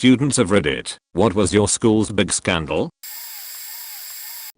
students of Reddit, what was your school's big scandal?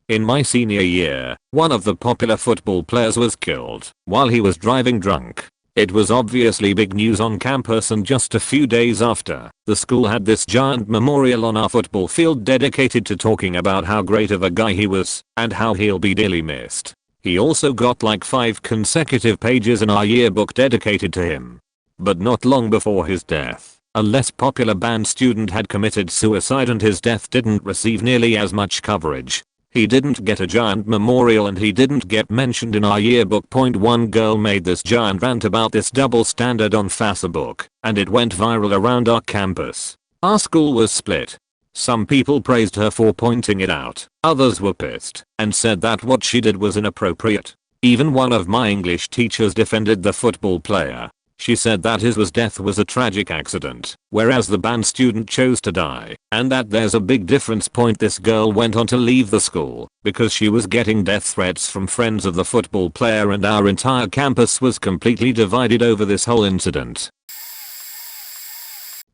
In my senior year, one of the popular football players was killed while he was driving drunk. It was obviously big news on campus, and just a few days after, the school had this giant memorial on our football field dedicated to talking about how great of a guy he was and how he'll be dearly missed. He also got like 5 consecutive pages in our yearbook dedicated to him. But not long before his death, a less popular band student had committed suicide, and his death didn't receive nearly as much coverage. He didn't get a giant memorial and he didn't get mentioned in our yearbook. One girl made this giant rant about this double standard on Facebook, and it went viral around our campus. Our school was split. Some people praised her for pointing it out, others were pissed and said that what she did was inappropriate. Even one of my English teachers defended the football player. She said that his death was a tragic accident, whereas the band student chose to die, and that there's a big difference. This girl went on to leave the school because she was getting death threats from friends of the football player, and our entire campus was completely divided over this whole incident.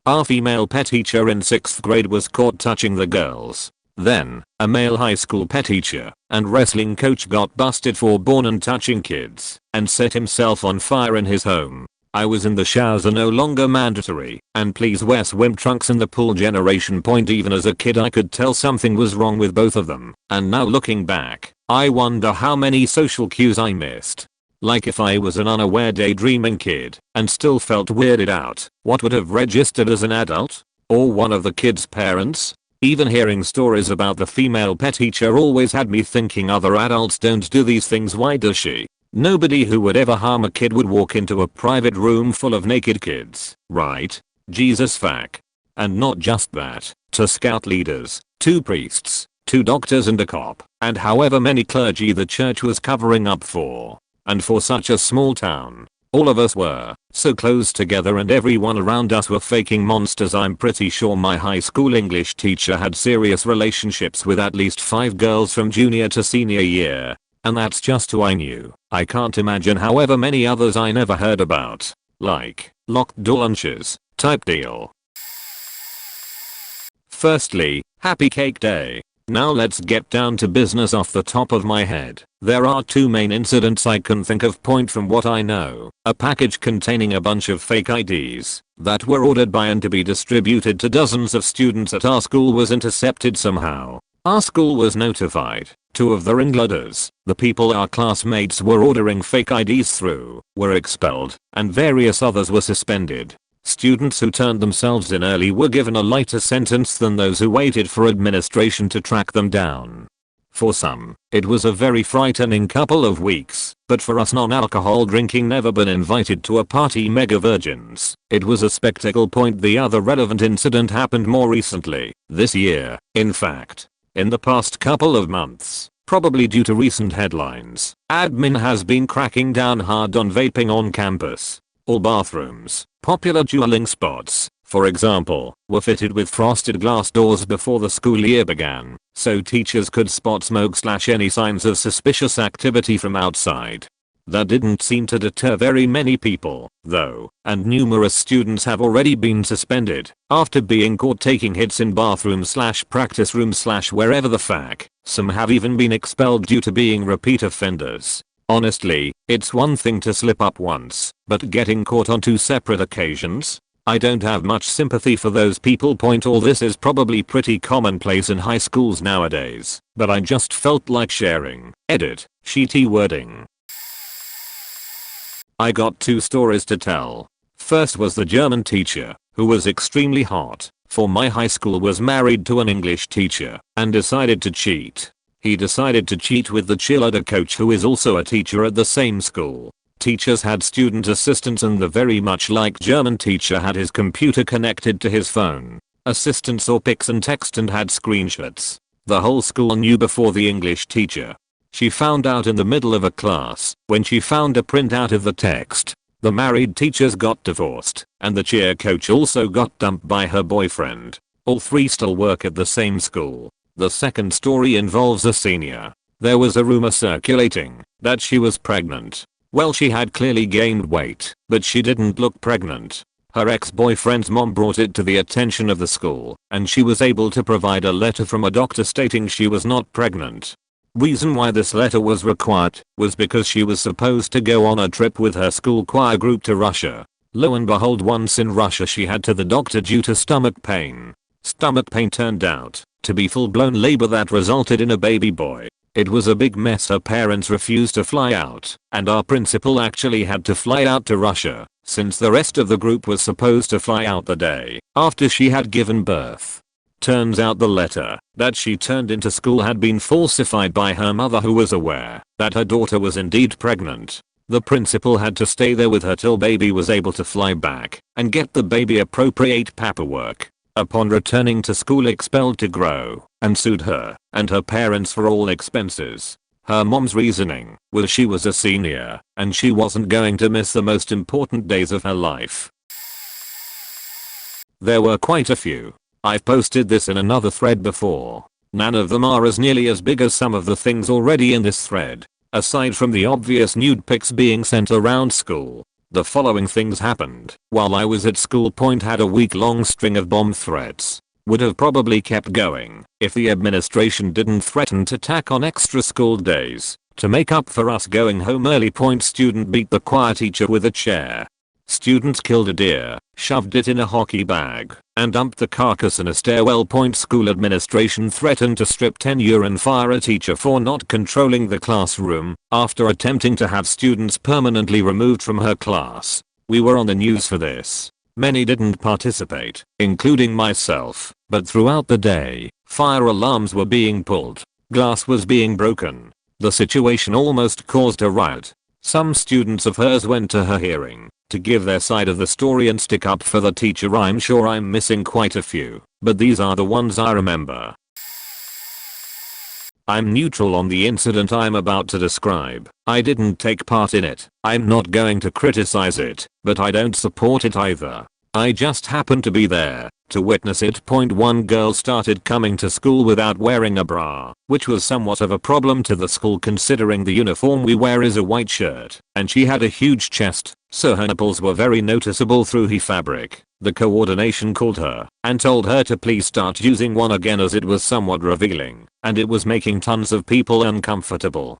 Our female pet teacher in 6th grade was caught touching the girls. Then, a male high school pet teacher and wrestling coach got busted for born and touching kids and set himself on fire in his home. I was in the showers are no longer mandatory, and please wear swim trunks in the pool generation. Even as a kid I could tell something was wrong with both of them, and now looking back, I wonder how many social cues I missed. Like if I was an unaware daydreaming kid and still felt weirded out, what would have registered as an adult? Or one of the kids' parents? Even hearing stories about the female pet teacher always had me thinking other adults don't do these things. Why does she? Nobody who would ever harm a kid would walk into a private room full of naked kids, right? Jesus fuck. And not just that, to scout leaders, 2 priests, 2 doctors and a cop, and however many clergy the church was covering up for. And for such a small town, all of us were so close together and everyone around us were faking monsters. I'm pretty sure my high school English teacher had serious relationships with at least 5 girls from junior to senior year. And that's just who I knew. I can't imagine however many others I never heard about. Like, locked door lunches, type deal. Firstly, happy cake day. Now let's get down to business. Off the top of my head, there are 2 main incidents I can think of. From what I know, a package containing a bunch of fake IDs that were ordered by and to be distributed to dozens of students at our school was intercepted somehow. Our school was notified. 2 of the ringleaders, the people our classmates were ordering fake IDs through, were expelled, and various others were suspended. Students who turned themselves in early were given a lighter sentence than those who waited for administration to track them down. For some, it was a very frightening couple of weeks, but for us non-alcohol drinking never been invited to a party mega virgins, it was a spectacle. The other relevant incident happened more recently, this year, in fact. In the past couple of months, probably due to recent headlines, admin has been cracking down hard on vaping on campus. All bathrooms, popular dueling spots, for example, were fitted with frosted glass doors before the school year began, so teachers could spot smoke/any signs of suspicious activity from outside. That didn't seem to deter very many people, though, and numerous students have already been suspended after being caught taking hits in bathrooms/practice rooms/wherever the fuck. Some have even been expelled due to being repeat offenders. Honestly, it's one thing to slip up once, but getting caught on 2 separate occasions? I don't have much sympathy for those people. All this is probably pretty commonplace in high schools nowadays, but I just felt like sharing. Edit, sheety wording. I got 2 stories to tell. First was the German teacher, who was extremely hot, for my high school was married to an English teacher, and decided to cheat. He decided to cheat with the cheerleader coach, who is also a teacher at the same school. Teachers had student assistants, and the very much like German teacher had his computer connected to his phone. Assistant saw pics and text and had screenshots. The whole school knew before the English teacher. She found out in the middle of a class when she found a printout of the text. The married teachers got divorced, and the cheer coach also got dumped by her boyfriend. All 3 still work at the same school. The second story involves a senior. There was a rumor circulating that she was pregnant. Well, she had clearly gained weight, but she didn't look pregnant. Her ex-boyfriend's mom brought it to the attention of the school, and she was able to provide a letter from a doctor stating she was not pregnant. Reason why this letter was required was because she was supposed to go on a trip with her school choir group to Russia. Lo and behold, once in Russia she had to the doctor due to stomach pain. Stomach pain turned out to be full-blown labor that resulted in a baby boy. It was a big mess. Her parents refused to fly out, and our principal actually had to fly out to Russia, since the rest of the group was supposed to fly out the day after she had given birth. Turns out the letter that she turned into school had been falsified by her mother, who was aware that her daughter was indeed pregnant. The principal had to stay there with her till baby was able to fly back and get the baby appropriate paperwork. Upon returning to school, expelled to grow, and sued her and her parents for all expenses. Her mom's reasoning was she was a senior and she wasn't going to miss the most important days of her life. There were quite a few. I've posted this in another thread before. None of them are as nearly as big as some of the things already in this thread. Aside from the obvious nude pics being sent around school, the following things happened while I was at school. Had a week-long string of bomb threats. Would have probably kept going if the administration didn't threaten to tack on extra school days to make up for us going home early. Student beat the choir teacher with a chair. Students killed a deer, shoved it in a hockey bag, and dumped the carcass in a stairwell. School administration threatened to strip tenure and fire a teacher for not controlling the classroom after attempting to have students permanently removed from her class. We were on the news for this. Many didn't participate, including myself, but throughout the day, fire alarms were being pulled. Glass was being broken. The situation almost caused a riot. Some students of hers went to her hearing to give their side of the story and stick up for the teacher. I'm sure I'm missing quite a few, but these are the ones I remember. I'm neutral on the incident I'm about to describe. I didn't take part in it. I'm not going to criticize it, but I don't support it either. I just happened to be there to witness it. One girl started coming to school without wearing a bra, which was somewhat of a problem to the school considering the uniform we wear is a white shirt, and she had a huge chest, so her nipples were very noticeable through the fabric. The coordination called her and told her to please start using one again as it was somewhat revealing and it was making tons of people uncomfortable.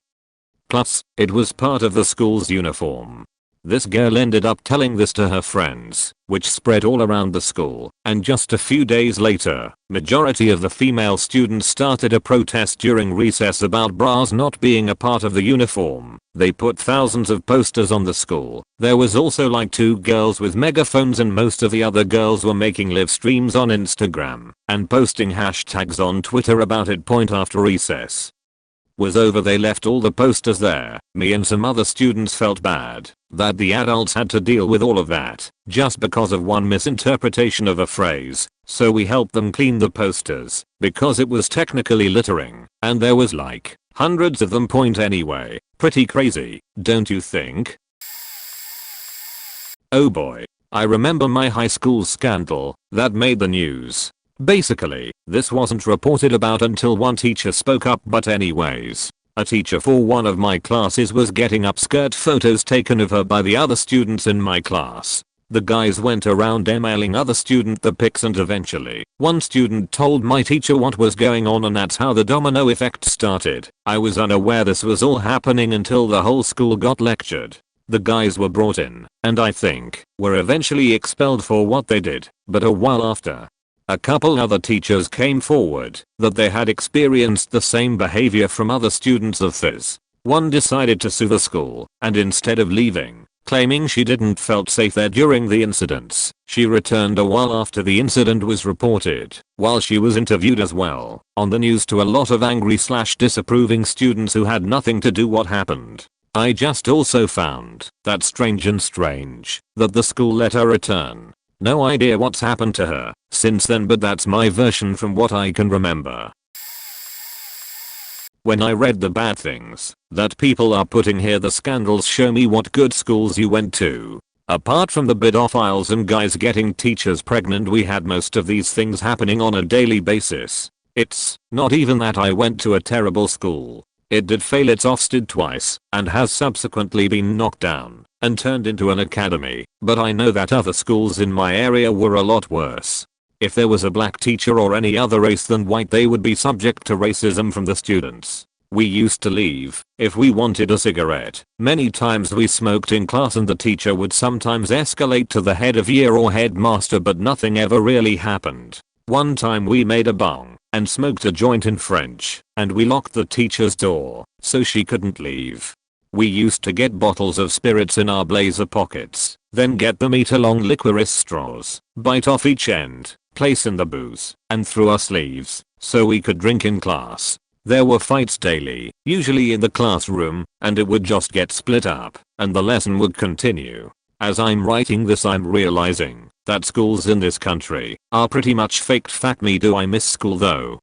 Plus, it was part of the school's uniform. This girl ended up telling this to her friends, which spread all around the school, and just a few days later, majority of the female students started a protest during recess about bras not being a part of the uniform. They put thousands of posters on the school. There was also like 2 girls with megaphones, and most of the other girls were making live streams on Instagram and posting hashtags on Twitter about it. After recess was over, they left all the posters there. Me and some other students felt bad that the adults had to deal with all of that just because of one misinterpretation of a phrase, so we helped them clean the posters because it was technically littering and there was like hundreds of them. Anyway, pretty crazy, don't you think? Oh boy, I remember my high school scandal that made the news. Basically, this wasn't reported about until one teacher spoke up, but anyways, a teacher for one of my classes was getting upskirt photos taken of her by the other students in my class. The guys went around emailing other students the pics, and eventually, one student told my teacher what was going on, and that's how the domino effect started. I was unaware this was all happening until the whole school got lectured. The guys were brought in, and I think, were eventually expelled for what they did, but a while after, a couple other teachers came forward that they had experienced the same behavior from other students of theirs. One decided to sue the school, and instead of leaving, claiming she didn't felt safe there during the incidents, she returned a while after the incident was reported, while she was interviewed as well on the news to a lot of angry/disapproving students who had nothing to do what happened. I just also found that strange that the school let her return. No idea what's happened to her since then, but that's my version from what I can remember. When I read the bad things that people are putting here, the scandals show me what good schools you went to. Apart from the pedophiles and guys getting teachers pregnant, we had most of these things happening on a daily basis. It's not even that I went to a terrible school. It did fail its Ofsted twice and has subsequently been knocked down. and turned into an academy, but I know that other schools in my area were a lot worse. If there was a black teacher or any other race than white, they would be subject to racism from the students. We used to leave if we wanted a cigarette. Many times we smoked in class and the teacher would sometimes escalate to the head of year or headmaster, but nothing ever really happened. One time we made a bong and smoked a joint in French, and we locked the teacher's door so she couldn't leave. We used to get bottles of spirits in our blazer pockets, then get the meter-long licorice straws, bite off each end, place in the booze, and through our sleeves so we could drink in class. There were fights daily, usually in the classroom, and it would just get split up, and the lesson would continue. As I'm writing this, I'm realizing that schools in this country are pretty much faked. Fact me, do I miss school though?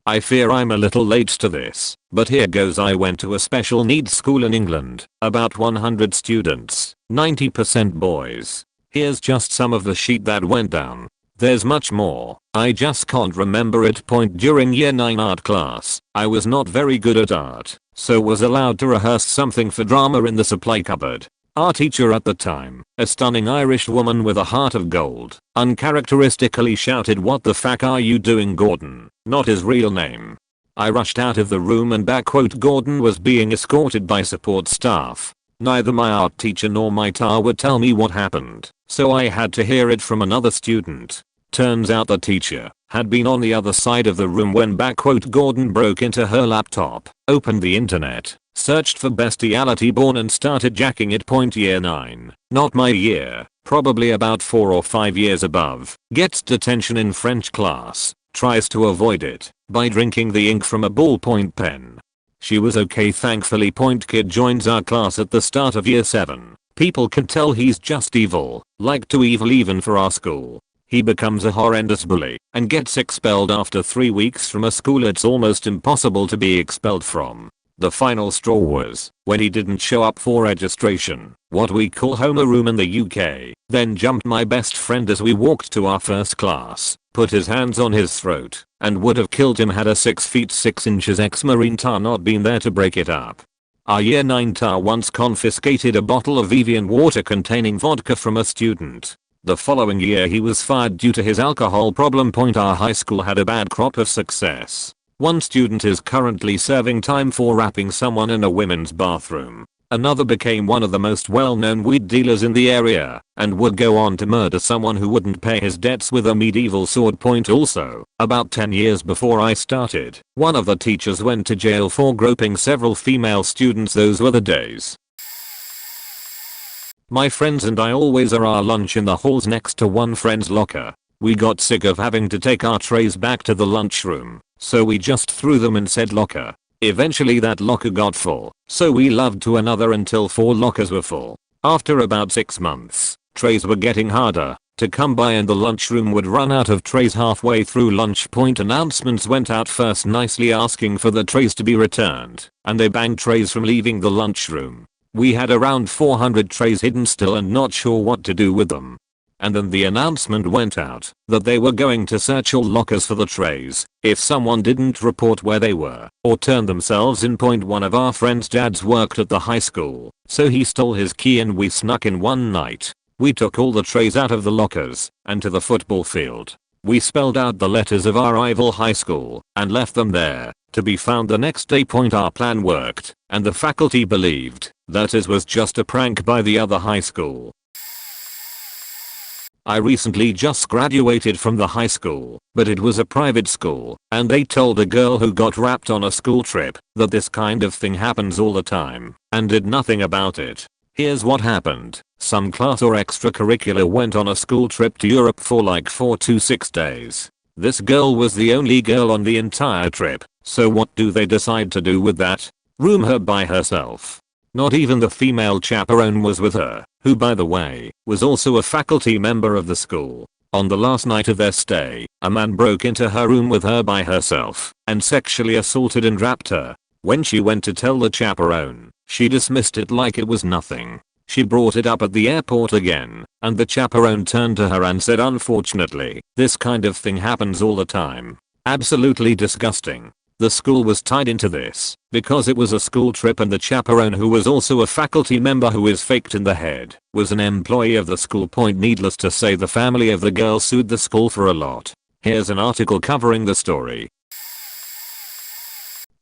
I fear I'm a little late to this, but here goes. I went to a special needs school in England, about 100 students, 90% boys. Here's just some of the shit that went down. There's much more, I just can't remember it. During year 9 art class, I was not very good at art, so was allowed to rehearse something for drama in the supply cupboard. Our teacher at the time, a stunning Irish woman with a heart of gold, uncharacteristically shouted, "What the fuck are you doing, Gordon?" Not his real name. I rushed out of the room and Gordon was being escorted by support staff. Neither my art teacher nor my tar would tell me what happened, so I had to hear it from another student. Turns out the teacher had been on the other side of the room when Gordon broke into her laptop, opened the internet, searched for bestiality porn and started jacking it. Year 9, not my year, probably about 4 or 5 years above, gets detention in French class, tries to avoid it by drinking the ink from a ballpoint pen. She was okay, thankfully. Kid joins our class at the start of year 7. People can tell he's just evil, like too evil even for our school. He becomes a horrendous bully and gets expelled after 3 weeks from a school it's almost impossible to be expelled from. The final straw was when he didn't show up for registration, what we call homeroom in the UK, then jumped my best friend as we walked to our first class, put his hands on his throat, and would have killed him had a 6 feet 6 inches ex-marine tar not been there to break it up. Our year 9 tar once confiscated a bottle of Evian water containing vodka from a student. The following year he was fired due to his alcohol problem. Our high school had a bad crop of success. One student is currently serving time for rapping someone in a women's bathroom. Another became one of the most well-known weed dealers in the area and would go on to murder someone who wouldn't pay his debts with a medieval sword. Also, about 10 years before I started, one of the teachers went to jail for groping several female students. Those were the days. My friends and I always ate our lunch in the halls next to one friend's locker. We got sick of having to take our trays back to the lunchroom, so we just threw them in said locker. Eventually that locker got full, so we loved to another until 4 lockers were full. After about 6 months, trays were getting harder to come by and the lunchroom would run out of trays halfway through lunch. Announcements went out first nicely asking for the trays to be returned, and they banned trays from leaving the lunchroom. We had around 400 trays hidden still and not sure what to do with them. And then the announcement went out that they were going to search all lockers for the trays if someone didn't report where they were or turn themselves in. One of our friends' dads worked at the high school, so he stole his key and we snuck in one night. We took all the trays out of the lockers and to the football field. We spelled out the letters of our rival high school and left them there to be found the next day. Our plan worked and the faculty believed that it was just a prank by the other high school. I recently just graduated from the high school, but it was a private school, and they told a girl who got rapped on a school trip that this kind of thing happens all the time, and did nothing about it. Here's what happened. Some class or extracurricular went on a school trip to Europe for like 4 to 6 days. This girl was the only girl on the entire trip, so what do they decide to do with that? Room her by herself. Not even the female chaperone was with her, who by the way, was also a faculty member of the school. On the last night of their stay, a man broke into her room with her by herself and sexually assaulted and rapped her. When she went to tell the chaperone, she dismissed it like it was nothing. She brought it up at the airport again, and the chaperone turned to her and said, "Unfortunately, this kind of thing happens all the time. Absolutely disgusting." The school was tied into this because it was a school trip and the chaperone, who was also a faculty member who is faked in the head, was an employee of the school. Needless to say, the family of the girl sued the school for a lot. Here's an article covering the story.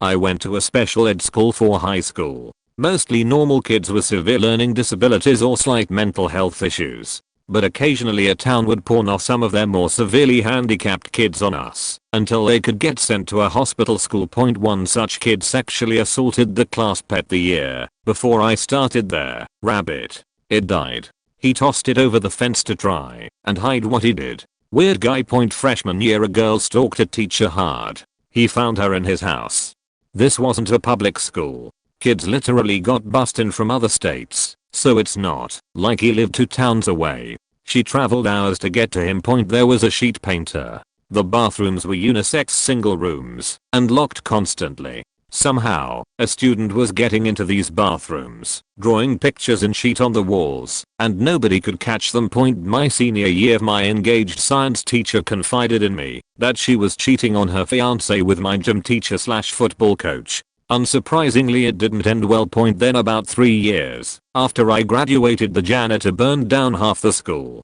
I went to a special ed school for high school. Mostly normal kids with severe learning disabilities or slight mental health issues. But occasionally a town would pawn off some of their more severely handicapped kids on us until they could get sent to a hospital school. One such kid sexually assaulted the class pet the year before I started there, Rabbit. It died. He tossed it over the fence to try and hide what he did. Weird guy. Freshman year, a girl stalked a teacher hard. He found her in his house. This wasn't a public school. Kids literally got bussed in from other states, so it's not like he lived 2 towns away. She traveled hours to get to him. There was a sheet painter. The bathrooms were unisex single rooms and locked constantly. Somehow, a student was getting into these bathrooms, drawing pictures in sheet on the walls, and nobody could catch them. My senior year, my engaged science teacher confided in me that she was cheating on her fiance with my gym teacher / football coach. Unsurprisingly, it didn't end well. Then about 3 years after I graduated, the janitor burned down half the school.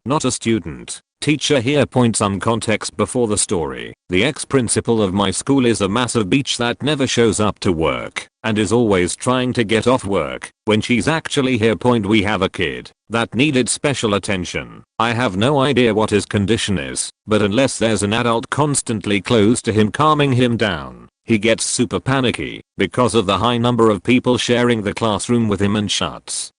Not a student. Teacher here. Some context before the story. The ex-principal of my school is a massive bitch that never shows up to work and is always trying to get off work when she's actually here. We have a kid that needed special attention. I have no idea what his condition is, but unless there's an adult constantly close to him calming him down, he gets super panicky because of the high number of people sharing the classroom with him and shuts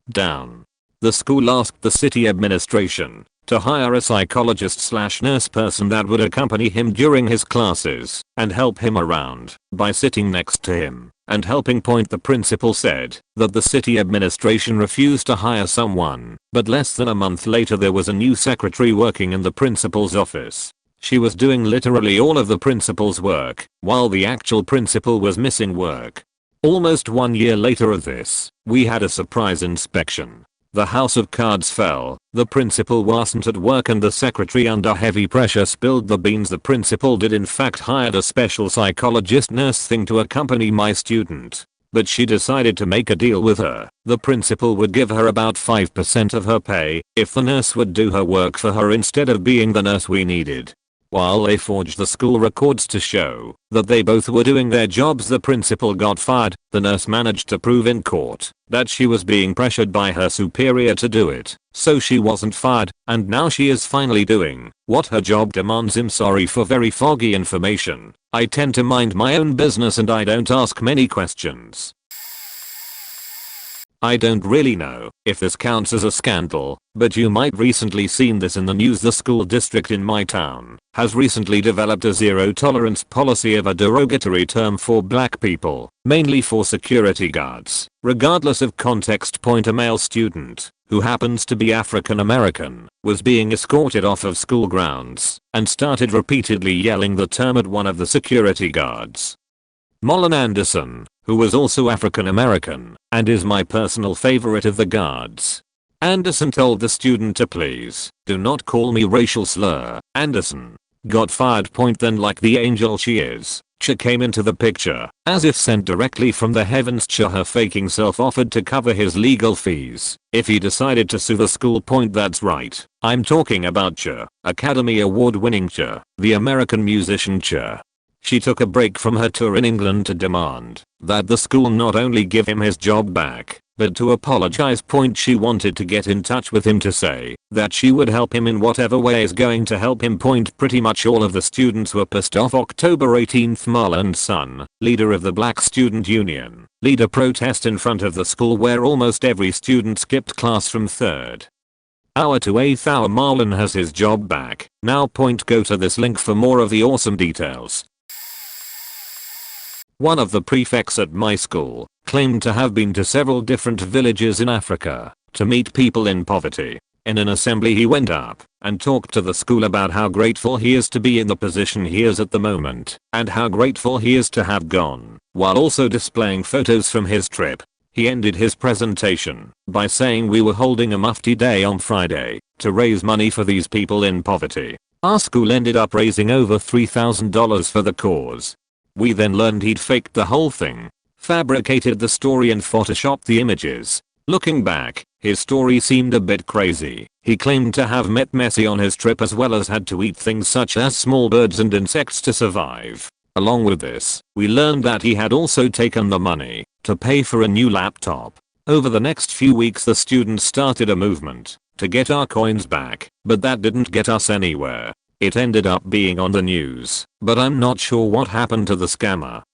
down. The school asked the city administration to hire a psychologist / nurse person that would accompany him during his classes and help him around by sitting next to him and helping. The principal said that the city administration refused to hire someone, but less than a month later there was a new secretary working in the principal's office. She was doing literally all of the principal's work while the actual principal was missing work. Almost 1 year later of this, we had a surprise inspection. The house of cards fell. The principal wasn't at work and the secretary, under heavy pressure, spilled the beans. The principal did in fact hired a special psychologist nurse thing to accompany my student, but she decided to make a deal with her. The principal would give her about 5% of her pay if the nurse would do her work for her instead of being the nurse we needed. While they forged the school records to show that they both were doing their jobs, the principal got fired. The nurse managed to prove in court that she was being pressured by her superior to do it, so she wasn't fired, and now she is finally doing what her job demands. I'm sorry for very foggy information. I tend to mind my own business and I don't ask many questions. I don't really know if this counts as a scandal, but you might recently seen this in the news. The school district in my town has recently developed a zero tolerance policy of a derogatory term for black people, mainly for security guards, regardless of context. A male student, who happens to be African American, was being escorted off of school grounds and started repeatedly yelling the term at one of the security guards. Mullen Anderson, who was also African American and is my personal favorite of the guards. Anderson told the student to please do not call me racial slur. Anderson got fired. Then, like the angel she is, Cha came into the picture, as if sent directly from the heavens. Cha, her faking self, offered to cover his legal fees if he decided to sue the school. That's right, I'm talking about Cha, Academy Award winning Cha, the American musician Cha. She took a break from her tour in England to demand that the school not only give him his job back, but to apologize. She wanted to get in touch with him to say that she would help him in whatever way is going to help him. Pretty much all of the students were pissed off. October 18th, Marlon's son, leader of the Black Student Union, lead a protest in front of the school where almost every student skipped class from 3rd hour to 8th hour. Marlon has his job back now. Go to this link for more of the awesome details. One of the prefects at my school claimed to have been to several different villages in Africa to meet people in poverty. In an assembly, he went up and talked to the school about how grateful he is to be in the position he is at the moment and how grateful he is to have gone, while also displaying photos from his trip. He ended his presentation by saying we were holding a Mufti Day on Friday to raise money for these people in poverty. Our school ended up raising over $3,000 for the cause. We then learned he'd faked the whole thing, fabricated the story and photoshopped the images. Looking back, his story seemed a bit crazy. He claimed to have met Messi on his trip as well as had to eat things such as small birds and insects to survive. Along with this, we learned that he had also taken the money to pay for a new laptop. Over the next few weeks the students started a movement to get our coins back, but that didn't get us anywhere. It ended up being on the news, but I'm not sure what happened to the scammer.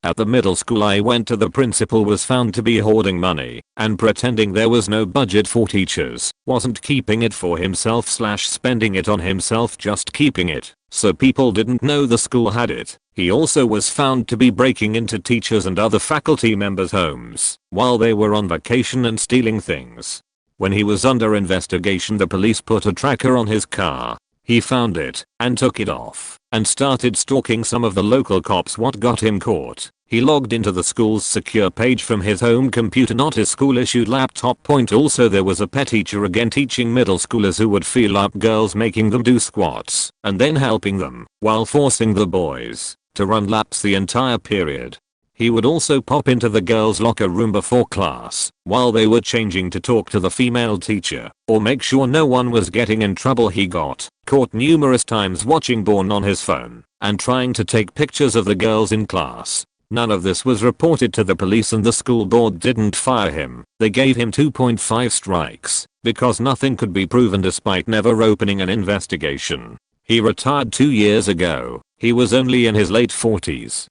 At the middle school I went to, the principal was found to be hoarding money and pretending there was no budget for teachers, wasn't keeping it for himself / spending it on himself, just keeping it so people didn't know the school had it. He also was found to be breaking into teachers and other faculty members' homes while they were on vacation and stealing things. When he was under investigation, the police put a tracker on his car. He found it and took it off and started stalking some of the local cops. What got him caught? He logged into the school's secure page from his home computer, not his school issued laptop. Also, there was a pet teacher again teaching middle schoolers who would feel up girls, making them do squats and then helping them while forcing the boys to run laps the entire period. He would also pop into the girls' locker room before class while they were changing to talk to the female teacher or make sure no one was getting in trouble. He got caught numerous times watching porn on his phone and trying to take pictures of the girls in class. None of this was reported to the police and the school board didn't fire him. They gave him 2.5 strikes because nothing could be proven despite never opening an investigation. He retired 2 years ago. He was only in his late 40s.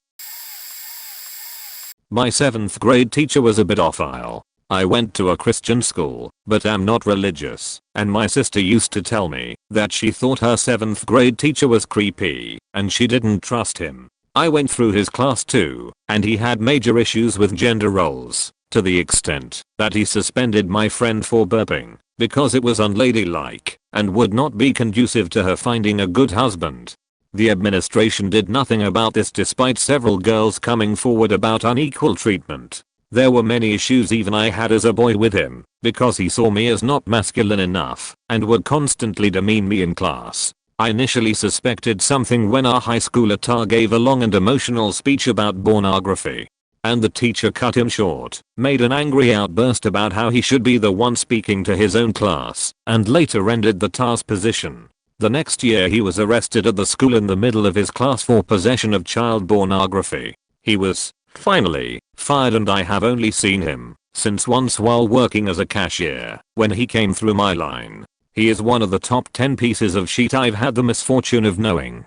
My 7th grade teacher was a bit off-file. I went to a Christian school, but am not religious, and my sister used to tell me that she thought her 7th grade teacher was creepy, and she didn't trust him. I went through his class too, and he had major issues with gender roles, to the extent that he suspended my friend for burping, because it was unladylike, and would not be conducive to her finding a good husband. The administration did nothing about this despite several girls coming forward about unequal treatment. There were many issues even I had as a boy with him, because he saw me as not masculine enough, and would constantly demean me in class. I initially suspected something when our high school ATAR gave a long and emotional speech about pornography. And the teacher cut him short, made an angry outburst about how he should be the one speaking to his own class, and later ended the TAR's position. The next year he was arrested at the school in the middle of his class for possession of child pornography. He was, finally, fired, and I have only seen him since once while working as a cashier when he came through my line. He is one of the top 10 pieces of shit I've had the misfortune of knowing.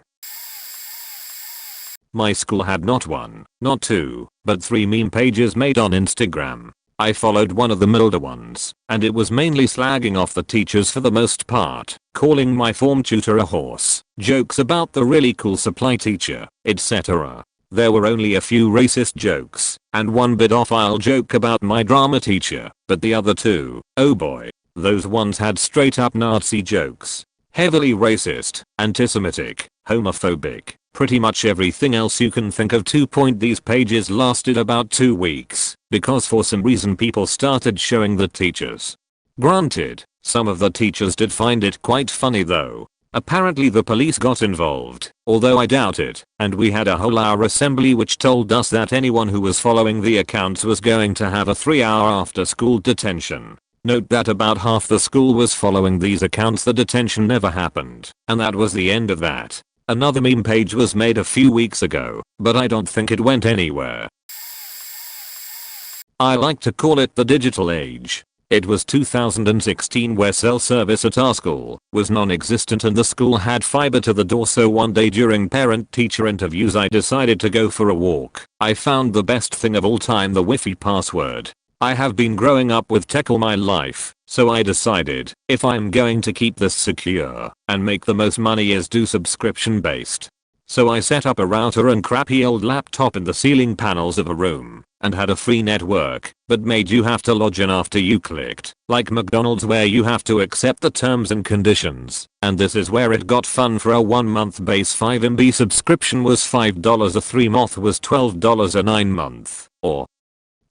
My school had not 1, not 2, but 3 meme pages made on Instagram. I followed one of the milder ones, and it was mainly slagging off the teachers for the most part, calling my form tutor a horse, jokes about the really cool supply teacher, etc. There were only a few racist jokes, and one pedophile joke about my drama teacher, but the other 2, oh boy. Those ones had straight up Nazi jokes. Heavily racist, anti-Semitic, homophobic, pretty much everything else you can think of. These pages lasted about 2 weeks, because for some reason people started showing the teachers. Granted, some of the teachers did find it quite funny though. Apparently the police got involved, although I doubt it, and we had a whole hour assembly which told us that anyone who was following the accounts was going to have a 3-hour after school detention. Note that about half the school was following these accounts. The detention never happened, and that was the end of that. Another meme page was made a few weeks ago, but I don't think it went anywhere. I like to call it the digital age. It was 2016 where cell service at our school was non-existent and the school had fiber to the door, so one day during parent-teacher interviews I decided to go for a walk. I found the best thing of all time, the Wi-Fi password. I have been growing up with tech all my life, so I decided if I'm going to keep this secure and make the most money is do subscription based. So I set up a router and crappy old laptop in the ceiling panels of a room and had a free network, but made you have to log in after you clicked, like McDonald's where you have to accept the terms and conditions. And this is where it got fun. For a 1-month base 5 MB subscription was $5, a 3-month was $12, a 9-month, or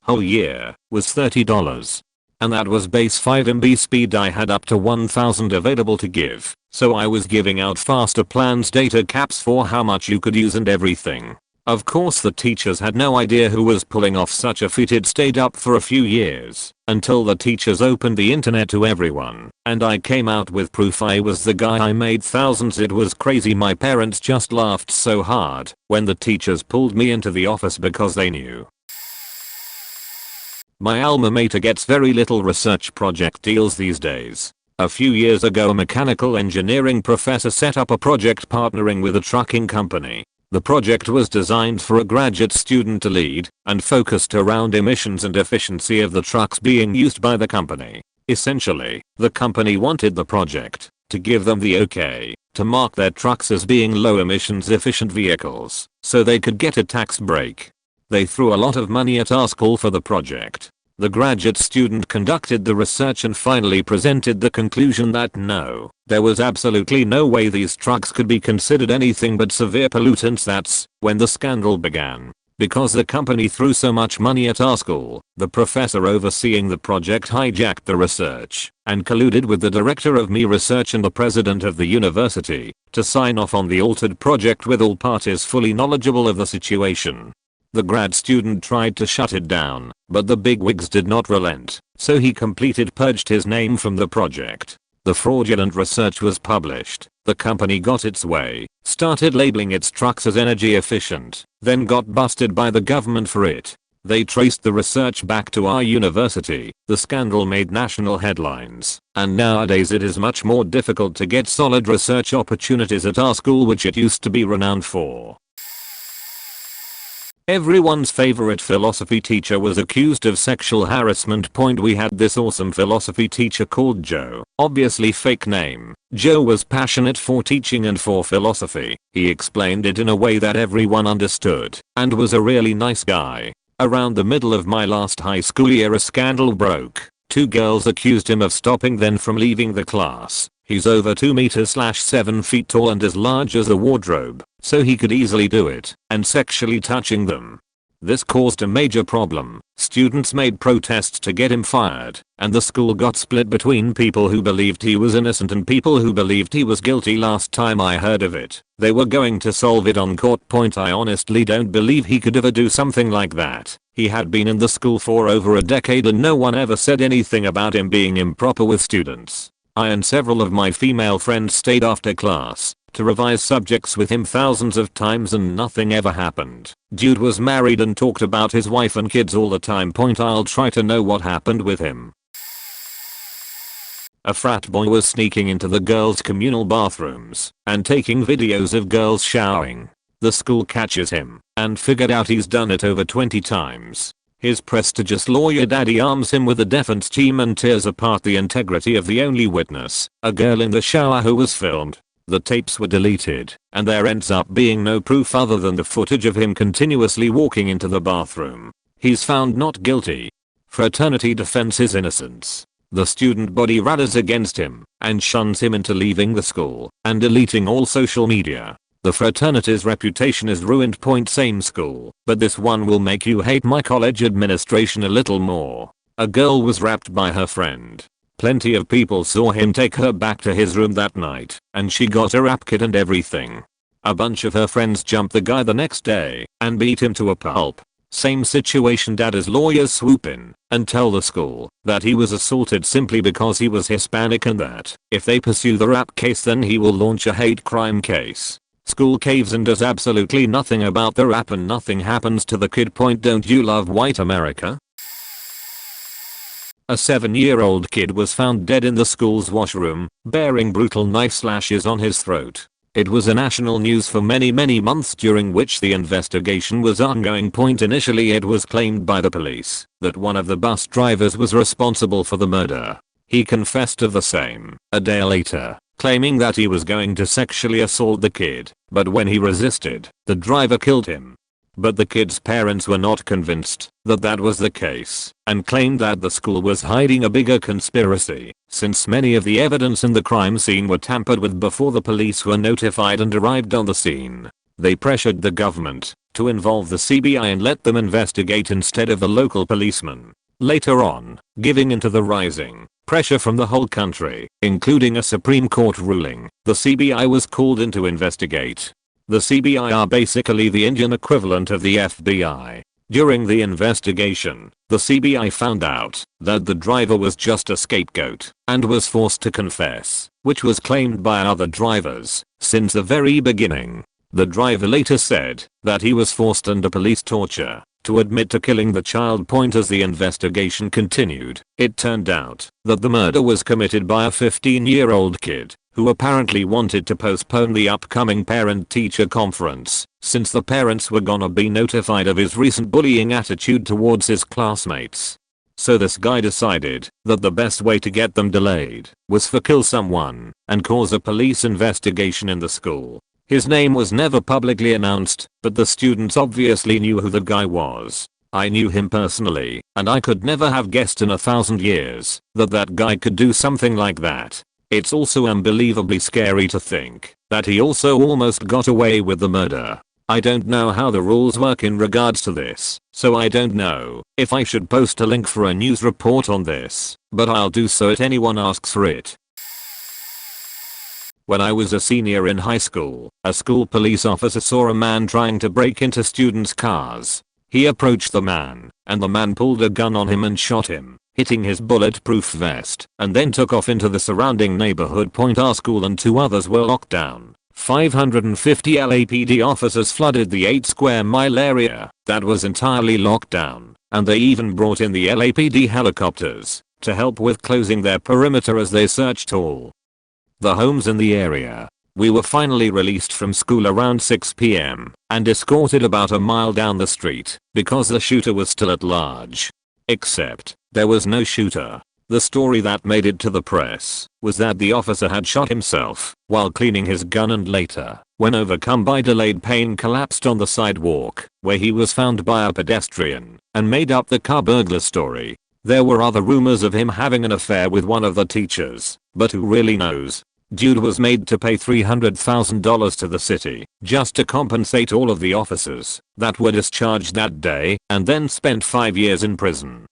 whole year, was $30. and that was base 5 MB speed. I had up to 1000 available to give, so I was giving out faster plans, data caps for how much you could use and everything. Of course the teachers had no idea who was pulling off such a feat. It stayed up for a few years until the teachers opened the internet to everyone, and I came out with proof I was the guy. I made thousands. It was crazy. My parents just laughed so hard when the teachers pulled me into the office because they knew. My alma mater gets very little research project deals these days. A few years ago a mechanical engineering professor set up a project partnering with a trucking company. The project was designed for a graduate student to lead and focused around emissions and efficiency of the trucks being used by the company. Essentially, the company wanted the project to give them the okay to mark their trucks as being low emissions efficient vehicles so they could get a tax break. They threw a lot of money at our school for the project. The graduate student conducted the research and finally presented the conclusion that no, there was absolutely no way these trucks could be considered anything but severe pollutants. That's when the scandal began. Because the company threw so much money at our school, the professor overseeing the project hijacked the research and colluded with the director of research and the president of the university to sign off on the altered project with all parties fully knowledgeable of the situation. The grad student tried to shut it down, but the bigwigs did not relent, so he purged his name from the project. The fraudulent research was published, the company got its way, started labeling its trucks as energy efficient, then got busted by the government for it. They traced the research back to our university, the scandal made national headlines, and nowadays it is much more difficult to get solid research opportunities at our school, which it used to be renowned for. Everyone's favorite philosophy teacher was accused of sexual harassment. We had this awesome philosophy teacher called Joe, obviously fake name. Joe was passionate for teaching and for philosophy. He explained it in a way that everyone understood and was a really nice guy. Around the middle of my last high school year a scandal broke. 2 girls accused him of stopping them from leaving the class. He's over 2 meters / 7 feet tall and as large as a wardrobe, so he could easily do it, and sexually touching them. This caused a major problem. Students made protests to get him fired, and the school got split between people who believed he was innocent and people who believed he was guilty. Last time I heard of it, they were going to solve it on court. I honestly don't believe he could ever do something like that. He had been in the school for over a decade and no one ever said anything about him being improper with students. I and several of my female friends stayed after class to revise subjects with him thousands of times and nothing ever happened. Dude was married and talked about his wife and kids all the time. I'll try to know what happened with him. A frat boy was sneaking into the girls' communal bathrooms and taking videos of girls showering. The school catches him and figured out he's done it over 20 times. His prestigious lawyer daddy arms him with a defense team and tears apart the integrity of the only witness, a girl in the shower who was filmed. The tapes were deleted, and there ends up being no proof other than the footage of him continuously walking into the bathroom. He's found not guilty. Fraternity defends his innocence. The student body rallies against him and shuns him into leaving the school and deleting all social media. The fraternity's reputation is ruined. Same school, but this one will make you hate my college administration a little more. A girl was raped by her friend. Plenty of people saw him take her back to his room that night, and she got a rap kit and everything. A bunch of her friends jumped the guy the next day and beat him to a pulp. Same situation. Dad's lawyers swoop in and tell the school that he was assaulted simply because he was Hispanic and that if they pursue the rap case then he will launch a hate crime case. School caves and does absolutely nothing about the rap and nothing happens to the kid. Don't you love white America? A 7-year-old kid was found dead in the school's washroom, bearing brutal knife slashes on his throat. It was a national news for many months during which the investigation was ongoing. Initially it was claimed by the police that one of the bus drivers was responsible for the murder. He confessed to the same a day later, claiming that he was going to sexually assault the kid, but when he resisted, the driver killed him. But the kid's parents were not convinced that that was the case and claimed that the school was hiding a bigger conspiracy, since many of the evidence in the crime scene were tampered with before the police were notified and arrived on the scene. They pressured the government to involve the CBI and let them investigate instead of the local policeman. Later on, giving into the rising pressure from the whole country, including a Supreme Court ruling, the CBI was called in to investigate. The CBI are basically the Indian equivalent of the FBI. During the investigation, the CBI found out that the driver was just a scapegoat and was forced to confess, which was claimed by other drivers since the very beginning. The driver later said that he was forced under police torture to admit to killing the child. As the investigation continued, it turned out that the murder was committed by a 15-year-old kid who apparently wanted to postpone the upcoming parent-teacher conference since the parents were gonna be notified of his recent bullying attitude towards his classmates. So this guy decided that the best way to get them delayed was for kill someone and cause a police investigation in the school. His name was never publicly announced, but the students obviously knew who the guy was. I knew him personally, and I could never have guessed in 1,000 years that that guy could do something like that. It's also unbelievably scary to think that he also almost got away with the murder. I don't know how the rules work in regards to this, so I don't know if I should post a link for a news report on this, but I'll do so if anyone asks for it. When I was a senior in high school, a school police officer saw a man trying to break into students' cars. He approached the man, and the man pulled a gun on him and shot him, hitting his bulletproof vest, and then took off into the surrounding neighborhood. Our school and 2 others were locked down. 550 LAPD officers flooded the 8-square-mile area that was entirely locked down, and they even brought in the LAPD helicopters to help with closing their perimeter as they searched all the homes in the area. We were finally released from school around 6 p.m. and escorted about a mile down the street because the shooter was still at large. Except, there was no shooter. The story that made it to the press was that the officer had shot himself while cleaning his gun and later, when overcome by delayed pain, collapsed on the sidewalk where he was found by a pedestrian and made up the car burglar story. There were other rumors of him having an affair with one of the teachers, but who really knows? Dude was made to pay $300,000 to the city just to compensate all of the officers that were discharged that day and then spent 5 years in prison.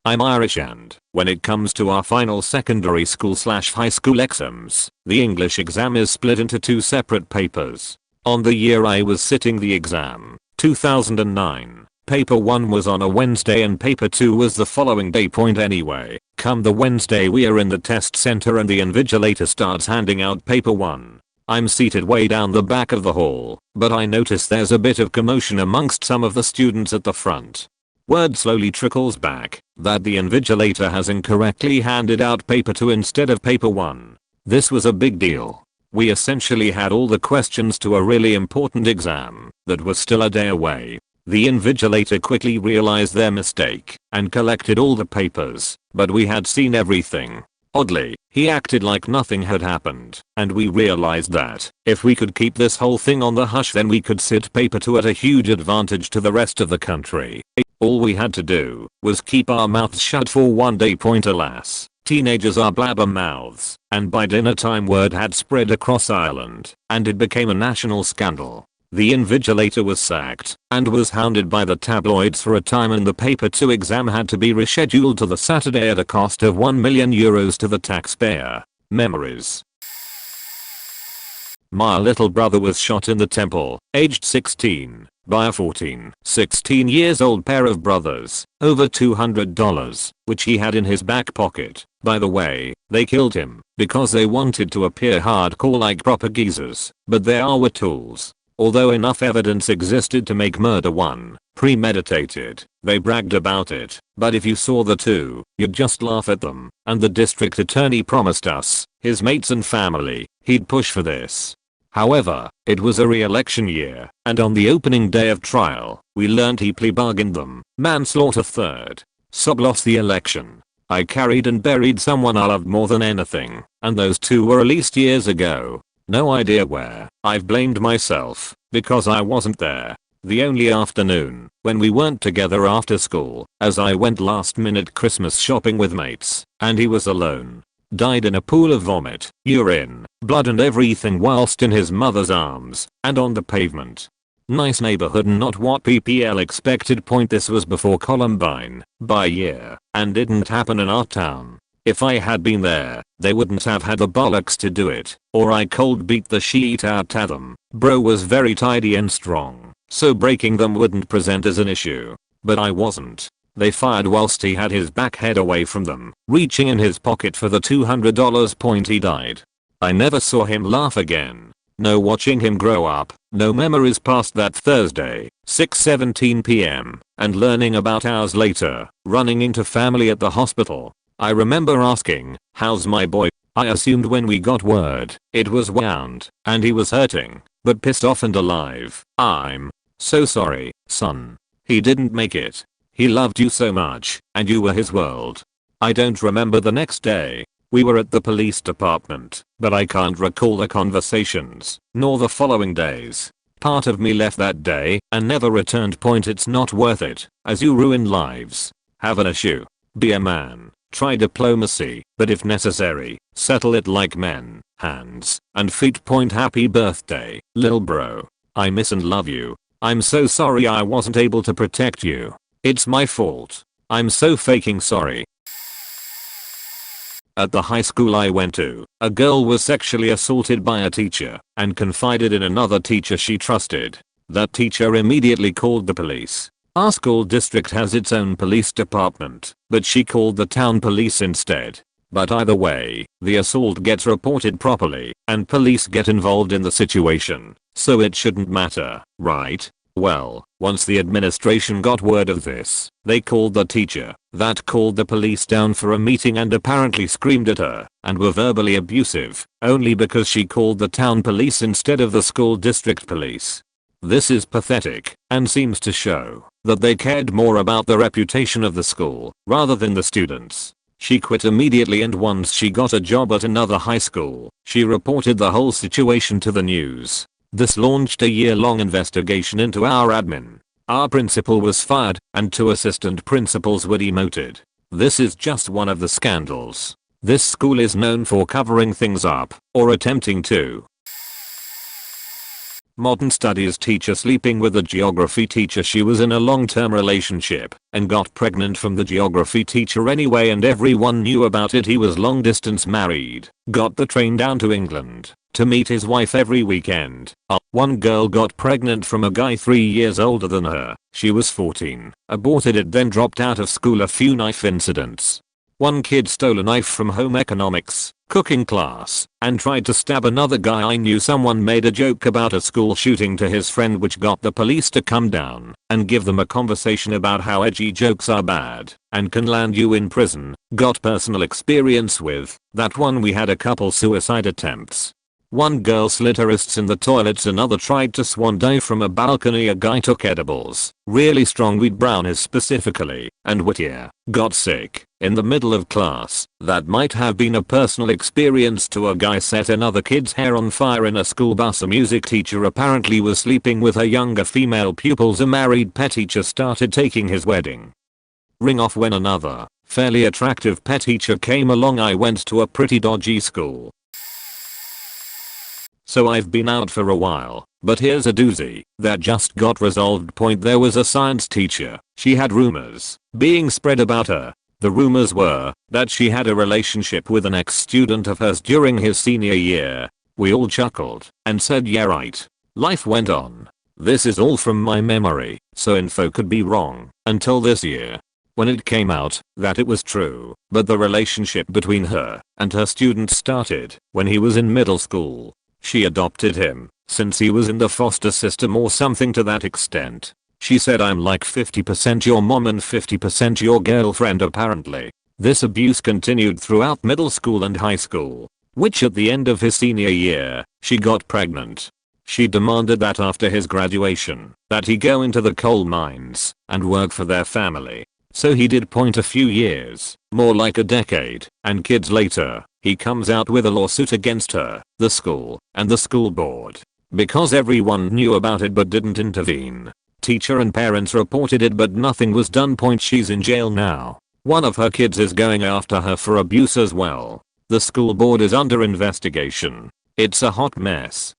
I'm Irish, and when it comes to our final secondary school/high school exams, the English exam is split into 2 separate papers. On the year I was sitting the exam, 2009, paper 1 was on a Wednesday and paper 2 was the following day. Anyway, come the Wednesday we are in the test center and the invigilator starts handing out paper 1. I'm seated way down the back of the hall, but I notice there's a bit of commotion amongst some of the students at the front. Word slowly trickles back that the invigilator has incorrectly handed out paper 2 instead of paper 1. This was a big deal. We essentially had all the questions to a really important exam that was still a day away. The invigilator quickly realized their mistake and collected all the papers, but we had seen everything. Oddly, he acted like nothing had happened, and we realized that if we could keep this whole thing on the hush, then we could sit paper 2 at a huge advantage to the rest of the country. All we had to do was keep our mouths shut for 1 day. Alas, teenagers are blabbermouths, and by dinner time word had spread across Ireland, and it became a national scandal. The invigilator was sacked and was hounded by the tabloids for a time, and the paper 2 exam had to be rescheduled to the Saturday at a cost of €1 million to the taxpayer. Memories. My little brother was shot in the temple, aged 16, by a 16 years old pair of brothers, over $200, which he had in his back pocket. By the way, they killed him because they wanted to appear hardcore like proper geezers, but there were tools. Although enough evidence existed to make murder 1 premeditated, they bragged about it, but if you saw the 2, you'd just laugh at them, and the district attorney promised us, his mates and family, he'd push for this. However, it was a re-election year, and on the opening day of trial, we learned he plea bargained them, manslaughter 3rd. Sob lost the election. I carried and buried someone I loved more than anything, and those 2 were released years ago. No idea where. I've blamed myself because I wasn't there. The only afternoon when we weren't together after school, as I went last minute Christmas shopping with mates, and he was alone. Died in a pool of vomit, urine, blood and everything whilst in his mother's arms and on the pavement. Nice neighborhood, not what PPL expected. Point this was before Columbine, by year, and didn't happen in our town. If I had been there, they wouldn't have had the bollocks to do it, or I cold beat the shit out of them. Bro was very tidy and strong, so breaking them wouldn't present as an issue. But I wasn't. They fired whilst he had his back head away from them, reaching in his pocket for the $200. Point he died. I never saw him laugh again. No watching him grow up, no memories past that Thursday, 6:17 p.m., and learning about hours later, running into family at the hospital. I remember asking, "How's my boy?" I assumed when we got word, it was wound, and he was hurting, but pissed off and alive. "I'm so sorry, son. He didn't make it. He loved you so much, and you were his world." I don't remember the next day. We were at the police department, but I can't recall the conversations, nor the following days. Part of me left that day and never returned. Point it's not worth it, as you ruin lives. Have an issue. Be a man. Try diplomacy, but if necessary, settle it like men, hands and feet. Point happy birthday, lil bro. I miss and love you. I'm so sorry I wasn't able to protect you. It's my fault. I'm so fucking sorry. At the high school I went to, a girl was sexually assaulted by a teacher and confided in another teacher she trusted. That teacher immediately called the police. Our school district has its own police department, but she called the town police instead. But either way, the assault gets reported properly, and police get involved in the situation, so it shouldn't matter, right? Well, once the administration got word of this, they called the teacher, that called the police down for a meeting and apparently screamed at her, and were verbally abusive, only because she called the town police instead of the school district police. This is pathetic, and seems to show that they cared more about the reputation of the school, rather than the students. She quit immediately, and once she got a job at another high school, she reported the whole situation to the news. This launched a year-long investigation into our admin. Our principal was fired, and 2 assistant principals were demoted. This is just one of the scandals. This school is known for covering things up, or attempting to. Modern studies teacher sleeping with a geography teacher. She was in a long-term relationship and got pregnant from the geography teacher anyway, and everyone knew about it. He was long-distance married, got the train down to England to meet his wife every weekend. One girl got pregnant from a guy 3 years older than her. She was 14, aborted it, then dropped out of school. A few knife incidents. One kid stole a knife from home economics cooking class and tried to stab another guy I knew. Someone made a joke about a school shooting to his friend, which got the police to come down and give them a conversation about how edgy jokes are bad and can land you in prison. Got personal experience with that one. We had a couple suicide attempts. One girl slit her wrists in the toilets, another tried to swan dive from a balcony, a guy took edibles, really strong weed, brownies specifically, and Whittier, got sick in the middle of class. That might have been a personal experience to a guy set another kid's hair on fire in a school bus. A music teacher apparently was sleeping with her younger female pupils. A married pet teacher started taking his wedding ring off when another, fairly attractive pet teacher came along. I went to a pretty dodgy school, so I've been out for a while, but here's a doozy that just got resolved. Point there was a science teacher. She had rumors being spread about her. The rumors were that she had a relationship with an ex-student of hers during his senior year. We all chuckled and said yeah right. Life went on. This is all from my memory, so info could be wrong, until this year, when it came out that it was true. But the relationship between her and her student started when he was in middle school. She adopted him since he was in the foster system or something to that extent. She said, "I'm like 50% your mom and 50% your girlfriend." Apparently, this abuse continued throughout middle school and high school, which at the end of his senior year, she got pregnant. She demanded that after his graduation, that he go into the coal mines and work for their family. So he did. Point a few years, more like a decade, and kids later, he comes out with a lawsuit against her, the school, and the school board. Because everyone knew about it but didn't intervene. Teacher and parents reported it but nothing was done. Point she's in jail now. One of her kids is going after her for abuse as well. The school board is under investigation. It's a hot mess.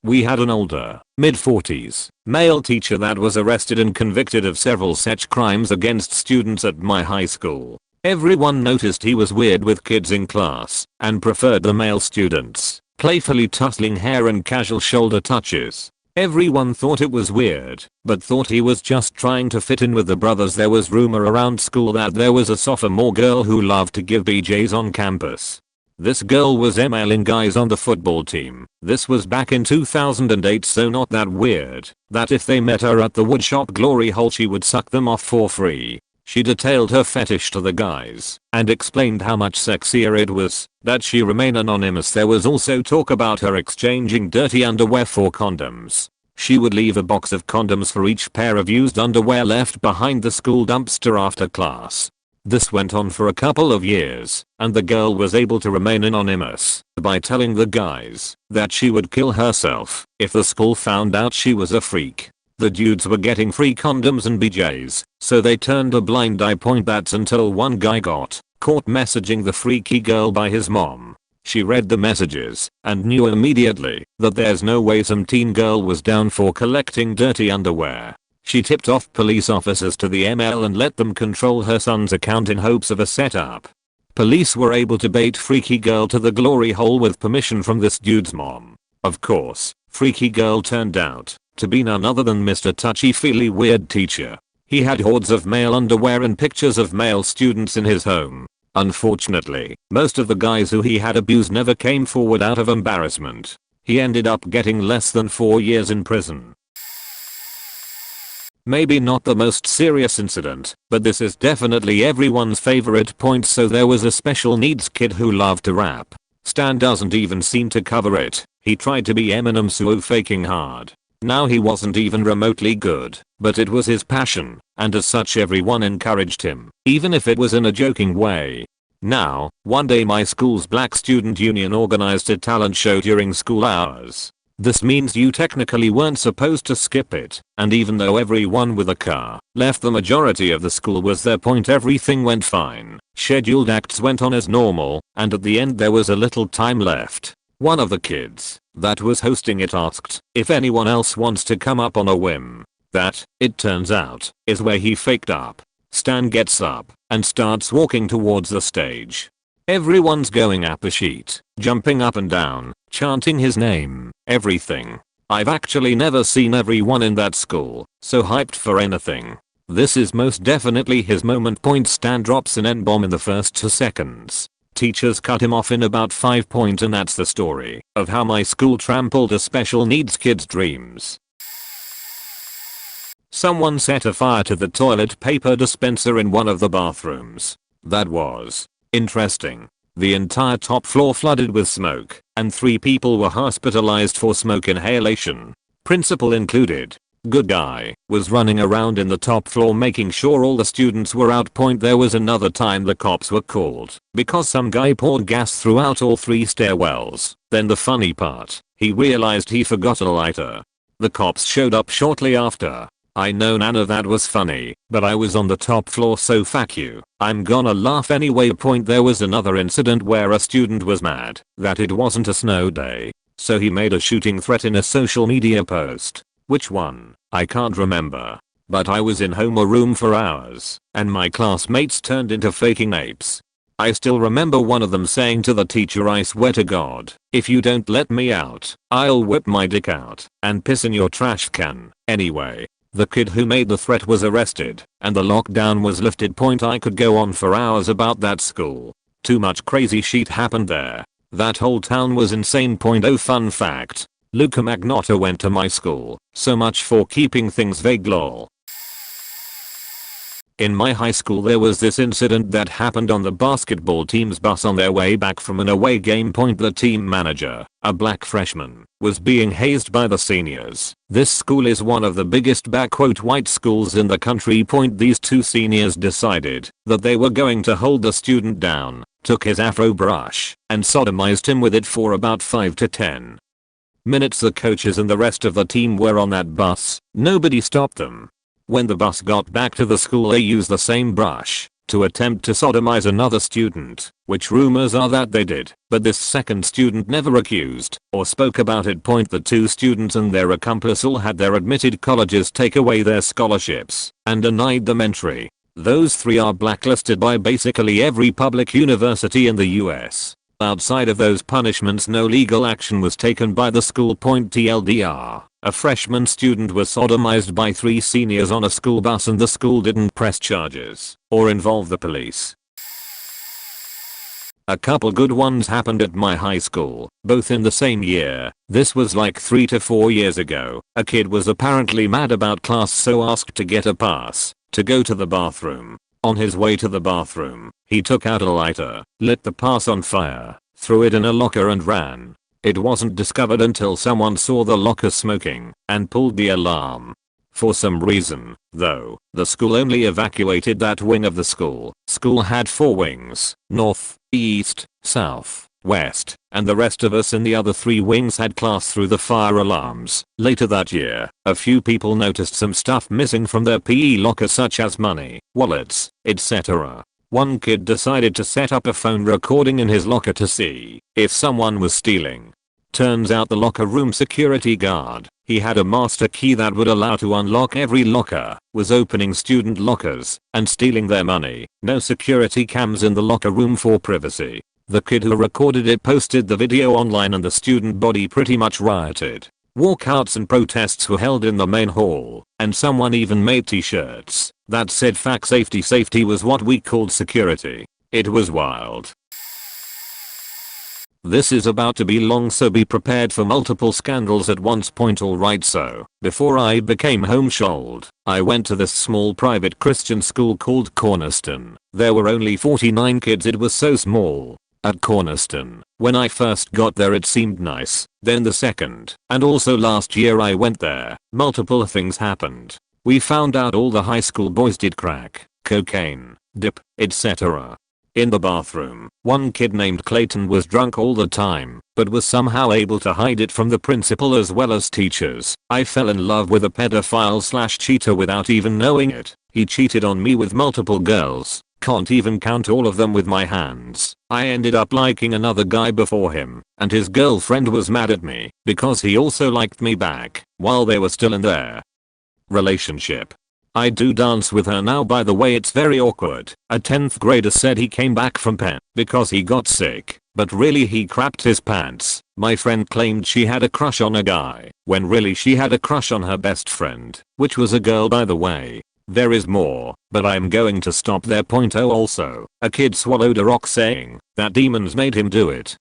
We had an older, mid-40s, male teacher that was arrested and convicted of several such crimes against students at my high school. Everyone noticed he was weird with kids in class and preferred the male students, playfully tussling hair and casual shoulder touches. Everyone thought it was weird, but thought he was just trying to fit in with the brothers. There was rumor around school that there was a sophomore girl who loved to give BJs on campus. This girl was emailing guys on the football team. This was back in 2008, so not that weird that if they met her at the woodshop glory hole she would suck them off for free. She detailed her fetish to the guys and explained how much sexier it was that she remain anonymous. There was also talk about her exchanging dirty underwear for condoms. She would leave a box of condoms for each pair of used underwear left behind the school dumpster after class. This went on for a couple of years, and the girl was able to remain anonymous by telling the guys that she would kill herself if the school found out she was a freak. The dudes were getting free condoms and BJs, so they turned a blind eye. That's until one guy got caught messaging the freaky girl by his mom. She read the messages and knew immediately that there's no way some teen girl was down for collecting dirty underwear. She tipped off police officers to the ML and let them control her son's account in hopes of a setup. Police were able to bait freaky girl to the glory hole with permission from this dude's mom. Of course, freaky girl turned out to be none other than Mr. Touchy-feely weird teacher. He had hordes of male underwear and pictures of male students in his home. Unfortunately, most of the guys who he had abused never came forward out of embarrassment. He ended up getting less than 4 years in prison. Maybe not the most serious incident, but this is definitely everyone's favorite point. So there was a special needs kid who loved to rap. Stan doesn't even seem to cover it. He tried to be Eminem, so faking hard. Now he wasn't even remotely good, but it was his passion, and as such everyone encouraged him, even if it was in a joking way. Now, one day my school's Black Student Union organized a talent show during school hours. This means you technically weren't supposed to skip it, and even though everyone with a car left, the majority of the school was there. Everything went fine. Scheduled acts went on as normal, and at the end there was a little time left. One of the kids that was hosting it asked if anyone else wants to come up on a whim. That, it turns out, is where he faked up. Stan gets up and starts walking towards the stage. Everyone's going apeshit, jumping up and down, chanting his name, everything. I've actually never seen everyone in that school so hyped for anything. This is most definitely his moment. Stan drops an N-bomb in the first 2 seconds. Teachers cut him off in about 5. And that's the story of how my school trampled a special needs kid's dreams. Someone set a fire to the toilet paper dispenser in one of the bathrooms. That was interesting. The entire top floor flooded with smoke, and 3 people were hospitalized for smoke inhalation. Principal included. Good guy was running around in the top floor making sure all the students were out. There was another time the cops were called because some guy poured gas throughout all 3 stairwells. Then the funny part, he realized he forgot a lighter. The cops showed up shortly after. I know none of that was funny, but I was on the top floor, so fuck you. I'm gonna laugh anyway. There was another incident where a student was mad that it wasn't a snow day, so he made a shooting threat in a social media post. Which one? I can't remember. But I was in homeroom for hours, and my classmates turned into faking apes. I still remember one of them saying to the teacher, I swear to God, if you don't let me out, I'll whip my dick out and piss in your trash can. Anyway, the kid who made the threat was arrested, and the lockdown was lifted. I could go on for hours about that school. Too much crazy shit happened there. That whole town was insane. Oh, fun fact. Luca Magnotta went to my school. So much for keeping things vague, lol. In my high school there was this incident that happened on the basketball team's bus on their way back from an away game. The team manager, a black freshman, was being hazed by the seniors. This school is one of the biggest "white schools" in the country. These 2 seniors decided that they were going to hold the student down, took his afro brush, and sodomized him with it for about 5 to 10 minutes. The coaches and the rest of the team were on that bus. Nobody stopped them. When the bus got back to the school they used the same brush to attempt to sodomize another student, which rumors are that they did, but this second student never accused or spoke about it. The two students and their accomplice all had their admitted colleges take away their scholarships and denied them entry. Those three are blacklisted by basically every public university in the US. Outside of those punishments, no legal action was taken by the school. TLDR, a freshman student was sodomized by three seniors on a school bus and the school didn't press charges or involve the police. A couple good ones happened at my high school, both in the same year. This was like 3 to 4 years ago. A kid was apparently mad about class, so asked to get a pass to go to the bathroom. On his way to the bathroom, he took out a lighter, lit the pass on fire, threw it in a locker and ran. It wasn't discovered until someone saw the locker smoking and pulled the alarm. For some reason, though, the school only evacuated that wing of the school. School had 4 wings: north, east, south, west, and the rest of us in the other 3 wings had class through the fire alarms. Later that year, a few people noticed some stuff missing from their PE locker, such as money, wallets, etc. One kid decided to set up a phone recording in his locker to see if someone was stealing. Turns out the locker room security guard, he had a master key that would allow to unlock every locker, was opening student lockers and stealing their money. No security cams in the locker room for privacy. The kid who recorded it posted the video online and the student body pretty much rioted. Walkouts and protests were held in the main hall, and someone even made t-shirts that said "Fact safety safety" was what we called security. It was wild. This is about to be long, so be prepared for multiple scandals at once. Alright, so before I became homeschooled, I went to this small private Christian school called Cornerstone. There were only 49 kids, it was so small. At Cornerstone, when I first got there it seemed nice, then the second and also last year I went there, multiple things happened. We found out all the high school boys did crack, cocaine, dip, etc. In the bathroom, one kid named Clayton was drunk all the time, but was somehow able to hide it from the principal as well as teachers. I fell in love with a pedophile/cheater without even knowing it. He cheated on me with multiple girls. Can't even count all of them with my hands. I ended up liking another guy before him, and his girlfriend was mad at me because he also liked me back while they were still in their relationship. I do dance with her now, by the way. It's very awkward. A 10th grader said he came back from Penn because he got sick, but really he crapped his pants. My friend claimed she had a crush on a guy, when really she had a crush on her best friend, which was a girl, by the way. There is more, but I'm going to stop there. Also, a kid swallowed a rock saying that demons made him do it.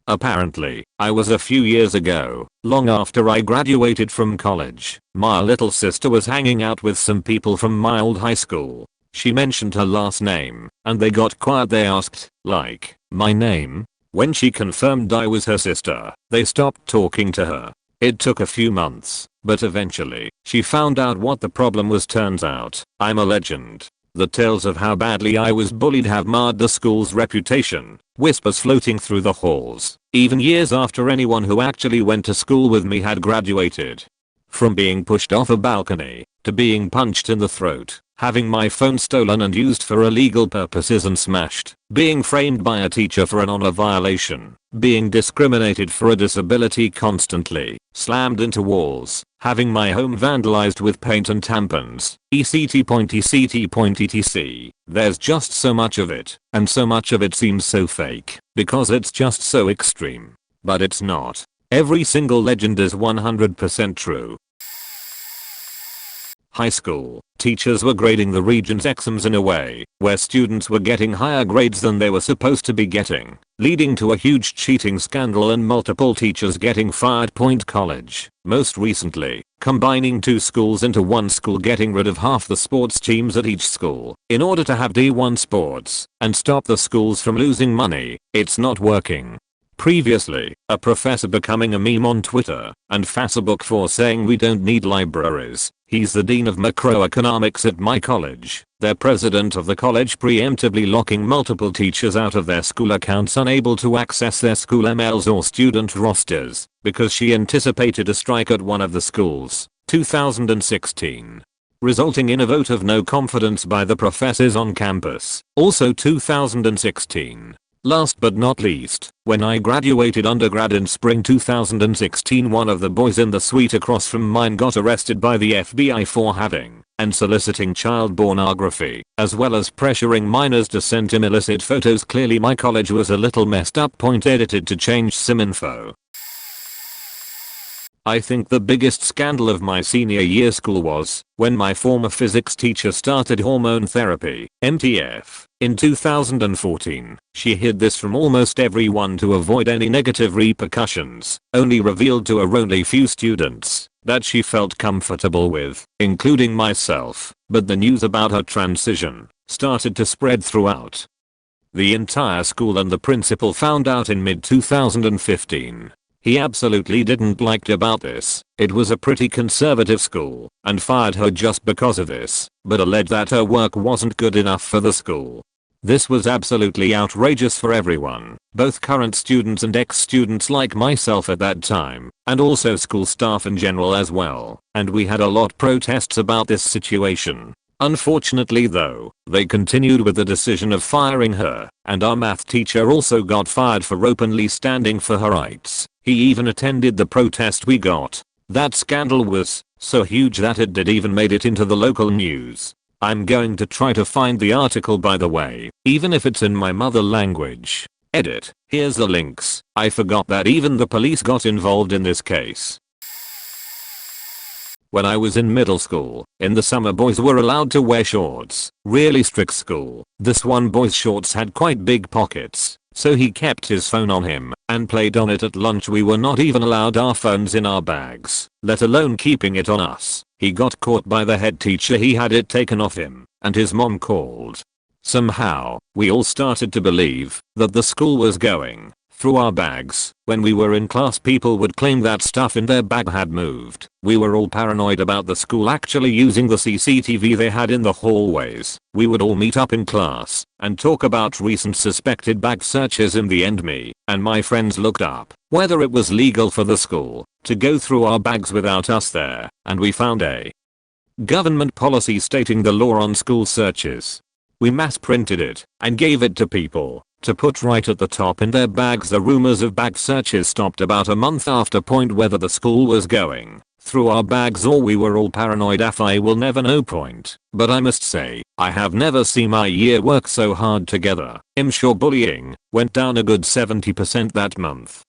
Apparently, I was a few years ago, long after I graduated from college. My little sister was hanging out with some people from my old high school. She mentioned her last name, and they got quiet. They asked, like, my name? When she confirmed I was her sister, they stopped talking to her. It took a few months, but eventually, she found out what the problem was. Turns out, I'm a legend. The tales of how badly I was bullied have marred the school's reputation, whispers floating through the halls, even years after anyone who actually went to school with me had graduated. From being pushed off a balcony, to being punched in the throat, having my phone stolen and used for illegal purposes and smashed, being framed by a teacher for an honor violation, being discriminated for a disability constantly, slammed into walls, having my home vandalized with paint and tampons, etc. There's just so much of it, and so much of it seems so fake, because it's just so extreme. But it's not. Every single legend is 100% true. High school, teachers were grading the region's exams in a way where students were getting higher grades than they were supposed to be getting, leading to a huge cheating scandal and multiple teachers getting fired. College, most recently, combining 2 schools into one school, getting rid of half the sports teams at each school in order to have D1 sports and stop the schools from losing money. It's not working. Previously, a professor becoming a meme on Twitter and Facebook for saying we don't need libraries. He's the dean of macroeconomics at my college. Their president of the college preemptively locking multiple teachers out of their school accounts, unable to access their school emails or student rosters because she anticipated a strike at one of the schools. 2016. resulting in a vote of no confidence by the professors on campus. Also 2016. Last but not least, when I graduated undergrad in spring 2016, one of the boys in the suite across from mine got arrested by the FBI for having and soliciting child pornography, as well as pressuring minors to send him illicit photos. Clearly my college was a little messed up. Point edited to change some info. I think the biggest scandal of my senior year school was when my former physics teacher started hormone therapy, MTF, in 2014. She hid this from almost everyone to avoid any negative repercussions, only revealed to only few students that she felt comfortable with, including myself, but the news about her transition started to spread throughout the entire school, and the principal found out in mid-2015. He absolutely didn't like about this. It was a pretty conservative school and fired her just because of this, but alleged that her work wasn't good enough for the school. This was absolutely outrageous for everyone, both current students and ex-students like myself at that time, and also school staff in general as well, and we had a lot protests about this situation. Unfortunately though, they continued with the decision of firing her, and our math teacher also got fired for openly standing for her rights. He even attended the protest we got. That scandal was so huge that it did even made it into the local news. I'm going to try to find the article, by the way, even if it's in my mother language. Edit. Here's the links. I forgot that even the police got involved in this case. When I was in middle school, in the summer boys were allowed to wear shorts. Really strict school. This one boy's shorts had quite big pockets, so he kept his phone on him and played on it at lunch. We were not even allowed our phones in our bags, let alone keeping it on us. He got caught by the head teacher. He had it taken off him, and his mom called. Somehow, we all started to believe that the school was going through our bags. When we were in class, people would claim that stuff in their bag had moved. We were all paranoid about the school actually using the CCTV they had in the hallways. We would all meet up in class and talk about recent suspected bag searches. In the end, me and my friends looked up whether it was legal for the school to go through our bags without us there, and we found a government policy stating the law on school searches. We mass printed it and gave it to people to put right at the top in their bags. The rumors of bag searches stopped about a month after. Point whether the school was going through our bags or we were all paranoid. I will never know. Point. But I must say, I have never seen my year work so hard together. I'm sure bullying went down a good 70% that month.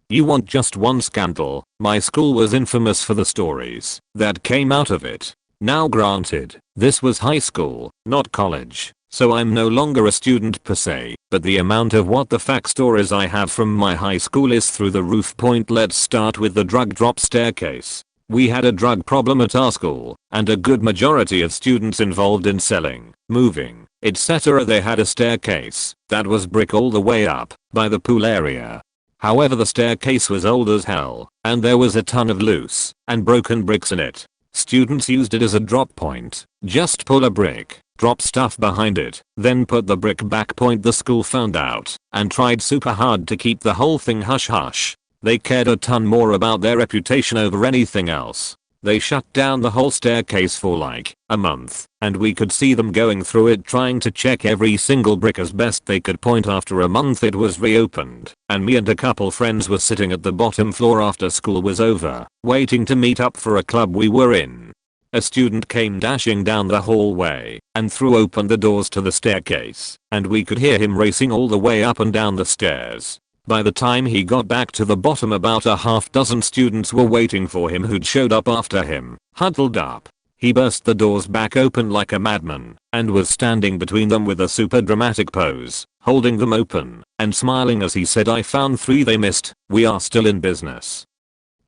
You want just one scandal? My school was infamous for the stories that came out of it. Now granted, this was high school, not college, so I'm no longer a student per se, but the amount of what the fuck stories I have from my high school is through the roof. Point. Let's start with the drug drop staircase. We had a drug problem at our school, and a good majority of students involved in selling, moving, etc. They had a staircase that was brick all the way up by the pool area. However, the staircase was old as hell, and there was a ton of loose and broken bricks in it. Students used it as a drop point. Just pull a brick, drop stuff behind it, then put the brick back. Point. The school found out and tried super hard to keep the whole thing hush hush. They cared a ton more about their reputation over anything else. They shut down the whole staircase for like a month, and we could see them going through it trying to check every single brick as best they could. Point. After a month it was reopened, and me and a couple friends were sitting at the bottom floor after school was over, waiting to meet up for a club we were in. A student came dashing down the hallway and threw open the doors to the staircase, and we could hear him racing all the way up and down the stairs. By the time he got back to the bottom, about a half dozen students were waiting for him who'd showed up after him, huddled up. He burst the doors back open like a madman and was standing between them with a super dramatic pose, holding them open and smiling as he said, "I found 3 they missed. We are still in business."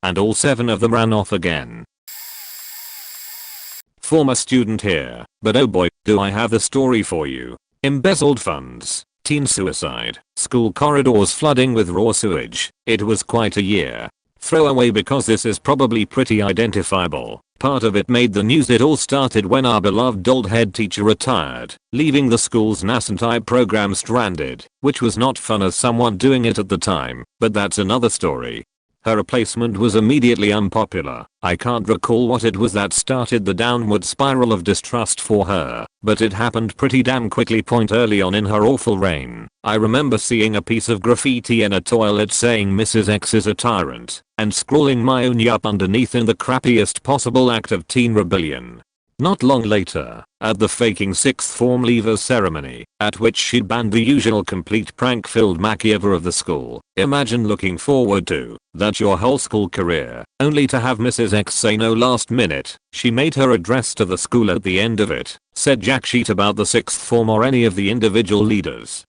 And all 7 of them ran off again. Former student here, but oh boy, do I have a story for you. Embezzled funds, teen suicide, school corridors flooding with raw sewage. It was quite a year. Throwaway because this is probably pretty identifiable. Part of it made the news. It all started when our beloved old head teacher retired, leaving the school's nascent program stranded, which was not fun as someone doing it at the time, but that's another story. Her replacement was immediately unpopular. I can't recall what it was that started the downward spiral of distrust for her, but it happened pretty damn quickly. Early on in her awful reign, I remember seeing a piece of graffiti in a toilet saying Mrs. X is a tyrant, and scrawling my own yup underneath in the crappiest possible act of teen rebellion. Not long later, at the faking 6th form leavers ceremony, at which she'd banned the usual complete prank-filled makeover of the school. Imagine looking forward to that your whole school career, only to have Mrs. X say no last minute. She made her address to the school at the end of it, said jack shit about the 6th form or any of the individual leaders,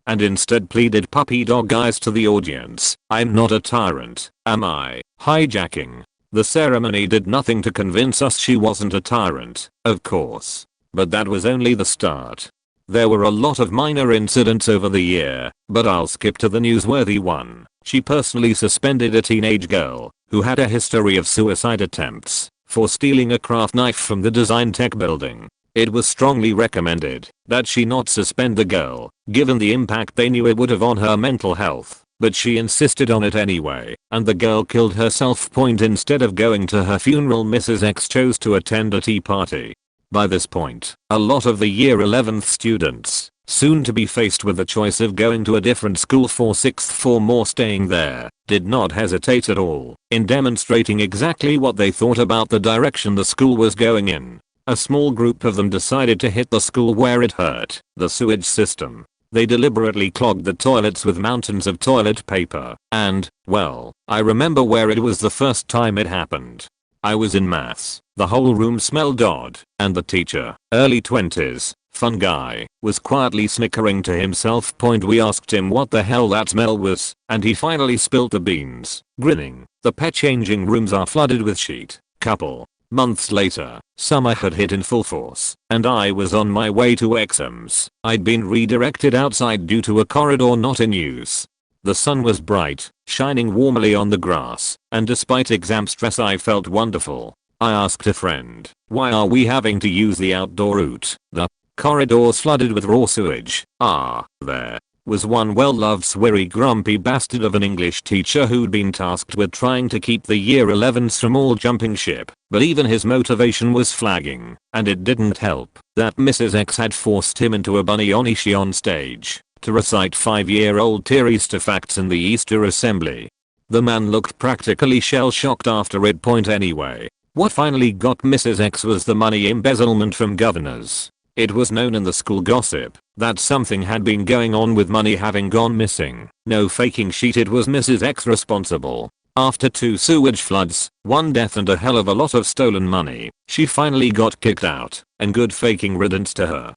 and instead pleaded puppy dog eyes to the audience. I'm not a tyrant, am I? Hijacking. The ceremony did nothing to convince us she wasn't a tyrant, of course. But that was only the start. There were a lot of minor incidents over the year, but I'll skip to the newsworthy one. She personally suspended a teenage girl, who had a history of suicide attempts, for stealing a craft knife from the Design Tech building. It was strongly recommended that she not suspend the girl, given the impact they knew it would have on her mental health. But she insisted on it anyway, and the girl killed herself. Instead of going to her funeral, Mrs. X chose to attend a tea party. By this point, a lot of the year 11th students, soon to be faced with the choice of going to a different school for 6th form or staying there, did not hesitate at all in demonstrating exactly what they thought about the direction the school was going in. A small group of them decided to hit the school where it hurt, the sewage system. They deliberately clogged the toilets with mountains of toilet paper, and, well, I remember where it was the first time it happened. I was in maths. The whole room smelled odd, and the teacher, early 20s, fun guy, was quietly snickering to himself. We asked him what the hell that smell was, and he finally spilt the beans, grinning. The pet changing rooms are flooded with shit. Couple months later, summer had hit in full force, and I was on my way to exams. I'd been redirected outside due to a corridor not in use. The sun was bright, shining warmly on the grass, and despite exam stress I felt wonderful. I asked a friend, why are we having to use the outdoor route? The corridor's flooded with raw sewage. There was one well-loved sweary grumpy bastard of an English teacher who'd been tasked with trying to keep the year 11s from all jumping ship, but even his motivation was flagging, and it didn't help that Mrs. X had forced him into a bunny onishi on stage to recite 5-year-old Easter facts in the Easter assembly. The man looked practically shell-shocked after it. Anyway, what finally got Mrs. X was the money embezzlement from governors. It was known in the school gossip that something had been going on with money having gone missing. No faking shit, it was Mrs. X responsible. After 2 sewage floods, 1 death and a hell of a lot of stolen money, she finally got kicked out, and good faking riddance to her.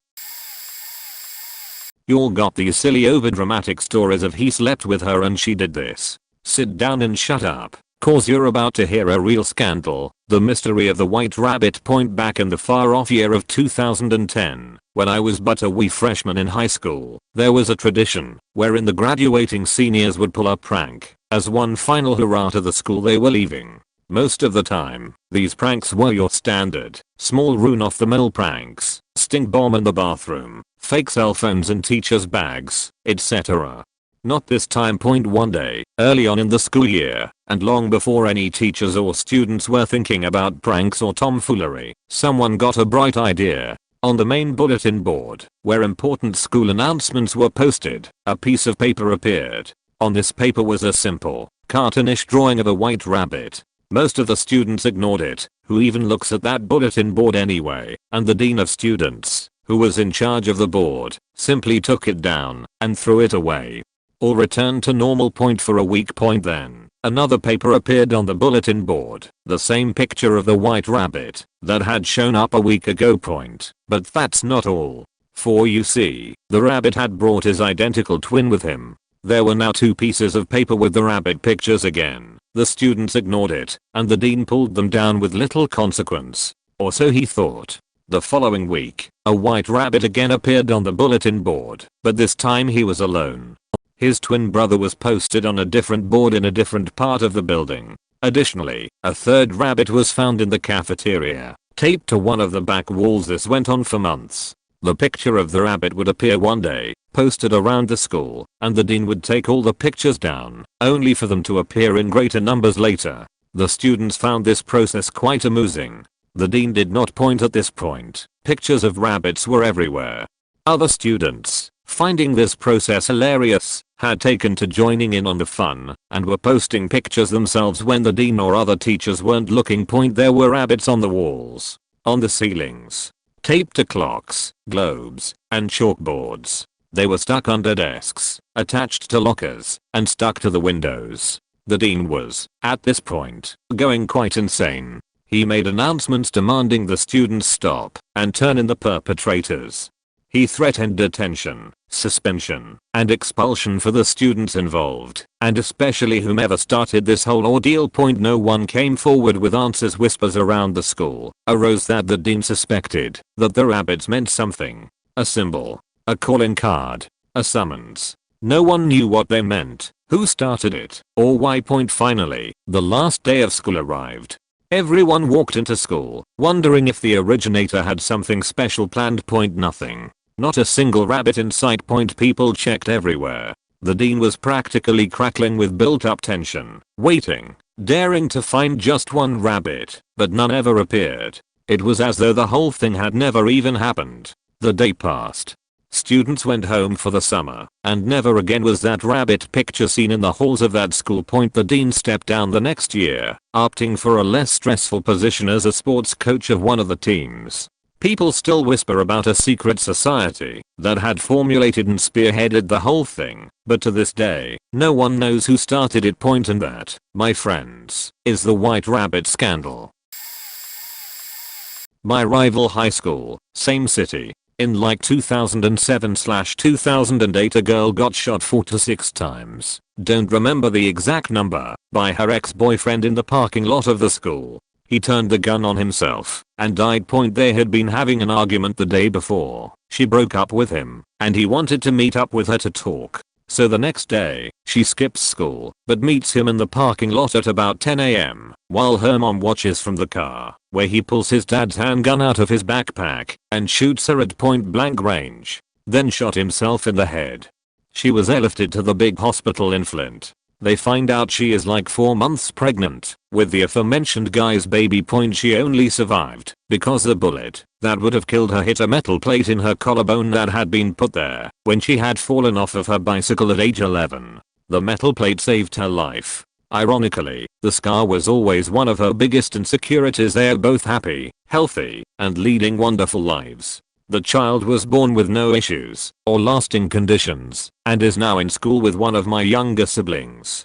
Y'all got these silly overdramatic stories of he slept with her and she did this. Sit down and shut up, cause you're about to hear a real scandal. The mystery of the white rabbit. Back in the far off year of 2010, when I was but a wee freshman in high school, there was a tradition wherein the graduating seniors would pull a prank as one final hurrah to the school they were leaving. Most of the time, these pranks were your standard, small ruin off the mill pranks, stink bomb in the bathroom, fake cell phones in teachers' bags, etc. Not this time. One day, early on in the school year, and long before any teachers or students were thinking about pranks or tomfoolery, someone got a bright idea. On the main bulletin board, where important school announcements were posted, a piece of paper appeared. On this paper was a simple, cartoonish drawing of a white rabbit. Most of the students ignored it. Who even looks at that bulletin board anyway? And the dean of students, who was in charge of the board, simply took it down and threw it away. All returned to normal. For a week. Then, another paper appeared on the bulletin board, the same picture of the white rabbit that had shown up a week ago. But that's not all. For you see, the rabbit had brought his identical twin with him. There were now 2 pieces of paper with the rabbit pictures again. The students ignored it, and the dean pulled them down with little consequence. Or so he thought. The following week, a white rabbit again appeared on the bulletin board, but this time he was alone. His twin brother was posted on a different board in a different part of the building. Additionally, a 3rd rabbit was found in the cafeteria, taped to one of the back walls. This went on for months. The picture of the rabbit would appear one day, posted around the school, and the dean would take all the pictures down, only for them to appear in greater numbers later. The students found this process quite amusing. The dean did not point at this point. Pictures of rabbits were everywhere. Other students, finding this process hilarious, had taken to joining in on the fun, and were posting pictures themselves when the dean or other teachers weren't looking. There were rabbits on the walls, on the ceilings, taped to clocks, globes, and chalkboards. They were stuck under desks, attached to lockers, and stuck to the windows. The dean was, at this point, going quite insane. He made announcements demanding the students stop and turn in the perpetrators. He threatened detention, suspension, and expulsion for the students involved, and especially whomever started this whole ordeal. No one came forward with answers. Whispers around the school arose that the dean suspected that the rabbits meant something. A symbol, a calling card, a summons. No one knew what they meant, who started it, or why. Finally, the last day of school arrived. Everyone walked into school, wondering if the originator had something special planned. Nothing. Not a single rabbit in sight. People checked everywhere. The dean was practically crackling with built-up tension, waiting, daring to find just one rabbit, but none ever appeared. It was as though the whole thing had never even happened. The day passed. Students went home for the summer, and never again was that rabbit picture seen in the halls of that school. The dean stepped down the next year, opting for a less stressful position as a sports coach of one of the teams. People still whisper about a secret society that had formulated and spearheaded the whole thing, but to this day, no one knows who started it. And that, my friends, is the White Rabbit scandal. My rival high school, same city. In like 2007/2008, a girl got shot 4 to 6 times, don't remember the exact number, by her ex-boyfriend in the parking lot of the school. He turned the gun on himself and died. They had been having an argument the day before. She broke up with him, and he wanted to meet up with her to talk. So the next day, she skips school, but meets him in the parking lot at about 10 AM, while her mom watches from the car, where he pulls his dad's handgun out of his backpack and shoots her at point blank range, then shot himself in the head. She was airlifted to the big hospital in Flint. They find out she is like 4 months pregnant with the aforementioned guy's baby. She only survived because the bullet that would have killed her hit a metal plate in her collarbone that had been put there when she had fallen off of her bicycle at age 11. The metal plate saved her life. Ironically, the scar was always one of her biggest insecurities. They are both happy, healthy, and leading wonderful lives. The child was born with no issues or lasting conditions and is now in school with one of my younger siblings.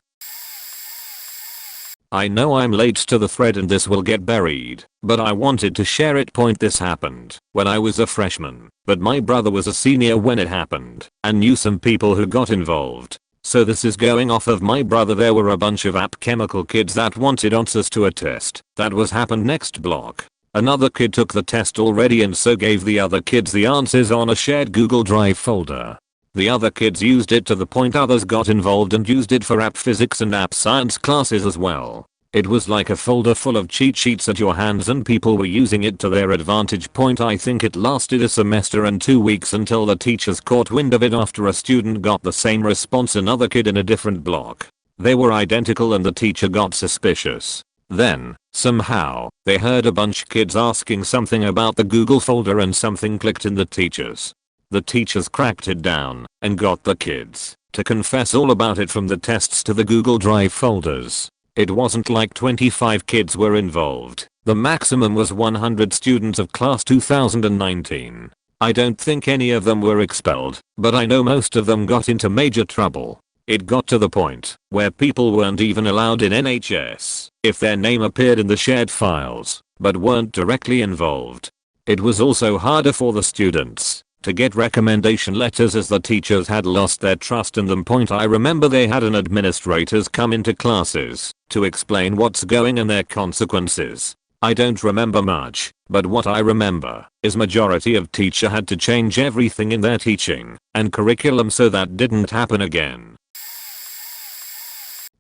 I know I'm late to the thread and this will get buried, but I wanted to share it. This happened when I was a freshman, but my brother was a senior when it happened and knew some people who got involved. So this is going off of my brother. There were a bunch of app chemical kids that wanted answers to a test that was happened next block. Another kid took the test already and so gave the other kids the answers on a shared Google Drive folder. The other kids used it to the point others got involved and used it for app physics and app science classes as well. It was like a folder full of cheat sheets at your hands and people were using it to their advantage. I think it lasted a semester and 2 weeks until the teachers caught wind of it after a student got the same response another kid in a different block. They were identical and the teacher got suspicious. Then, somehow, they heard a bunch of kids asking something about the Google folder and something clicked in the teachers. The teachers cracked it down and got the kids to confess all about it from the tests to the Google Drive folders. It wasn't like 25 kids were involved. The maximum was 100 students of class 2019. I don't think any of them were expelled, but I know most of them got into major trouble. It got to the point where people weren't even allowed in NHS if their name appeared in the shared files, but weren't directly involved. It was also harder for the students to get recommendation letters as the teachers had lost their trust in them. I remember they had an administrators come into classes to explain what's going and their consequences. I don't remember much, but what I remember is majority of teacher had to change everything in their teaching and curriculum so that didn't happen again.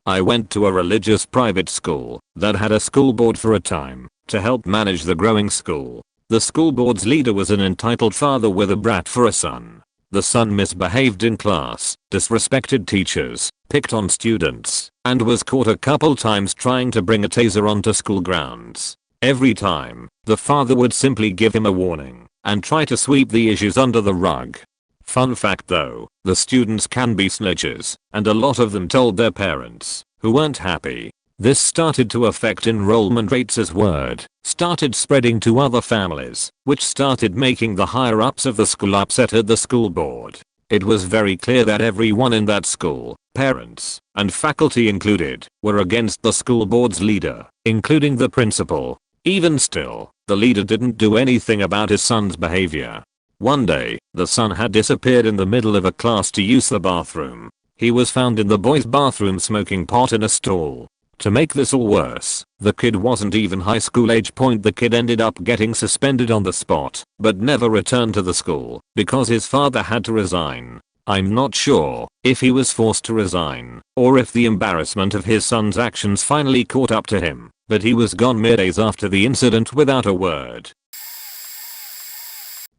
I went to a religious private school that had a school board for a time to help manage the growing school. The school board's leader was an entitled father with a brat for a son. The son misbehaved in class, disrespected teachers, picked on students, and was caught a couple times trying to bring a taser onto school grounds. Every time, the father would simply give him a warning and try to sweep the issues under the rug. Fun fact though, the students can be snitches, and a lot of them told their parents, who weren't happy. This started to affect enrollment rates as word started spreading to other families, which started making the higher ups of the school upset at the school board. It was very clear that everyone in that school, parents, and faculty included, were against the school board's leader, including the principal. Even still, the leader didn't do anything about his son's behavior. One day, the son had disappeared in the middle of a class to use the bathroom. He was found in the boys' bathroom smoking pot in a stall. To make this all worse, the kid wasn't even high school age. The kid ended up getting suspended on the spot, but never returned to the school because his father had to resign. I'm not sure if he was forced to resign or if the embarrassment of his son's actions finally caught up to him, but he was gone mere days after the incident without a word.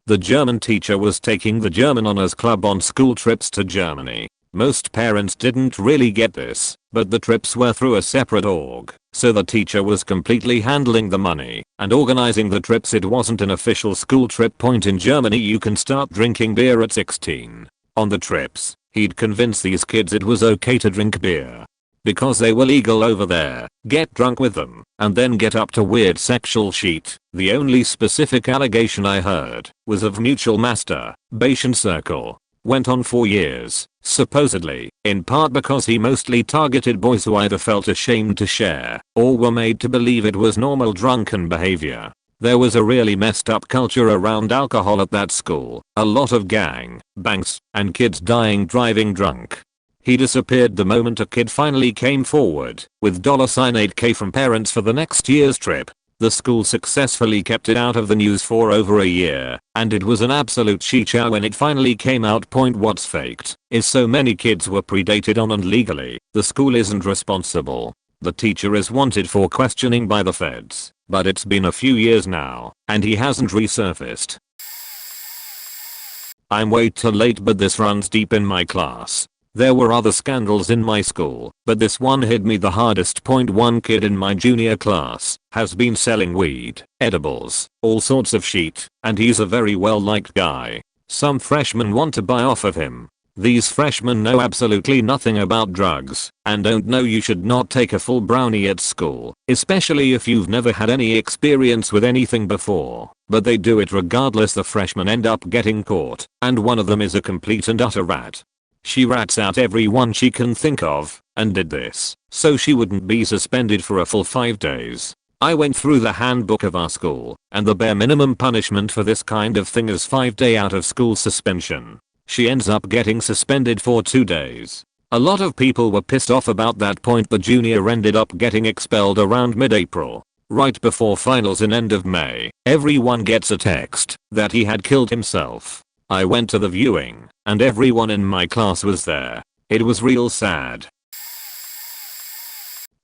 The German teacher was taking the German honors club on school trips to Germany. Most parents didn't really get this, but the trips were through a separate org, so the teacher was completely handling the money and organizing the trips. It wasn't an official school trip. In Germany you can start drinking beer at 16. On the trips, he'd convince these kids it was okay to drink beer because they were legal over there, get drunk with them, and then get up to weird sexual shit. The only specific allegation I heard was of mutual masturbation circle. Went on for years, supposedly, in part because he mostly targeted boys who either felt ashamed to share or were made to believe it was normal drunken behavior. There was a really messed up culture around alcohol at that school, a lot of gang bangs, and kids dying driving drunk. He disappeared the moment a kid finally came forward with $8K from parents for the next year's trip. The school successfully kept it out of the news for over a year, and it was an absolute shit show when it finally came out. What's faked is so many kids were predated on, and legally, the school isn't responsible. The teacher is wanted for questioning by the feds, but it's been a few years now, and he hasn't resurfaced. I'm way too late, but this runs deep in my class. There were other scandals in my school, but this one hit me the hardest. One kid in my junior class has been selling weed, edibles, all sorts of shit, and he's a very well liked guy. Some freshmen want to buy off of him. These freshmen know absolutely nothing about drugs and don't know you should not take a full brownie at school, especially if you've never had any experience with anything before. But they do it regardless. The freshmen end up getting caught, and one of them is a complete and utter rat. She rats out everyone she can think of, and did this so she wouldn't be suspended for a full 5 days. I went through the handbook of our school, and the bare minimum punishment for this kind of thing is 5-day out of school suspension. She ends up getting suspended for 2 days. A lot of people were pissed off about that. The junior ended up getting expelled around mid-April. Right before finals in end of May, everyone gets a text that he had killed himself. I went to the viewing, and everyone in my class was there. It was real sad.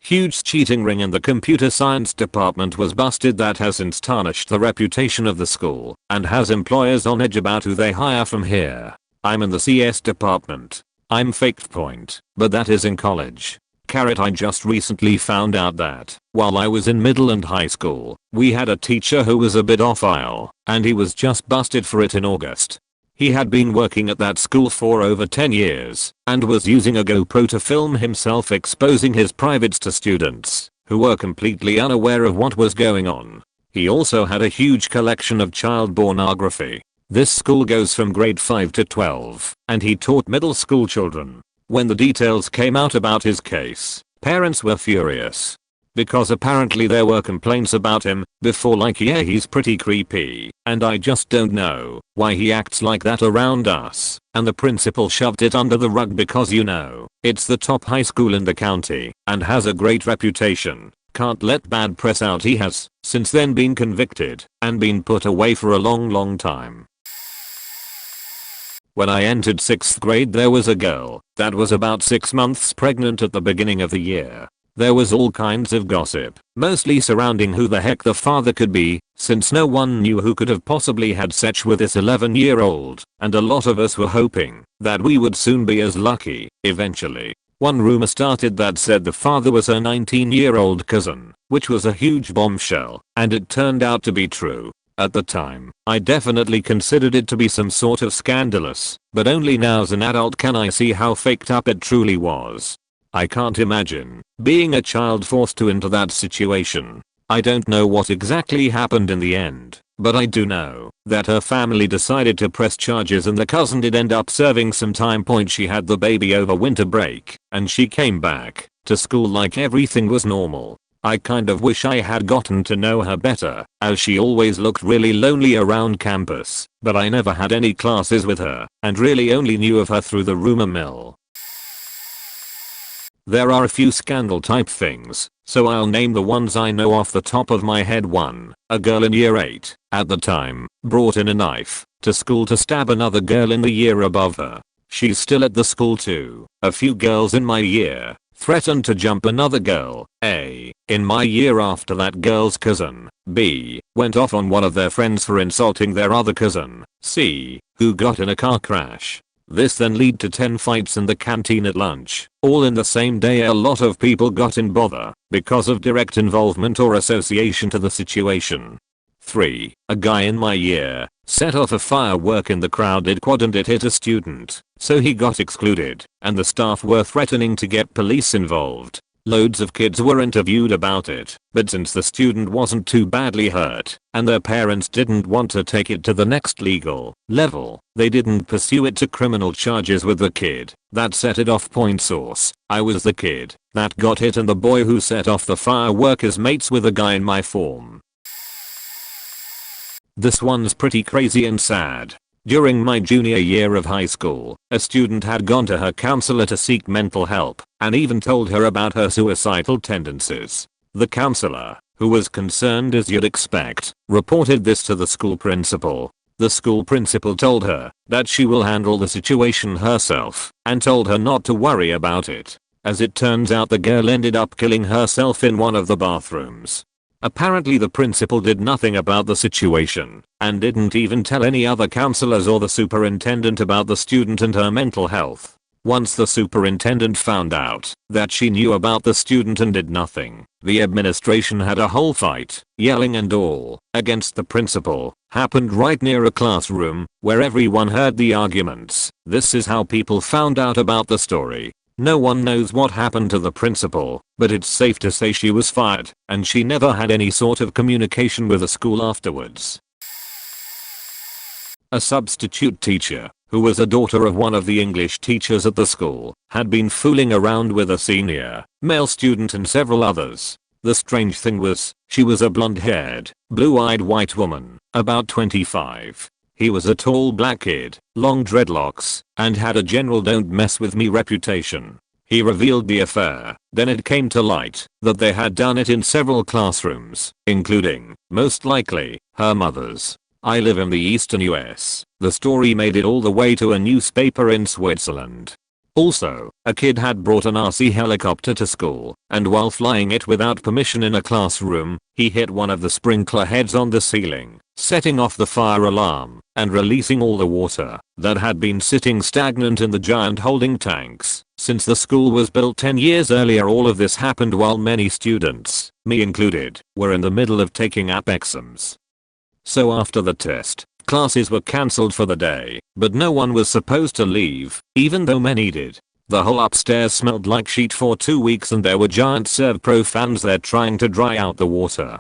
Huge cheating ring in the computer science department was busted that has since tarnished the reputation of the school and has employers on edge about who they hire from here. I'm in the CS department. I'm faked. But that is in college. I just recently found out that while I was in middle and high school, we had a teacher who was a bit off aisle, and he was just busted for it in August. He had been working at that school for over 10 years and was using a GoPro to film himself exposing his privates to students who were completely unaware of what was going on. He also had a huge collection of child pornography. This school goes from grade 5 to 12, and he taught middle school children. When the details came out about his case, parents were furious. Because apparently there were complaints about him before, like, yeah, he's pretty creepy, and I just don't know why he acts like that around us. And the principal shoved it under the rug because, you know, it's the top high school in the county and has a great reputation. Can't let bad press out. He has since then been convicted and been put away for a long time. When I entered 6th grade, there was a girl that was about 6 months pregnant at the beginning of the year. There was all kinds of gossip, mostly surrounding who the heck the father could be, since no one knew who could have possibly had sex with this 11-year-old, and a lot of us were hoping that we would soon be as lucky, eventually. One rumor started that said the father was her 19-year-old cousin, which was a huge bombshell, and it turned out to be true. At the time, I definitely considered it to be some sort of scandalous, but only now as an adult can I see how faked up it truly was. I can't imagine being a child forced into that situation. I don't know what exactly happened in the end, but I do know that her family decided to press charges and the cousin did end up serving some time. She had the baby over winter break, and she came back to school like everything was normal. I kind of wish I had gotten to know her better, as she always looked really lonely around campus, but I never had any classes with her, and really only knew of her through the rumor mill. There are a few scandal type things, so I'll name the ones I know off the top of my head. 1. A girl in year 8, at the time, brought in a knife to school to stab another girl in the year above her. She's still at the school too. A few girls in my year threatened to jump another girl. A. In my year after that girl's cousin, B, went off on one of their friends for insulting their other cousin, C, who got in a car crash. This then led to 10 fights in the canteen at lunch, all in the same day. A lot of people got in bother because of direct involvement or association to the situation. 3. A guy in my year set off a firework in the crowded quad and it hit a student, so he got excluded, and the staff were threatening to get police involved. Loads of kids were interviewed about it, but since the student wasn't too badly hurt, and their parents didn't want to take it to the next legal level, they didn't pursue it to criminal charges with the kid that set it off. Source: I was the kid that got hit and the boy who set off the firework is mates with a guy in my form. This one's pretty crazy and sad. During my junior year of high school, a student had gone to her counselor to seek mental help, and even told her about her suicidal tendencies. The counselor, who was concerned as you'd expect, reported this to the school principal. The school principal told her that she will handle the situation herself, and told her not to worry about it. As it turns out, the girl ended up killing herself in one of the bathrooms. Apparently the principal did nothing about the situation, and didn't even tell any other counselors or the superintendent about the student and her mental health. Once the superintendent found out that she knew about the student and did nothing, the administration had a whole fight, yelling and all, against the principal. Happened right near a classroom, where everyone heard the arguments. This is how people found out about the story. No one knows what happened to the principal, but it's safe to say she was fired, and she never had any sort of communication with the school afterwards. A substitute teacher, who was a daughter of one of the English teachers at the school, had been fooling around with a senior male student and several others. The strange thing was, she was a blonde-haired, blue-eyed white woman, about 25. He was a tall black kid, long dreadlocks, and had a general don't mess with me reputation. He revealed the affair. Then it came to light that they had done it in several classrooms, including, most likely, her mother's. I live in the eastern US. The story made it all the way to a newspaper in Switzerland. Also, a kid had brought an RC helicopter to school, and while flying it without permission in a classroom, he hit one of the sprinkler heads on the ceiling, setting off the fire alarm, and releasing all the water that had been sitting stagnant in the giant holding tanks. Since the school was built 10 years earlier, all of this happened while many students, me included, were in the middle of taking AP exams. So after the test, classes were cancelled for the day, but no one was supposed to leave, even though many did. The whole upstairs smelled like shit for 2 weeks and there were giant Servpro fans there trying to dry out the water.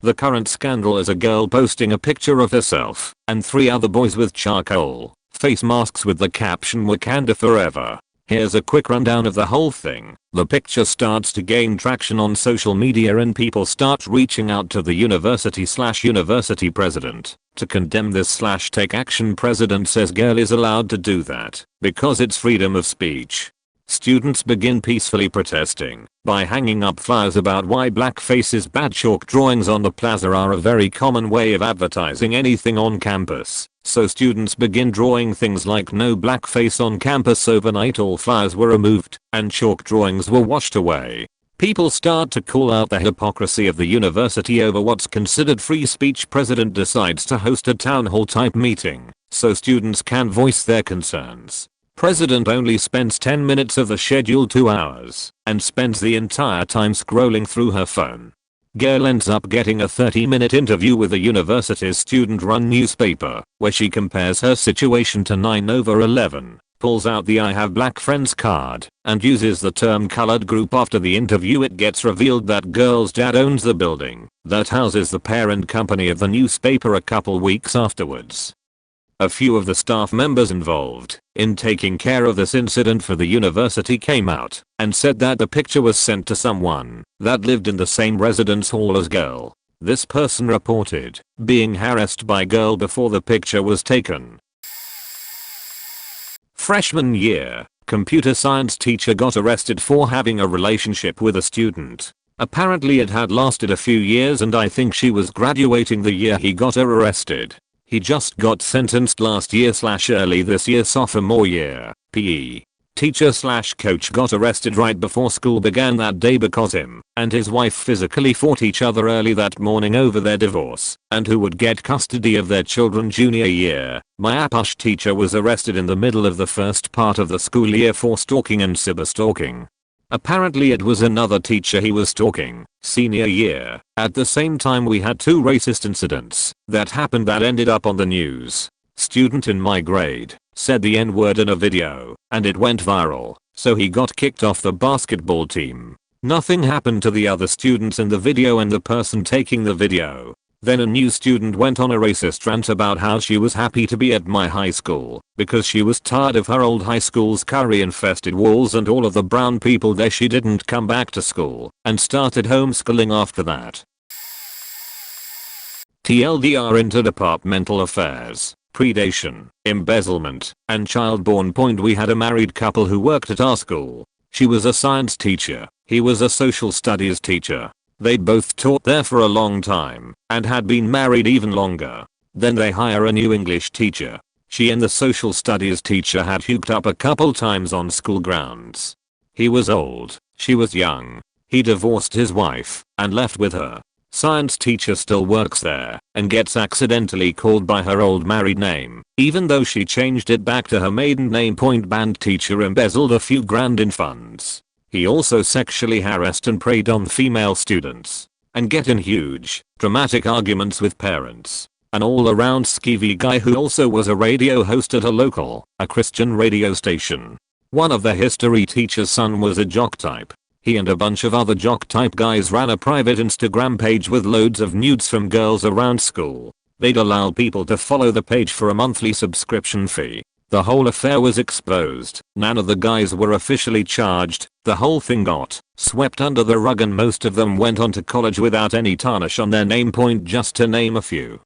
The current scandal is a girl posting a picture of herself and 3 other boys with charcoal face masks with the caption "Wakanda Forever." Here's a quick rundown of the whole thing. The picture starts to gain traction on social media and people start reaching out to the university president to condemn this / take action. President says girl is allowed to do that because it's freedom of speech. Students begin peacefully protesting by hanging up flyers about why blackface is bad. Chalk drawings on the plaza are a very common way of advertising anything on campus, so students begin drawing things like no blackface on campus. Overnight all flyers were removed and chalk drawings were washed away. People start to call out the hypocrisy of the university over what's considered free speech. President decides to host a town hall type meeting so students can voice their concerns. President only spends 10 minutes of the scheduled 2 hours and spends the entire time scrolling through her phone. Girl ends up getting a 30-minute interview with the university's student-run newspaper where she compares her situation to 9/11, pulls out the I have black friends card, and uses the term colored group. After the interview it gets revealed that girl's dad owns the building that houses the parent company of the newspaper. A couple weeks afterwards, a few of the staff members involved in taking care of this incident for the university came out and said that the picture was sent to someone that lived in the same residence hall as girl. This person reported being harassed by girl before the picture was taken. Freshman year, computer science teacher got arrested for having a relationship with a student. Apparently it had lasted a few years and I think she was graduating the year he got her arrested. He just got sentenced last year/early this year sophomore year. PE teacher/coach got arrested right before school began that day because him and his wife physically fought each other early that morning over their divorce and who would get custody of their children junior year. My APUSH teacher was arrested in the middle of the first part of the school year for stalking and cyberstalking. Apparently it was another teacher he was stalking, senior year. At the same time we had 2 racist incidents that happened that ended up on the news. Student in my grade said the N-word in a video and it went viral, so he got kicked off the basketball team. Nothing happened to the other students in the video and the person taking the video. Then a new student went on a racist rant about how she was happy to be at my high school because she was tired of her old high school's curry-infested walls and all of the brown people there. She didn't come back to school and started homeschooling after that. TLDR: interdepartmental affairs, predation, embezzlement, and child-born. We had a married couple who worked at our school. She was a science teacher, he was a social studies teacher. They both taught there for a long time and had been married even longer. Then they hire a new English teacher. She and the social studies teacher had hooked up a couple times on school grounds. He was old, she was young. He divorced his wife and left with her. Science teacher still works there and gets accidentally called by her old married name, even though she changed it back to her maiden name. Band teacher embezzled a few grand in funds. He also sexually harassed and preyed on female students and get in huge, dramatic arguments with parents. An all-around skeevy guy who also was a radio host at a Christian radio station. One of the history teacher's son was a jock type. He and a bunch of other jock type guys ran a private Instagram page with loads of nudes from girls around school. They'd allow people to follow the page for a monthly subscription fee. The whole affair was exposed. None of the guys were officially charged. The whole thing got swept under the rug and most of them went on to college without any tarnish on their name. Just to name a few.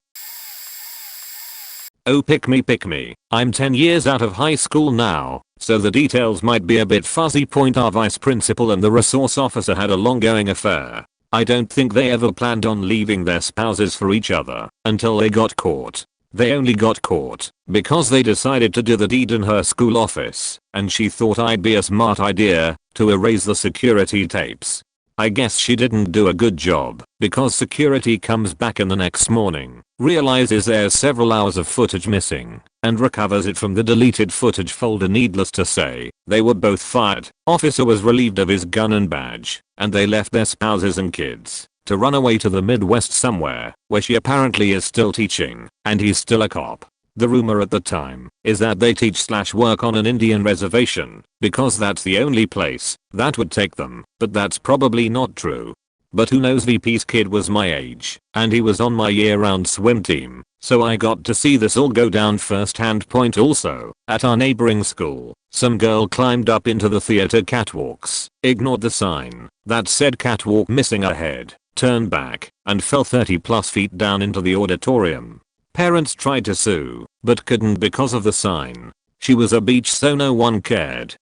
Oh pick me. I'm 10 years out of high school now, so the details might be a bit fuzzy. Our vice principal and the resource officer had a long-going affair. I don't think they ever planned on leaving their spouses for each other until they got caught. They only got caught because they decided to do the deed in her school office, and she thought it'd be a smart idea to erase the security tapes. I guess she didn't do a good job because security comes back in the next morning, realizes there's several hours of footage missing, and recovers it from the deleted footage folder. Needless to say, they were both fired. Officer was relieved of his gun and badge, and they left their spouses and kids to run away to the Midwest somewhere, where she apparently is still teaching, and he's still a cop. The rumor at the time is that they teach/work on an Indian reservation, because that's the only place that would take them, but that's probably not true. But who knows, VP's kid was my age, and he was on my year-round swim team, so I got to see this all go down firsthand. Also, at our neighboring school, some girl climbed up into the theater catwalks, ignored the sign that said catwalk missing a head, turned back, and fell 30+ feet down into the auditorium. Parents tried to sue, but couldn't because of the sign. She was a beach so no one cared.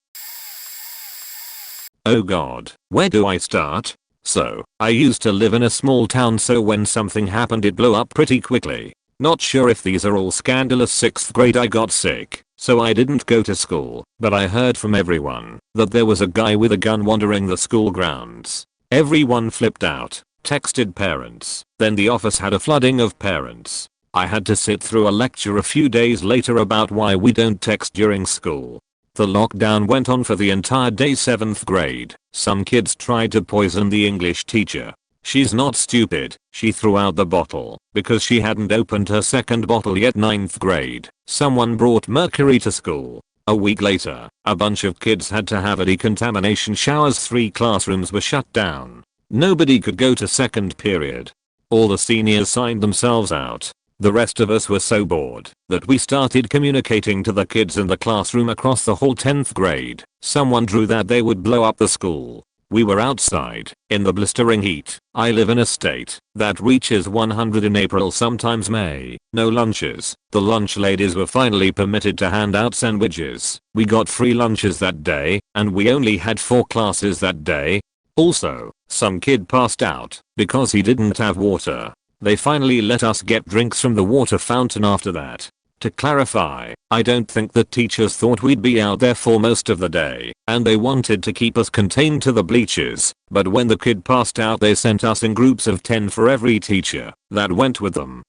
Oh god, where do I start? So, I used to live in a small town, so when something happened it blew up pretty quickly. Not sure if these are all scandalous. 6th grade I got sick, so I didn't go to school, but I heard from everyone that there was a guy with a gun wandering the school grounds. Everyone flipped out, texted parents, then the office had a flooding of parents. I had to sit through a lecture a few days later about why we don't text during school. The lockdown went on for the entire day. 7th grade, some kids tried to poison the English teacher. She's not stupid, she threw out the bottle because she hadn't opened her second bottle yet. 9th grade, someone brought mercury to school. A week later, a bunch of kids had to have a decontamination showers. 3 classrooms were shut down. Nobody could go to second period. All the seniors signed themselves out. The rest of us were so bored that we started communicating to the kids in the classroom across the whole 10th grade. Someone drew that they would blow up the school. We were outside, in the blistering heat. I live in a state that reaches 100 in April, sometimes May. No lunches. The lunch ladies were finally permitted to hand out sandwiches. We got free lunches that day, and we only had 4 classes that day. Also, some kid passed out because he didn't have water. They finally let us get drinks from the water fountain after that. To clarify, I don't think the teachers thought we'd be out there for most of the day, and they wanted to keep us contained to the bleachers, but when the kid passed out they sent us in groups of 10 for every teacher that went with them.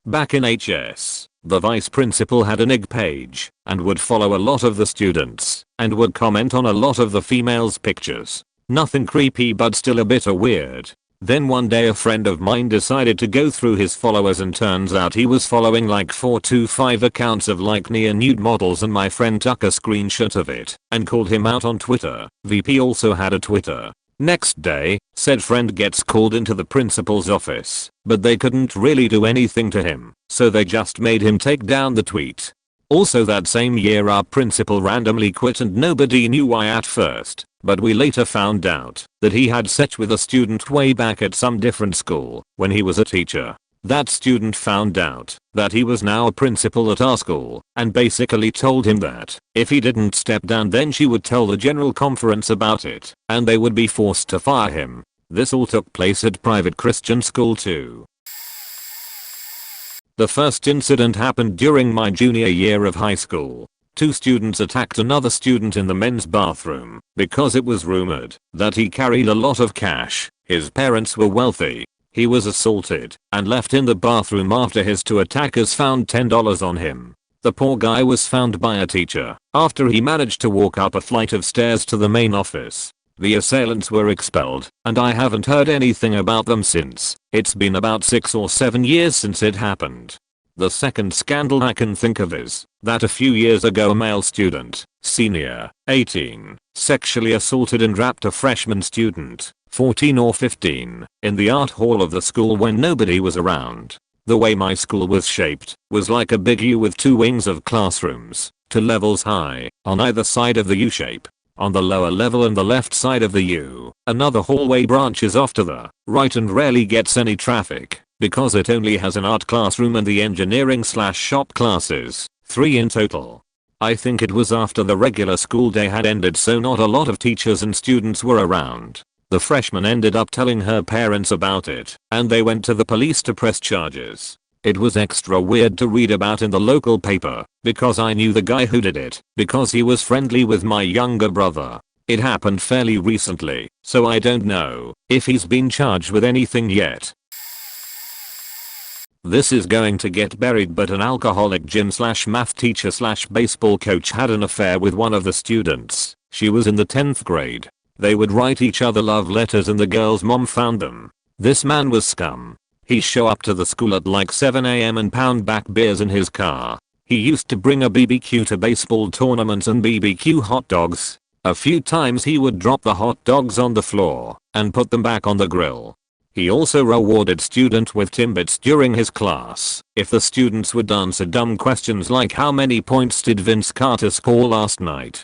Back in HS, the vice principal had an IG page, and would follow a lot of the students, and would comment on a lot of the females' pictures. Nothing creepy, but still a bit weird. Then one day a friend of mine decided to go through his followers, and turns out he was following like 4 to 5 accounts of like near nude models, and my friend took a screenshot of it and called him out on Twitter. VP also had a Twitter. Next day, said friend gets called into the principal's office, but they couldn't really do anything to him, so they just made him take down the tweet. Also that same year our principal randomly quit, and nobody knew why at first, but we later found out that he had sex with a student way back at some different school when he was a teacher. That student found out that he was now a principal at our school and basically told him that if he didn't step down then she would tell the general conference about it and they would be forced to fire him. This all took place at private Christian school too. The first incident happened during my junior year of high school. 2 students attacked another student in the men's bathroom because it was rumored that he carried a lot of cash. His parents were wealthy. He was assaulted and left in the bathroom after his 2 attackers found $10 on him. The poor guy was found by a teacher after he managed to walk up a flight of stairs to the main office. The assailants were expelled, and I haven't heard anything about them since. It's been about 6 or 7 years since it happened. The second scandal I can think of is that a few years ago a male student, senior, 18, sexually assaulted and raped a freshman student, 14 or 15, in the art hall of the school when nobody was around. The way my school was shaped was like a big U with 2 wings of classrooms, 2 levels high, on either side of the U shape. On the lower level and the left side of the U, another hallway branches off to the right and rarely gets any traffic because it only has an art classroom and the engineering/shop classes, 3 in total. I think it was after the regular school day had ended, so not a lot of teachers and students were around. The freshman ended up telling her parents about it, and they went to the police to press charges. It was extra weird to read about in the local paper because I knew the guy who did it because he was friendly with my younger brother. It happened fairly recently, so I don't know if he's been charged with anything yet. This is going to get buried, but an alcoholic gym/math teacher/baseball coach had an affair with one of the students. She was in the 10th grade. They would write each other love letters and the girl's mom found them. This man was scum. He'd show up to the school at like 7 AM and pound back beers in his car. He used to bring a BBQ to baseball tournaments and BBQ hot dogs. A few times he would drop the hot dogs on the floor and put them back on the grill. He also rewarded students with Timbits during his class if the students would answer dumb questions like how many points did Vince Carter score last night.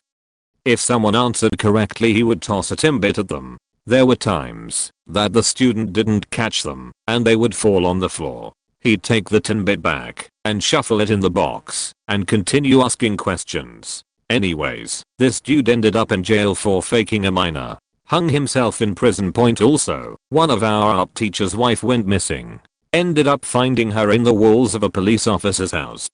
If someone answered correctly he would toss a Timbit at them. There were times that the student didn't catch them and they would fall on the floor. He'd take the Timbit back and shuffle it in the box and continue asking questions. Anyways, this dude ended up in jail for faking a minor. Hung himself in prison. Also, one of our art teacher's wife went missing. Ended up finding her in the walls of a police officer's house.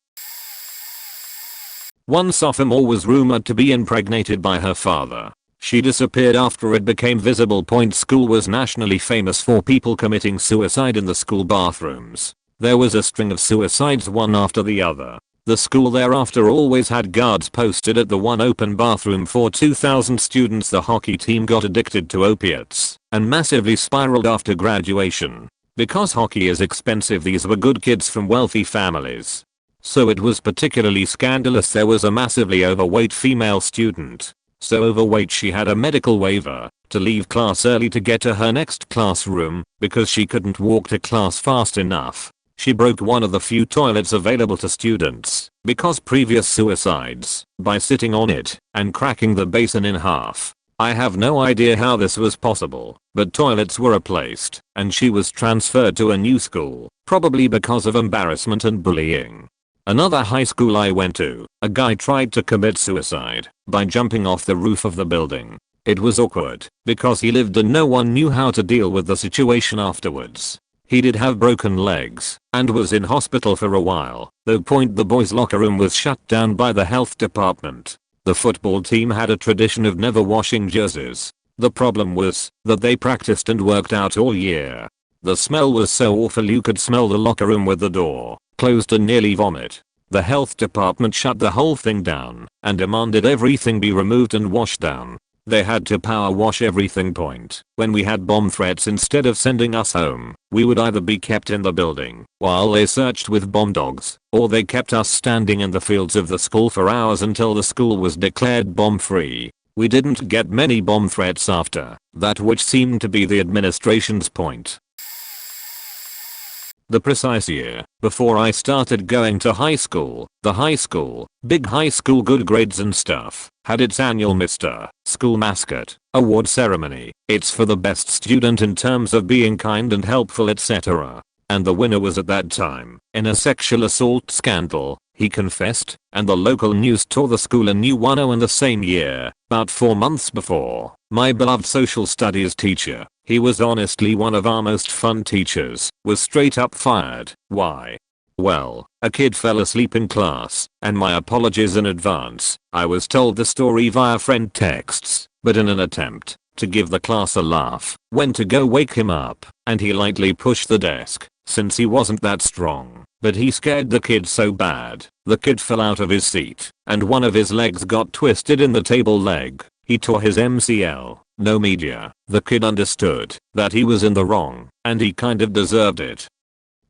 One sophomore was rumored to be impregnated by her father. She disappeared after it became visible. School was nationally famous for people committing suicide in the school bathrooms. There was a string of suicides one after the other. The school thereafter always had guards posted at the one open bathroom for 2,000 students. The hockey team got addicted to opiates and massively spiraled after graduation. Because hockey is expensive, these were good kids from wealthy families. So it was particularly scandalous. There was a massively overweight female student. So overweight she had a medical waiver to leave class early to get to her next classroom because she couldn't walk to class fast enough. She broke one of the few toilets available to students because previous suicides by sitting on it and cracking the basin in half. I have no idea how this was possible, but toilets were replaced and she was transferred to a new school, probably because of embarrassment and bullying. Another high school I went to, a guy tried to commit suicide by jumping off the roof of the building. It was awkward because he lived and no one knew how to deal with the situation afterwards. He did have broken legs and was in hospital for a while, though. The boys' locker room was shut down by the health department. The football team had a tradition of never washing jerseys. The problem was that they practiced and worked out all year. The smell was so awful you could smell the locker room with the door closed and nearly vomit. The health department shut the whole thing down and demanded everything be removed and washed down. They had to power wash everything. When we had bomb threats, instead of sending us home, we would either be kept in the building while they searched with bomb dogs, or they kept us standing in the fields of the school for hours until the school was declared bomb free. We didn't get many bomb threats after that, which seemed to be the administration's point. The precise year before I started going to high school, the high school, big high school, good grades and stuff, had its annual Mr. School Mascot award ceremony. It's for the best student in terms of being kind and helpful, etc. And the winner was at that time in a sexual assault scandal. He confessed, and the local news tore the school a new one. In the same year, about 4 months before, my beloved social studies teacher, he was honestly one of our most fun teachers, was straight up fired. Why? Well, a kid fell asleep in class, and my apologies in advance. I was told the story via friend texts, but in an attempt to give the class a laugh, went to go wake him up, and he lightly pushed the desk, since he wasn't that strong. But he scared the kid so bad, the kid fell out of his seat, and one of his legs got twisted in the table leg. He tore his MCL. No media. The kid understood that he was in the wrong, and he kind of deserved it.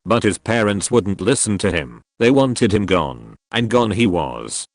But his parents wouldn't listen to him. They wanted him gone, and gone he was.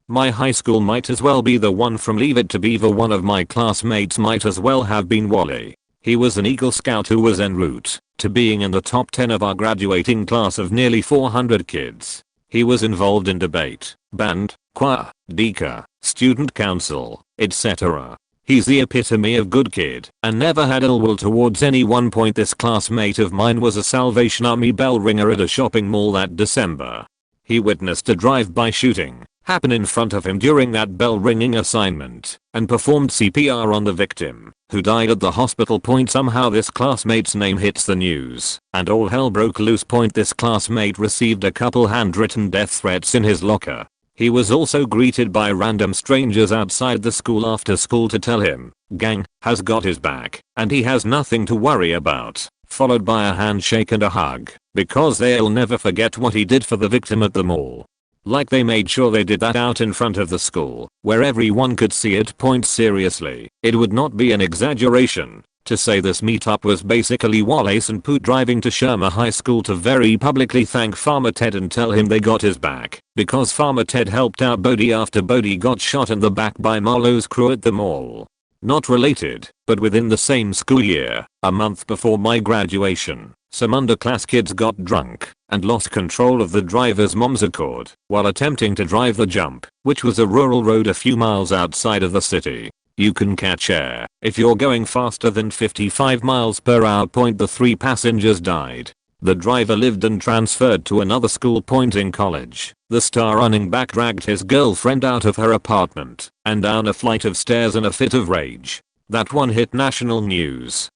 My high school might as well be the one from Leave It to Beaver. One of my classmates might as well have been Wally. He was an Eagle Scout who was en route to being in the top 10 of our graduating class of nearly 400 kids. He was involved in debate, band, choir, DECA, student council, etc. He's the epitome of good kid and never had ill will towards anyone. This classmate of mine was a Salvation Army bell ringer at a shopping mall that December. He witnessed a drive-by shooting happen in front of him during that bell ringing assignment and performed CPR on the victim, who died at the hospital. Somehow this classmate's name hits the news and all hell broke loose. This classmate received a couple handwritten death threats in his locker. He was also greeted by random strangers outside the school after school to tell him, gang has got his back and he has nothing to worry about, followed by a handshake and a hug, because they'll never forget what he did for the victim at the mall. Like they made sure they did that out in front of the school, where everyone could see it. Seriously, it would not be an exaggeration to say this meetup was basically Wallace and Pooh driving to Shermer High School to very publicly thank Farmer Ted and tell him they got his back, because Farmer Ted helped out Bodie after Bodie got shot in the back by Marlowe's crew at the mall. Not related, but within the same school year, a month before my graduation, some underclass kids got drunk and lost control of the driver's mom's Accord while attempting to drive the Jump, which was a rural road a few miles outside of the city. You can catch air if you're going faster than 55 miles per hour. The 3 passengers died. The driver lived and transferred to another school. In college, the star running back dragged his girlfriend out of her apartment and down a flight of stairs in a fit of rage. That one hit national news.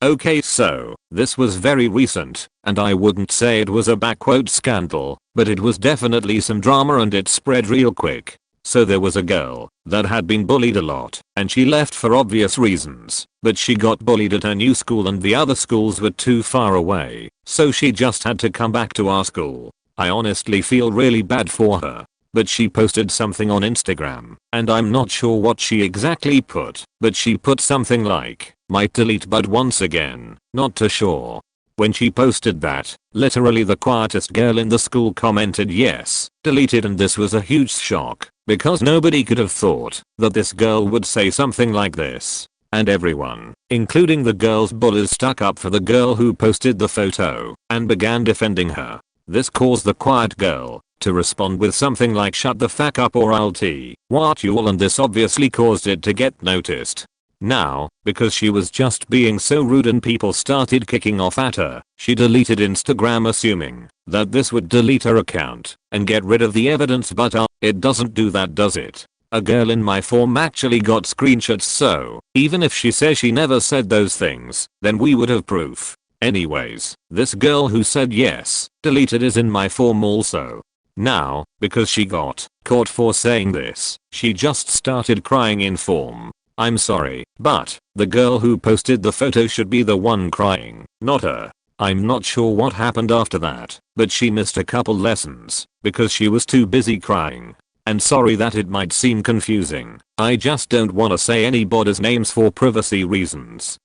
Okay, so this was very recent, and I wouldn't say it was a backquote scandal, but it was definitely some drama and it spread real quick. So there was a girl that had been bullied a lot, and she left for obvious reasons, but she got bullied at her new school and the other schools were too far away, so she just had to come back to our school. I honestly feel really bad for her. But she posted something on Instagram, and I'm not sure what she exactly put, but she put something like, might delete but once again, not too sure. When she posted that, literally the quietest girl in the school commented yes, deleted, and this was a huge shock, because nobody could have thought that this girl would say something like this. And everyone, including the girl's bullies, stuck up for the girl who posted the photo and began defending her. This caused the quiet girl to respond with something like shut the fuck up or I'll tee what you all, and this obviously caused it to get noticed. Now, because she was just being so rude and people started kicking off at her, she deleted Instagram assuming that this would delete her account and get rid of the evidence, but it doesn't do that, does it? A girl in my form actually got screenshots, so even if she says she never said those things, then we would have proof. Anyways, this girl who said yes, deleted is in my form also. Now, because she got caught for saying this, she just started crying in form. I'm sorry, but the girl who posted the photo should be the one crying, not her. I'm not sure what happened after that, but she missed a couple lessons because she was too busy crying. And sorry that it might seem confusing, I just don't wanna say anybody's names for privacy reasons.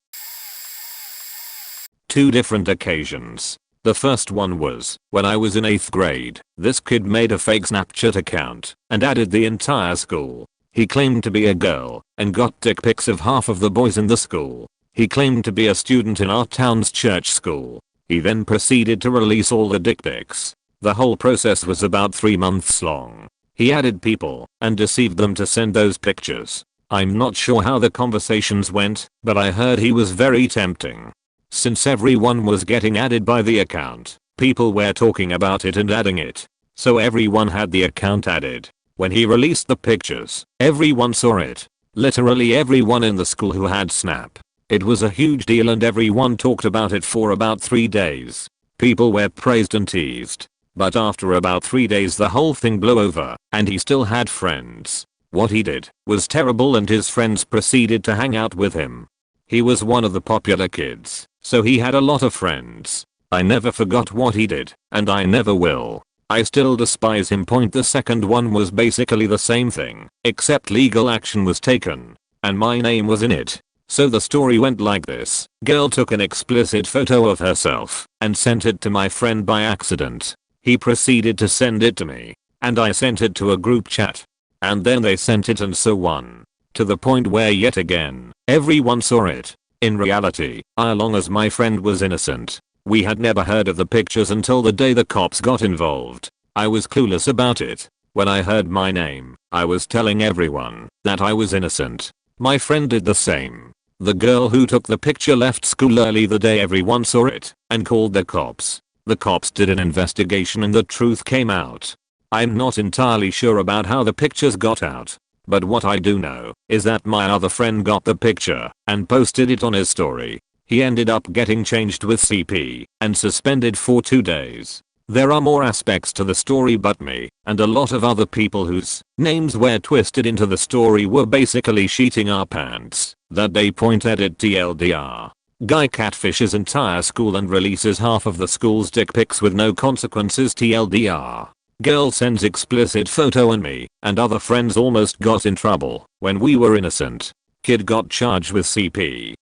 Two different occasions. The first one was when I was in 8th grade. This kid made a fake Snapchat account and added the entire school. He claimed to be a girl and got dick pics of half of the boys in the school. He claimed to be a student in our town's church school. He then proceeded to release all the dick pics. The whole process was about 3 months long. He added people and deceived them to send those pictures. I'm not sure how the conversations went, but I heard he was very tempting. Since everyone was getting added by the account, people were talking about it and adding it. So everyone had the account added. When he released the pictures, everyone saw it. Literally everyone in the school who had Snap. It was a huge deal and everyone talked about it for about 3 days. People were praised and teased. But after about 3 days the whole thing blew over, and he still had friends. What he did was terrible and his friends proceeded to hang out with him. He was one of the popular kids, so he had a lot of friends. I never forgot what he did, and I never will. I still despise him. The second one was basically the same thing, except legal action was taken, and my name was in it. So the story went like this. Girl took an explicit photo of herself and sent it to my friend by accident. He proceeded to send it to me, and I sent it to a group chat. And then they sent it and so on. To the point where yet again, everyone saw it. In reality, as long as my friend was innocent, we had never heard of the pictures until the day the cops got involved. I was clueless about it. When I heard my name, I was telling everyone that I was innocent. My friend did the same. The girl who took the picture left school early the day everyone saw it and called the cops. The cops did an investigation and the truth came out. I'm not entirely sure about how the pictures got out, but what I do know is that my other friend got the picture and posted it on his story. He ended up getting changed with CP and suspended for 2 days. There are more aspects to the story, but me and a lot of other people whose names were twisted into the story were basically sheeting our pants. That day. Edit TLDR. Guy catfishes entire school and releases half of the school's dick pics with no consequences. TLDR. Girl sends explicit photo and me and other friends almost got in trouble when we were innocent. Kid got charged with CP.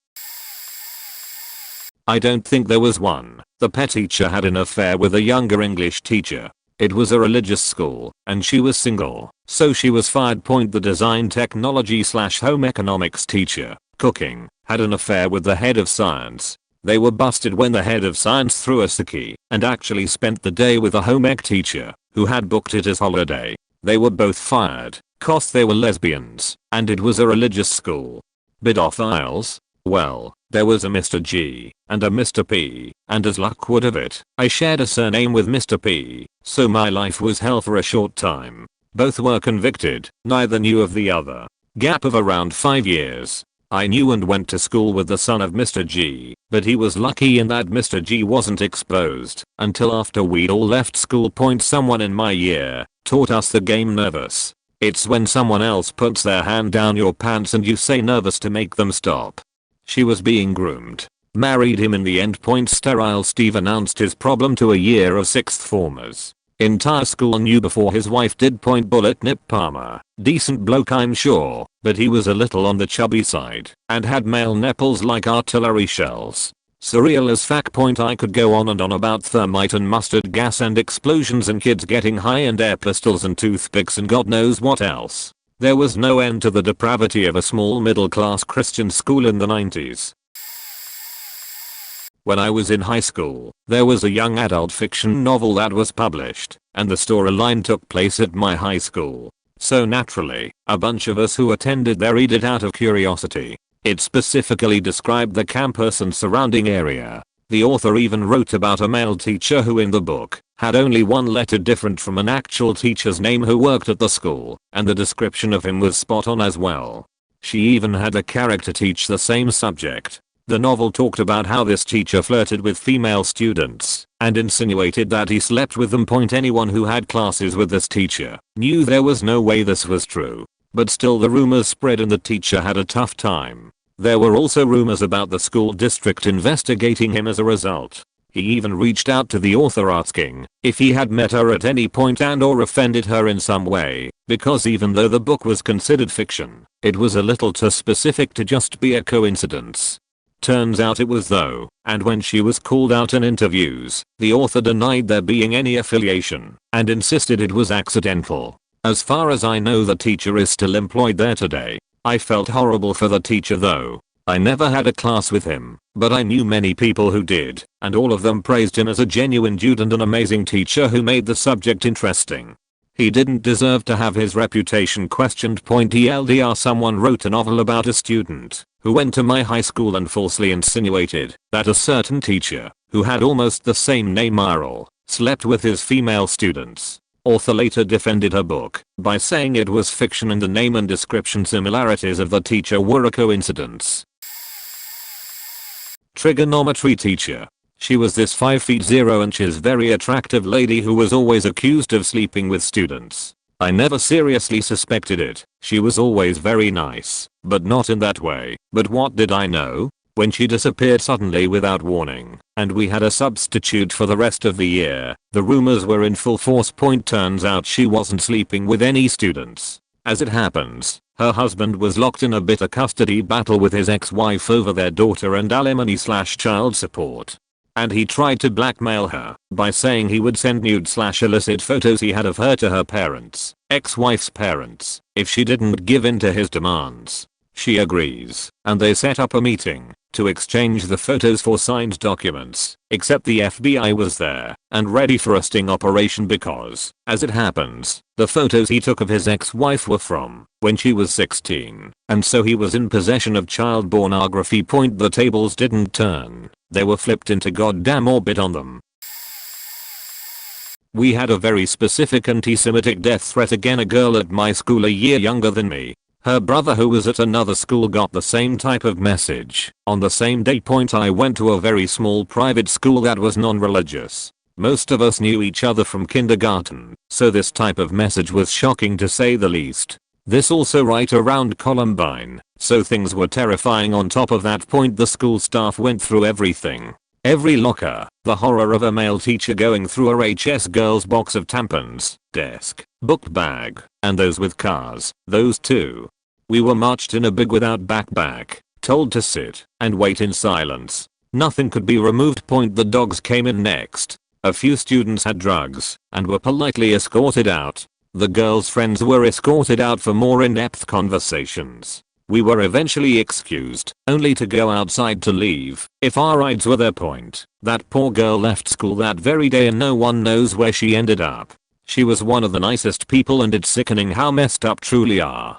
I don't think there was one. The pet teacher had an affair with a younger English teacher. It was a religious school and she was single, so she was fired. The design technology / home economics teacher, cooking, had an affair with the head of science. They were busted when the head of science threw a sickie and actually spent the day with a home ec teacher who had booked it as holiday. They were both fired cause they were lesbians and it was a religious school. Bid off aisles. Well, there was a Mr. G and a Mr. P, and as luck would have it, I shared a surname with Mr. P, so my life was hell for a short time. Both were convicted, neither knew of the other. Gap of around 5 years. I knew and went to school with the son of Mr. G, but he was lucky in that Mr. G wasn't exposed until after we'd all left school. Someone in my year taught us the game nervous. It's when someone else puts their hand down your pants and you say nervous to make them stop. She was being groomed. Married him in the end. Sterile Steve announced his problem to a year of 6th formers. Entire school knew before his wife did. Bullet Nip Palmer. Decent bloke I'm sure, but he was a little on the chubby side and had male nipples like artillery shells. Surreal as fuck. I could go on and on about thermite and mustard gas and explosions and kids getting high and air pistols and toothpicks and God knows what else. There was no end to the depravity of a small middle class Christian school in the 90s. When I was in high school, there was a young adult fiction novel that was published, and the storyline took place at my high school. So naturally, a bunch of us who attended there read it out of curiosity. It specifically described the campus and surrounding area. The author even wrote about a male teacher who in the book had only one letter different from an actual teacher's name who worked at the school, and the description of him was spot on as well. She even had a character teach the same subject. The novel talked about how this teacher flirted with female students and insinuated that he slept with them. Anyone who had classes with this teacher knew there was no way this was true. But still the rumors spread and the teacher had a tough time. There were also rumors about the school district investigating him as a result. He even reached out to the author asking if he had met her at any point and or offended her in some way, because even though the book was considered fiction, it was a little too specific to just be a coincidence. Turns out it was though, and when she was called out in interviews, the author denied there being any affiliation and insisted it was accidental. As far as I know, the teacher is still employed there today. I felt horrible for the teacher though. I never had a class with him, but I knew many people who did, and all of them praised him as a genuine dude and an amazing teacher who made the subject interesting. He didn't deserve to have his reputation questioned. TLDR, someone wrote a novel about a student who went to my high school and falsely insinuated that a certain teacher, who had almost the same name Earl, slept with his female students. Author later defended her book by saying it was fiction and the name and description similarities of the teacher were a coincidence. Trigonometry teacher. She was this 5 feet 0 inches very attractive lady who was always accused of sleeping with students. I never seriously suspected it. She was always very nice, but not in that way. But what did I know? When she disappeared suddenly without warning, and we had a substitute for the rest of the year, the rumors were in full force. Turns out she wasn't sleeping with any students. As it happens, her husband was locked in a bitter custody battle with his ex-wife over their daughter and alimony/child support. And he tried to blackmail her by saying he would send nude/illicit photos he had of her to her parents, ex-wife's parents, if she didn't give in to his demands. She agrees, and they set up a meeting to exchange the photos for signed documents, except the FBI was there and ready for a sting operation because, as it happens, the photos he took of his ex-wife were from when she was 16, and so he was in possession of child pornography. The tables didn't turn, they were flipped into goddamn orbit on them. We had a very specific anti-Semitic death threat again. A girl at my school a year younger than me. Her brother who was at another school got the same type of message on the same day. I went to a very small private school that was non-religious. Most of us knew each other from kindergarten, so this type of message was shocking to say the least. This also right around Columbine, so things were terrifying. On top of that, the school staff went through everything. Every locker, the horror of a male teacher going through a HS girl's box of tampons, desk, book bag, and those with cars, those too. We were marched in a big without backpack, told to sit and wait in silence. Nothing could be removed. The dogs came in next. A few students had drugs and were politely escorted out. The girls' friends were escorted out for more in-depth conversations. We were eventually excused, only to go outside to leave if our rides were their point. That poor girl left school that very day and no one knows where she ended up. She was one of the nicest people and it's sickening how messed up truly are.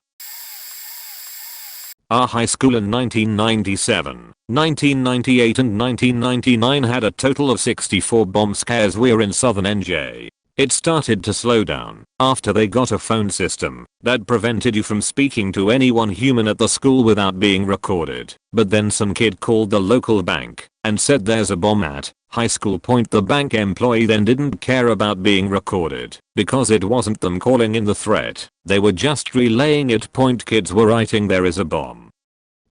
Our high school in 1997, 1998 and 1999 had a total of 64 bomb scares. We're in southern NJ. It started to slow down after they got a phone system that prevented you from speaking to anyone human at the school without being recorded. But then some kid called the local bank and said there's a bomb at high school. The bank employee then didn't care about being recorded because it wasn't them calling in the threat. They were just relaying it. Kids were writing there is a bomb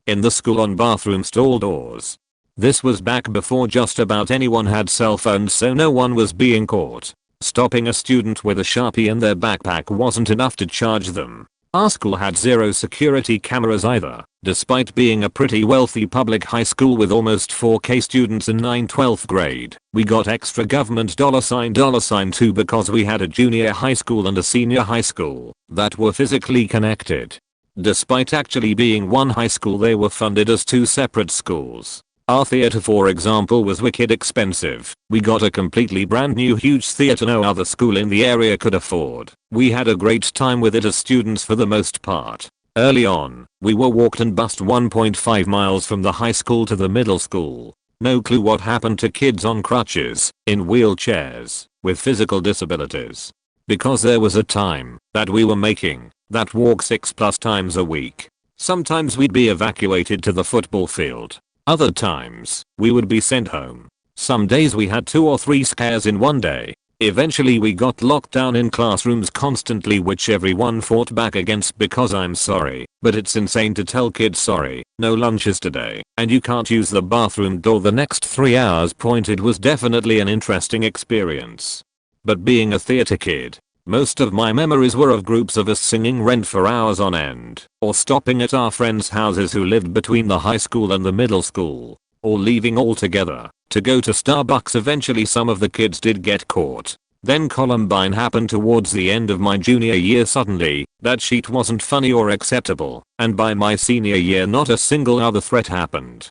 in the school on bathroom stall doors. This was back before just about anyone had cell phones, so no one was being caught. Stopping a student with a Sharpie in their backpack wasn't enough to charge them. Our school had zero security cameras either, despite being a pretty wealthy public high school with almost 4K students in 9th-12th grade. We got extra government $ too because we had a junior high school and a senior high school that were physically connected. Despite actually being one high school, they were funded as two separate schools. Our theater, for example, was wicked expensive. We got a completely brand new huge theater no other school in the area could afford. We had a great time with it as students for the most part. Early on, we were walked and bused 1.5 miles from the high school to the middle school. No clue what happened to kids on crutches, in wheelchairs, with physical disabilities. Because there was a time that we were making that walk 6+ times a week. Sometimes we'd be evacuated to the football field. Other times, we would be sent home. Some days we had 2 or 3 scares in one day. Eventually we got locked down in classrooms constantly, which everyone fought back against because I'm sorry, but it's insane to tell kids sorry, no lunches today, and you can't use the bathroom door the next 3 hours. It was definitely an interesting experience. But being a theater kid, most of my memories were of groups of us singing Rent for hours on end, or stopping at our friends' houses who lived between the high school and the middle school, or leaving altogether to go to Starbucks. Eventually some of the kids did get caught. Then Columbine happened towards the end of my junior year. Suddenly, that sheet wasn't funny or acceptable, and by my senior year not a single other threat happened.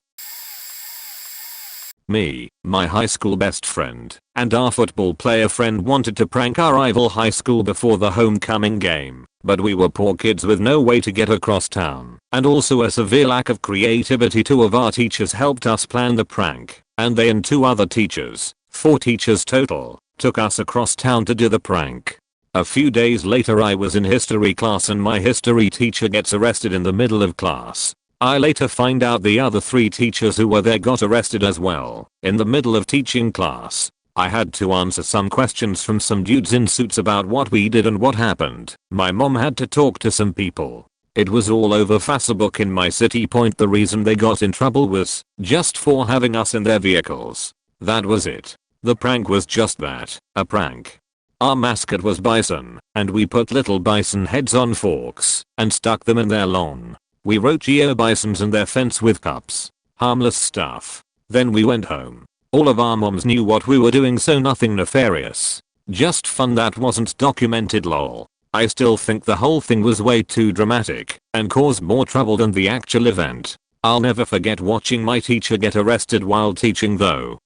Me, my high school best friend, and our football player friend wanted to prank our rival high school before the homecoming game, but we were poor kids with no way to get across town, and also a severe lack of creativity. 2 of our teachers helped us plan the prank, and they and 2 other teachers, 4 teachers total, took us across town to do the prank. A few days later I was in history class and my history teacher gets arrested in the middle of class. I later find out the other 3 teachers who were there got arrested as well. In the middle of teaching class, I had to answer some questions from some dudes in suits about what we did and what happened. My mom had to talk to some people. It was all over Facebook in my city. The reason they got in trouble was just for having us in their vehicles. That was it. The prank was just that, a prank. Our mascot was bison, and we put little bison heads on forks and stuck them in their lawn. We wrote Geo Bisons in their fence with cups. Harmless stuff. Then we went home. All of our moms knew what we were doing, so nothing nefarious. Just fun that wasn't documented. Lol. I still think the whole thing was way too dramatic and caused more trouble than the actual event. I'll never forget watching my teacher get arrested while teaching though.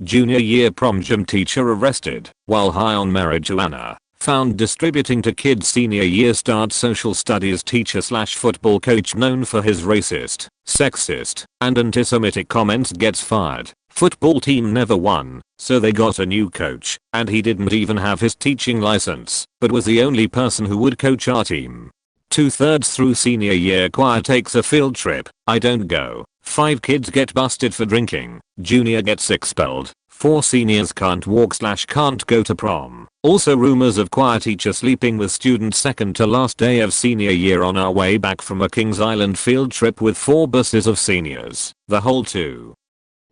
Junior year prom gym teacher arrested while high on marijuana. Found distributing to kids. Senior year start social studies teacher / football coach known for his racist, sexist, and anti-Semitic comments gets fired. Football team never won, so they got a new coach, and he didn't even have his teaching license, but was the only person who would coach our team. 2/3 through senior year choir takes a field trip. I don't go. 5 kids get busted for drinking. Junior gets expelled. 4 seniors can't walk / can't go to prom. Also rumors of choir teacher sleeping with students. Second to last day of senior year on our way back from a Kings Island field trip with 4 buses of seniors. The whole 2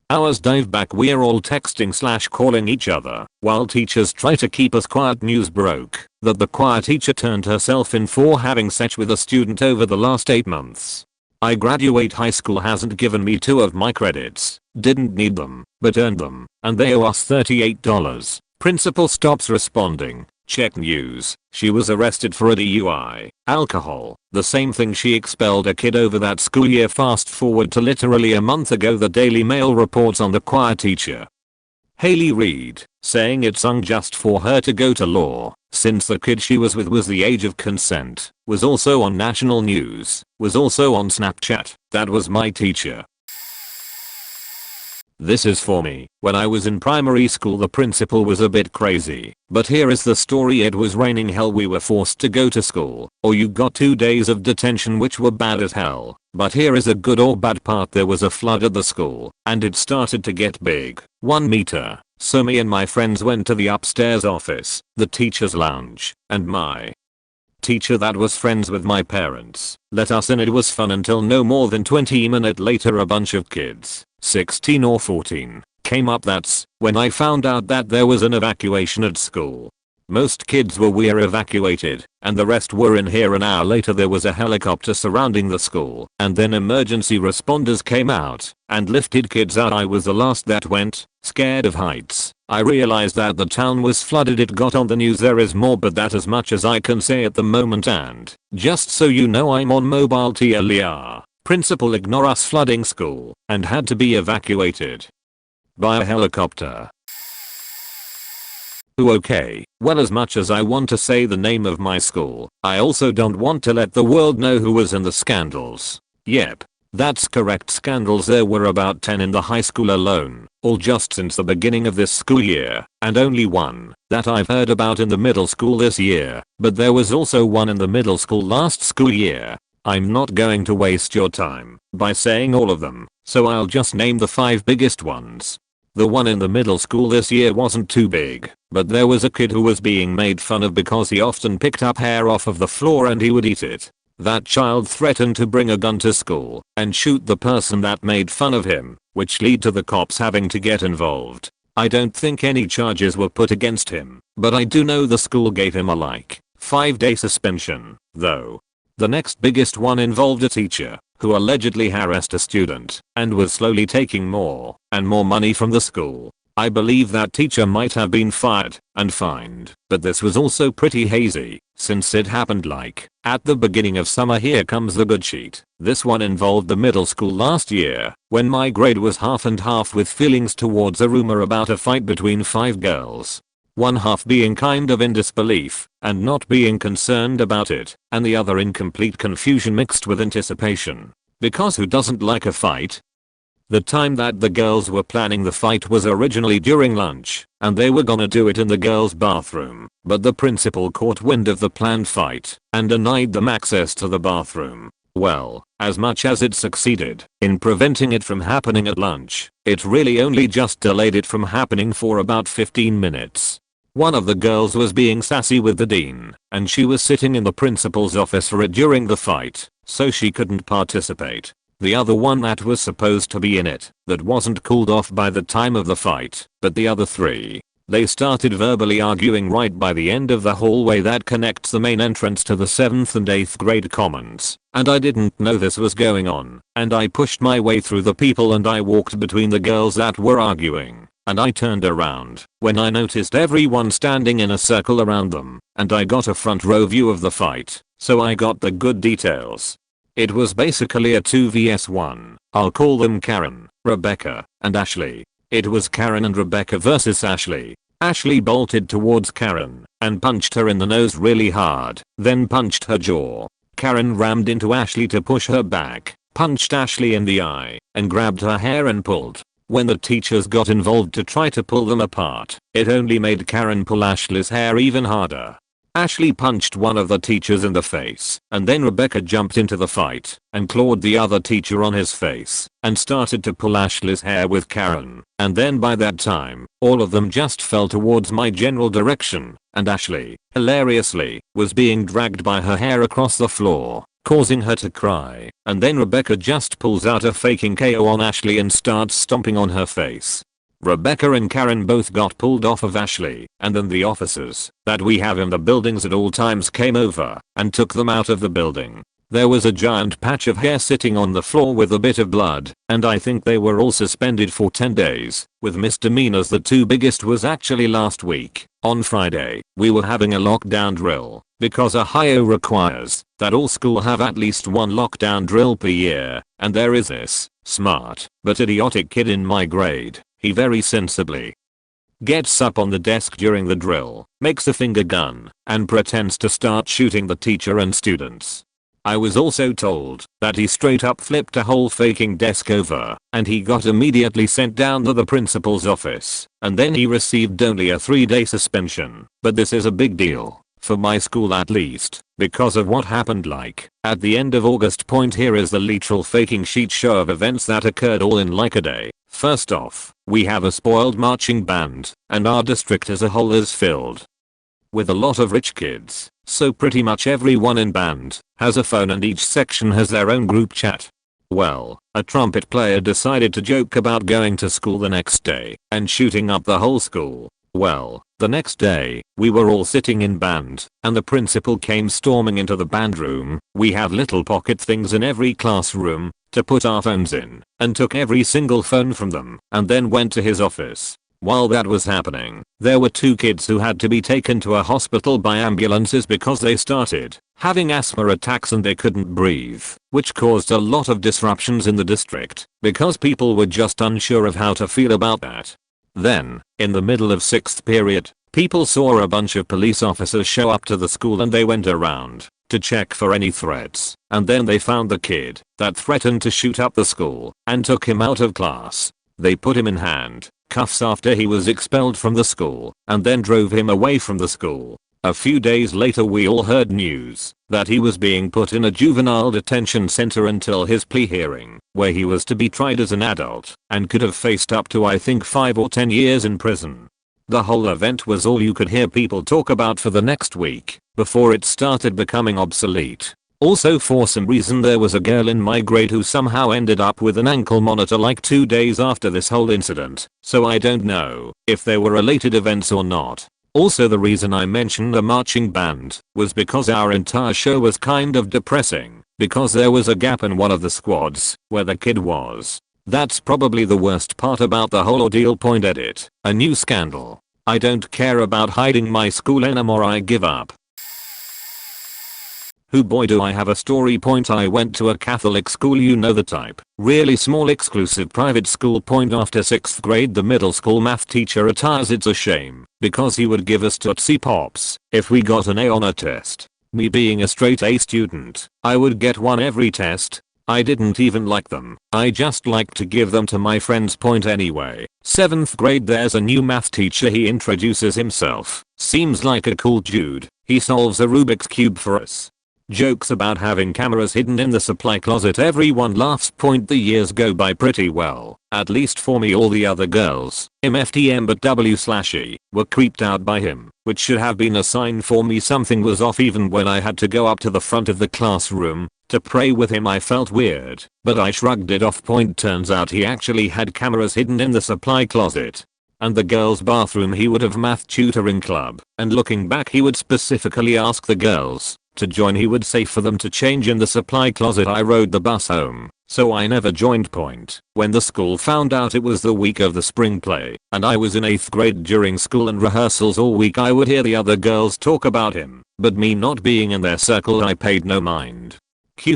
hours dive back we're all texting / calling each other while teachers try to keep us quiet. News broke that the choir teacher turned herself in for having sex with a student over the last 8 months. I graduate high school hasn't given me 2 of my credits. Didn't need them, but earned them, and they owe us $38. Principal stops responding. Check news. She was arrested for a DUI, alcohol, the same thing she expelled a kid over that school year. Fast forward to literally a month ago, the Daily Mail reports on the choir teacher. Haley Reid, saying it sung just for her to go to law, since the kid she was with was the age of consent, was also on national news, was also on Snapchat. That was my teacher. This is for me. When I was in primary school the principal was a bit crazy, but here is the story. It was raining hell, we were forced to go to school, or you got 2 days of detention which were bad as hell. But here is a good or bad part. There was a flood at the school, and it started to get big, 1 meter. So me and my friends went to the upstairs office, the teacher's lounge, and my teacher that was friends with my parents let us in. It was fun until no more than 20 minutes later a bunch of kids, 16 or 14, came up. That's when I found out that there was an evacuation at school. Most kids were evacuated, and the rest were in here. An hour later there was a helicopter surrounding the school, and then emergency responders came out and lifted kids out. I was the last that went, scared of heights. I realized that the town was flooded. It got on the news. There is more, but that as much as I can say at the moment. And just so you know, I'm on mobile TLER. Principal ignore us flooding school and had to be evacuated by a helicopter. Okay, well, as much as I want to say the name of my school, I also don't want to let the world know who was in the scandals. Yep, that's correct, scandals. There were about 10 in the high school alone, all just since the beginning of this school year, and only one that I've heard about in the middle school this year, but there was also one in the middle school last school year. I'm not going to waste your time by saying all of them, so I'll just name the 5 biggest ones. The one in the middle school this year wasn't too big, but there was a kid who was being made fun of because he often picked up hair off of the floor and he would eat it. That child threatened to bring a gun to school and shoot the person that made fun of him, which led to the cops having to get involved. I don't think any charges were put against him, but I do know the school gave him a 5-day suspension, though. The next biggest one involved a teacher who allegedly harassed a student and was slowly taking more and more money from the school. I believe that teacher might have been fired and fined, but this was also pretty hazy since it happened at the beginning of summer. Here comes the good sheet. This one involved the middle school last year when my grade was half and half, with feelings towards a rumor about a fight between 5 girls. One half being kind of in disbelief and not being concerned about it, and the other in complete confusion mixed with anticipation. Because who doesn't like a fight? The time that the girls were planning the fight was originally during lunch, and they were gonna do it in the girls' bathroom, but the principal caught wind of the planned fight and denied them access to the bathroom. Well, as much as it succeeded in preventing it from happening at lunch, it really only just delayed it from happening for about 15 minutes. One of the girls was being sassy with the dean, and she was sitting in the principal's office for it during the fight, so she couldn't participate. The other one that was supposed to be in it, that wasn't cooled off by the time of the fight, but the other 3. They started verbally arguing right by the end of the hallway that connects the main entrance to the 7th and 8th grade commons, and I didn't know this was going on, and I pushed my way through the people and I walked between the girls that were arguing. And I turned around when I noticed everyone standing in a circle around them, and I got a front row view of the fight, so I got the good details. It was basically a 2 vs 1. I'll call them Karen, Rebecca, and Ashley. It was Karen and Rebecca versus Ashley. Ashley bolted towards Karen and punched her in the nose really hard, then punched her jaw. Karen rammed into Ashley to push her back, punched Ashley in the eye, and grabbed her hair and pulled. When the teachers got involved to try to pull them apart, it only made Karen pull Ashley's hair even harder. Ashley punched one of the teachers in the face, and then Rebecca jumped into the fight and clawed the other teacher on his face and started to pull Ashley's hair with Karen, and then by that time, all of them just fell towards my general direction, and Ashley, hilariously, was being dragged by her hair across the floor, causing her to cry, and then Rebecca just pulls out a faking KO on Ashley and starts stomping on her face. Rebecca and Karen both got pulled off of Ashley, and then the officers that we have in the buildings at all times came over and took them out of the building. There was a giant patch of hair sitting on the floor with a bit of blood, and I think they were all suspended for 10 days, with misdemeanors. The 2 biggest was actually last week. On Friday, we were having a lockdown drill, because Ohio requires that all school have at least 1 lockdown drill per year, and there is this smart but idiotic kid in my grade. He very sensibly gets up on the desk during the drill, makes a finger gun, and pretends to start shooting the teacher and students. I was also told that he straight up flipped a whole faking desk over, and he got immediately sent down to the principal's office, and then he received only a 3-day suspension. But this is a big deal, for my school at least, because of what happened at the end of August. Here is the literal faking sheet show of events that occurred all in like a day. First off, we have a spoiled marching band, and our district as a whole is filled with a lot of rich kids, so pretty much everyone in band has a phone and each section has their own group chat. Well, a trumpet player decided to joke about going to school the next day and shooting up the whole school. Well, the next day, we were all sitting in band, and the principal came storming into the band room. We have little pocket things in every classroom to put our phones in, and took every single phone from them, and then went to his office. While that was happening, there were 2 kids who had to be taken to a hospital by ambulances because they started having asthma attacks and they couldn't breathe, which caused a lot of disruptions in the district because people were just unsure of how to feel about that. Then, in the middle of 6th period, people saw a bunch of police officers show up to the school and they went around to check for any threats, and then they found the kid that threatened to shoot up the school and took him out of class. They put him in handcuffs after he was expelled from the school, and then drove him away from the school. A few days later we all heard news that he was being put in a juvenile detention center until his plea hearing, where he was to be tried as an adult and could have faced up to I think 5 or 10 years in prison. The whole event was all you could hear people talk about for the next week before it started becoming obsolete. Also, for some reason there was a girl in my grade who somehow ended up with an ankle monitor 2 days after this whole incident, so I don't know if they were related events or not. Also, the reason I mentioned the marching band was because our entire show was kind of depressing because there was a gap in one of the squads where the kid was. That's probably the worst part about the whole ordeal. Edit. A new scandal. I don't care about hiding my school anymore. I give up. Who boy do I have a story. I went to a Catholic school, you know the type. Really small exclusive private school. After 6th grade the middle school math teacher retires. It's a shame because he would give us Tootsie Pops if we got an A on a test. Me being a straight A student, I would get 1 every test. I didn't even like them. I just liked to give them to my friends. Anyway, 7th grade there's a new math teacher. He introduces himself. Seems like a cool dude. He solves a Rubik's Cube for us. Jokes about having cameras hidden in the supply closet. Everyone laughs. The years go by pretty well, at least for me. All the other girls, MFTM but W/E, were creeped out by him, which should have been a sign for me something was off. Even when I had to go up to the front of the classroom to pray with him I felt weird, but I shrugged it off. Turns out he actually had cameras hidden in the supply closet and the girls' bathroom. He would have math tutoring club, and looking back he would specifically ask the girls to join. He would say for them to change in the supply closet. I rode the bus home, so I never joined. When the school found out it was the week of the spring play and I was in 8th grade, during school and rehearsals all week I would hear the other girls talk about him, but me not being in their circle I paid no mind.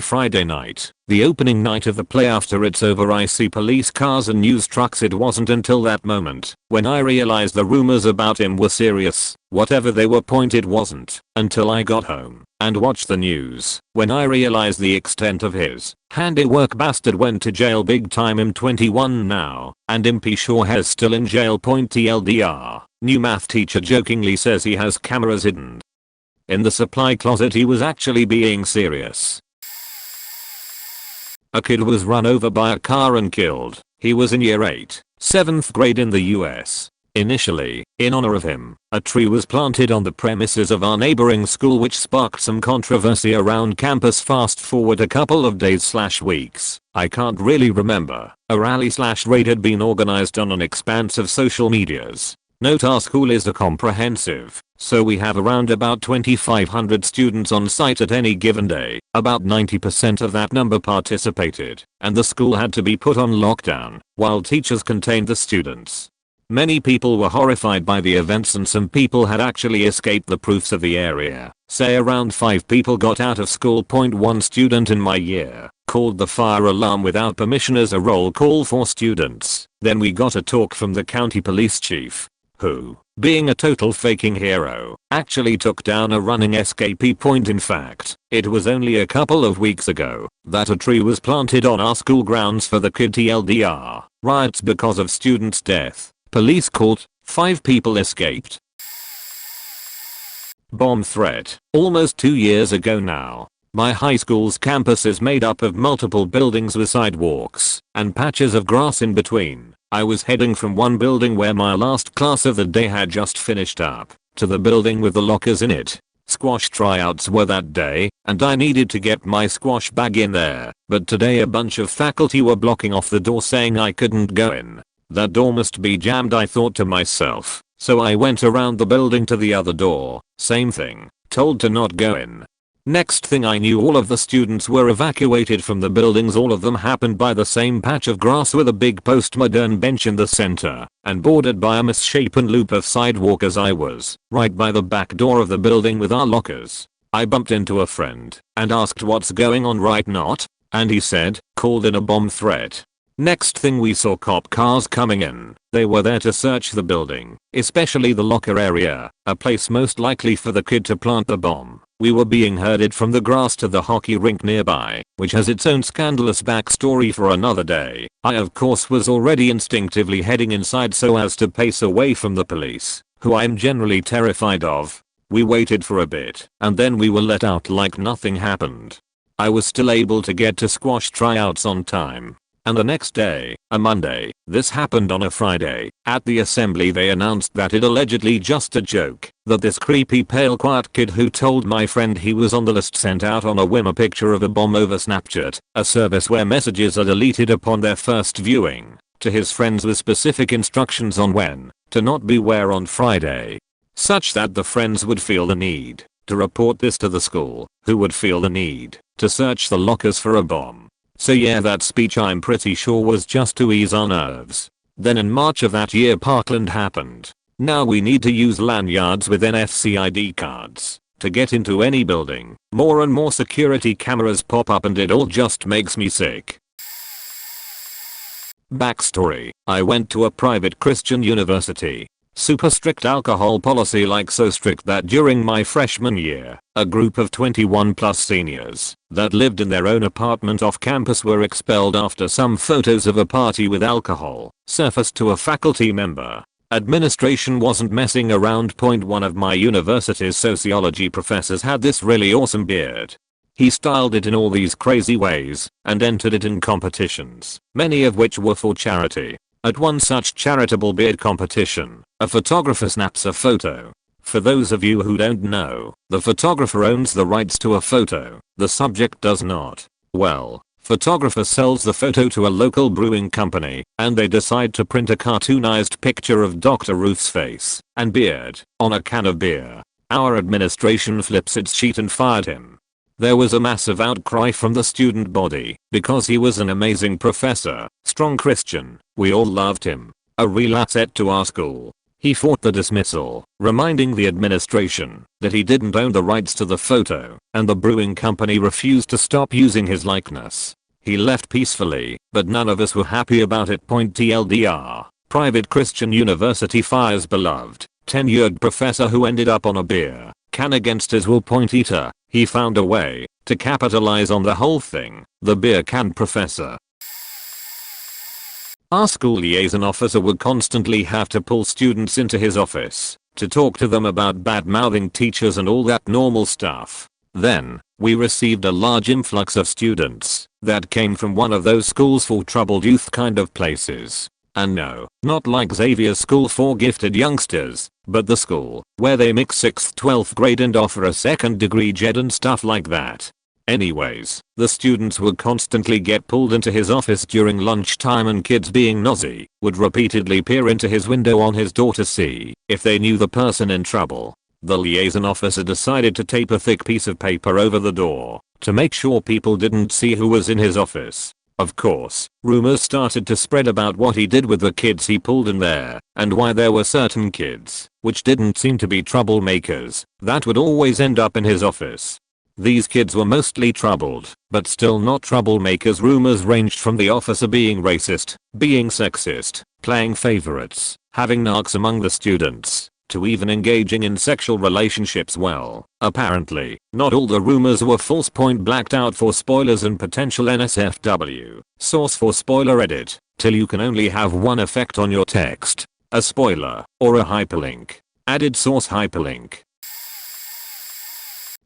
Friday night, the opening night of the play. After it's over I see police cars and news trucks. It wasn't until that moment when I realized the rumors about him were serious. Whatever they were. It wasn't until I got home and watched the news when I realized the extent of his handiwork. Bastard went to jail big time. I'm 21 now and MP Shawhair's still in jail. TLDR. New math teacher jokingly says he has cameras hidden in the supply closet. He was actually being serious. A kid was run over by a car and killed. He was in year 8, 7th grade in the US. Initially, in honor of him, a tree was planted on the premises of our neighboring school, which sparked some controversy around campus. Fast forward a couple of days/weeks, I can't really remember, a rally/raid had been organized on an expanse of social medias. Note our school is a comprehensive, so we have around about 2,500 students on site at any given day. About 90% of that number participated, and the school had to be put on lockdown while teachers contained the students. Many people were horrified by the events and some people had actually escaped the proofs of the area. Say around 5 people got out of school. One student in my year called the fire alarm without permission as a roll call for students. Then we got a talk from the county police chief, who, being a total faking hero, actually took down a running escapee point. In fact, it was only a couple of weeks ago that a tree was planted on our school grounds for the kid TLDR. Riots because of student's death. Police caught. 5 people escaped. Bomb threat. Almost 2 years ago now. My high school's campus is made up of multiple buildings with sidewalks and patches of grass in between. I was heading from one building where my last class of the day had just finished up to the building with the lockers in it. Squash tryouts were that day, and I needed to get my squash bag in there, but today a bunch of faculty were blocking off the door saying I couldn't go in. That door must be jammed, I thought to myself, so I went around the building to the other door. Same thing, told to not go in. Next thing I knew, all of the students were evacuated from the buildings. All of them happened by the same patch of grass with a big postmodern bench in the center and bordered by a misshapen loop of sidewalk. As I was right by the back door of the building with our lockers, I bumped into a friend and asked what's going on right not, and he said, called in a bomb threat. Next thing we saw cop cars coming in. They were there to search the building, especially the locker area, a place most likely for the kid to plant the bomb. We were being herded from the grass to the hockey rink nearby, which has its own scandalous backstory for another day. I of course was already instinctively heading inside so as to pace away from the police, who I am generally terrified of. We waited for a bit, and then we were let out like nothing happened. I was still able to get to squash tryouts on time. And the next day, a Monday, this happened on a Friday, at the assembly they announced that it allegedly just a joke, that this creepy pale quiet kid who told my friend he was on the list sent out on a whim a picture of a bomb over Snapchat, a service where messages are deleted upon their first viewing, to his friends with specific instructions on when to not be where on Friday, such that the friends would feel the need to report this to the school, who would feel the need to search the lockers for a bomb. So yeah, that speech I'm pretty sure was just to ease our nerves. Then in March of that year Parkland happened. Now we need to use lanyards with NFC ID cards to get into any building. More and more security cameras pop up and it all just makes me sick. Backstory. I went to a private Christian university. Super strict alcohol policy, like so strict that during my freshman year, a group of 21 plus seniors that lived in their own apartment off campus were expelled after some photos of a party with alcohol surfaced to a faculty member. Administration wasn't messing around. One of my university's sociology professors had this really awesome beard. He styled it in all these crazy ways and entered it in competitions, many of which were for charity. At one such charitable beard competition, a photographer snaps a photo. For those of you who don't know, the photographer owns the rights to a photo, the subject does not. Well, photographer sells the photo to a local brewing company, and they decide to print a cartoonized picture of Dr. Roof's face and beard on a can of beer. Our administration flips its sheet and fired him. There was a massive outcry from the student body because he was an amazing professor, strong Christian. We all loved him. A real asset to our school. He fought the dismissal, reminding the administration that he didn't own the rights to the photo, and the brewing company refused to stop using his likeness. He left peacefully, but none of us were happy about it. TLDR. Private Christian university fires beloved, tenured professor who ended up on a beer can against his will. Eater. He found a way to capitalize on the whole thing. The beer can professor. Our school liaison officer would constantly have to pull students into his office to talk to them about bad-mouthing teachers and all that normal stuff. Then, we received a large influx of students that came from one of those schools for troubled youth kind of places. And no, not like Xavier's school for gifted youngsters, but the school where they mix 6th 12th grade and offer a second degree JED and stuff like that. Anyways, the students would constantly get pulled into his office during lunchtime, and kids, being nosy, would repeatedly peer into his window on his door to see if they knew the person in trouble. The liaison officer decided to tape a thick piece of paper over the door to make sure people didn't see who was in his office. Of course, rumors started to spread about what he did with the kids he pulled in there, and why there were certain kids, which didn't seem to be troublemakers, that would always end up in his office. These kids were mostly troubled, but still not troublemakers. Rumors ranged from the officer being racist, being sexist, playing favorites, having narcs among the students, to even engaging in sexual relationships. Well, apparently, not all the rumors were false. Point blacked out for spoilers and potential NSFW. Source for spoiler edit, till you can only have one effect on your text, a spoiler, or a hyperlink. Added source hyperlink.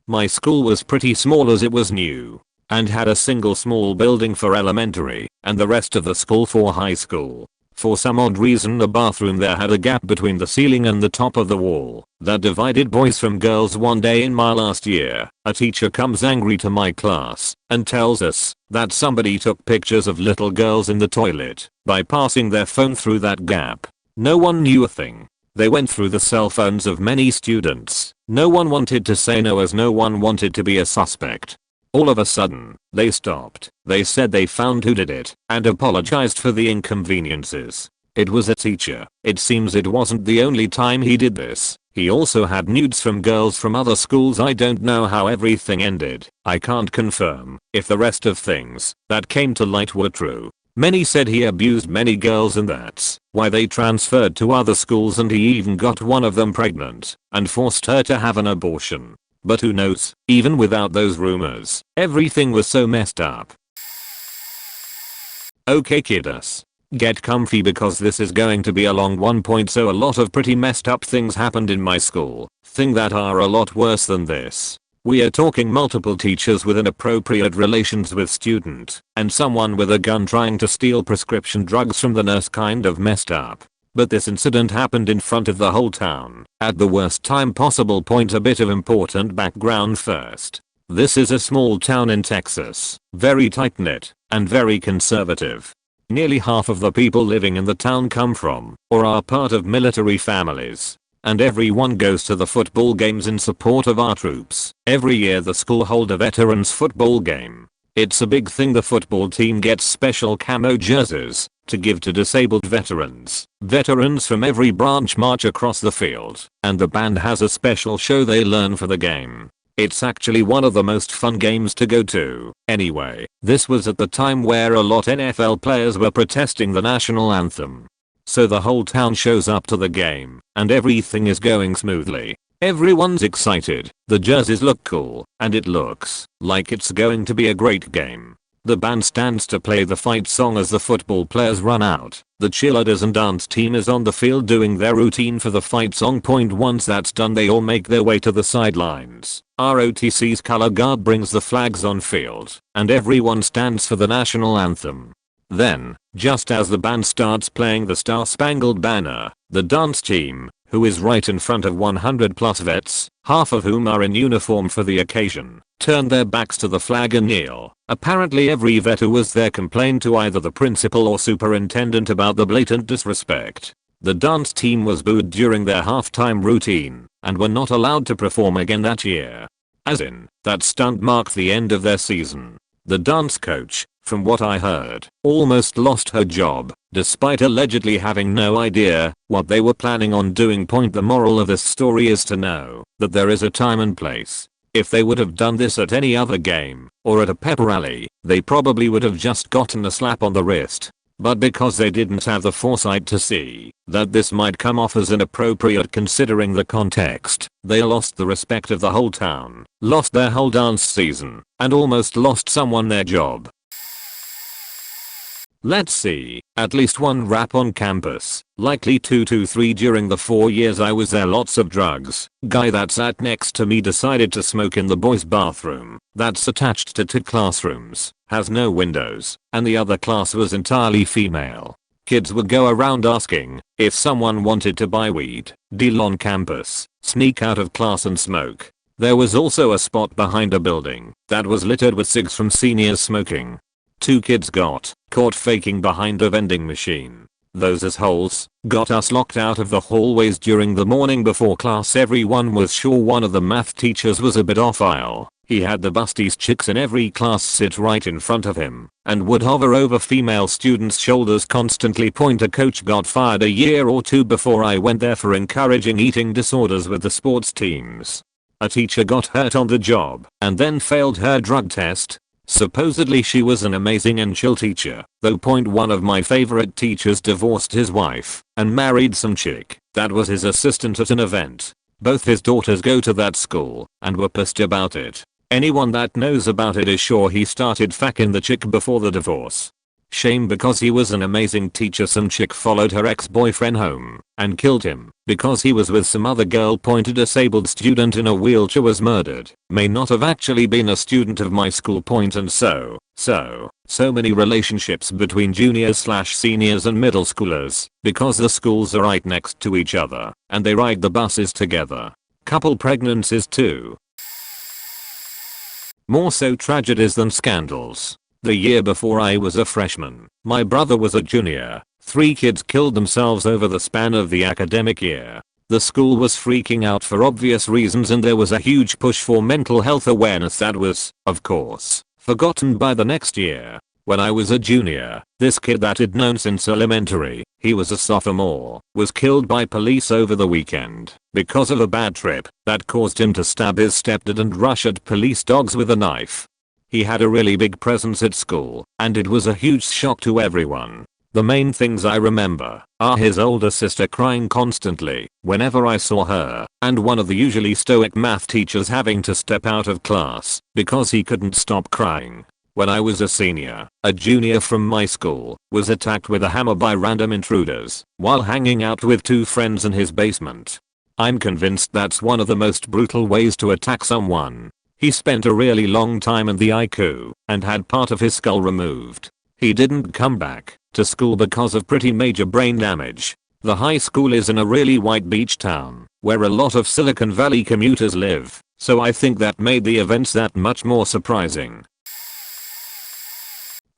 My school was pretty small as it was new, and had a single small building for elementary, and the rest of the school for high school. For some odd reason the bathroom there had a gap between the ceiling and the top of the wall that divided boys from girls. One day in my last year, a teacher comes angry to my class and tells us that somebody took pictures of little girls in the toilet by passing their phone through that gap. No one knew a thing. They went through the cell phones of many students. No one wanted to say no as no one wanted to be a suspect. All of a sudden, they stopped. They said they found who did it and apologized for the inconveniences. It was a teacher. It seems it wasn't the only time he did this. He also had nudes from girls from other schools. I don't know how everything ended. I can't confirm if the rest of things that came to light were true. Many said he abused many girls and that's why they transferred to other schools, and he even got one of them pregnant and forced her to have an abortion. But who knows, even without those rumors, everything was so messed up. Okay kiddos, get comfy because this is going to be a long one. So a lot of pretty messed up things happened in my school, things that are a lot worse than this. We are talking multiple teachers with inappropriate relations with student, and someone with a gun trying to steal prescription drugs from the nurse. Kind of messed up. But this incident happened in front of the whole town, at the worst time possible. A bit of important background first. This is a small town in Texas, very tight-knit, and very conservative. Nearly half of the people living in the town come from, or are part of military families. And everyone goes to the football games in support of our troops. Every year the school hold a veterans football game. It's a big thing. The football team gets special camo jerseys to give to disabled veterans. Veterans from every branch march across the field, and the band has a special show they learn for the game. It's actually one of the most fun games to go to. Anyway, this was at the time where a lot NFL players were protesting the national anthem. So the whole town shows up to the game, and everything is going smoothly. Everyone's excited, the jerseys look cool, and it looks like it's going to be a great game. The band stands to play the fight song as the football players run out. The cheerleaders and dance team is on the field doing their routine for the fight song. Once that's done they all make their way to the sidelines. ROTC's color guard brings the flags on field, and everyone stands for the national anthem. Then, just as the band starts playing the Star-Spangled Banner, the dance team, who is right in front of 100 plus vets, half of whom are in uniform for the occasion, turn their backs to the flag and kneel. Apparently every vet who was there complained to either the principal or superintendent about the blatant disrespect. The dance team was booed during their halftime routine, and were not allowed to perform again that year. As in, that stunt marked the end of their season. The dance coach, from what I heard, almost lost her job, despite allegedly having no idea what they were planning on doing. The moral of this story is to know that there is a time and place. If they would have done this at any other game, or at a pep rally, they probably would have just gotten a slap on the wrist. But because they didn't have the foresight to see that this might come off as inappropriate considering the context, they lost the respect of the whole town, lost their whole dance season, and almost lost someone their job. Let's see, at least one rap on campus, likely 2 to 3 during the 4 years I was there. Lots of drugs. Guy that sat next to me decided to smoke in the boys' bathroom that's attached to 2 classrooms, has no windows, and the other class was entirely female. Kids would go around asking if someone wanted to buy weed, deal on campus, sneak out of class and smoke. There was also a spot behind a building that was littered with cigs from seniors smoking. 2 kids got caught faking behind a vending machine. Those assholes got us locked out of the hallways during the morning before class. Everyone was sure one of the math teachers was a bit off aisle. He had the busties chicks in every class sit right in front of him and would hover over female students' shoulders constantly. A coach got fired a year or 2 before I went there for encouraging eating disorders with the sports teams. A teacher got hurt on the job and then failed her drug test. Supposedly she was an amazing and chill teacher, though one of my favorite teachers divorced his wife and married some chick that was his assistant at an event. Both his daughters go to that school and were pissed about it. Anyone that knows about it is sure he started fucking the chick before the divorce. Shame because he was an amazing teacher. Some chick followed her ex-boyfriend home and killed him because he was with some other girl. A disabled student in a wheelchair was murdered. May not have actually been a student of my school. And so many relationships between juniors/seniors and middle schoolers because the schools are right next to each other and they ride the buses together. Couple pregnancies too. More so tragedies than scandals. The year before I was a freshman, my brother was a junior. 3 kids killed themselves over the span of the academic year. The school was freaking out for obvious reasons and there was a huge push for mental health awareness that was, of course, forgotten by the next year. When I was a junior, this kid that I'd known since elementary, he was a sophomore, was killed by police over the weekend because of a bad trip that caused him to stab his stepdad and rush at police dogs with a knife. He had a really big presence at school, and it was a huge shock to everyone. The main things I remember are his older sister crying constantly whenever I saw her, and one of the usually stoic math teachers having to step out of class because he couldn't stop crying. When I was a senior, a junior from my school was attacked with a hammer by random intruders while hanging out with 2 friends in his basement. I'm convinced that's one of the most brutal ways to attack someone. He spent a really long time in the ICU and had part of his skull removed. He didn't come back to school because of pretty major brain damage. The high school is in a really white beach town where a lot of Silicon Valley commuters live, so I think that made the events that much more surprising.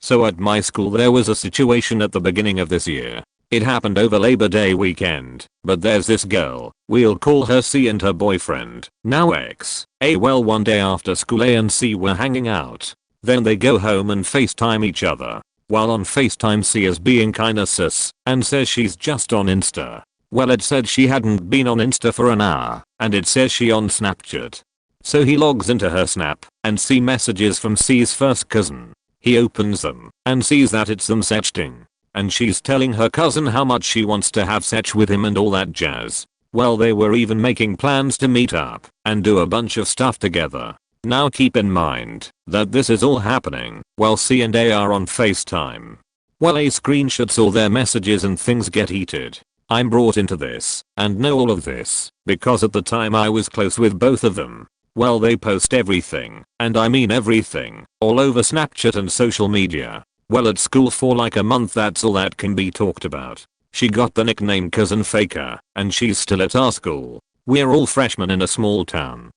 So at my school there was a situation at the beginning of this year. It happened over Labor Day weekend, but there's this girl, we'll call her C, and her boyfriend, now ex. Well, one day after school A and C were hanging out. Then they go home and FaceTime each other. While on FaceTime C is being kinda sus and says she's just on Insta. Well, it said she hadn't been on Insta for an hour and it says she on Snapchat. So he logs into her Snap and see messages from C's first cousin. He opens them and sees that it's them sexting. And she's telling her cousin how much she wants to have sex with him and all that jazz. Well, they were even making plans to meet up and do a bunch of stuff together. Now keep in mind that this is all happening while C and A are on FaceTime. Well, A screenshots all their messages and things get heated. I'm brought into this and know all of this because at the time I was close with both of them. Well, they post everything, and I mean everything, all over Snapchat and social media. Well, at school for like a month that's all that can be talked about. She got the nickname Cousin Faker, and she's still at our school. We're all freshmen in a small town.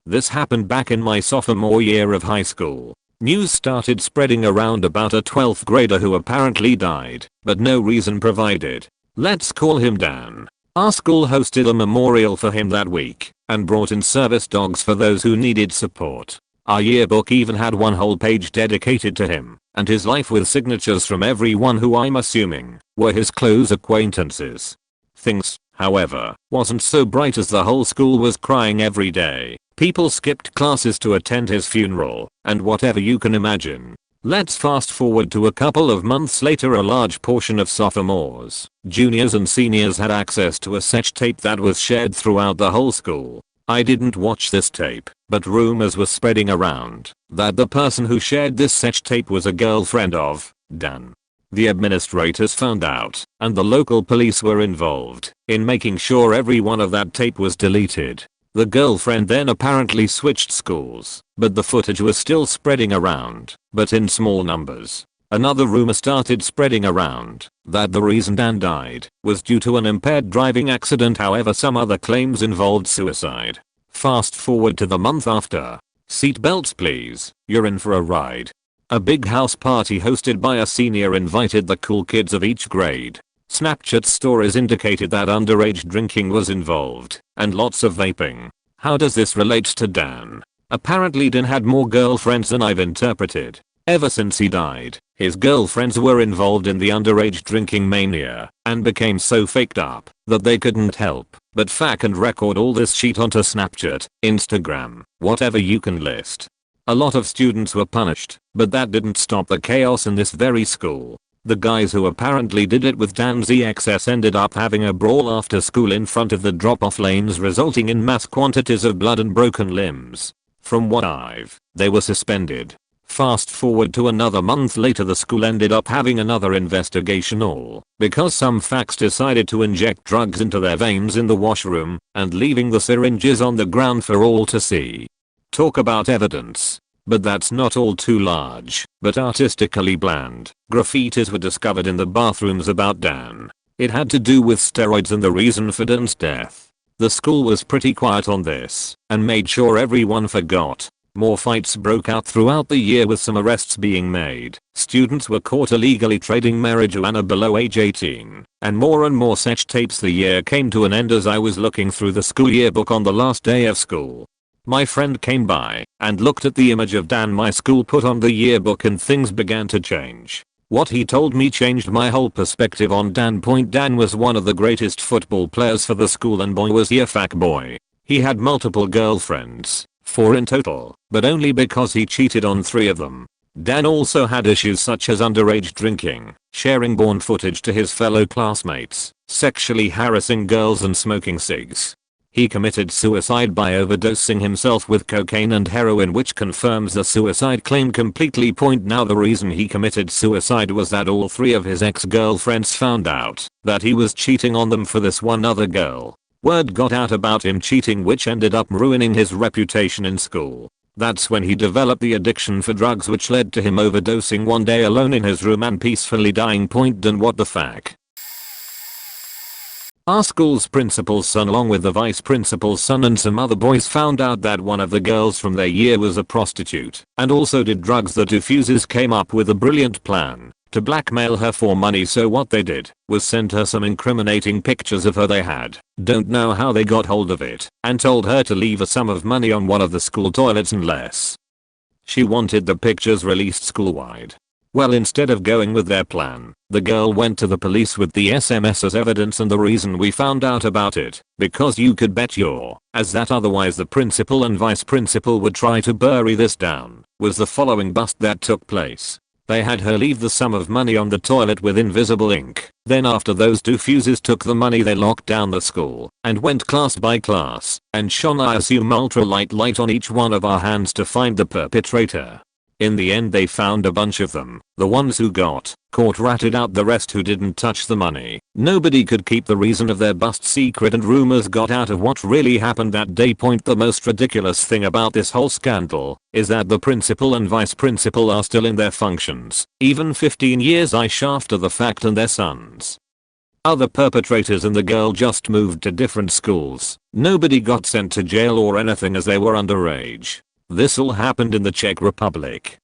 This happened back in my sophomore year of high school. News started spreading around about a 12th grader who apparently died, but no reason provided. Let's call him Dan. Our school hosted a memorial for him that week, and brought in service dogs for those who needed support. Our yearbook even had one whole page dedicated to him and his life with signatures from everyone who I'm assuming were his close acquaintances. Things, however, wasn't so bright as the whole school was crying every day. People skipped classes to attend his funeral, and whatever you can imagine. Let's fast forward to a couple of months later. A large portion of sophomores, juniors and seniors had access to a sex tape that was shared throughout the whole school. I didn't watch this tape, but rumors were spreading around that the person who shared this sex tape was a girlfriend of Dan. The administrators found out, and the local police were involved in making sure every one of that tape was deleted. The girlfriend then apparently switched schools, but the footage was still spreading around, but in small numbers. Another rumor started spreading around that the reason Dan died was due to an impaired driving accident. However, some other claims involved suicide. Fast forward to the month after. Seatbelts please, you're in for a ride. A big house party hosted by a senior invited the cool kids of each grade. Snapchat stories indicated that underage drinking was involved and lots of vaping. How does this relate to Dan? Apparently Dan had more girlfriends than I've interpreted. Ever since he died, his girlfriends were involved in the underage drinking mania and became so faked up that they couldn't help but fact and record all this shit onto Snapchat, Instagram, whatever you can list. A lot of students were punished, but that didn't stop the chaos in this very school. The guys who apparently did it with Dan's EXS ended up having a brawl after school in front of the drop-off lanes, resulting in mass quantities of blood and broken limbs. From what they were suspended. Fast forward to another month later, the school ended up having another investigation, all because some facts decided to inject drugs into their veins in the washroom and leaving the syringes on the ground for all to see. Talk about evidence. But that's not all too large, but artistically bland. Graffitis were discovered in the bathrooms about Dan. It had to do with steroids and the reason for Dan's death. The school was pretty quiet on this and made sure everyone forgot. More fights broke out throughout the year with some arrests being made. Students were caught illegally trading marijuana below age 18. And more such tapes. The year came to an end as I was looking through the school yearbook on the last day of school. My friend came by and looked at the image of Dan my school put on the yearbook, and things began to change. What he told me changed my whole perspective on Dan. Dan was one of the greatest football players for the school, and boy was he a fuck boy. He had multiple girlfriends, 4 in total, but only because he cheated on 3 of them. Dan also had issues such as underage drinking, sharing porn footage to his fellow classmates, sexually harassing girls, and smoking cigs. He committed suicide by overdosing himself with cocaine and heroin, which confirms the suicide claim completely. Now the reason he committed suicide was that all 3 of his ex-girlfriends found out that he was cheating on them for this one other girl. Word got out about him cheating, which ended up ruining his reputation in school. That's when he developed the addiction for drugs, which led to him overdosing one day alone in his room and peacefully dying. And what the fuck? Our school's principal's son, along with the vice principal's son and some other boys, found out that one of the girls from their year was a prostitute and also did drugs. The diffusers came up with a brilliant plan to blackmail her for money, so what they did was send her some incriminating pictures of her they had. Don't know how they got hold of it, and told her to leave a sum of money on one of the school toilets unless she wanted the pictures released schoolwide. Well, instead of going with their plan, the girl went to the police with the SMS as evidence, and the reason we found out about it, because you could bet your ass that otherwise the principal and vice principal would try to bury this down, was the following bust that took place. They had her leave the sum of money on the toilet with invisible ink. Then after those diffusers took the money, they locked down the school and went class by class and shone, I assume, ultralight light on each one of our hands to find the perpetrator. In the end they found a bunch of them. The ones who got caught ratted out the rest who didn't touch the money. Nobody could keep the reason of their bust secret, and rumors got out of what really happened that day. The most ridiculous thing about this whole scandal is that the principal and vice principal are still in their functions, even 15 years after the fact, and their sons. Other perpetrators and the girl just moved to different schools. Nobody got sent to jail or anything as they were underage. This all happened in the Czech Republic.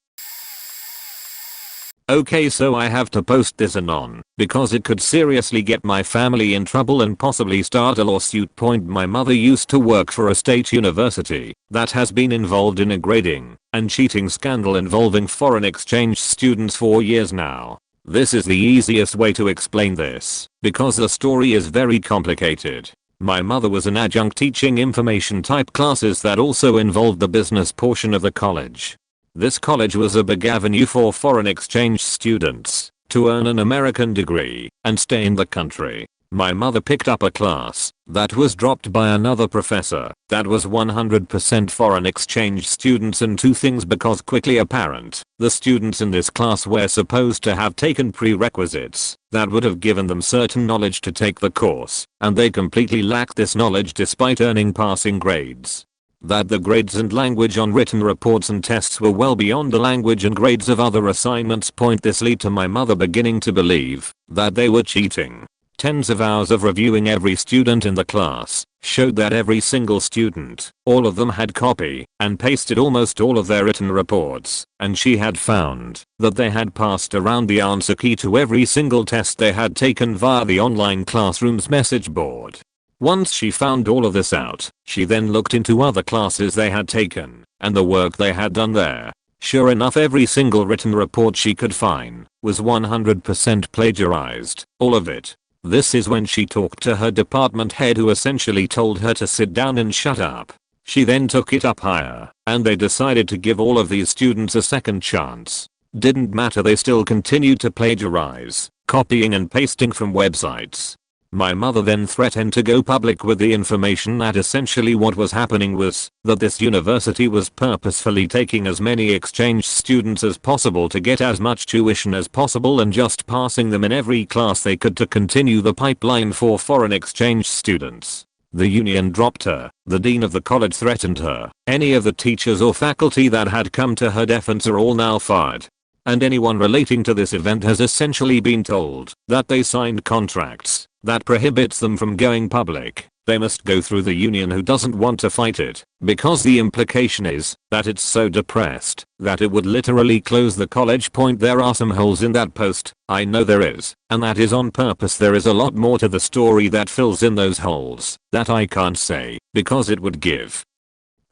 Okay, so I have to post this anon because it could seriously get my family in trouble and possibly start a lawsuit. My mother used to work for a state university that has been involved in a grading and cheating scandal involving foreign exchange students for years now. This is the easiest way to explain this because the story is very complicated. My mother was an adjunct teaching information type classes that also involved the business portion of the college. This college was a big avenue for foreign exchange students to earn an American degree and stay in the country. My mother picked up a class that was dropped by another professor that was 100% foreign exchange students, and 2 things became quickly apparent. The students in this class were supposed to have taken prerequisites that would have given them certain knowledge to take the course, and they completely lacked this knowledge despite earning passing grades. That the grades and language on written reports and tests were well beyond the language and grades of other assignments. This led to my mother beginning to believe that they were cheating. Tens of hours of reviewing every student in the class showed that every single student, all of them, had copy and pasted almost all of their written reports, and she had found that they had passed around the answer key to every single test they had taken via the online classroom's message board. Once she found all of this out, she then looked into other classes they had taken and the work they had done there. Sure enough, every single written report she could find was 100% plagiarized, all of it. This is when she talked to her department head, who essentially told her to sit down and shut up. She then took it up higher, and they decided to give all of these students a second chance. Didn't matter, they still continued to plagiarize, copying and pasting from websites. My mother then threatened to go public with the information that essentially what was happening was that this university was purposefully taking as many exchange students as possible to get as much tuition as possible and just passing them in every class they could to continue the pipeline for foreign exchange students. The union dropped her, the dean of the college threatened her, any of the teachers or faculty that had come to her defense are all now fired. And anyone relating to this event has essentially been told that they signed contracts that prohibits them from going public. They must go through the union who doesn't want to fight it, because the implication is that it's so depressed that it would literally close the college. There are some holes in that post, I know there is, and that is on purpose. There is a lot more to the story that fills in those holes that I can't say because it would give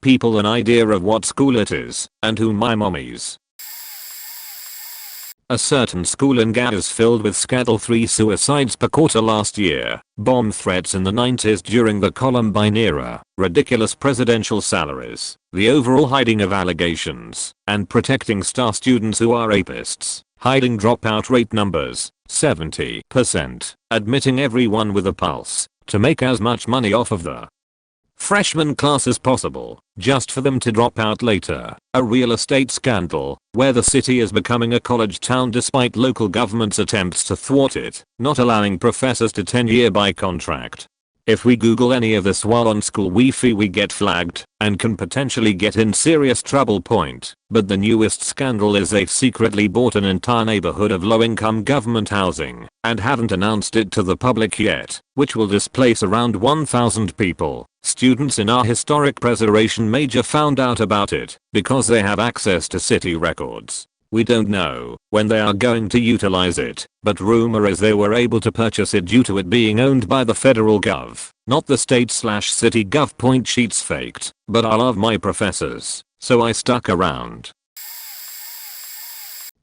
people an idea of what school it is and who my mom is. A certain school in Gaza is filled with scandal. 3 suicides per quarter last year, bomb threats in the 90s during the Columbine era, ridiculous presidential salaries, the overall hiding of allegations, and protecting star students who are rapists, hiding dropout rate numbers, 70%, admitting everyone with a pulse, to make as much money off of the freshman class as possible, just for them to drop out later. A real estate scandal, where the city is becoming a college town despite local government's attempts to thwart it, not allowing professors to tenure by contract. If we Google any of this while on school Wi-Fi we get flagged and can potentially get in serious trouble. But the newest scandal is they've secretly bought an entire neighborhood of low-income government housing and haven't announced it to the public yet, which will displace around 1,000 people. Students in our historic preservation major found out about it because they have access to city records. We don't know when they are going to utilize it, but rumor is they were able to purchase it due to it being owned by the federal gov, not the state/city gov. Sheets faked, but I love my professors, so I stuck around.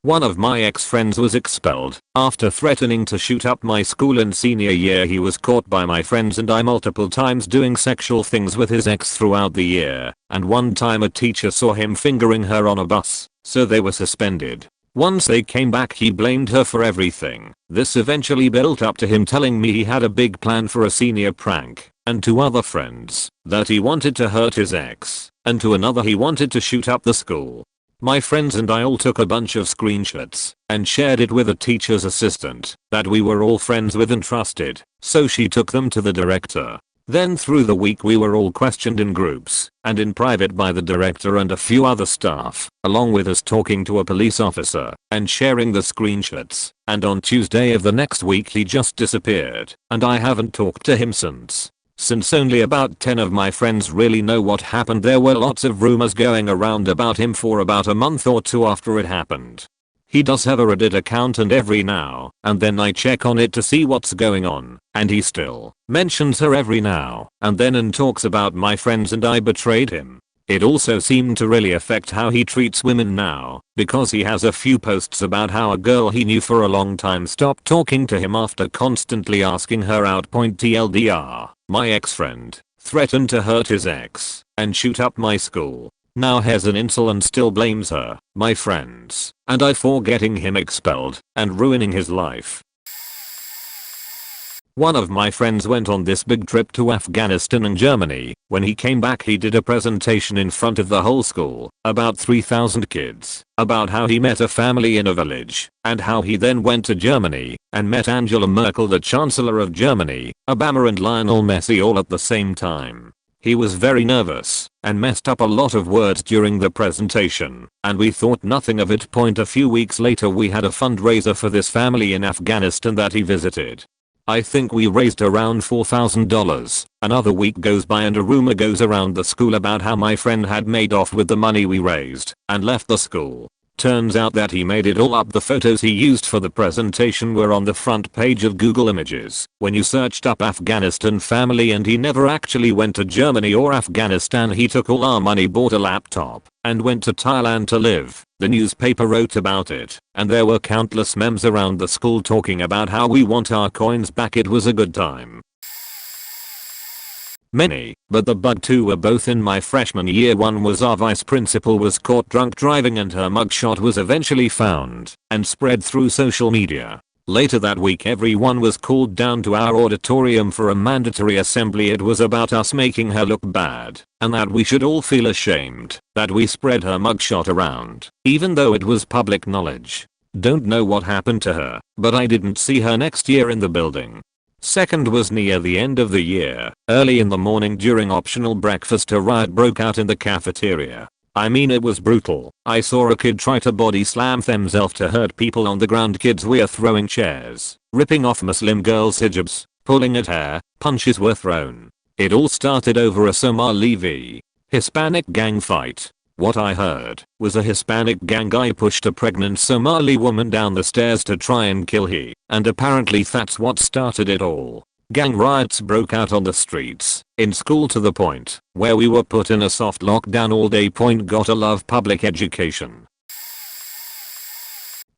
One of my ex-friends was expelled after threatening to shoot up my school in senior year. He was caught by my friends and I multiple times doing sexual things with his ex throughout the year, and one time a teacher saw him fingering her on a bus, so they were suspended. Once they came back he blamed her for everything. This eventually built up to him telling me he had a big plan for a senior prank, and to other friends that he wanted to hurt his ex, and to another he wanted to shoot up the school. My friends and I all took a bunch of screenshots and shared it with a teacher's assistant that we were all friends with and trusted, so she took them to the director. Then through the week we were all questioned in groups and in private by the director and a few other staff, along with us talking to a police officer and sharing the screenshots, and on Tuesday of the next week he just disappeared and I haven't talked to him since. Since only about 10 of my friends really know what happened, there were lots of rumors going around about him for about a month or two after it happened. He does have a Reddit account and every now and then I check on it to see what's going on, and he still mentions her every now and then and talks about my friends and I betrayed him. It also seemed to really affect how he treats women now, because he has a few posts about how a girl he knew for a long time stopped talking to him after constantly asking her out. TLDR, my ex-friend threatened to hurt his ex and shoot up my school. Now has an incel and still blames her, my friends, and I for getting him expelled and ruining his life. One of my friends went on this big trip to Afghanistan and Germany. When he came back he did a presentation in front of the whole school, about 3,000 kids, about how he met a family in a village, and how he then went to Germany and met Angela Merkel, the Chancellor of Germany, Obama and Lionel Messi all at the same time. He was very nervous and messed up a lot of words during the presentation, and we thought nothing of it. A few weeks later we had a fundraiser for this family in Afghanistan that he visited. I think we raised around $4,000. Another week goes by and a rumor goes around the school about how my friend had made off with the money we raised and left the school. Turns out that he made it all up. The photos he used for the presentation were on the front page of Google Images when you searched up Afghanistan family, and he never actually went to Germany or Afghanistan. He took all our money, bought a laptop, and went to Thailand to live. The newspaper wrote about it, and there were countless memes around the school talking about how we want our coins back. It was a good time. Many, but the bug two were both in my freshman year. One was our vice principal was caught drunk driving and her mugshot was eventually found and spread through social media. Later that week everyone was called down to our auditorium for a mandatory assembly. It was about us making her look bad and that we should all feel ashamed that we spread her mugshot around, even though it was public knowledge. Don't know what happened to her, but I didn't see her next year in the building. Second was near the end of the year. Early in the morning during optional breakfast a riot broke out in the cafeteria. I mean it was brutal. I saw a kid try to body slam themselves to hurt people on the ground. Kids were throwing chairs, ripping off Muslim girls' hijabs, pulling at hair, punches were thrown. It all started over a Somali v. Hispanic gang fight. What I heard was a Hispanic gang guy pushed a pregnant Somali woman down the stairs to try and kill her, and apparently that's what started it all. Gang riots broke out on the streets, in school to the point where we were put in a soft lockdown all day. Gotta love public education.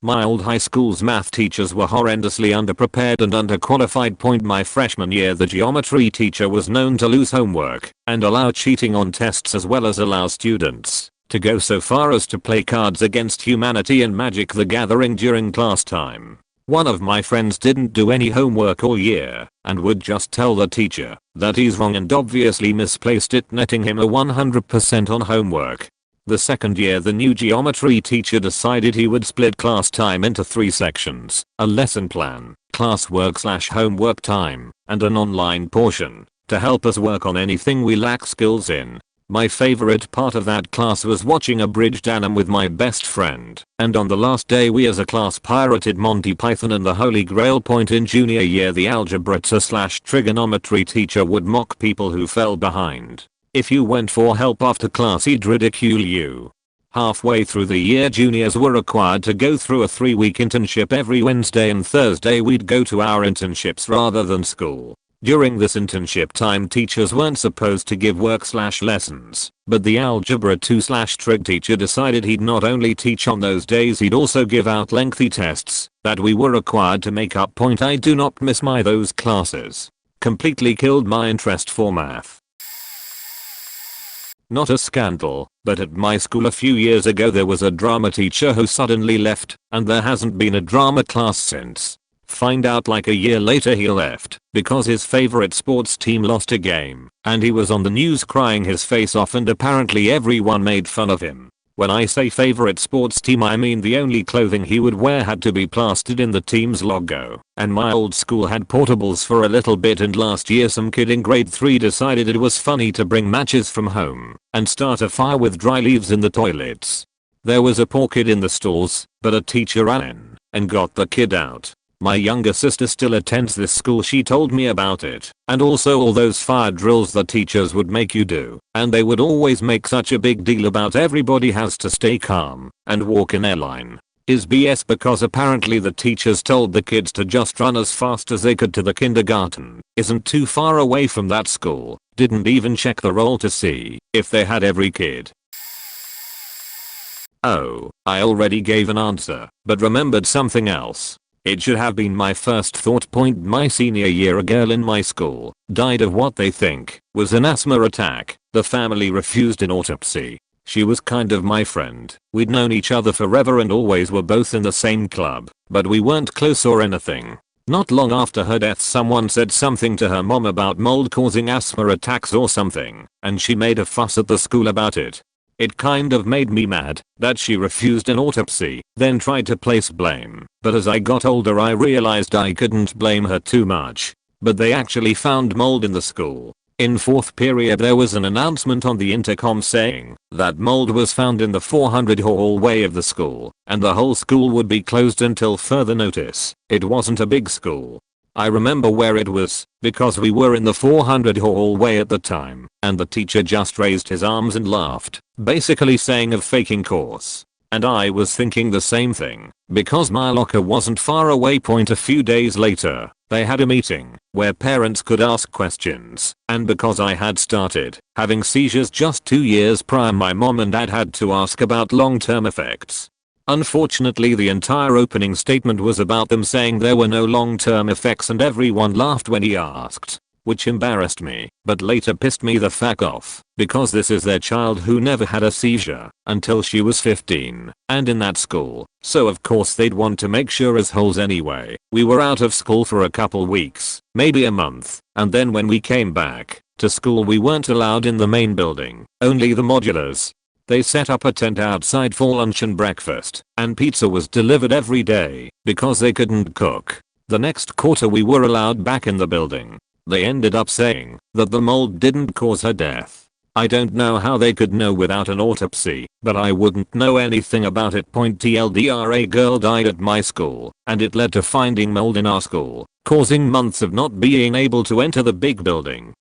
My old high school's math teachers were horrendously underprepared and underqualified. My freshman year the geometry teacher was known to lose homework and allow cheating on tests, as well as allow students to go so far as to play Cards Against Humanity and Magic the Gathering during class time. One of my friends didn't do any homework all year and would just tell the teacher that he's wrong and obviously misplaced it, netting him a 100% on homework. The second year the new geometry teacher decided he would split class time into 3 sections, a lesson plan, classwork/homework time, and an online portion, to help us work on anything we lack skills in. My favorite part of that class was watching Abridged Anime with my best friend, and on the last day we as a class pirated Monty Python and the Holy Grail. In junior year the algebra /trigonometry teacher would mock people who fell behind. If you went for help after class he'd ridicule you. Halfway through the year juniors were required to go through a 3-week internship. Every Wednesday and Thursday we'd go to our internships rather than school. During this internship time teachers weren't supposed to give work/lessons, but the algebra 2/trig teacher decided he'd not only teach on those days, he'd also give out lengthy tests that we were required to make up. I do not miss those classes. Completely killed my interest for math. Not a scandal, but at my school a few years ago there was a drama teacher who suddenly left, and there hasn't been a drama class since. Find out like a year later he left because his favorite sports team lost a game, and he was on the news crying his face off, and apparently everyone made fun of him. When I say favorite sports team I mean the only clothing he would wear had to be plastered in the team's logo, and my old school had portables for a little bit, and last year some kid in grade 3 decided it was funny to bring matches from home and start a fire with dry leaves in the toilets. There was a poor kid in the stalls, but a teacher ran in and got the kid out. My younger sister still attends this school. She told me about it, and also all those fire drills the teachers would make you do, and they would always make such a big deal about everybody has to stay calm and walk in their line. Is BS, because apparently the teachers told the kids to just run as fast as they could to the kindergarten. Isn't too far away from that school. Didn't even check the roll to see if they had every kid. Oh, I already gave an answer, but remembered something else. It should have been my first thought. My senior year a girl in my school died of what they think was an asthma attack. The family refused an autopsy. She was kind of my friend. We'd known each other forever and always were both in the same club, but we weren't close or anything. Not long after her death someone said something to her mom about mold causing asthma attacks or something, and she made a fuss at the school about it. It kind of made me mad that she refused an autopsy, then tried to place blame, but as I got older I realized I couldn't blame her too much. But they actually found mold in the school. In 4th period there was an announcement on the intercom saying that mold was found in the 400 hallway of the school, and the whole school would be closed until further notice. It wasn't a big school. I remember where it was, because we were in the 400 hallway at the time, and the teacher just raised his arms and laughed, basically saying of faking course. And I was thinking the same thing, because my locker wasn't far away. A few days later, they had a meeting where parents could ask questions, and because I had started having seizures just 2 years prior, my mom and dad had to ask about long-term effects. Unfortunately the entire opening statement was about them saying there were no long-term effects, and everyone laughed when he asked. which embarrassed me, but later pissed me the fuck off, because this is their child who never had a seizure until she was 15, and in that school, so of course they'd want to make sure assholes anyway. We were out of school for a couple weeks, maybe a month, and then when we came back to school we weren't allowed in the main building, only the modulars. They set up a tent outside for lunch and breakfast, and pizza was delivered every day because they couldn't cook. The next quarter we were allowed back in the building. They ended up saying that the mold didn't cause her death. I don't know how they could know without an autopsy, but I wouldn't know anything about it. TLDR, a girl died at my school, and it led to finding mold in our school, causing months of not being able to enter the big building.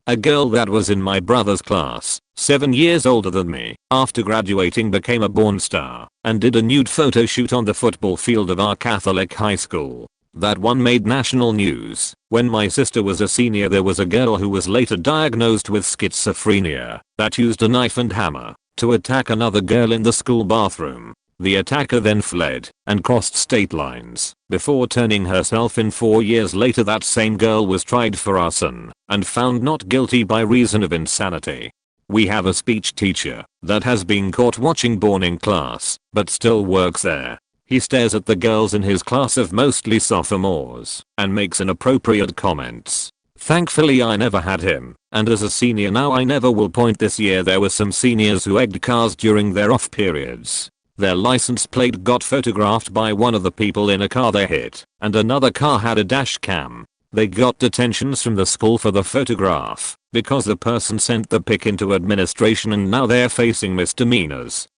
A girl that was in my brother's class, 7 years older than me, after graduating became a porn star and did a nude photo shoot on the football field of our Catholic high school. That one made national news. When my sister was a senior, there was a girl who was later diagnosed with schizophrenia that used a knife and hammer to attack another girl in the school bathroom. The attacker then fled and crossed state lines before turning herself in. 4 years later that same girl was tried for arson and found not guilty by reason of insanity. We have a speech teacher that has been caught watching porn in class but still works there. He stares at the girls in his class of mostly sophomores and makes inappropriate comments. Thankfully I never had him, and as a senior now I never will. This year there were some seniors who egged cars during their off periods. Their license plate got photographed by one of the people in a car they hit, and another car had a dash cam. They got detentions from the school for the photograph because the person sent the pic into administration and now they're facing misdemeanors.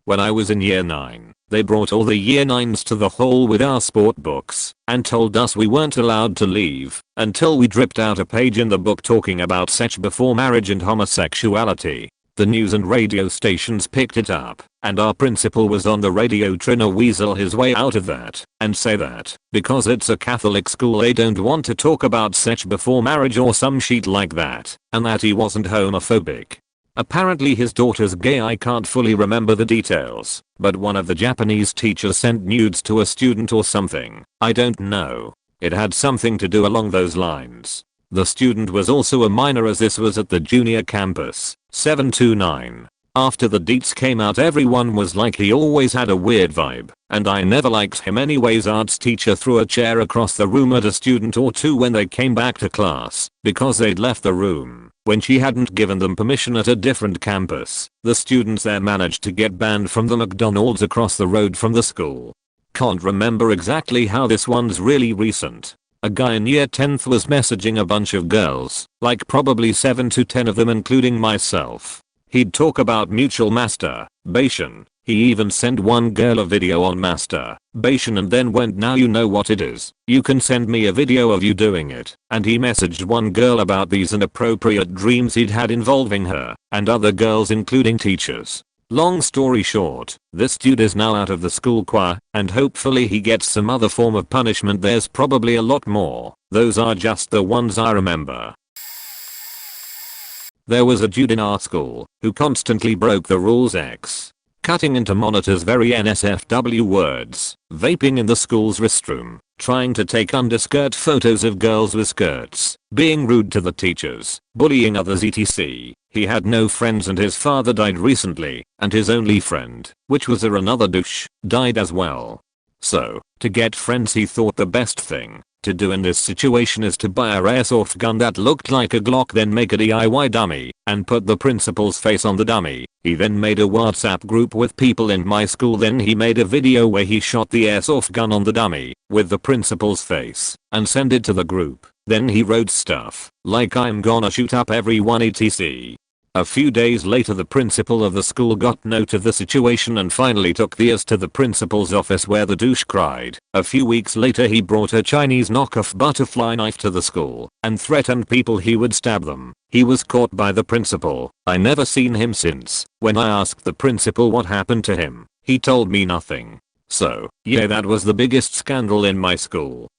When I was in year 9, they brought all the year 9s to the hall with our sport books and told us we weren't allowed to leave until we dripped out a page in the book talking about sex before marriage and homosexuality. The news and radio stations picked it up, and our principal was on the radio trying to weasel his way out of that and say that because it's a Catholic school they don't want to talk about sex before marriage or some shit like that, and that he wasn't homophobic. Apparently his daughter's gay. I can't fully remember the details, but one of the Japanese teachers sent nudes to a student or something. I don't know. It had something to do along those lines. The student was also a minor as this was at the junior campus. 729. After the deets came out everyone was like he always had a weird vibe, and I never liked him anyways. Arts teacher threw a chair across the room at a student or two when they came back to class because they'd left the room when she hadn't given them permission at a different campus. The students there managed to get banned from the McDonald's across the road from the school. Can't remember exactly how, this one's really recent. A guy in year 10th was messaging a bunch of girls, like probably 7 to 10 of them including myself. He'd talk about mutual masturbation. He even sent one girl a video on masturbation and then went, now you know what it is, you can send me a video of you doing it. And he messaged one girl about these inappropriate dreams he'd had involving her and other girls including teachers. Long story short, this dude is now out of the school choir, and hopefully he gets some other form of punishment. There's probably a lot more. Those are just the ones I remember. There was a dude in our school who constantly broke the rules. Cutting into monitors, very NSFW words, vaping in the school's restroom, trying to take underskirt photos of girls with skirts, being rude to the teachers, bullying others etc. He had no friends and his father died recently, and his only friend, which was another douche, died as well. So, to get friends he thought the best thing to do in this situation is to buy a airsoft gun that looked like a Glock, then make a DIY dummy and put the principal's face on the dummy. He then made a WhatsApp group with people in my school, then he made a video where he shot the airsoft gun on the dummy with the principal's face and sent it to the group. Then he wrote stuff like, I'm gonna shoot up everyone etc. A few days later the principal of the school got note of the situation and finally took theirs to the principal's office where the douche cried. A few weeks later he brought a Chinese knockoff butterfly knife to the school and threatened people he would stab them. He was caught by the principal. I never seen him since. When I asked the principal what happened to him, he told me nothing. So, yeah, that was the biggest scandal in my school.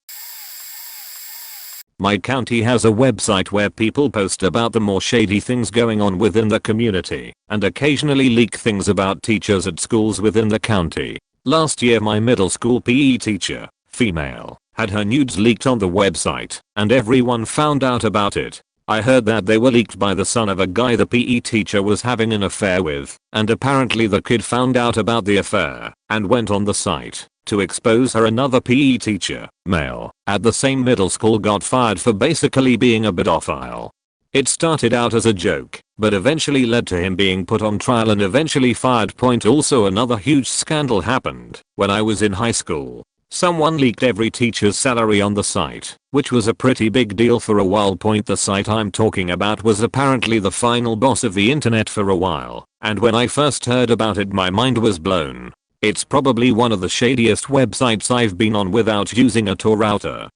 My county has a website where people post about the more shady things going on within the community and occasionally leak things about teachers at schools within the county. Last year my middle school PE teacher, female, had her nudes leaked on the website, and everyone found out about it. I heard that they were leaked by the son of a guy the PE teacher was having an affair with, and apparently the kid found out about the affair and went on the site to expose her. Another PE teacher, male, at the same middle school got fired for basically being a pedophile. It started out as a joke, but eventually led to him being put on trial and eventually fired. Also, another huge scandal happened when I was in high school. Someone leaked every teacher's salary on the site, which was a pretty big deal for a while. The site I'm talking about was apparently the final boss of the internet for a while, and when I first heard about it my mind was blown. It's probably one of the shadiest websites I've been on without using a Tor router.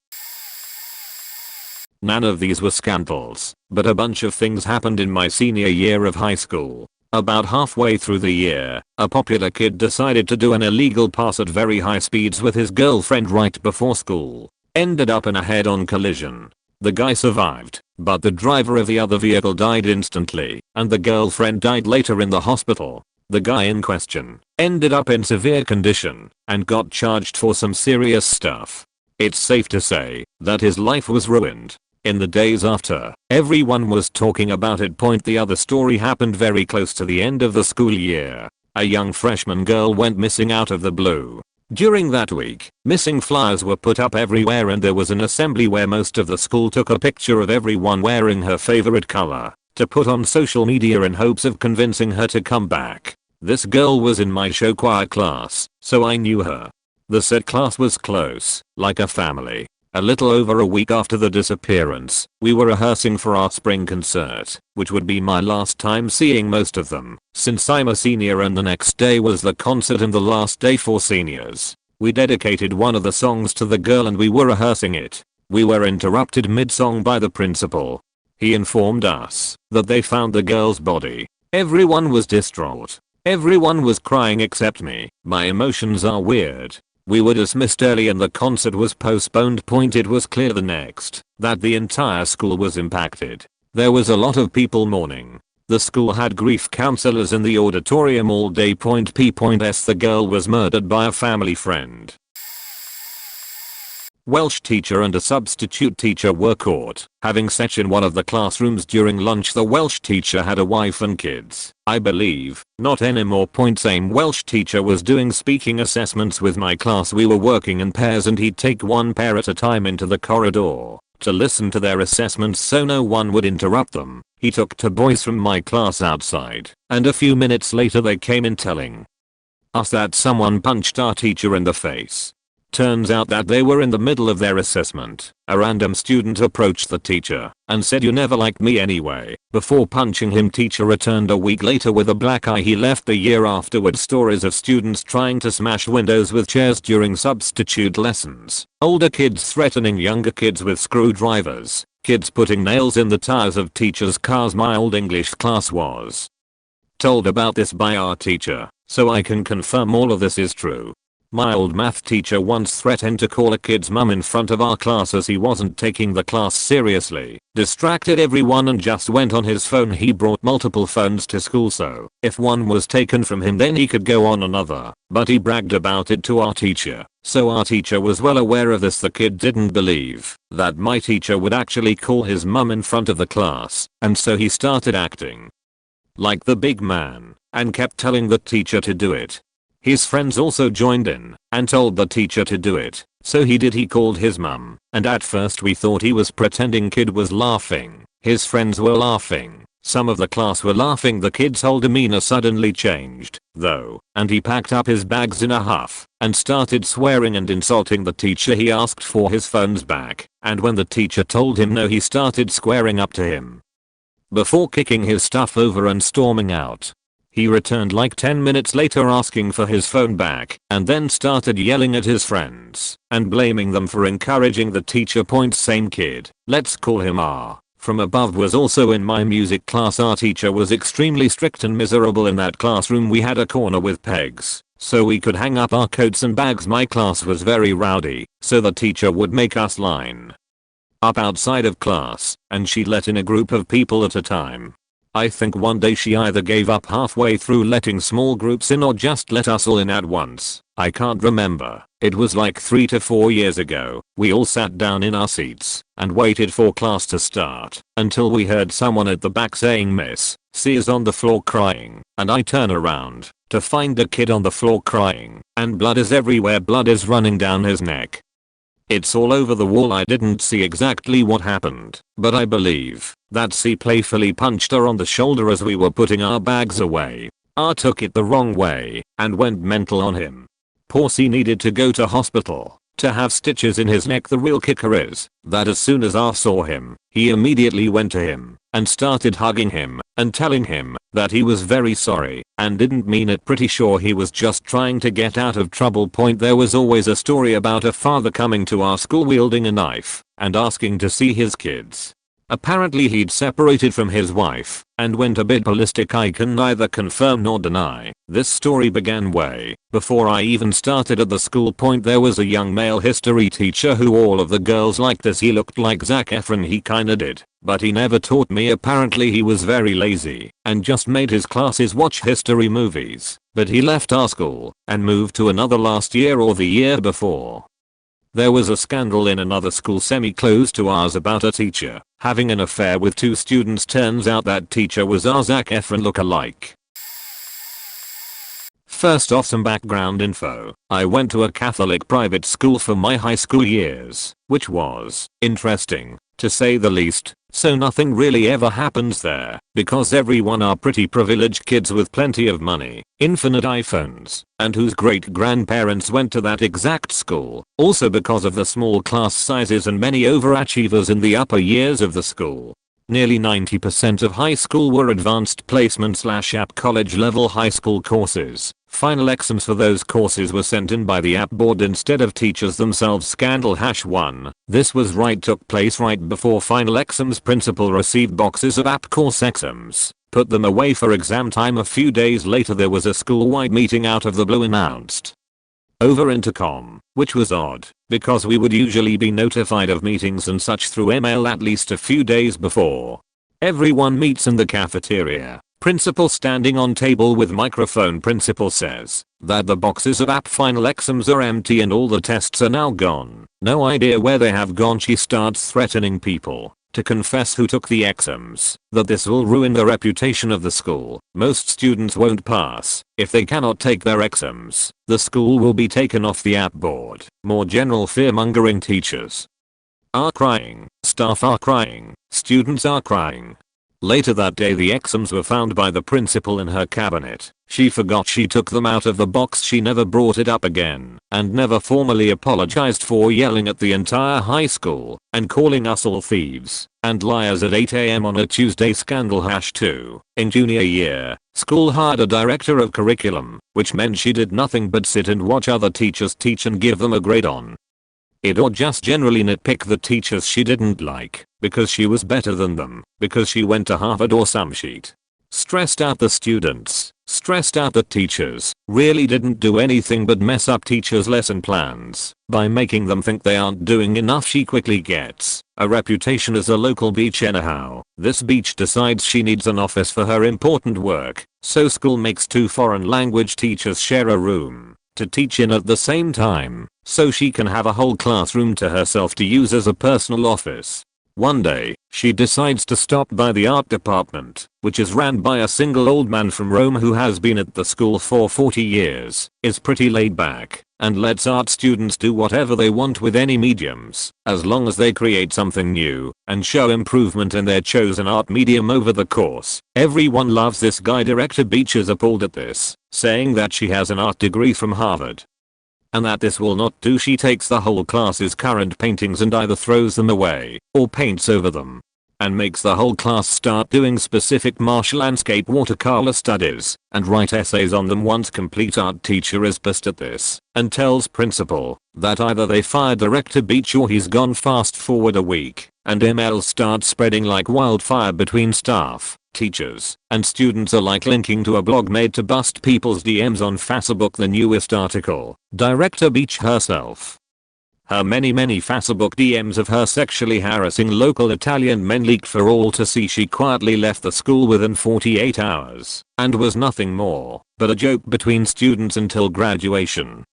None of these were scandals, but a bunch of things happened in my senior year of high school. About halfway through the year, a popular kid decided to do an illegal pass at very high speeds with his girlfriend right before school. Ended up in a head-on collision. The guy survived, but the driver of the other vehicle died instantly, and the girlfriend died later in the hospital. The guy in question ended up in severe condition and got charged for some serious stuff. It's safe to say that his life was ruined. In the days after, everyone was talking about it. The other story happened very close to the end of the school year. A young freshman girl went missing out of the blue. During that week, missing flyers were put up everywhere and there was an assembly where most of the school took a picture of everyone wearing her favorite color to put on social media in hopes of convincing her to come back. This girl was in my show choir class, so I knew her. The said class was close, like a family. A little over a week after the disappearance, we were rehearsing for our spring concert, which would be my last time seeing most of them, since I'm a senior, and the next day was the concert and the last day for seniors. We dedicated one of the songs to the girl and we were rehearsing it. We were interrupted mid-song by the principal. He informed us that they found the girl's body. Everyone was distraught. Everyone was crying except me. My emotions are weird. We were dismissed early and the concert was postponed. It was clear the next that the entire school was impacted. There was a lot of people mourning. The school had grief counselors in the auditorium all day. P.S. The girl was murdered by a family friend. Welsh teacher and a substitute teacher were caught having sex in one of the classrooms during lunch. The Welsh teacher had a wife and kids, I believe. Not anymore. Same Welsh teacher was doing speaking assessments with my class. We were working in pairs and he'd take one pair at a time into the corridor to listen to their assessments so no one would interrupt them. He took two boys from my class outside, and a few minutes later they came in telling us that someone punched our teacher in the face. Turns out that they were in the middle of their assessment. A random student approached the teacher and said, "You never liked me anyway," before punching him. Teacher returned a week later with a black eye. He left the year afterward. Stories of students trying to smash windows with chairs during substitute lessons. Older kids threatening younger kids with screwdrivers. Kids putting nails in the tires of teachers' cars. My old English class was told about this by our teacher, so I can confirm all of this is true. My old math teacher once threatened to call a kid's mum in front of our class as he wasn't taking the class seriously, distracted everyone and just went on his phone. He brought multiple phones to school, so if one was taken from him then he could go on another, but he bragged about it to our teacher, so our teacher was well aware of this. The kid didn't believe that my teacher would actually call his mum in front of the class, and so he started acting like the big man and kept telling the teacher to do it. His friends also joined in and told the teacher to do it, so he did. He called his mum, and at first we thought he was pretending. Kid was laughing, his friends were laughing, some of the class were laughing. The kid's whole demeanor suddenly changed, though, and he packed up his bags in a huff and started swearing and insulting the teacher. He asked for his phones back, and when the teacher told him no, he started squaring up to him before kicking his stuff over and storming out. He returned like 10 minutes later asking for his phone back and then started yelling at his friends and blaming them for encouraging the teacher. Same kid, let's call him R, from above, was also in my music class. Our teacher was extremely strict and miserable. In that classroom we had a corner with pegs so we could hang up our coats and bags. My class was very rowdy, so the teacher would make us line up outside of class and she'd let in a group of people at a time. I think one day she either gave up halfway through letting small groups in or just let us all in at once. I can't remember, It was like 3 to 4 years ago. We all sat down in our seats and waited for class to start until we heard someone at the back saying, "Miss, C is on the floor crying," and I turn around to find a kid on the floor crying and blood is everywhere. Blood is running down his neck. It's all over the wall. I didn't see exactly what happened, but I believe that C playfully punched her on the shoulder as we were putting our bags away. R took it the wrong way and went mental on him. Poor C needed to go to hospital to have stitches in his neck. The real kicker is that as soon as R saw him, he immediately went to him and started hugging him and telling him that he was very sorry and didn't mean it. Pretty sure he was just trying to get out of trouble. There was always a story about a father coming to our school wielding a knife and asking to see his kids. Apparently he'd separated from his wife and went a bit ballistic. I can neither confirm nor deny. This story began way before I even started at the school. There was a young male history teacher who all of the girls liked as he looked like Zac Efron. He kinda did, but he never taught me. Apparently he was very lazy and just made his classes watch history movies. But he left our school and moved to another last year or the year before. There was a scandal in another school semi-close to ours about a teacher having an affair with 2 students. Turns out that teacher was our Zac Efron look-alike. First off, some background info. I went to a Catholic private school for my high school years, which was interesting, to say the least. So nothing really ever happens there, because everyone are pretty privileged kids with plenty of money, infinite iPhones, and whose great grandparents went to that exact school. Also because of the small class sizes and many overachievers in the upper years of the school. Nearly 90% of high school were advanced placement / app college level high school courses. Final exams for those courses were sent in by the app board instead of teachers themselves. Scandal #1. This took place right before final exams. Principal received boxes of app course exams, put them away for exam time. A few days later there was a school-wide meeting out of the blue announced over intercom, which was odd, because we would usually be notified of meetings and such through email at least a few days before. Everyone meets in the cafeteria. Principal standing on table with microphone. Principal says that the boxes of app final exams are empty and all the tests are now gone. No idea where they have gone. She starts threatening people to confess who took the exams, that this will ruin the reputation of the school. Most students won't pass if they cannot take their exams. The school will be taken off the app board. More general fear-mongering. Teachers are crying, staff are crying, students are crying. Later that day the exams were found by the principal in her cabinet. She forgot she took them out of the box. She never brought it up again and never formally apologized for yelling at the entire high school and calling us all thieves and liars at 8 AM on a Tuesday. Scandal #2. In junior year, school hired a director of curriculum, which meant she did nothing but sit and watch other teachers teach and give them a grade on it, or just generally nitpick the teachers she didn't like because she was better than them, because she went to Harvard or some shit. Stressed out the students, stressed out the teachers, really didn't do anything but mess up teachers' lesson plans by making them think they aren't doing enough. She quickly gets a reputation as a local beach anyhow. This beach decides she needs an office for her important work, so school makes 2 foreign language teachers share a room to teach in at the same time, so she can have a whole classroom to herself to use as a personal office. One day, she decides to stop by the art department, which is ran by a single old man from Rome who has been at the school for 40 years, is pretty laid back, and lets art students do whatever they want with any mediums, as long as they create something new and show improvement in their chosen art medium over the course. Everyone loves this guy. Director Beach is appalled at this, saying that she has an art degree from Harvard and that this will not do. She takes the whole class's current paintings and either throws them away or paints over them, and makes the whole class start doing specific marsh landscape watercolor studies and write essays on them. Once complete, art teacher is pissed at this and tells principal that either they fire Director Beach or he's gone. Fast forward a week and emails start spreading like wildfire between staff, teachers, and students alike, linking to a blog made to bust people's DMs on Facebook. The newest article, Director Beach herself. Her many Facebook DMs of her sexually harassing local Italian men leaked for all to see. She quietly left the school within 48 hours and was nothing more but a joke between students until graduation.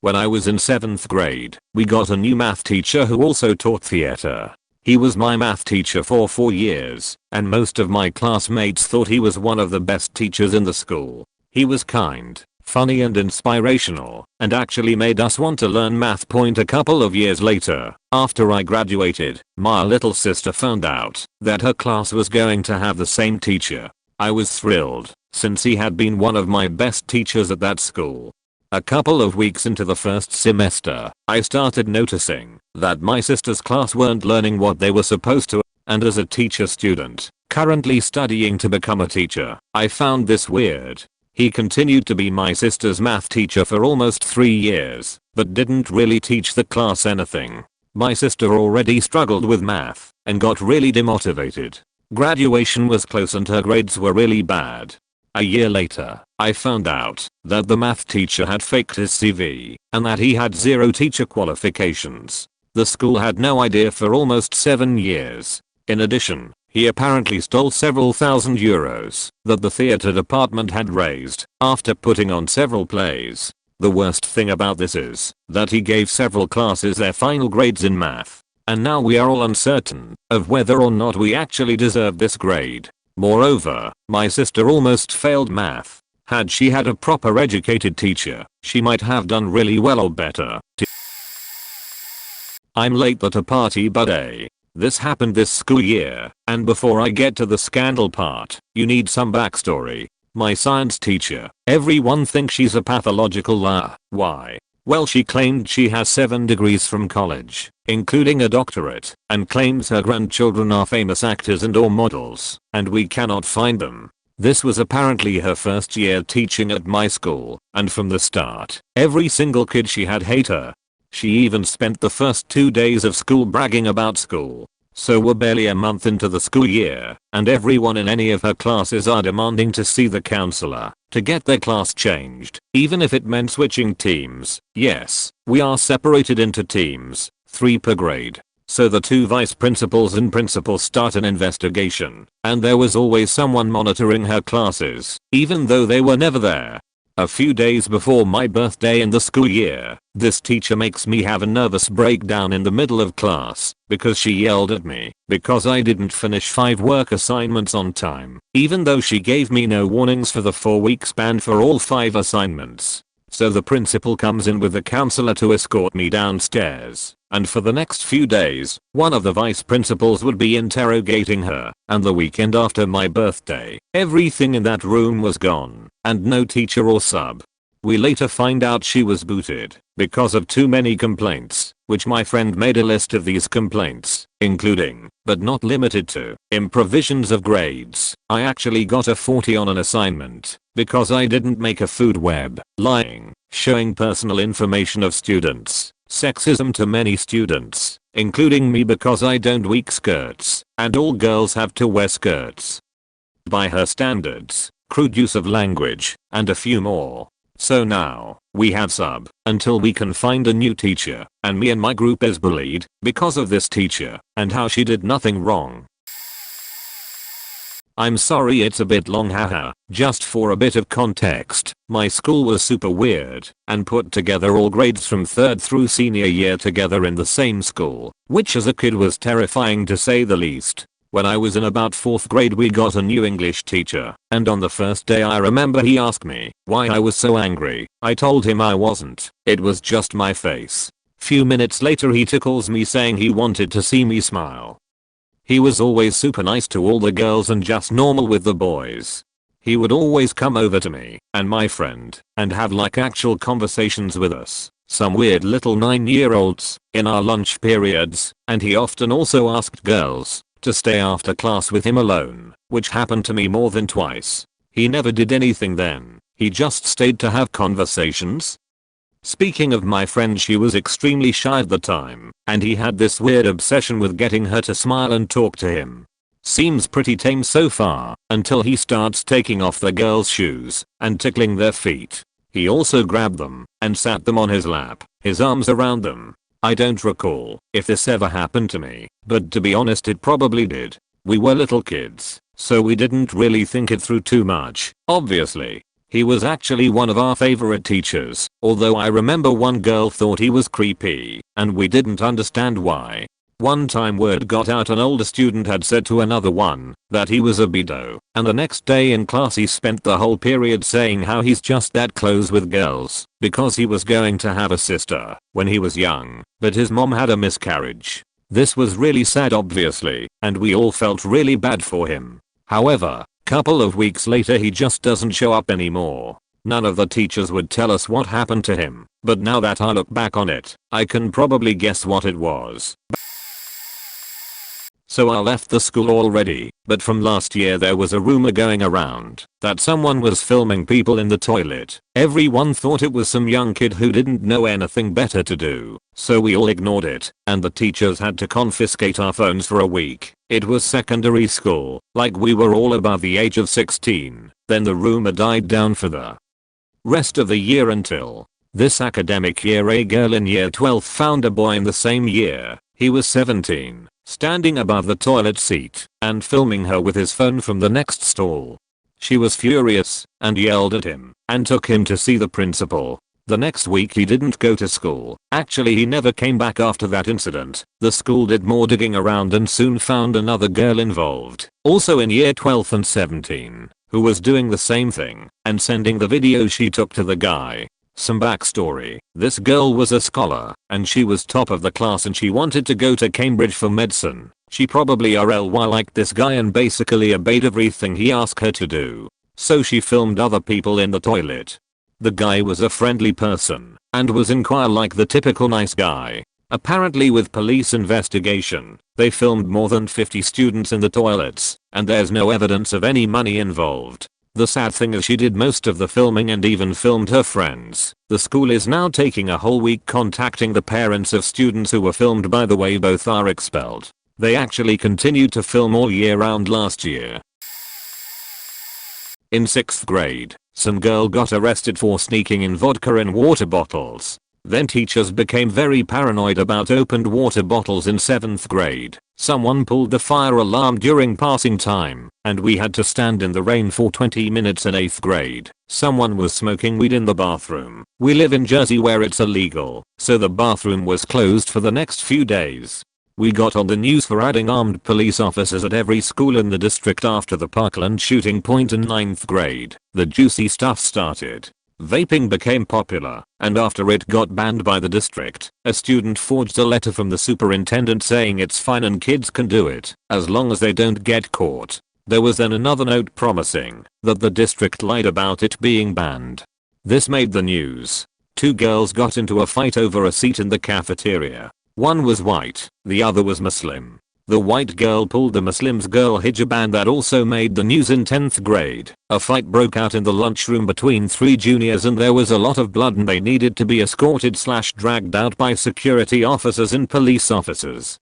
When I was in 7th grade, we got a new math teacher who also taught theater. He was my math teacher for 4 years, and most of my classmates thought he was one of the best teachers in the school. He was kind, funny and inspirational, and actually made us want to learn math. A couple of years later, after I graduated, my little sister found out that her class was going to have the same teacher. I was thrilled, since he had been one of my best teachers at that school. A couple of weeks into the first semester, I started noticing that my sister's class weren't learning what they were supposed to, and as a teacher student, currently studying to become a teacher, I found this weird. He continued to be my sister's math teacher for almost 3 years, but didn't really teach the class anything. My sister already struggled with math and got really demotivated. Graduation was close and her grades were really bad. A year later, I found out that the math teacher had faked his CV and that he had 0 teacher qualifications. The school had no idea for almost 7 years. In addition, he apparently stole several thousand euros that the theater department had raised after putting on several plays. The worst thing about this is that he gave several classes their final grades in math, and now we are all uncertain of whether or not we actually deserve this grade. Moreover, my sister almost failed math. Had she had a proper educated teacher, she might have done really well or better. I'm late at a party but this happened this school year, and before I get to the scandal part, you need some backstory. My science teacher, everyone thinks she's a pathological liar. Why? Well, she claimed she has 7 degrees from college, including a doctorate, and claims her grandchildren are famous actors and or models, and we cannot find them. This was apparently her first year teaching at my school, and from the start, every single kid she had hate her. She even spent the first 2 days of school bragging about school. So we're barely a month into the school year, and everyone in any of her classes are demanding to see the counselor to get their class changed, even if it meant switching teams. Yes, we are separated into teams, 3 per grade. So the 2 vice principals and principal start an investigation, and there was always someone monitoring her classes, even though they were never there. A few days before my birthday in the school year, this teacher makes me have a nervous breakdown in the middle of class because she yelled at me because I didn't finish 5 work assignments on time, even though she gave me no warnings for the 4-week span for all 5 assignments. So the principal comes in with the counselor to escort me downstairs, and for the next few days, one of the vice principals would be interrogating her, and the weekend after my birthday, everything in that room was gone, and no teacher or sub. We later find out she was booted because of too many complaints, which my friend made a list of these complaints, including, but not limited to, improvisions of grades. I actually got a 40 on an assignment because I didn't make a food web, lying, showing personal information of students, sexism to many students, including me because I don't wear skirts, and all girls have to wear skirts. By her standards, crude use of language, and a few more. So now, we have sub until we can find a new teacher, and me and my group is bullied because of this teacher and how she did nothing wrong. I'm sorry it's a bit long, haha. Just for a bit of context, my school was super weird and put together all grades from 3rd through senior year together in the same school, which as a kid was terrifying to say the least. When I was in about 4th grade we got a new English teacher, and on the first day I remember he asked me why I was so angry. I told him I wasn't, it was just my face. Few minutes later he tickles me saying he wanted to see me smile. He was always super nice to all the girls and just normal with the boys. He would always come over to me and my friend and have like actual conversations with us, some weird little 9-year-olds, in our lunch periods, and he often also asked girls to stay after class with him alone, which happened to me more than twice. He never did anything then, he just stayed to have conversations. Speaking of my friend, she was extremely shy at the time, and he had this weird obsession with getting her to smile and talk to him. Seems pretty tame so far, until he starts taking off the girls' shoes and tickling their feet. He also grabbed them and sat them on his lap, his arms around them. I don't recall if this ever happened to me, but to be honest it probably did. We were little kids, so we didn't really think it through too much, obviously. He was actually one of our favorite teachers, although I remember one girl thought he was creepy, and we didn't understand why. One time word got out an older student had said to another one that he was a bido, and the next day in class he spent the whole period saying how he's just that close with girls because he was going to have a sister when he was young, but his mom had a miscarriage. This was really sad obviously, and we all felt really bad for him. However, couple of weeks later he just doesn't show up anymore. None of the teachers would tell us what happened to him, but now that I look back on it, I can probably guess what it was. So I left the school already, but from last year there was a rumor going around that someone was filming people in the toilet. Everyone thought it was some young kid who didn't know anything better to do, so we all ignored it, and the teachers had to confiscate our phones for a week. It was secondary school, like we were all above the age of 16. Then the rumor died down for the rest of the year until this academic year a girl in year 12 found a boy in the same year. He was 17. Standing above the toilet seat and filming her with his phone from the next stall. She was furious and yelled at him and took him to see the principal. The next week he didn't go to school. Actually he never came back after that incident. The school did more digging around and soon found another girl involved, also in year 12 and 17, who was doing the same thing and sending the video she took to the guy. Some backstory. This girl was a scholar, and she was top of the class and she wanted to go to Cambridge for medicine. She probably RLY liked this guy and basically obeyed everything he asked her to do. So she filmed other people in the toilet. The guy was a friendly person, and was in choir like the typical nice guy. Apparently with police investigation, they filmed more than 50 students in the toilets, and there's no evidence of any money involved. The sad thing is she did most of the filming and even filmed her friends. The school is now taking a whole week contacting the parents of students who were filmed. By the way, both are expelled. They actually continued to film all year round last year. In 6th grade, some girl got arrested for sneaking in vodka in water bottles. Then teachers became very paranoid about opened water bottles in 7th grade. Someone pulled the fire alarm during passing time, and we had to stand in the rain for 20 minutes in 8th grade. Someone was smoking weed in the bathroom. We live in Jersey where it's illegal, so the bathroom was closed for the next few days. We got on the news for adding armed police officers at every school in the district after the Parkland shooting point in 9th grade. The juicy stuff started. Vaping became popular, and after it got banned by the district, a student forged a letter from the superintendent saying it's fine and kids can do it, as long as they don't get caught. There was then another note promising that the district lied about it being banned. This made the news. 2 girls got into a fight over a seat in the cafeteria. One was white, the other was Muslim. The white girl pulled the Muslim's girl hijab, and that also made the news in 10th grade. A fight broke out in the lunchroom between 3 juniors and there was a lot of blood and they needed to be escorted/dragged out by security officers and police officers.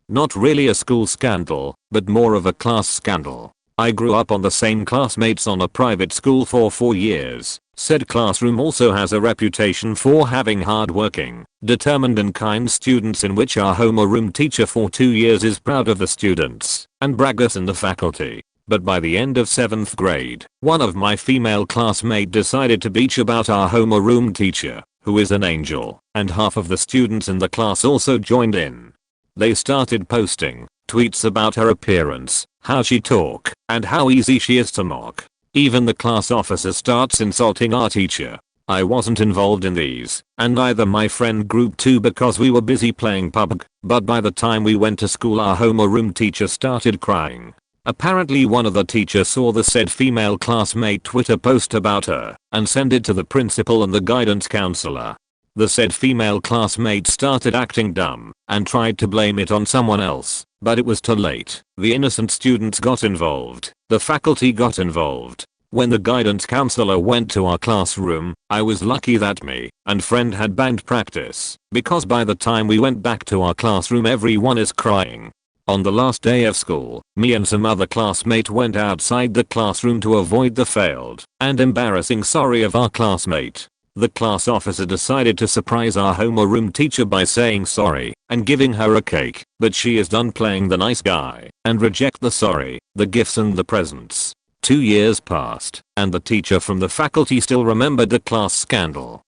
Not really a school scandal, but more of a class scandal. I grew up on the same classmates on a private school for 4 years. Said classroom also has a reputation for having hardworking, determined and kind students, in which our homeroom teacher for 2 years is proud of the students and braggart in the faculty. But by the end of 7th grade, one of my female classmates decided to bitch about our homeroom teacher, who is an angel, and half of the students in the class also joined in. They started posting tweets about her appearance, how she talk, and how easy she is to mock. Even the class officer starts insulting our teacher. I wasn't involved in these, and neither my friend group too because we were busy playing PUBG, but by the time we went to school our homeroom teacher started crying. Apparently one of the teachers saw the said female classmate Twitter post about her and sent it to the principal and the guidance counselor. The said female classmate started acting dumb and tried to blame it on someone else, but it was too late. The innocent students got involved. The faculty got involved. When the guidance counselor went to our classroom, I was lucky that me and friend had band practice, because by the time we went back to our classroom everyone is crying. On the last day of school, me and some other classmate went outside the classroom to avoid the failed and embarrassing sorry of our classmate. The class officer decided to surprise our homeroom teacher by saying sorry and giving her a cake, but she is done playing the nice guy and reject the sorry, the gifts and the presents. 2 years passed, and the teacher from the faculty still remembered the class scandal.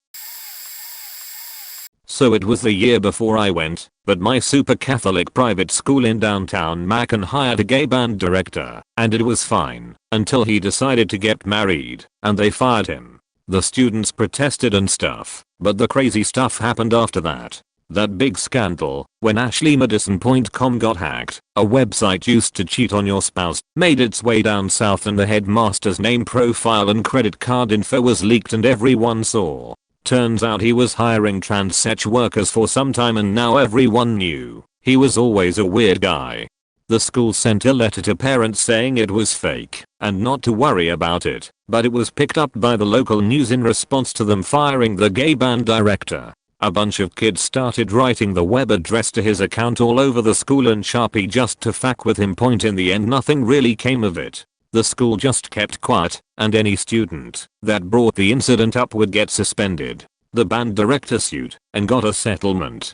So it was the year before I went, but my super Catholic private school in downtown Macon hired a gay band director, and it was fine, until he decided to get married, and they fired him. The students protested and stuff, but the crazy stuff happened after that. That big scandal, when AshleyMadison.com got hacked, a website used to cheat on your spouse, made its way down south and the headmaster's name, profile and credit card info was leaked and everyone saw. Turns out he was hiring trans sex workers for some time and now everyone knew. He was always a weird guy. The school sent a letter to parents saying it was fake and not to worry about it, but it was picked up by the local news in response to them firing the gay band director. A bunch of kids started writing the web address to his account all over the school and Sharpie just to fuck with him. In the end nothing really came of it. The school just kept quiet, and any student that brought the incident up would get suspended. The band director sued and got a settlement.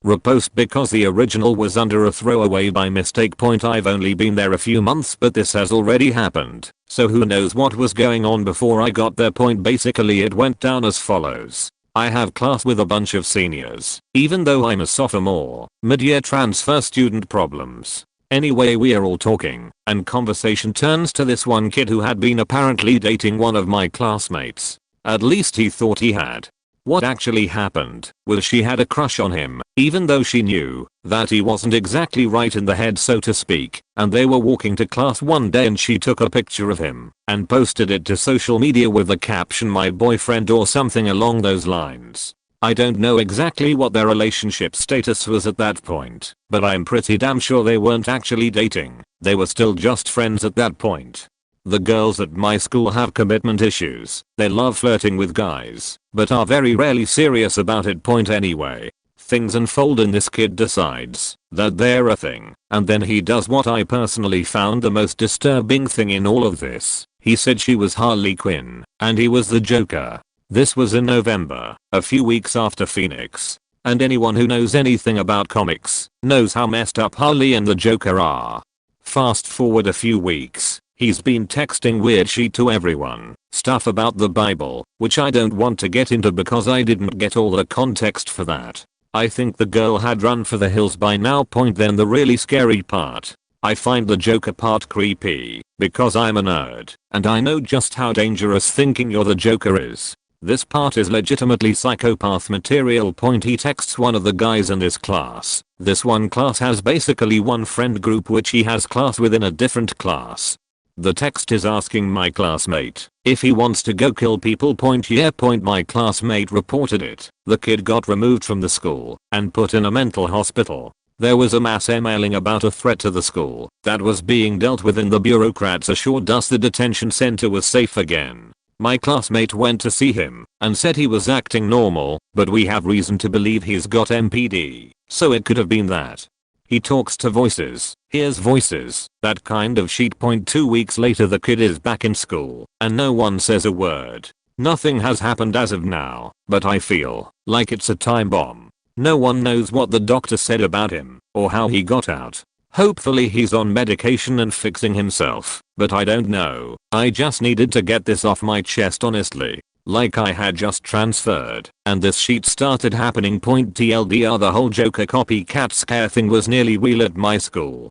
Repost because the original was under a throwaway by mistake. I've only been there a few months but this has already happened, so who knows what was going on before I got there. Basically it went down as follows. I have class with a bunch of seniors, even though I'm a sophomore, mid-year transfer student problems. Anyway we are all talking, and conversation turns to this one kid who had been apparently dating one of my classmates. At least he thought he had. What actually happened was she had a crush on him, even though she knew that he wasn't exactly right in the head so to speak, and they were walking to class one day and she took a picture of him and posted it to social media with the caption "my boyfriend" or something along those lines. I don't know exactly what their relationship status was at that point, but I'm pretty damn sure they weren't actually dating. They were still just friends at that point. The girls at my school have commitment issues. They love flirting with guys, but are very rarely serious about it. Anyway, things unfold and this kid decides that they're a thing, and then he does what I personally found the most disturbing thing in all of this. He said she was Harley Quinn, and he was the Joker. This was in November, a few weeks after Phoenix. And anyone who knows anything about comics knows how messed up Harley and the Joker are. Fast forward a few weeks, he's been texting weird shit to everyone, stuff about the Bible, which I don't want to get into because I didn't get all the context for that. I think the girl had run for the hills by now. Then the really scary part. I find the Joker part creepy, because I'm a nerd, and I know just how dangerous thinking you're the Joker is. This part is legitimately psychopath material. He texts one of the guys in this class. This one class has basically one friend group which he has class within a different class. The text is asking my classmate if he wants to go kill people. Yeah. My classmate reported it. The kid got removed from the school and put in a mental hospital. There was a mass emailing about a threat to the school that was being dealt with and the bureaucrats assured us the detention center was safe again. My classmate went to see him and said he was acting normal, but we have reason to believe he's got MPD, so it could have been that. He talks to voices, hears voices, that kind of shit. 2 weeks later the kid is back in school, and no one says a word. Nothing has happened as of now, but I feel like it's a time bomb. No one knows what the doctor said about him, or how he got out. Hopefully he's on medication and fixing himself, but I don't know. I just needed to get this off my chest honestly. Like I had just transferred, and this shit started happening. TLDR, the whole Joker copycat scare thing was nearly real at my school.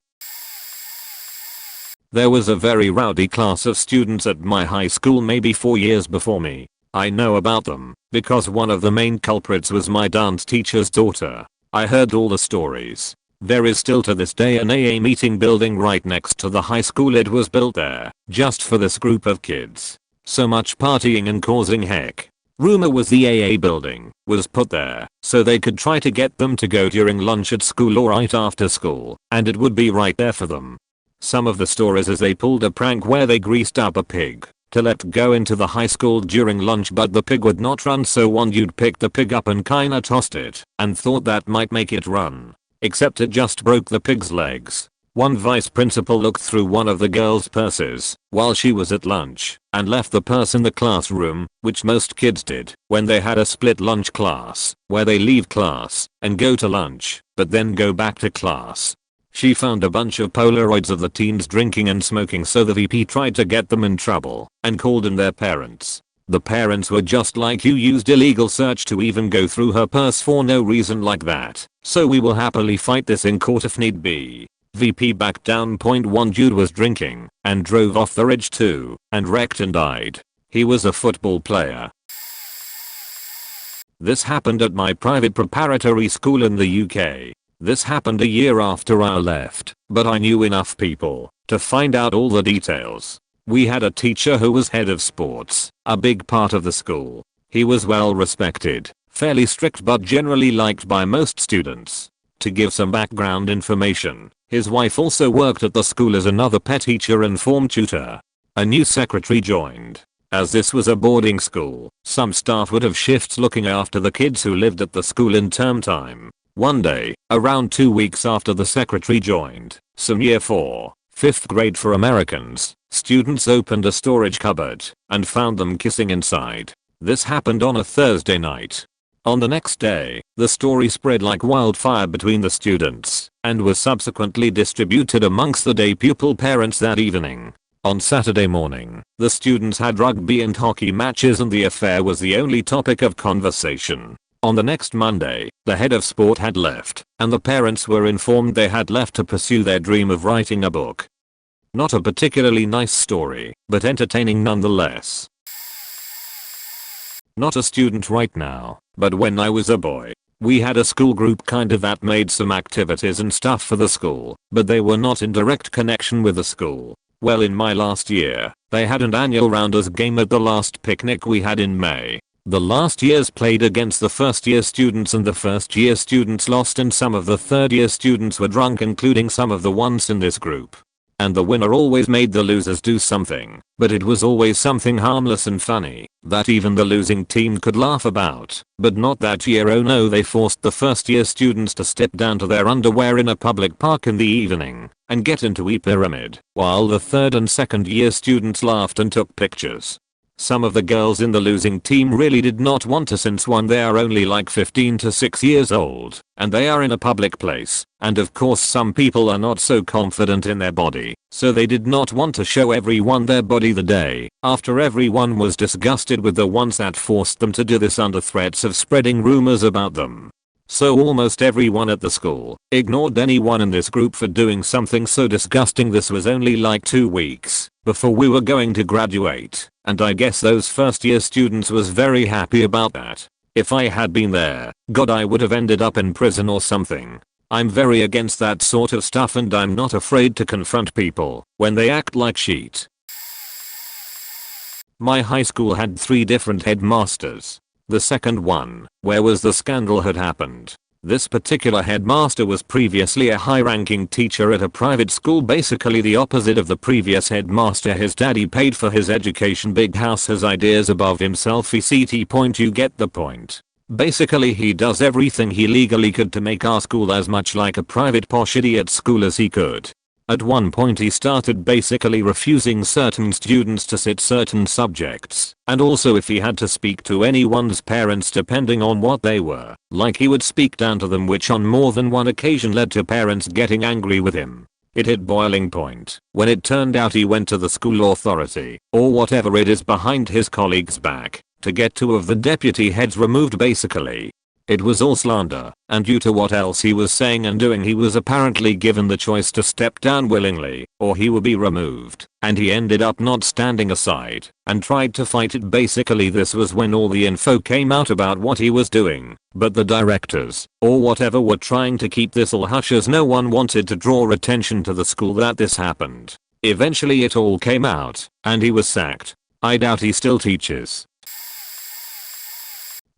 There was a very rowdy class of students at my high school maybe 4 years before me. I know about them because one of the main culprits was my dance teacher's daughter. I heard all the stories. There is still to this day an AA meeting building right next to the high school. It was built there just for this group of kids. So much partying and causing heck. Rumor was the AA building was put there so they could try to get them to go during lunch at school or right after school, and it would be right there for them. Some of the stories is they pulled a prank where they greased up a pig to let go into the high school during lunch, but the pig would not run, so one dude picked the pig up and kinda tossed it and thought that might make it run. Except it just broke the pig's legs. One vice principal looked through one of the girls' purses while she was at lunch and left the purse in the classroom, which most kids did when they had a split lunch class where they leave class and go to lunch but then go back to class. She found a bunch of Polaroids of the teens drinking and smoking, so the VP tried to get them in trouble and called in their parents. The parents were just like, you used illegal search to even go through her purse for no reason like that, so we will happily fight this in court if need be. VP backed down. One dude was drinking and drove off the ridge too and wrecked and died. He was a football player. This happened at my private preparatory school in the UK. This happened a year after I left, but I knew enough people to find out all the details. We had a teacher who was head of sports, a big part of the school. He was well respected, fairly strict but generally liked by most students. To give some background information, his wife also worked at the school as another pet teacher and form tutor. A new secretary joined. As this was a boarding school, some staff would have shifts looking after the kids who lived at the school in term time. One day, around 2 weeks after the secretary joined, some year 4, 5th grade for Americans, students opened a storage cupboard and found them kissing inside. This happened on a Thursday night. On the next day, the story spread like wildfire between the students and was subsequently distributed amongst the day pupil parents that evening. On Saturday morning, the students had rugby and hockey matches and the affair was the only topic of conversation. On the next Monday, the head of sport had left, and the parents were informed they had left to pursue their dream of writing a book. Not a particularly nice story, but entertaining nonetheless. Not a student right now, but when I was a boy, we had a school group kind of that made some activities and stuff for the school, but they were not in direct connection with the school. Well, in my last year, they had an annual rounders game at the last picnic we had in May. The last years played against the first year students and the first year students lost and some of the third year students were drunk, including some of the ones in this group. And the winner always made the losers do something, but it was always something harmless and funny that even the losing team could laugh about. But not that year. Oh no, they forced the first year students to step down to their underwear in a public park in the evening and get into a pyramid, while the third and second year students laughed and took pictures. Some of the girls in the losing team really did not want to, since one, they are only like 15 to 6 years old and they are in a public place, and of course some people are not so confident in their body, so they did not want to show everyone their body the day after. Everyone was disgusted with the ones that forced them to do this under threats of spreading rumors about them. So almost everyone at the school ignored anyone in this group for doing something so disgusting. This was only like 2 weeks before we were going to graduate, and I guess those first year students was very happy about that. If I had been there, God, I would have ended up in prison or something. I'm very against that sort of stuff and I'm not afraid to confront people when they act like shit. My high school had 3 different headmasters. The second one, where was the scandal, had happened. This particular headmaster was previously a high-ranking teacher at a private school, basically the opposite of the previous headmaster. His daddy paid for his education, big house, has ideas above himself, ECT. You get the point. Basically he does everything he legally could to make our school as much like a private posh idiot school as he could. At one point he started basically refusing certain students to sit certain subjects, and also if he had to speak to anyone's parents depending on what they were, like he would speak down to them, which on more than one occasion led to parents getting angry with him. It hit boiling point when it turned out he went to the school authority, or whatever it is, behind his colleague's back, to get 2 of the deputy heads removed basically. It was all slander, and due to what else he was saying and doing, he was apparently given the choice to step down willingly or he would be removed, and he ended up not standing aside and tried to fight it. Basically this was when all the info came out about what he was doing, but the directors or whatever were trying to keep this all hush as no one wanted to draw attention to the school that this happened. Eventually it all came out and he was sacked. I doubt he still teaches.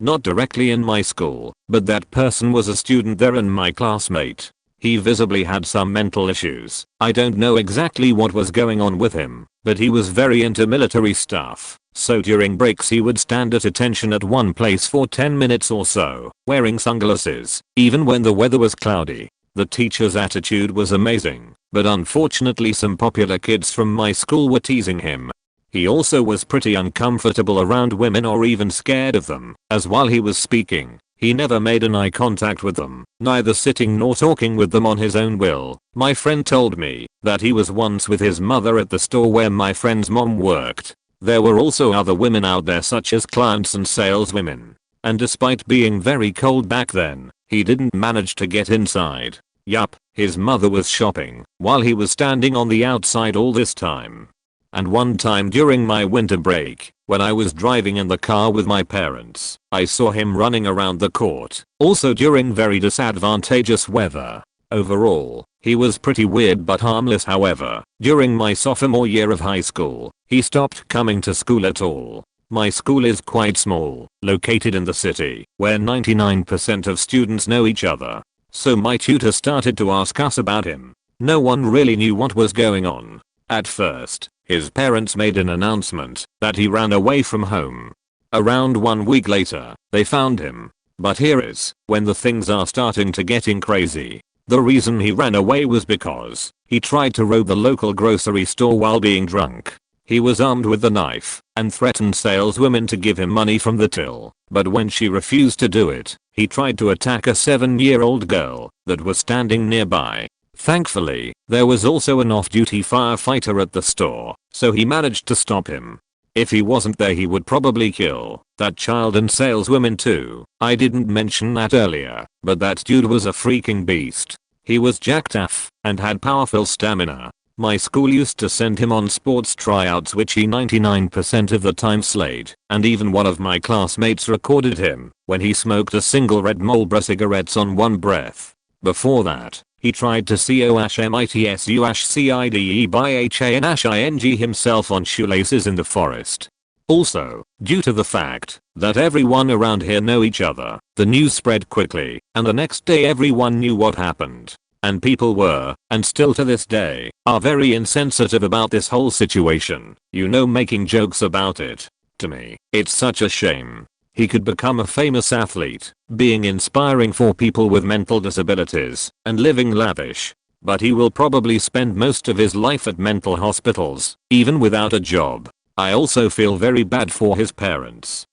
Not directly in my school, but that person was a student there and my classmate. He visibly had some mental issues. I don't know exactly what was going on with him, but he was very into military stuff. So during breaks he would stand at attention at one place for 10 minutes or so, wearing sunglasses, even when the weather was cloudy. The teacher's attitude was amazing, but unfortunately some popular kids from my school were teasing him. He also was pretty uncomfortable around women or even scared of them, as while he was speaking, He never made an eye contact with them, neither sitting nor talking with them on his own will. My friend told me that he was once with his mother at the store where my friend's mom worked. There were also other women out there such as clients and saleswomen. And despite being very cold back then, he didn't manage to get inside. Yup, his mother was shopping while he was standing on the outside all this time. And one time during my winter break, when I was driving in the car with my parents, I saw him running around the court, also during very disadvantageous weather. Overall, he was pretty weird but harmless. However, during my sophomore year of high school, he stopped coming to school at all. My school is quite small, located in the city, where 99% of students know each other. So my tutor started to ask us about him. No one really knew what was going on. At first, his parents made an announcement that he ran away from home. Around 1 week later, they found him. But here is when the things are starting to getting crazy. The reason he ran away was because he tried to rob the local grocery store while being drunk. He was armed with a knife and threatened saleswomen to give him money from the till, but when she refused to do it, he tried to attack a 7-year-old girl that was standing nearby. Thankfully, there was also an off-duty firefighter at the store, so he managed to stop him. If he wasn't there, he would probably kill that child and saleswomen too. I didn't mention that earlier, but that dude was a freaking beast. He was jacked up and had powerful stamina. My school used to send him on sports tryouts, which he 99% of the time slayed, and even one of my classmates recorded him when he smoked a single Red Marlboro cigarettes on one breath. Before that, he tried to COSMITSUSCIDE himself on shoelaces in the forest. Also, due to the fact that everyone around here know each other, the news spread quickly, and the next day everyone knew what happened. And people were, and still to this day, are very insensitive about this whole situation, making jokes about it. To me, it's such a shame. He could become a famous athlete, being inspiring for people with mental disabilities, and living lavish. But he will probably spend most of his life at mental hospitals, even without a job. I also feel very bad for his parents.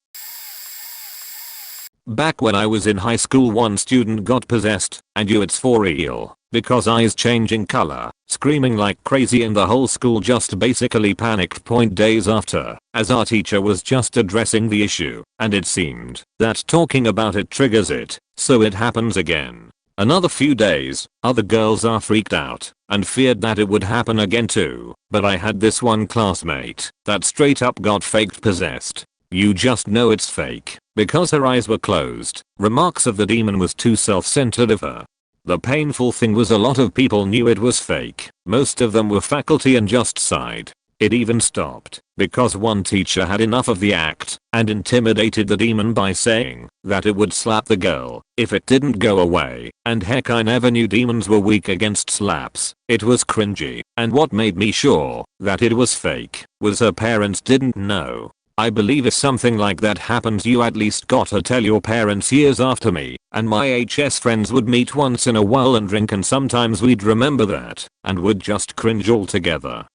Back when I was in high school, one student got possessed, and it's for real, because eyes changing color, screaming like crazy, and the whole school just basically panicked. Days after, as our teacher was just addressing the issue, and it seemed that talking about it triggers it, so it happens again. Another few days, other girls are freaked out and feared that it would happen again too, but I had this one classmate that straight up got faked possessed. You just know it's fake because her eyes were closed. Remarks of the demon was too self-centered of her. The painful thing was a lot of people knew it was fake. Most of them were faculty and just sighed. It even stopped because one teacher had enough of the act and intimidated the demon by saying that it would slap the girl if it didn't go away, and heck, I never knew demons were weak against slaps. It was cringy, and what made me sure that it was fake was her parents didn't know. I believe if something like that happens, you at least gotta tell your parents. Years after me and my HS friends would meet once in a while and drink, and sometimes we'd remember that and would just cringe altogether.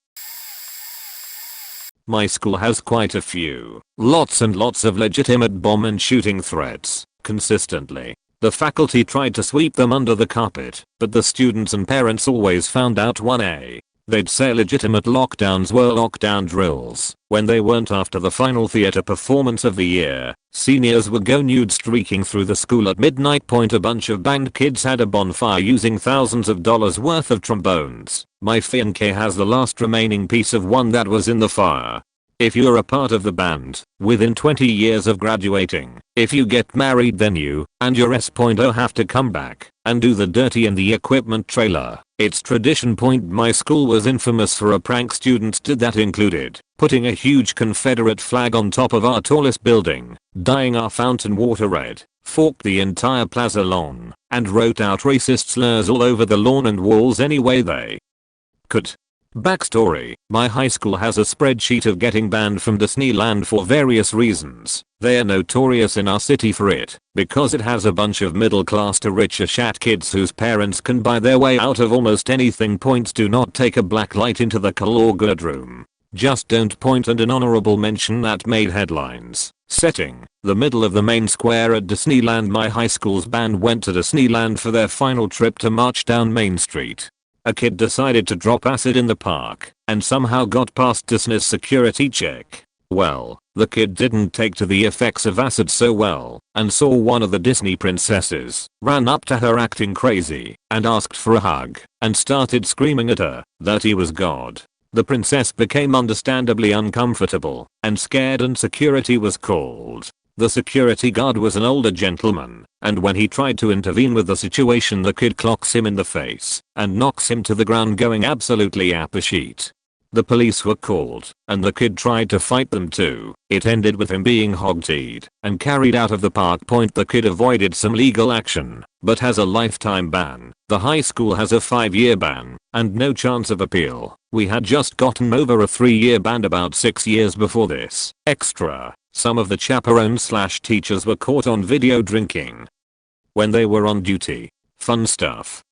My school has quite a few, lots and lots of legitimate bomb and shooting threats, consistently. The faculty tried to sweep them under the carpet, but the students and parents always found out. 1A. They'd say legitimate lockdowns were lockdown drills when they weren't. After the final theater performance of the year, seniors would go nude streaking through the school at midnight. A bunch of band kids had a bonfire using thousands of dollars worth of trombones. My fiancé has the last remaining piece of one that was in the fire. If you're a part of the band, within 20 years of graduating, if you get married, then you and your S.O have to come back and do the dirty in the equipment trailer. It's tradition. My school was infamous for a prank students did that included putting a huge Confederate flag on top of our tallest building, dyeing our fountain water red, forked the entire plaza lawn, and wrote out racist slurs all over the lawn and walls any way they could. Backstory: my high school has a spreadsheet of getting banned from Disneyland for various reasons. They are notorious in our city for it because it has a bunch of middle class to richer shat kids whose parents can buy their way out of almost anything. Do not take a black light into the color good room. Just don't point, and an honorable mention that made headlines. Setting: the middle of the main square at Disneyland. My high school's band went to Disneyland for their final trip to march down Main Street. A kid decided to drop acid in the park and somehow got past Disney's security check. Well, the kid didn't take to the effects of acid so well and saw one of the Disney princesses, ran up to her acting crazy and asked for a hug and started screaming at her that he was God. The princess became understandably uncomfortable and scared and security was called. The security guard was an older gentleman, and when he tried to intervene with the situation, the kid clocks him in the face and knocks him to the ground, going absolutely apeshit. The police were called, and the kid tried to fight them too. It ended with him being hog-tied and carried out of the park. The kid avoided some legal action, but has a lifetime ban. The high school has a 5-year ban, and no chance of appeal. We had just gotten over a 3-year ban about 6 years before this. Extra, some of the chaperones/teachers were caught on video drinking when they were on duty. Fun stuff.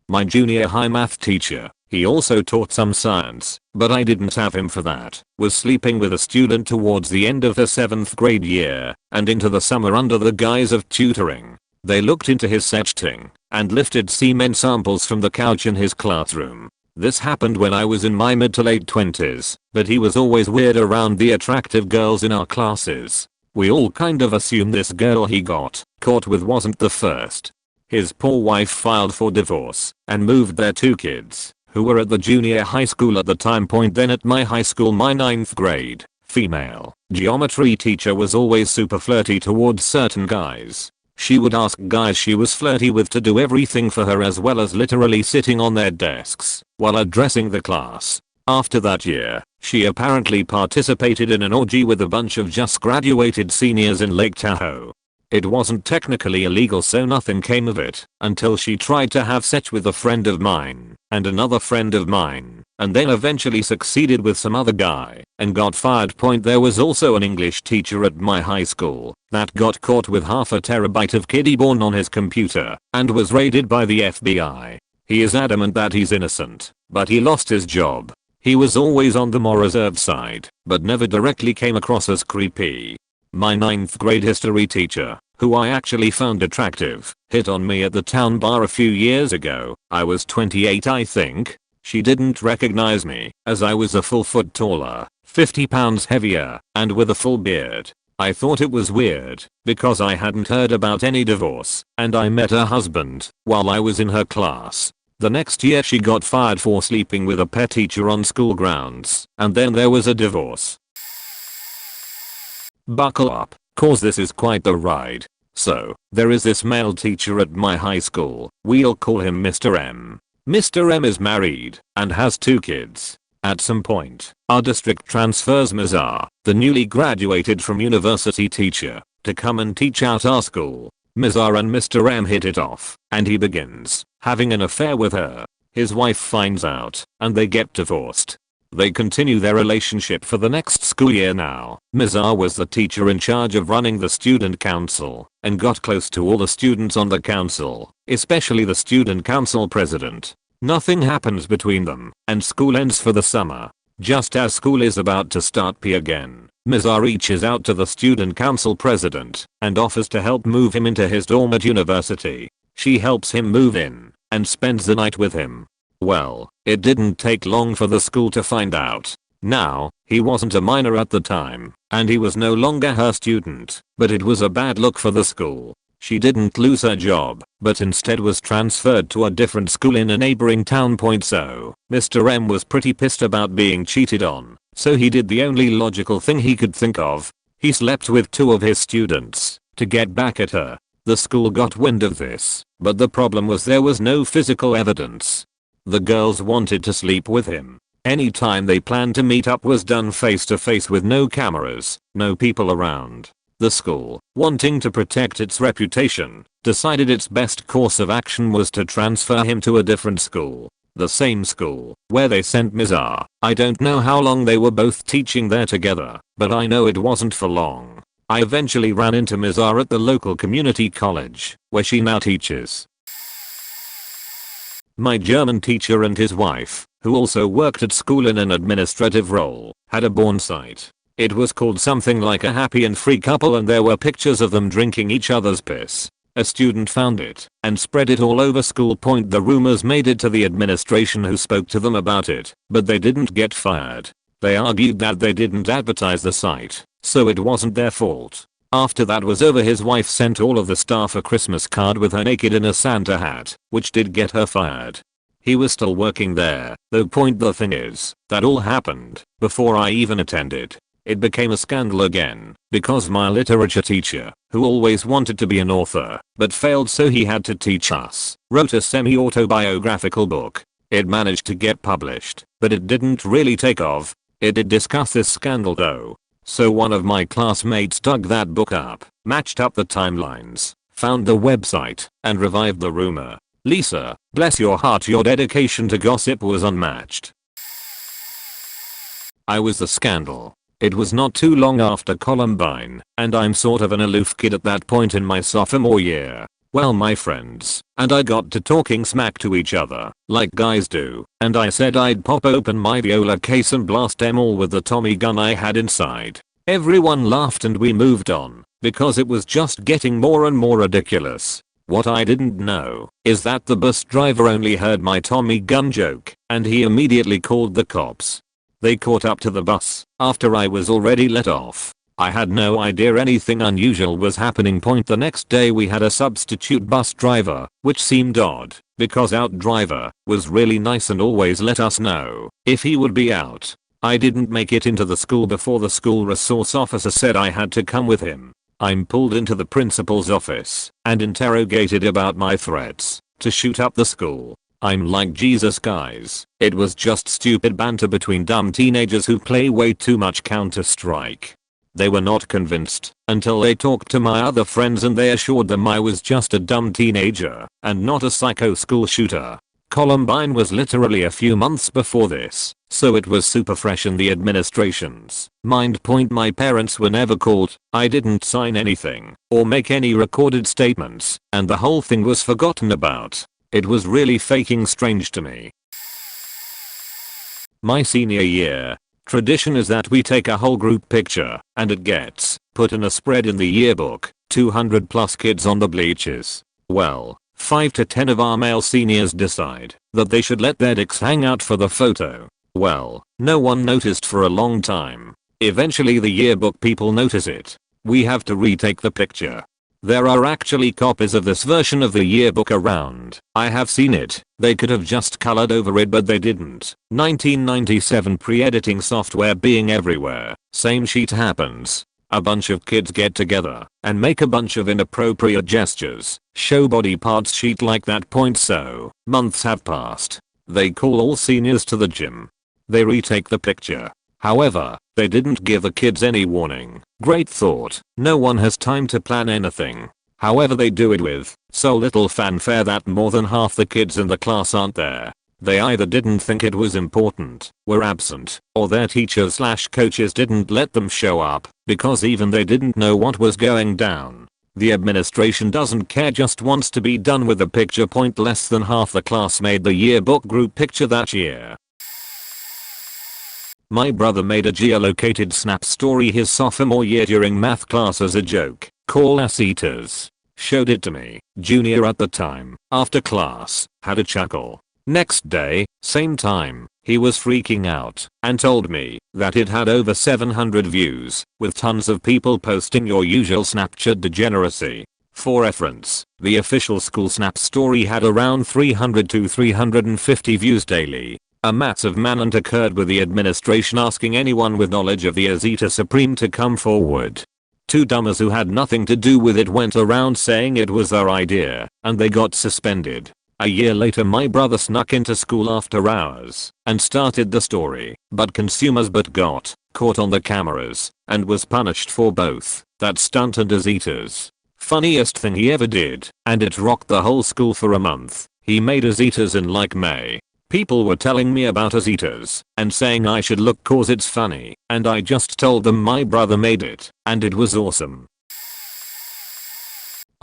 My junior high math teacher, he also taught some science, but I didn't have him for that, was sleeping with a student towards the end of the 7th grade year and into the summer under the guise of tutoring. They looked into his sexting and lifted semen samples from the couch in his classroom. This happened when I was in my mid to late 20s, but he was always weird around the attractive girls in our classes. We all kind of assumed this girl he got caught with wasn't the first. His poor wife filed for divorce and moved their 2 kids, who were at the junior high school at the time. Then at my high school, my 9th grade, female geometry teacher was always super flirty towards certain guys. She would ask guys she was flirty with to do everything for her, as well as literally sitting on their desks while addressing the class. After that year, she apparently participated in an orgy with a bunch of just graduated seniors in Lake Tahoe. It wasn't technically illegal, so nothing came of it until she tried to have sex with a friend of mine and another friend of mine, and then eventually succeeded with some other guy and got fired. There was also an English teacher at my high school that got caught with half a terabyte of kiddie porn on his computer and was raided by the FBI. He is adamant that he's innocent, but he lost his job. He was always on the more reserved side, but never directly came across as creepy. My 9th grade history teacher, who I actually found attractive, hit on me at the town bar a few years ago. I was 28, I think. She didn't recognize me, as I was a full foot taller, 50 pounds heavier, and with a full beard. I thought it was weird, because I hadn't heard about any divorce, and I met her husband while I was in her class. The next year she got fired for sleeping with a pet teacher on school grounds, and then there was a divorce. Buckle up, cause this is quite the ride. So, there is this male teacher at my high school. We'll call him Mr. M. Mr. M is married and has 2 kids. At some point, our district transfers Mizar, the newly graduated from university teacher, to come and teach out our school. Mizar and Mr. M hit it off, and he begins having an affair with her. His wife finds out, and they get divorced. They continue their relationship for the next school year now. Mizar was the teacher in charge of running the student council and got close to all the students on the council, especially the student council president. Nothing happens between them, and school ends for the summer. Just as school is about to start again, Mizar reaches out to the student council president and offers to help move him into his dorm at university. She helps him move in and spends the night with him. Well, it didn't take long for the school to find out. Now, he wasn't a minor at the time, and he was no longer her student, but it was a bad look for the school. She didn't lose her job, but instead was transferred to a different school in a neighboring town. So, Mr. M was pretty pissed about being cheated on, so he did the only logical thing he could think of. He slept with 2 of his students to get back at her. The school got wind of this, but the problem was there was no physical evidence. The girls wanted to sleep with him. Any time they planned to meet up was done face to face with no cameras, no people around. The school, wanting to protect its reputation, decided its best course of action was to transfer him to a different school. The same school where they sent Mizar. I don't know how long they were both teaching there together, but I know it wasn't for long. I eventually ran into Mizar at the local community college, where she now teaches. My German teacher and his wife, who also worked at school in an administrative role, had a porn site. It was called something like a happy and free couple and there were pictures of them drinking each other's piss. A student found it and spread it all over school. The rumors made it to the administration who spoke to them about it, but they didn't get fired. They argued that they didn't advertise the site, so it wasn't their fault. After that was over, his wife sent all of the staff a Christmas card with her naked in a Santa hat, which did get her fired. He was still working there, though. The thing is, that all happened before I even attended. It became a scandal again, because my literature teacher, who always wanted to be an author, but failed so he had to teach us, wrote a semi-autobiographical book. It managed to get published, but it didn't really take off. It did discuss this scandal though. So one of my classmates dug that book up, matched up the timelines, found the website, and revived the rumor. Lisa, bless your heart, your dedication to gossip was unmatched. I was the scandal. It was not too long after Columbine, and I'm sort of an aloof kid at that point in my sophomore year. Well, my friends and I got to talking smack to each other, like guys do, and I said I'd pop open my viola case and blast them all with the Tommy gun I had inside. Everyone laughed and we moved on, because it was just getting more and more ridiculous. What I didn't know is that the bus driver only heard my Tommy gun joke, and he immediately called the cops. They caught up to the bus after I was already let off. I had no idea anything unusual was happening. The next day we had a substitute bus driver, which seemed odd, because our driver was really nice and always let us know if he would be out. I didn't make it into the school before the school resource officer said I had to come with him. I'm pulled into the principal's office and interrogated about my threats to shoot up the school. I'm like, Jesus guys, it was just stupid banter between dumb teenagers who play way too much Counter-Strike. They were not convinced until they talked to my other friends and they assured them I was just a dumb teenager and not a psycho school shooter. Columbine was literally a few months before this, so it was super fresh in the administration's mind. My parents were never called, I didn't sign anything or make any recorded statements, and the whole thing was forgotten about. It was really fucking strange to me. My senior year, tradition is that we take a whole group picture and it gets put in a spread in the yearbook. 200 plus kids on the bleachers. Well, 5 to 10 of our male seniors decide that they should let their dicks hang out for the photo. Well, no one noticed for a long time. Eventually the yearbook people notice it. We have to retake the picture. There are actually copies of this version of the yearbook around. I have seen it. They could have just colored over it but they didn't. 1997 pre-editing software being everywhere. Same sheet happens. A bunch of kids get together and make a bunch of inappropriate gestures. Show body parts sheet like that. So, months have passed. They call all seniors to the gym. They retake the picture. However, they didn't give the kids any warning. Great thought. No one has time to plan anything. However, they do it with so little fanfare that more than half the kids in the class aren't there. They either didn't think it was important, were absent, or their teachers/coaches didn't let them show up because even they didn't know what was going down. The administration doesn't care, just wants to be done with the picture. Less than half the class made the yearbook group picture that year. My brother made a geolocated snap story his sophomore year during math class as a joke. Call us eaters. Showed it to me, junior at the time, after class, had a chuckle. Next day, same time, he was freaking out and told me that it had over 700 views, with tons of people posting your usual Snapchat degeneracy. For reference, the official school snap story had around 300 to 350 views daily. A massive manhunt occurred with the administration asking anyone with knowledge of the Azita Supreme to come forward. Two dummers who had nothing to do with it went around saying it was their idea, and they got suspended. A year later my brother snuck into school after hours and started the story, but got caught on the cameras and was punished for both that stunt and Azitas. Funniest thing he ever did, and it rocked the whole school for a month. He made Azitas in like May. People were telling me about Azitas and saying I should look cause it's funny, and I just told them my brother made it and it was awesome.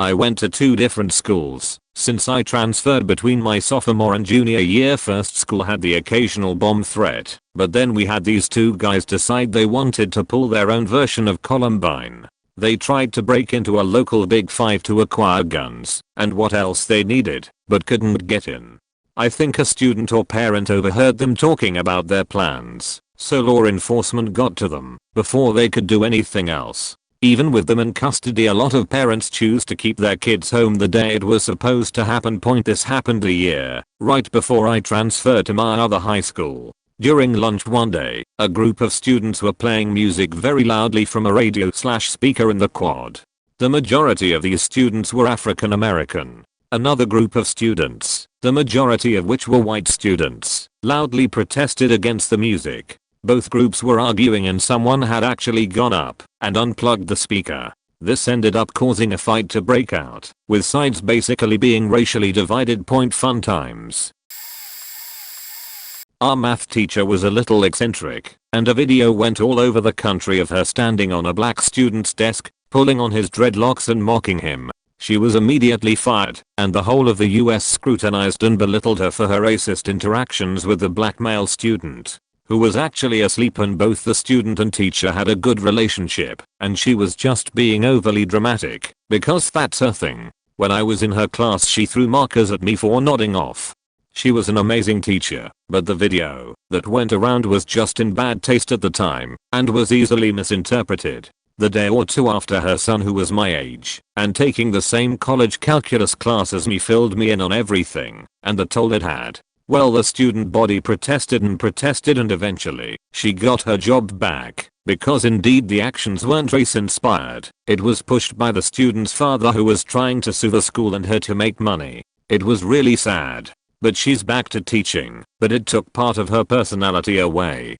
I went to 2 different schools. Since I transferred between my sophomore and junior year, first school had the occasional bomb threat, but then we had these 2 guys decide they wanted to pull their own version of Columbine. They tried to break into a local Big 5 to acquire guns and what else they needed, but couldn't get in. I think a student or parent overheard them talking about their plans, so law enforcement got to them before they could do anything else. Even with them in custody, a lot of parents choose to keep their kids home the day it was supposed to happen. This happened a year, right before I transferred to my other high school. During lunch one day, a group of students were playing music very loudly from a radio/speaker in the quad. The majority of these students were African American. Another group of students, the majority of which were white students, loudly protested against the music. Both groups were arguing and someone had actually gone up and unplugged the speaker. This ended up causing a fight to break out, with sides basically being racially divided. Fun times. Our math teacher was a little eccentric, and a video went all over the country of her standing on a black student's desk, pulling on his dreadlocks and mocking him. She was immediately fired, and the whole of the US scrutinized and belittled her for her racist interactions with the black male student, who was actually asleep, and both the student and teacher had a good relationship, and she was just being overly dramatic, because that's her thing. When I was in her class, she threw markers at me for nodding off. She was an amazing teacher, but the video that went around was just in bad taste at the time, and was easily misinterpreted. The day or two after, her son, who was my age and taking the same college calculus class as me, filled me in on everything and the toll it had. Well, the student body protested and protested, and eventually she got her job back, because indeed the actions weren't race inspired. It was pushed by the student's father, who was trying to sue the school and her to make money. It was really sad. But she's back to teaching, but it took part of her personality away.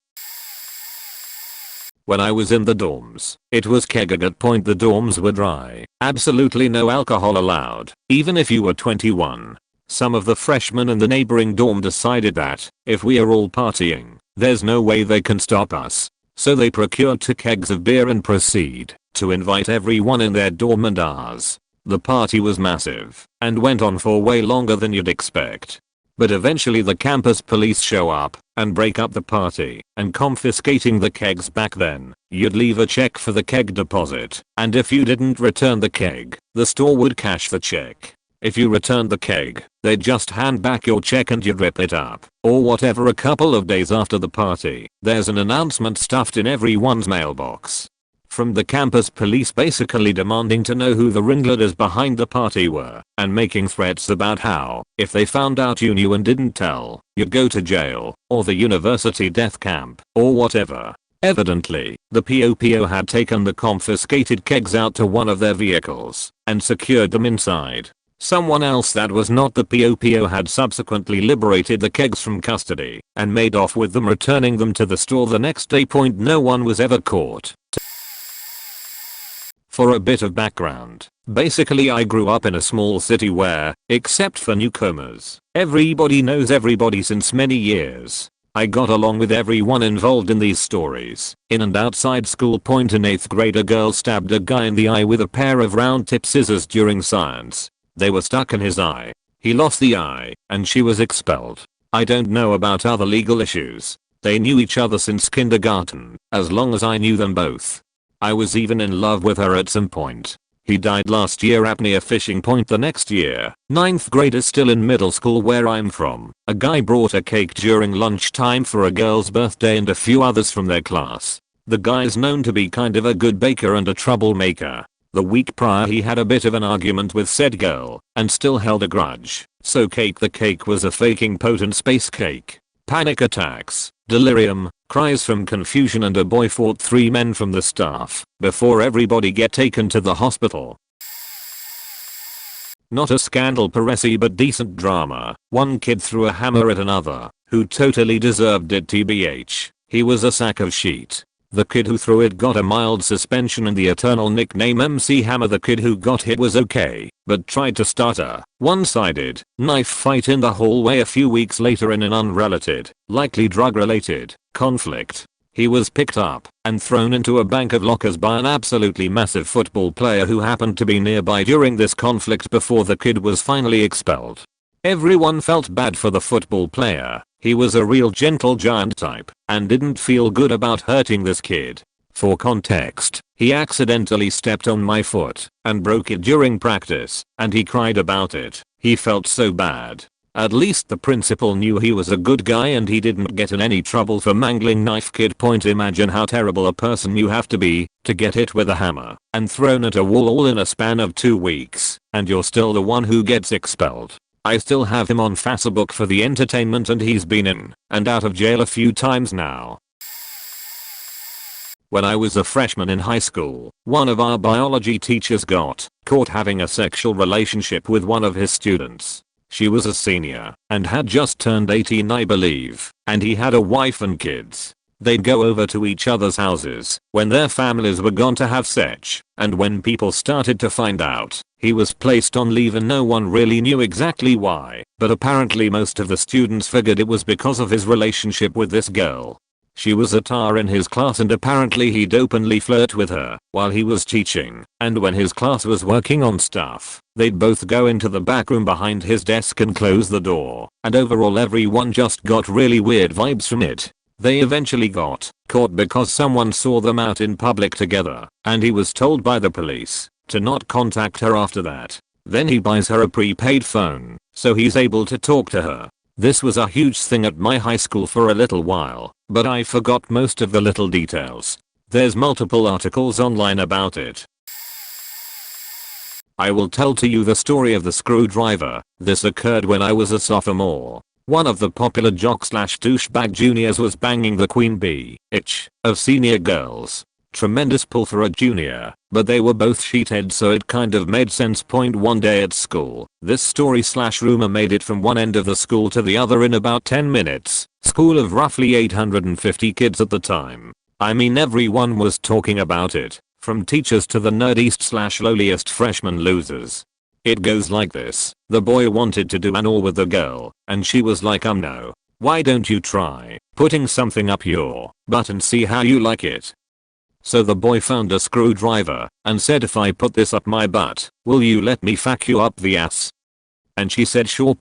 When I was in the dorms, it was keg at point. The dorms were dry. Absolutely no alcohol allowed, even if you were 21. Some of the freshmen in the neighboring dorm decided that, if we are all partying, there's no way they can stop us. So they procured 2 kegs of beer and proceed to invite everyone in their dorm and ours. The party was massive and went on for way longer than you'd expect. But eventually the campus police show up and break up the party and confiscating the kegs. Back then, you'd leave a check for the keg deposit, and if you didn't return the keg, the store would cash the check. If you returned the keg, they'd just hand back your check and you'd rip it up, or whatever. A couple of days after the party, there's an announcement stuffed in everyone's mailbox from the campus police, basically demanding to know who the ringleaders behind the party were, and making threats about how, if they found out you knew and didn't tell, you'd go to jail, or the university death camp, or whatever. Evidently, the POPO had taken the confiscated kegs out to one of their vehicles and secured them inside. Someone else that was not the POPO had subsequently liberated the kegs from custody and made off with them, returning them to the store the next day. No one was ever caught. For a bit of background, basically I grew up in a small city where, except for newcomers, everybody knows everybody since many years. I got along with everyone involved in these stories. In and outside school. In 8th grade, a girl stabbed a guy in the eye with a pair of round tip scissors during science. They were stuck in his eye. He lost the eye, and she was expelled. I don't know about other legal issues. They knew each other since kindergarten, as long as I knew them both. I was even in love with her at some point. He died last year at near fishing point. The next year, 9th graders still in middle school where I'm from, a guy brought a cake during lunchtime for a girl's birthday and a few others from their class. The guy's known to be kind of a good baker and a troublemaker. The week prior he had a bit of an argument with said girl and still held a grudge. So the cake was a faking potent space cake. Panic attacks, delirium, cries from confusion, and a boy fought 3 men from the staff before everybody get taken to the hospital. Not a scandal per se, but decent drama. One kid threw a hammer at another, who totally deserved it. TBH, he was a sack of shit. The kid who threw it got a mild suspension and the eternal nickname MC Hammer. The kid who got hit was okay, but tried to start a one-sided knife fight in the hallway a few weeks later in an unrelated, likely drug-related, conflict. He was picked up and thrown into a bank of lockers by an absolutely massive football player who happened to be nearby during this conflict before the kid was finally expelled. Everyone felt bad for the football player. He was a real gentle giant type and didn't feel good about hurting this kid. For context, he accidentally stepped on my foot and broke it during practice, and he cried about it. He felt so bad. At least the principal knew he was a good guy and he didn't get in any trouble for mangling knife kid. Imagine how terrible a person you have to be to get hit with a hammer and thrown at a wall all in a span of 2 weeks, and you're still the one who gets expelled. I still have him on Facebook for the entertainment, and he's been in and out of jail a few times now. When I was a freshman in high school, one of our biology teachers got caught having a sexual relationship with one of his students. She was a senior and had just turned 18, I believe, and he had a wife and kids. They'd go over to each other's houses when their families were gone to have sex, and when people started to find out, he was placed on leave and no one really knew exactly why, but apparently most of the students figured it was because of his relationship with this girl. She was a tar in his class and apparently he'd openly flirt with her while he was teaching, and when his class was working on stuff, they'd both go into the back room behind his desk and close the door, and overall everyone just got really weird vibes from it. They eventually got caught because someone saw them out in public together, and he was told by the police to not contact her after that. Then he buys her a prepaid phone, so he's able to talk to her. This was a huge thing at my high school for a little while, but I forgot most of the little details. There's multiple articles online about it. I will tell to you the story of the screwdriver. This occurred when I was a sophomore. One of the popular jock/douchebag juniors was banging the queen bee of senior girls. Tremendous pull for a junior, but they were both sheetheads, so it kind of made sense. One day at school, this story/rumor made it from one end of the school to the other in about 10 minutes. School of roughly 850 kids at the time. I mean, everyone was talking about it, from teachers to the nerdiest/lowliest freshman losers. It goes like this. The boy wanted to do anal with the girl, and she was like, no. Why don't you try putting something up your butt and see how you like it? So the boy found a screwdriver and said, if I put this up my butt, will you let me fuck you up the ass? And she said sure.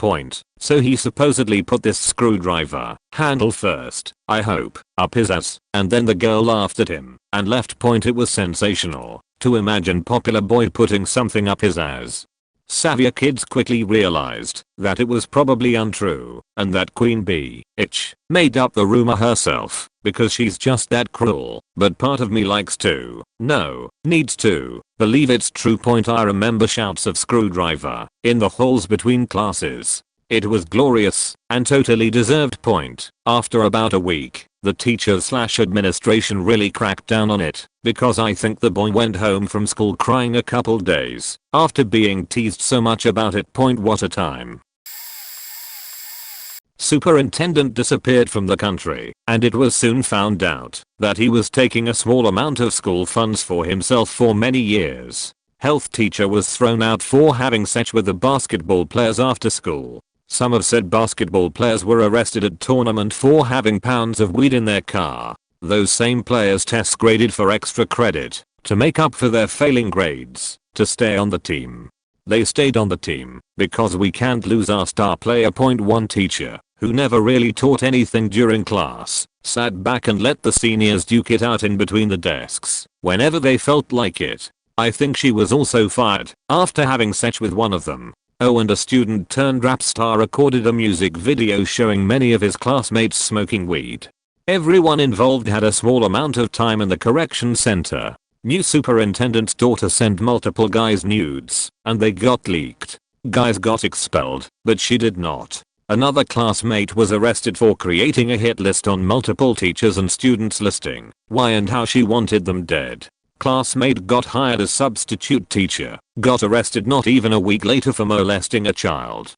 So he supposedly put this screwdriver handle first, I hope, up his ass, and then the girl laughed at him and left. It was sensational to imagine popular boy putting something up his ass. Savvier kids quickly realized that it was probably untrue and that Queen Bee made up the rumor herself because she's just that cruel, but part of me likes to, needs to, believe it's true. I remember shouts of screwdriver in the halls between classes. It was glorious and totally deserved. After about a week, the teachers/administration really cracked down on it because I think the boy went home from school crying a couple days after being teased so much about it. What a time. Superintendent disappeared from the country, and it was soon found out that he was taking a small amount of school funds for himself for many years. Health teacher was thrown out for having sex with the basketball players after school. Some have said basketball players were arrested at tournament for having pounds of weed in their car. Those same players test graded for extra credit to make up for their failing grades to stay on the team. They stayed on the team because we can't lose our star player. One teacher, who never really taught anything during class, sat back and let the seniors duke it out in between the desks whenever they felt like it. I think she was also fired after having sex with one of them. Oh, and a student turned rap star recorded a music video showing many of his classmates smoking weed. Everyone involved had a small amount of time in the correction center. New superintendent's daughter sent multiple guys nudes, and they got leaked. Guys got expelled, but she did not. Another classmate was arrested for creating a hit list on multiple teachers and students listing why and how she wanted them dead. Classmate got hired as substitute teacher, got arrested not even a week later for molesting a child.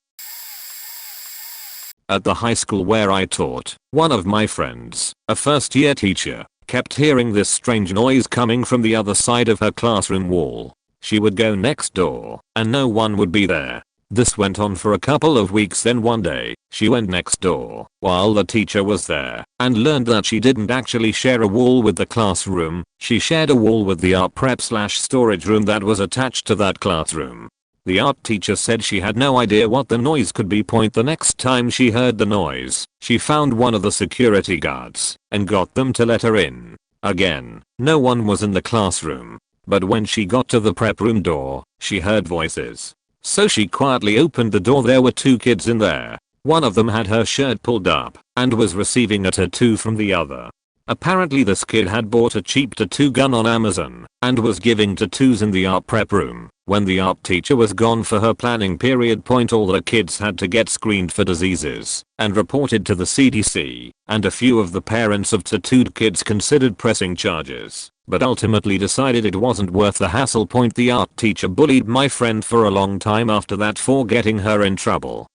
At the high school where I taught, one of my friends, a first year teacher, kept hearing this strange noise coming from the other side of her classroom wall. She would go next door, and no one would be there. This went on for a couple of weeks, then one day, she went next door while the teacher was there and learned that she didn't actually share a wall with the classroom, she shared a wall with the art prep / storage room that was attached to that classroom. The art teacher said she had no idea what the noise could be. The next time she heard the noise, she found one of the security guards and got them to let her in. Again, no one was in the classroom. But when she got to the prep room door, she heard voices. So she quietly opened the door. There were 2 kids in there. One of them had her shirt pulled up and was receiving a tattoo from the other. Apparently this kid had bought a cheap tattoo gun on Amazon and was giving tattoos in the art prep room. When the art teacher was gone for her planning period, all the kids had to get screened for diseases and reported to the CDC, and a few of the parents of tattooed kids considered pressing charges, but ultimately decided it wasn't worth the hassle. The art teacher bullied my friend for a long time after that for getting her in trouble.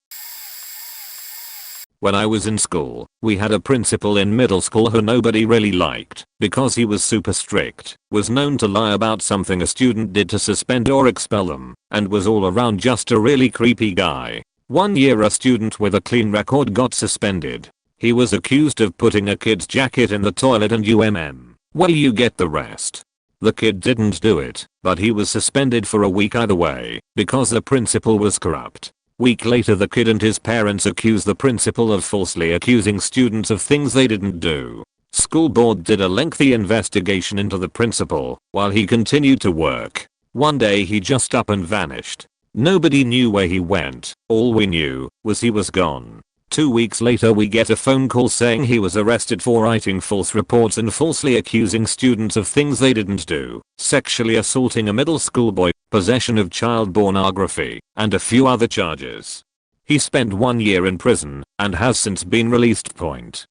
When I was in school, we had a principal in middle school who nobody really liked because he was super strict, was known to lie about something a student did to suspend or expel them, and was all around just a really creepy guy. One year a student with a clean record got suspended. He was accused of putting a kid's jacket in the toilet and well, you get the rest. The kid didn't do it, but he was suspended for a week either way because the principal was corrupt. Week later the kid and his parents accused the principal of falsely accusing students of things they didn't do. School board did a lengthy investigation into the principal while he continued to work. One day he just up and vanished. Nobody knew where he went. All we knew was he was gone. 2 weeks later we get a phone call saying he was arrested for writing false reports and falsely accusing students of things they didn't do, sexually assaulting a middle school boy, possession of child pornography, and a few other charges. He spent 1 year in prison and has since been released.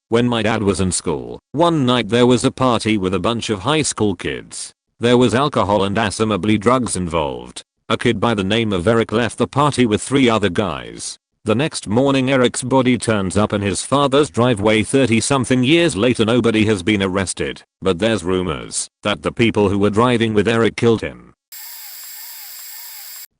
When my dad was in school, one night there was a party with a bunch of high school kids. There was alcohol and assumably drugs involved. A kid by the name of Eric left the party with 3 other guys. The next morning Eric's body turns up in his father's driveway. 30-something years later nobody has been arrested, but there's rumors that the people who were driving with Eric killed him.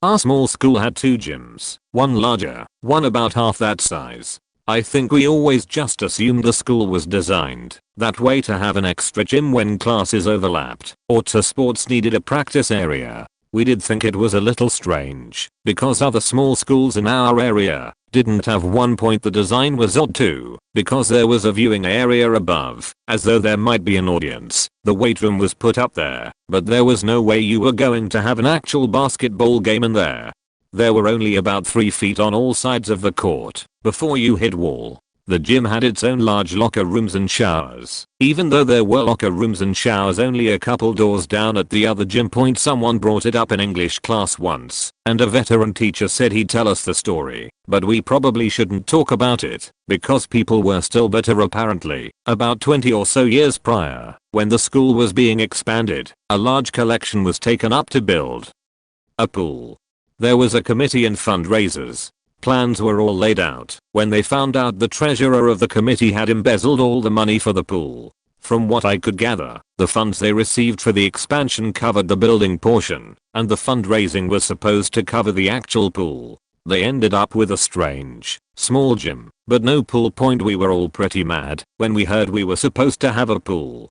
Our small school had 2 gyms, one larger, one about half that size. I think we always just assumed the school was designed that way to have an extra gym when classes overlapped, or to sports needed a practice area. We did think it was a little strange because other small schools in our area didn't have one. The design was odd too because there was a viewing area above, as though there might be an audience. The weight room was put up there, but there was no way you were going to have an actual basketball game in there. There were only about 3 feet on all sides of the court before you hit wall. The gym had its own large locker rooms and showers. Even though there were locker rooms and showers only a couple doors down at the other gym. Someone brought it up in English class once, and a veteran teacher said he'd tell us the story, but we probably shouldn't talk about it, because people were still bitter apparently. About 20 or so years prior, when the school was being expanded, a large collection was taken up to build a pool. There was a committee and fundraisers. Plans were all laid out when they found out the treasurer of the committee had embezzled all the money for the pool. From what I could gather, the funds they received for the expansion covered the building portion, and the fundraising was supposed to cover the actual pool. They ended up with a strange, small gym, but no pool. We were all pretty mad when we heard we were supposed to have a pool.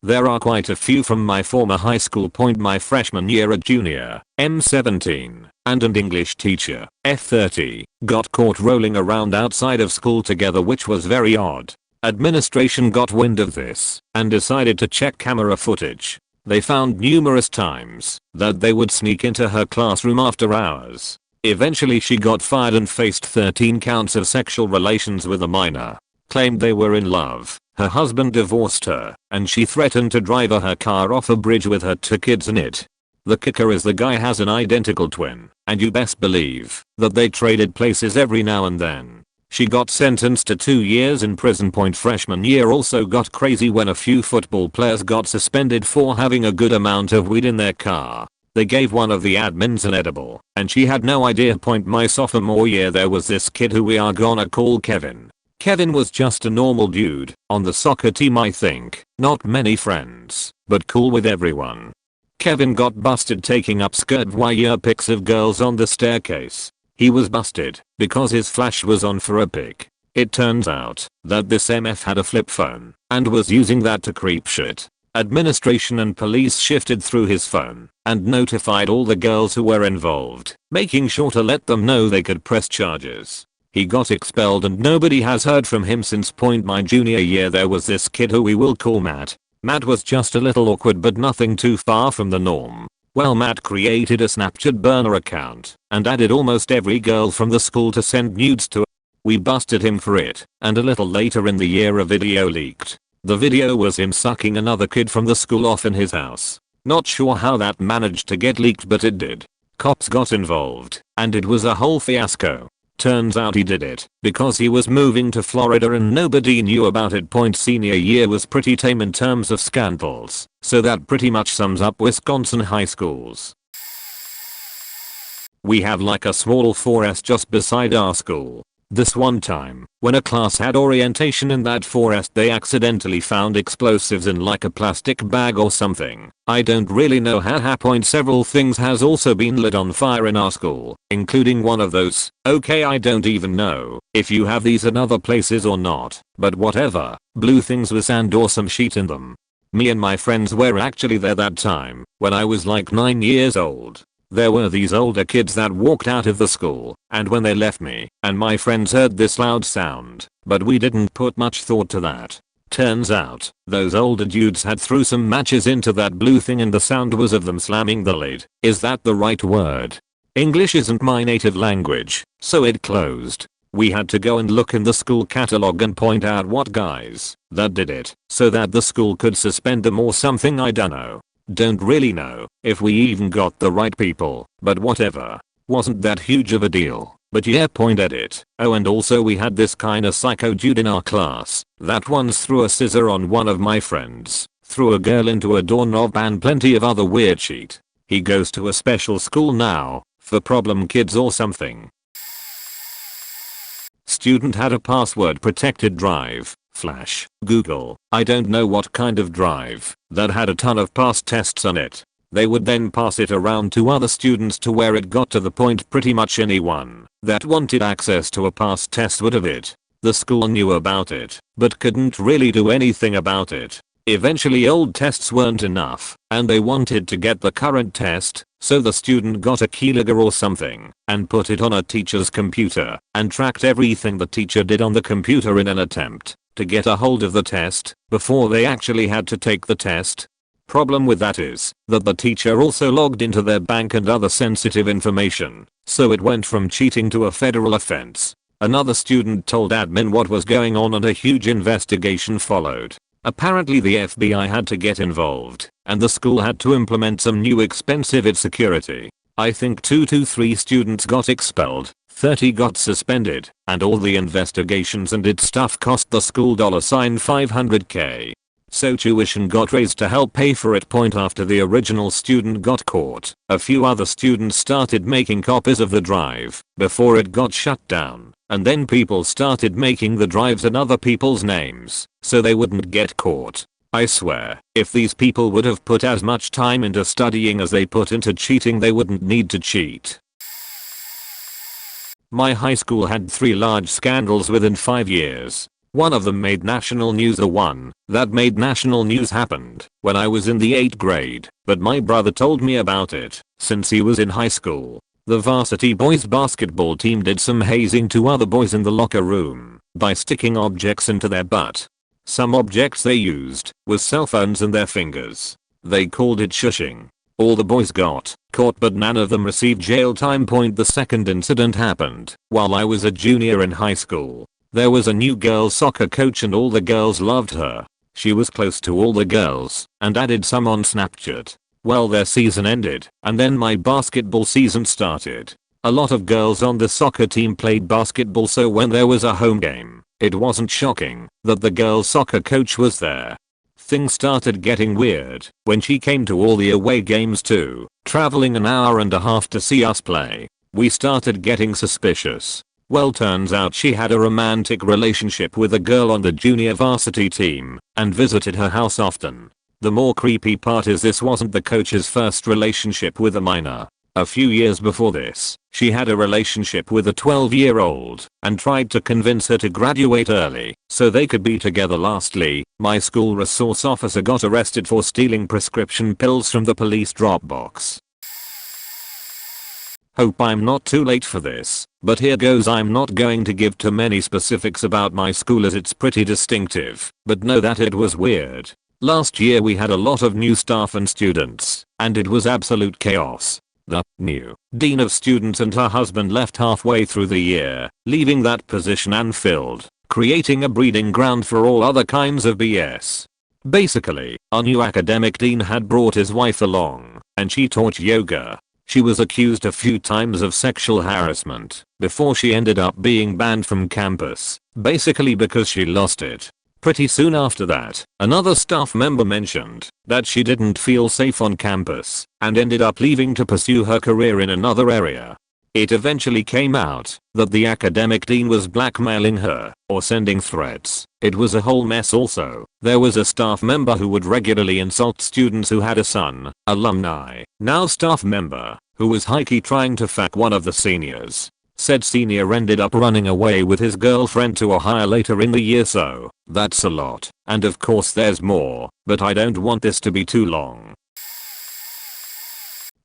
There are quite a few from my former high school. My freshman year at junior, M17, and an English teacher, F30, got caught rolling around outside of school together, which was very odd. Administration got wind of this and decided to check camera footage. They found numerous times that they would sneak into her classroom after hours. Eventually she got fired and faced 13 counts of sexual relations with a minor. Claimed they were in love. Her husband divorced her, and she threatened to drive her car off a bridge with her 2 kids in it. The kicker is the guy has an identical twin, and you best believe that they traded places every now and then. She got sentenced to 2 years in prison. Freshman year also got crazy when a few football players got suspended for having a good amount of weed in their car. They gave one of the admins an edible, and she had no idea. My sophomore year there was this kid who we are gonna call Kevin. Kevin was just a normal dude on the soccer team, I think. Not many friends, but cool with everyone. Kevin got busted taking up skirt voyeur pics of girls on the staircase. He was busted because his flash was on for a pic. It turns out that this MF had a flip phone and was using that to creep shit. Administration and police shifted through his phone and notified all the girls who were involved, making sure to let them know they could press charges. He got expelled and nobody has heard from him since. My junior year there was this kid who we will call Matt. Matt was just a little awkward but nothing too far from the norm. Well, Matt created a Snapchat burner account and added almost every girl from the school to send nudes to. We busted him for it, and a little later in the year a video leaked. The video was him sucking another kid from the school off in his house. Not sure how that managed to get leaked, but it did. Cops got involved and it was a whole fiasco. Turns out he did it because he was moving to Florida and nobody knew about it. Senior year was pretty tame in terms of scandals, so that pretty much sums up Wisconsin high schools. We have like a small forest just beside our school. This one time, when a class had orientation in that forest, they accidentally found explosives in like a plastic bag or something. I don't really know how. Several things has also been lit on fire in our school, including one of those. Okay, I don't even know if you have these in other places or not, but whatever. Blue things with sand or some sheet in them. Me and my friends were actually there that time when I was like 9 years old. There were these older kids that walked out of the school, and when they left, me and my friends heard this loud sound, but we didn't put much thought to that. Turns out, those older dudes had threw some matches into that blue thing and the sound was of them slamming the lid. Is that the right word? English isn't my native language, so it closed. We had to go and look in the school catalog and point out what guys that did it, so that the school could suspend them or something. I dunno. Don't really know if we even got the right people, but whatever. Wasn't that huge of a deal, but yeah, edit. Oh, and also we had this kinda psycho dude in our class that once threw a scissor on one of my friends, threw a girl into a doorknob and plenty of other weird shit. He goes to a special school now for problem kids or something. Student had a password protected drive. Flash, Google, I don't know what kind of drive, that had a ton of past tests on it. They would then pass it around to other students to where it got to the point pretty much anyone that wanted access to a past test would have it. The school knew about it, but couldn't really do anything about it. Eventually old tests weren't enough, and they wanted to get the current test, so the student got a keylogger or something, and put it on a teacher's computer, and tracked everything the teacher did on the computer in an attempt to get a hold of the test before they actually had to take the test. Problem with that is that the teacher also logged into their bank and other sensitive information, so it went from cheating to a federal offense. Another student told admin what was going on and a huge investigation followed. Apparently the FBI had to get involved, and the school had to implement some new expensive security. I think 2 to 3 students got expelled, 30 got suspended, and all the investigations and its stuff cost the school $500K. So tuition got raised to help pay for it. After the original student got caught, a few other students started making copies of the drive before it got shut down, and then people started making the drives in other people's names so they wouldn't get caught. I swear, if these people would have put as much time into studying as they put into cheating, they wouldn't need to cheat. My high school had 3 large scandals within 5 years. One of them made national news. The one that made national news happened when I was in the 8th grade, but my brother told me about it since he was in high school. The varsity boys basketball team did some hazing to other boys in the locker room by sticking objects into their butt. Some objects they used was cell phones in their fingers. They called it shushing. All the boys got caught, but none of them received jail time. The second incident happened while I was a junior in high school. There was a new girls soccer coach and all the girls loved her. She was close to all the girls and added some on Snapchat. Well, their season ended and then my basketball season started. A lot of girls on the soccer team played basketball, so when there was a home game, it wasn't shocking that the girls soccer coach was there. Things started getting weird when she came to all the away games too, traveling an hour and a half to see us play. We started getting suspicious. Well, turns out she had a romantic relationship with a girl on the junior varsity team and visited her house often. The more creepy part is this wasn't the coach's first relationship with a minor. A few years before this, she had a relationship with a 12-year-old and tried to convince her to graduate early so they could be together. Lastly, my school resource officer got arrested for stealing prescription pills from the police drop box. Hope I'm not too late for this, but here goes. I'm not going to give too many specifics about my school as it's pretty distinctive, but know that it was weird. Last year we had a lot of new staff and students, and it was absolute chaos. The new dean of students and her husband left halfway through the year, leaving that position unfilled, creating a breeding ground for all other kinds of BS. Basically, our new academic dean had brought his wife along, and she taught yoga. She was accused a few times of sexual harassment before she ended up being banned from campus, basically because she lost it. Pretty soon after that, another staff member mentioned that she didn't feel safe on campus and ended up leaving to pursue her career in another area. It eventually came out that the academic dean was blackmailing her or sending threats. It was a whole mess. Also, there was a staff member who would regularly insult students who had a son, alumni, now staff member, who was high-key trying to fuck one of the seniors. Said senior ended up running away with his girlfriend to Ohio later in the year. So, that's a lot. And of course there's more, but I don't want this to be too long.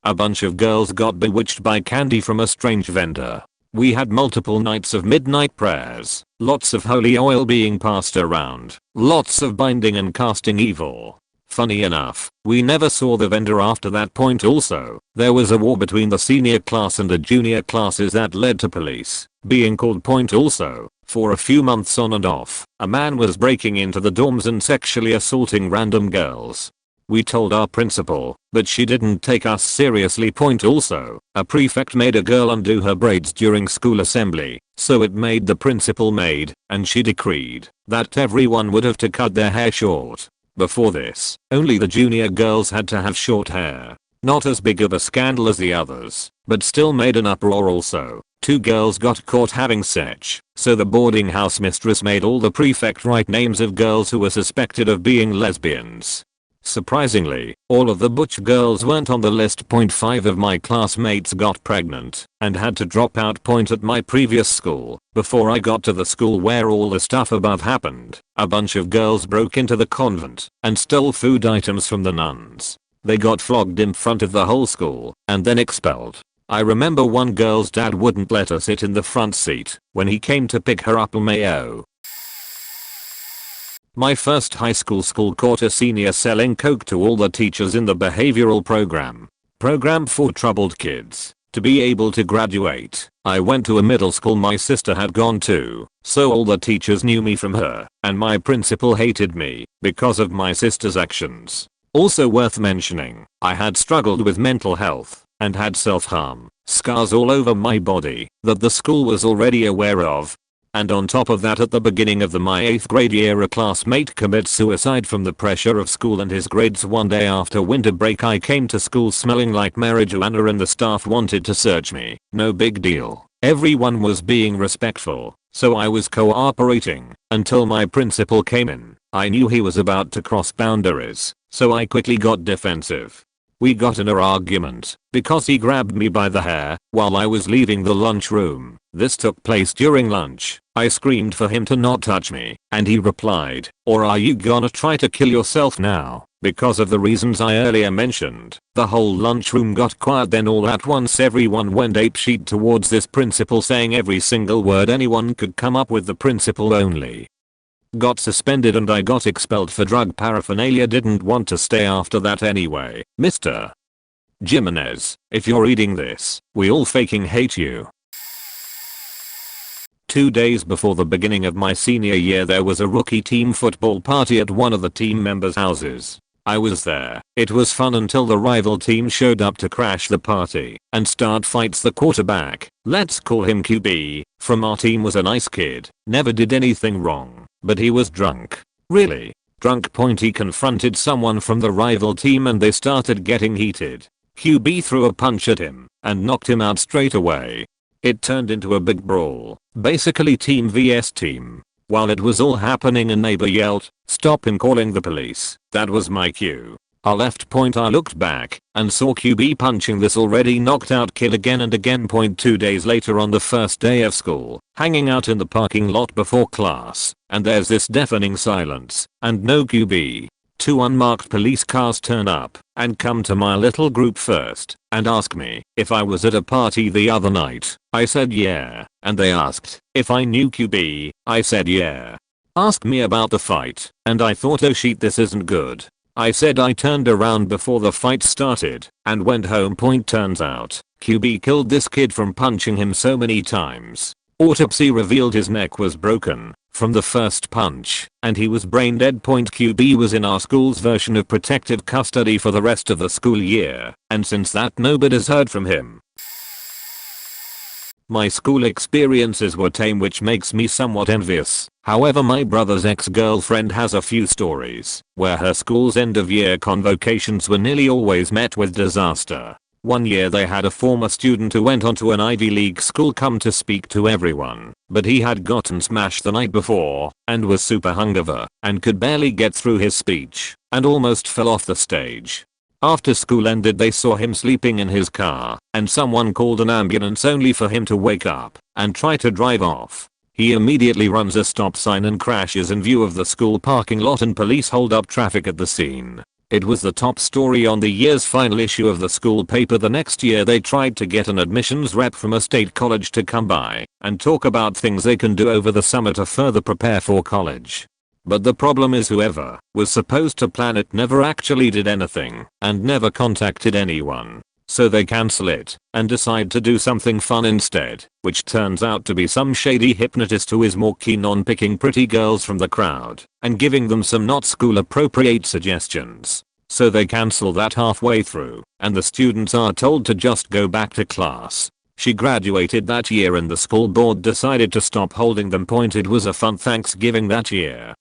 A bunch of girls got bewitched by candy from a strange vendor. We had multiple nights of midnight prayers, lots of holy oil being passed around, lots of binding and casting evil. Funny enough, we never saw the vendor after that point. Also, there was a war between the senior class and the junior classes that led to police being called. Point also, for a few months on and off, a man was breaking into the dorms and sexually assaulting random girls. We told our principal, but she didn't take us seriously. Point also, a prefect made a girl undo her braids during school assembly, so it made the principal mad, and she decreed that everyone would have to cut their hair short. Before this, only the junior girls had to have short hair. Not as big of a scandal as the others, but still made an uproar. Also, 2 girls got caught having sex, so the boarding house mistress made all the prefect write names of girls who were suspected of being lesbians. Surprisingly, all of the butch girls weren't on the list. 5 of my classmates got pregnant and had to drop out. At my previous school, before I got to the school where all the stuff above happened, a bunch of girls broke into the convent and stole food items from the nuns. They got flogged in front of the whole school and then expelled. I remember one girl's dad wouldn't let her sit in the front seat when he came to pick her up. LMAO. My first high school caught a senior selling coke to all the teachers in the behavioral program for troubled kids. To be able to graduate, I went to a middle school my sister had gone to, so all the teachers knew me from her, and my principal hated me because of my sister's actions. Also worth mentioning, I had struggled with mental health and had self-harm scars all over my body that the school was already aware of. And on top of that, at the beginning of my 8th grade year, a classmate commits suicide from the pressure of school and his grades. One day after winter break, I came to school smelling like marijuana and the staff wanted to search me. No big deal. Everyone was being respectful, so I was cooperating until my principal came in. I knew he was about to cross boundaries, so I quickly got defensive. We got in an argument because he grabbed me by the hair while I was leaving the lunchroom. This took place during lunch. I screamed for him to not touch me, and he replied, "Or are you gonna try to kill yourself now?" Because of the reasons I earlier mentioned, the whole lunchroom got quiet. Then all at once everyone went apeshit towards this principal, saying every single word anyone could come up with. The principal only got suspended and I got expelled for drug paraphernalia. Didn't want to stay after that anyway. Mr. Jimenez, if you're reading this, we all fucking hate you. 2 days before the beginning of my senior year, there was a rookie team football party at one of the team members' houses. I was there. It was fun until the rival team showed up to crash the party and start fights. The quarterback, let's call him QB, from our team was a nice kid, never did anything wrong, but he was drunk. Really drunk. He confronted someone from the rival team and they started getting heated. QB threw a punch at him and knocked him out straight away. It turned into a big brawl, basically team vs team. While it was all happening, a neighbor yelled, "Stop him," calling the police. That was my cue. I left. I looked back and saw QB punching this already knocked out kid again and again. 2 days later, on the first day of school, hanging out in the parking lot before class, and there's this deafening silence and no QB. 2 unmarked police cars turn up and come to my little group first and ask me if I was at a party the other night. I said yeah, and they asked if I knew QB. I said yeah. Asked me about the fight, and I thought, oh shit, this isn't good. I said I turned around before the fight started and went home. Turns out QB killed this kid from punching him so many times. Autopsy revealed his neck was broken from the first punch and he was brain dead. QB was in our school's version of protective custody for the rest of the school year, and since that nobody's heard from him. My school experiences were tame, which makes me somewhat envious. However, my brother's ex-girlfriend has a few stories where her school's end of year convocations were nearly always met with disaster. One year they had a former student who went on to an Ivy League school come to speak to everyone, but he had gotten smashed the night before and was super hungover and could barely get through his speech and almost fell off the stage. After school ended, they saw him sleeping in his car and someone called an ambulance only for him to wake up and try to drive off. He immediately runs a stop sign and crashes in view of the school parking lot, and police hold up traffic at the scene. It was the top story on the year's final issue of the school paper. The next year they tried to get an admissions rep from a state college to come by and talk about things they can do over the summer to further prepare for college. But the problem is whoever was supposed to plan it never actually did anything and never contacted anyone. So they cancel it and decide to do something fun instead, which turns out to be some shady hypnotist who is more keen on picking pretty girls from the crowd and giving them some not school appropriate suggestions. So they cancel that halfway through and the students are told to just go back to class. She graduated that year and the school board decided to stop holding them. It was a fun Thanksgiving that year.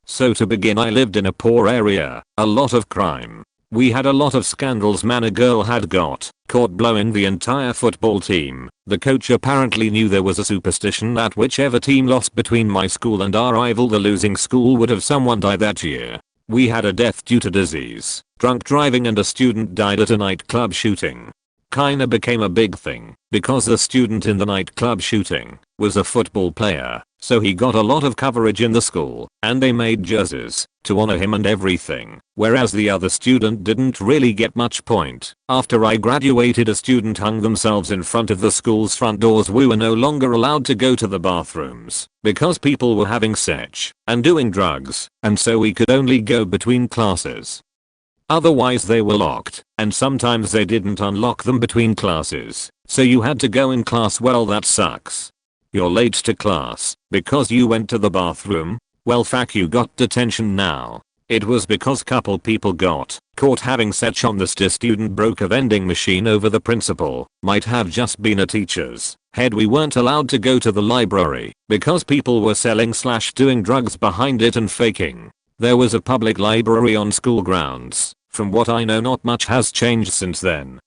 So to begin, I lived in a poor area, a lot of crime. We had a lot of scandals. A girl had got caught blowing the entire football team. The coach apparently knew there was a superstition that whichever team lost between my school and our rival, the losing school, would have someone die that year. We had a death due to disease, drunk driving, and a student died at a nightclub shooting. Kinda became a big thing because the student in the nightclub shooting was a football player, so he got a lot of coverage in the school and they made jerseys to honor him and everything, whereas the other student didn't really get much point. After I graduated, a student hung themselves in front of the school's front doors. We were no longer allowed to go to the bathrooms because people were having sex and doing drugs, and so we could only go between classes. Otherwise they were locked, and sometimes they didn't unlock them between classes, so you had to go in class. Well, that sucks. You're late to class because you went to the bathroom. Well, fuck, you got detention now. It was because couple people got caught having sex on the student broke a vending machine over the principal. Might have just been a teacher's head. We weren't allowed to go to the library because people were selling / doing drugs behind it and faking. There was a public library on school grounds. From what I know, not much has changed since then.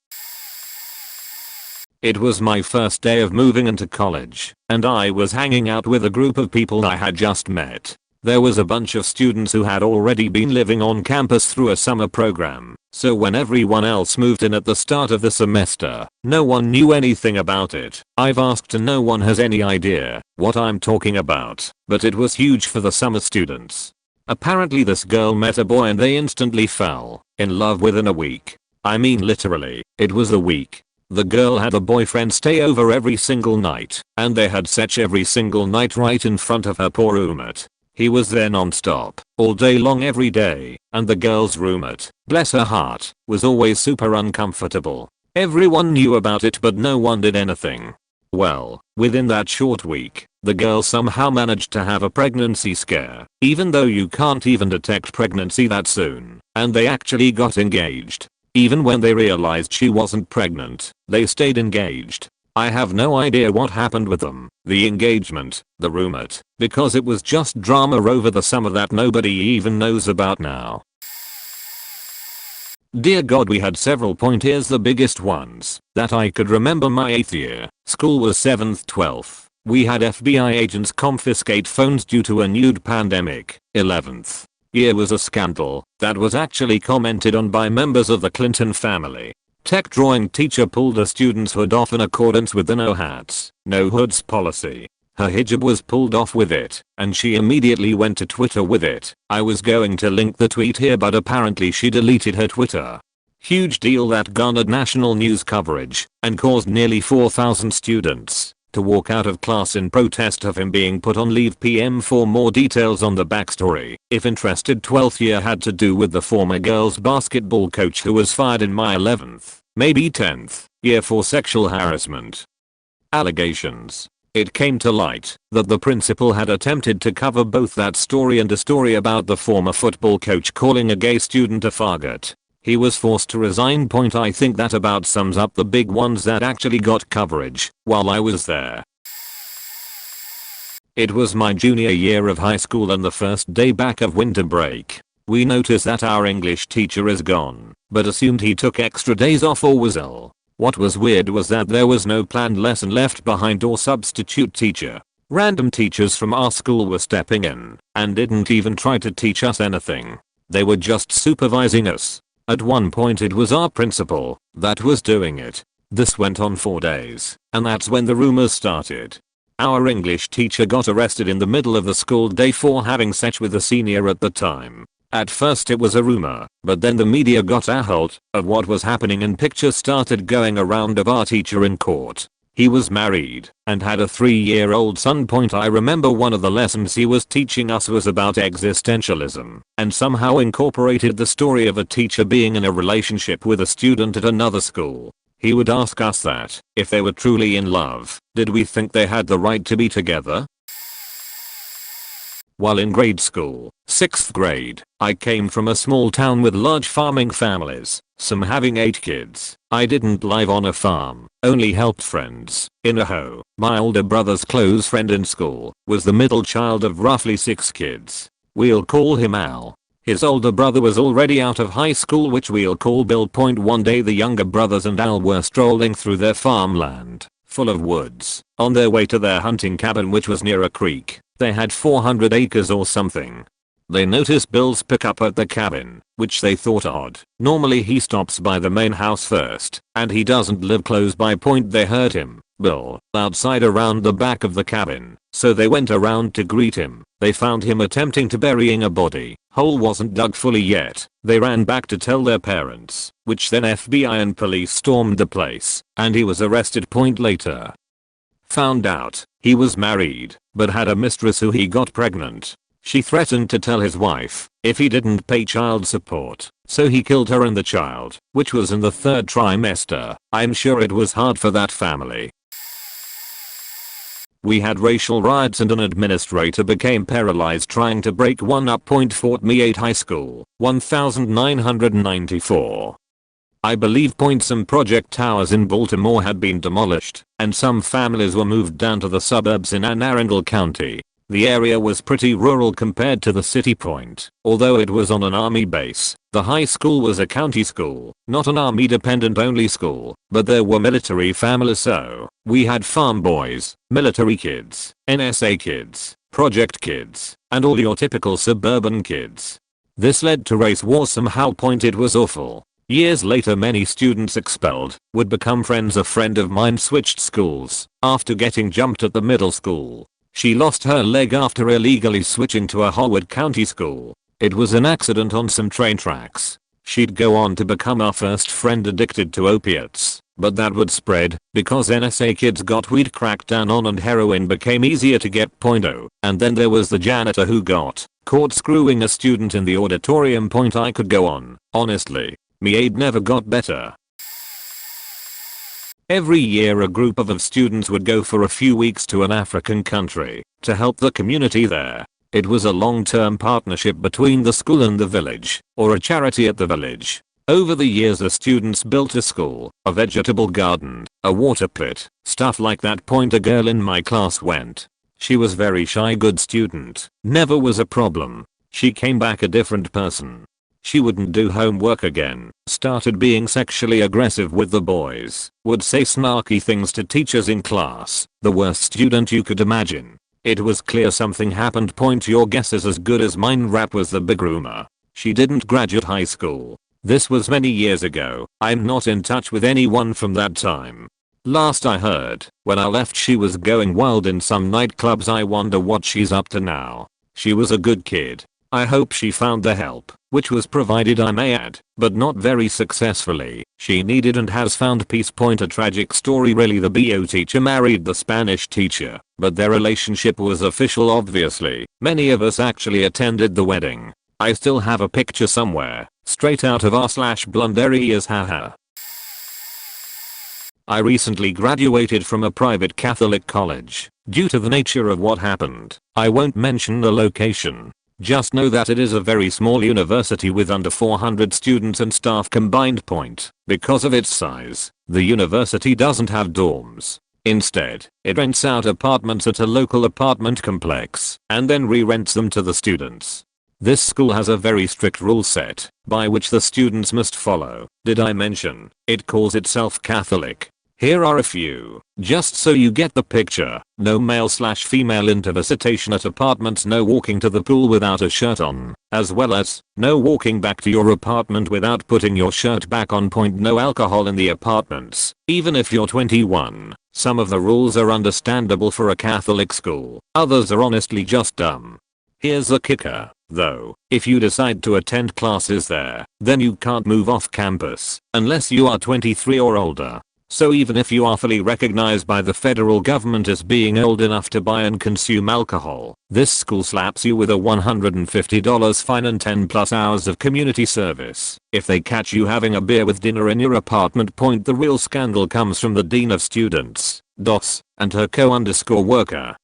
It was my first day of moving into college, and I was hanging out with a group of people I had just met. There was a bunch of students who had already been living on campus through a summer program, so when everyone else moved in at the start of the semester, no one knew anything about it. I've asked and no one has any idea what I'm talking about, but it was huge for the summer students. Apparently this girl met a boy and they instantly fell in love within a week. I mean literally, it was a week. The girl had a boyfriend stay over every single night, and they had sex every single night right in front of her poor roommate. He was there non-stop, all day long every day, and the girl's roommate, bless her heart, was always super uncomfortable. Everyone knew about it but no one did anything. Well, within that short week, the girl somehow managed to have a pregnancy scare, even though you can't even detect pregnancy that soon, and they actually got engaged. Even when they realized she wasn't pregnant, they stayed engaged. I have no idea what happened with them, the engagement, the roommate, because it was just drama over the summer that nobody even knows about now. Dear God, we had several. Here's the biggest ones that I could remember. My 8th year, school was 7th 12th. We had FBI agents confiscate phones due to a nude pandemic. 11th year was a scandal that was actually commented on by members of the Clinton family. Tech drawing teacher pulled a student's hood off in accordance with the no hats, no hoods policy. Her hijab was pulled off with it, and she immediately went to Twitter with it. I was going to link the tweet here, but apparently she deleted her Twitter. Huge deal that garnered national news coverage and caused nearly 4,000 students to walk out of class in protest of him being put on leave. PM for more details on the backstory. If interested, 12th year had to do with the former girls basketball coach who was fired in my 11th, maybe 10th year for sexual harassment allegations. It came to light that the principal had attempted to cover both that story and a story about the former football coach calling a gay student a faggot. He was forced to resign. I think that about sums up the big ones that actually got coverage while I was there. It was my junior year of high school and the first day back of winter break. We noticed that our English teacher is gone, but assumed he took extra days off or was ill. What was weird was that there was no planned lesson left behind or substitute teacher. Random teachers from our school were stepping in and didn't even try to teach us anything. They were just supervising us. At one point it was our principal that was doing it. This went on 4 days, and that's when the rumors started. Our English teacher got arrested in the middle of the school day for having sex with a senior at the time. At first it was a rumor, but then the media got a hold of what was happening and pictures started going around of our teacher in court. He was married and had a 3-year-old son. I remember one of the lessons he was teaching us was about existentialism and somehow incorporated the story of a teacher being in a relationship with a student at another school. He would ask us that if they were truly in love, did we think they had the right to be together? While in grade school, 6th grade, I came from a small town with large farming families, some having 8 kids. I didn't live on a farm, only helped friends in a hoe. My older brother's close friend in school was the middle child of roughly 6 kids. We'll call him Al. His older brother was already out of high school, which we'll call Bill. One day the younger brothers and Al were strolling through their farmland, full of woods, on their way to their hunting cabin, which was near a creek. They had 400 acres or something. They noticed Bill's pickup at the cabin, which they thought odd. Normally he stops by the main house first, and he doesn't live close by. They heard him, Bill, outside around the back of the cabin, so they went around to greet him. They found him attempting to burying a body. Hole wasn't dug fully yet. They ran back to tell their parents, which then FBI and police stormed the place, and he was arrested. Later, found out he was married, but had a mistress who he got pregnant. She threatened to tell his wife if he didn't pay child support, so he killed her and the child, which was in the 3rd trimester. I'm sure it was hard for that family. We had racial riots and an administrator became paralyzed trying to break one up. Fort Meade High School, 1994. I believe some project towers in Baltimore had been demolished, and some families were moved down to the suburbs in Anne Arundel County. The area was pretty rural compared to the city. Although it was on an army base, the high school was a county school, not an army dependent only school, but there were military families, so we had farm boys, military kids, NSA kids, project kids, and all your typical suburban kids. This led to race wars somehow. It was awful. Years later many students expelled would become friends. A friend of mine switched schools after getting jumped at the middle school. She lost her leg after illegally switching to a Howard County school. It was an accident on some train tracks. She'd go on to become our first friend addicted to opiates, but that would spread because NSA kids got weed cracked down on and heroin became easier to get. And then there was the janitor who got caught screwing a student in the auditorium. I could go on. Honestly, Meade never got better. Every year a group of students would go for a few weeks to an African country to help the community there. It was a long-term partnership between the school and the village, or a charity at the village. Over the years the students built a school, a vegetable garden, a water pit, stuff like that. A girl in my class went. She was very shy, good student, never was a problem. She came back a different person. She wouldn't do homework again, started being sexually aggressive with the boys, would say snarky things to teachers in class, the worst student you could imagine. It was clear something happened. Your guess is as good as mine. Rap was the big rumor. She didn't graduate high school. This was many years ago. I'm not in touch with anyone from that time. Last I heard, when I left she was going wild in some nightclubs. I wonder what she's up to now. She was a good kid. I hope she found the help, which was provided I may add, but not very successfully, she needed and has found peace. A tragic story really. The BO teacher married the Spanish teacher, but their relationship was official obviously. Many of us actually attended the wedding. I still have a picture somewhere, straight out of r/blonde years, haha. I recently graduated from a private Catholic college. Due to the nature of what happened, I won't mention the location. Just know that it is a very small university with under 400 students and staff combined. Because of its size, the university doesn't have dorms. Instead, it rents out apartments at a local apartment complex and then re-rents them to the students. This school has a very strict rule set by which the students must follow. Did I mention it calls itself Catholic? Here are a few, just so you get the picture. No male/female intervisitation at apartments. No walking to the pool without a shirt on, as well as no walking back to your apartment without putting your shirt back on. No alcohol in the apartments, even if you're 21. Some of the rules are understandable for a Catholic school, others are honestly just dumb. Here's the kicker, though. If you decide to attend classes there, then you can't move off campus unless you are 23 or older. So even if you are fully recognized by the federal government as being old enough to buy and consume alcohol, this school slaps you with a $150 fine and 10+ hours of community service if they catch you having a beer with dinner in your apartment. The real scandal comes from the Dean of Students, DOS, and her co-worker.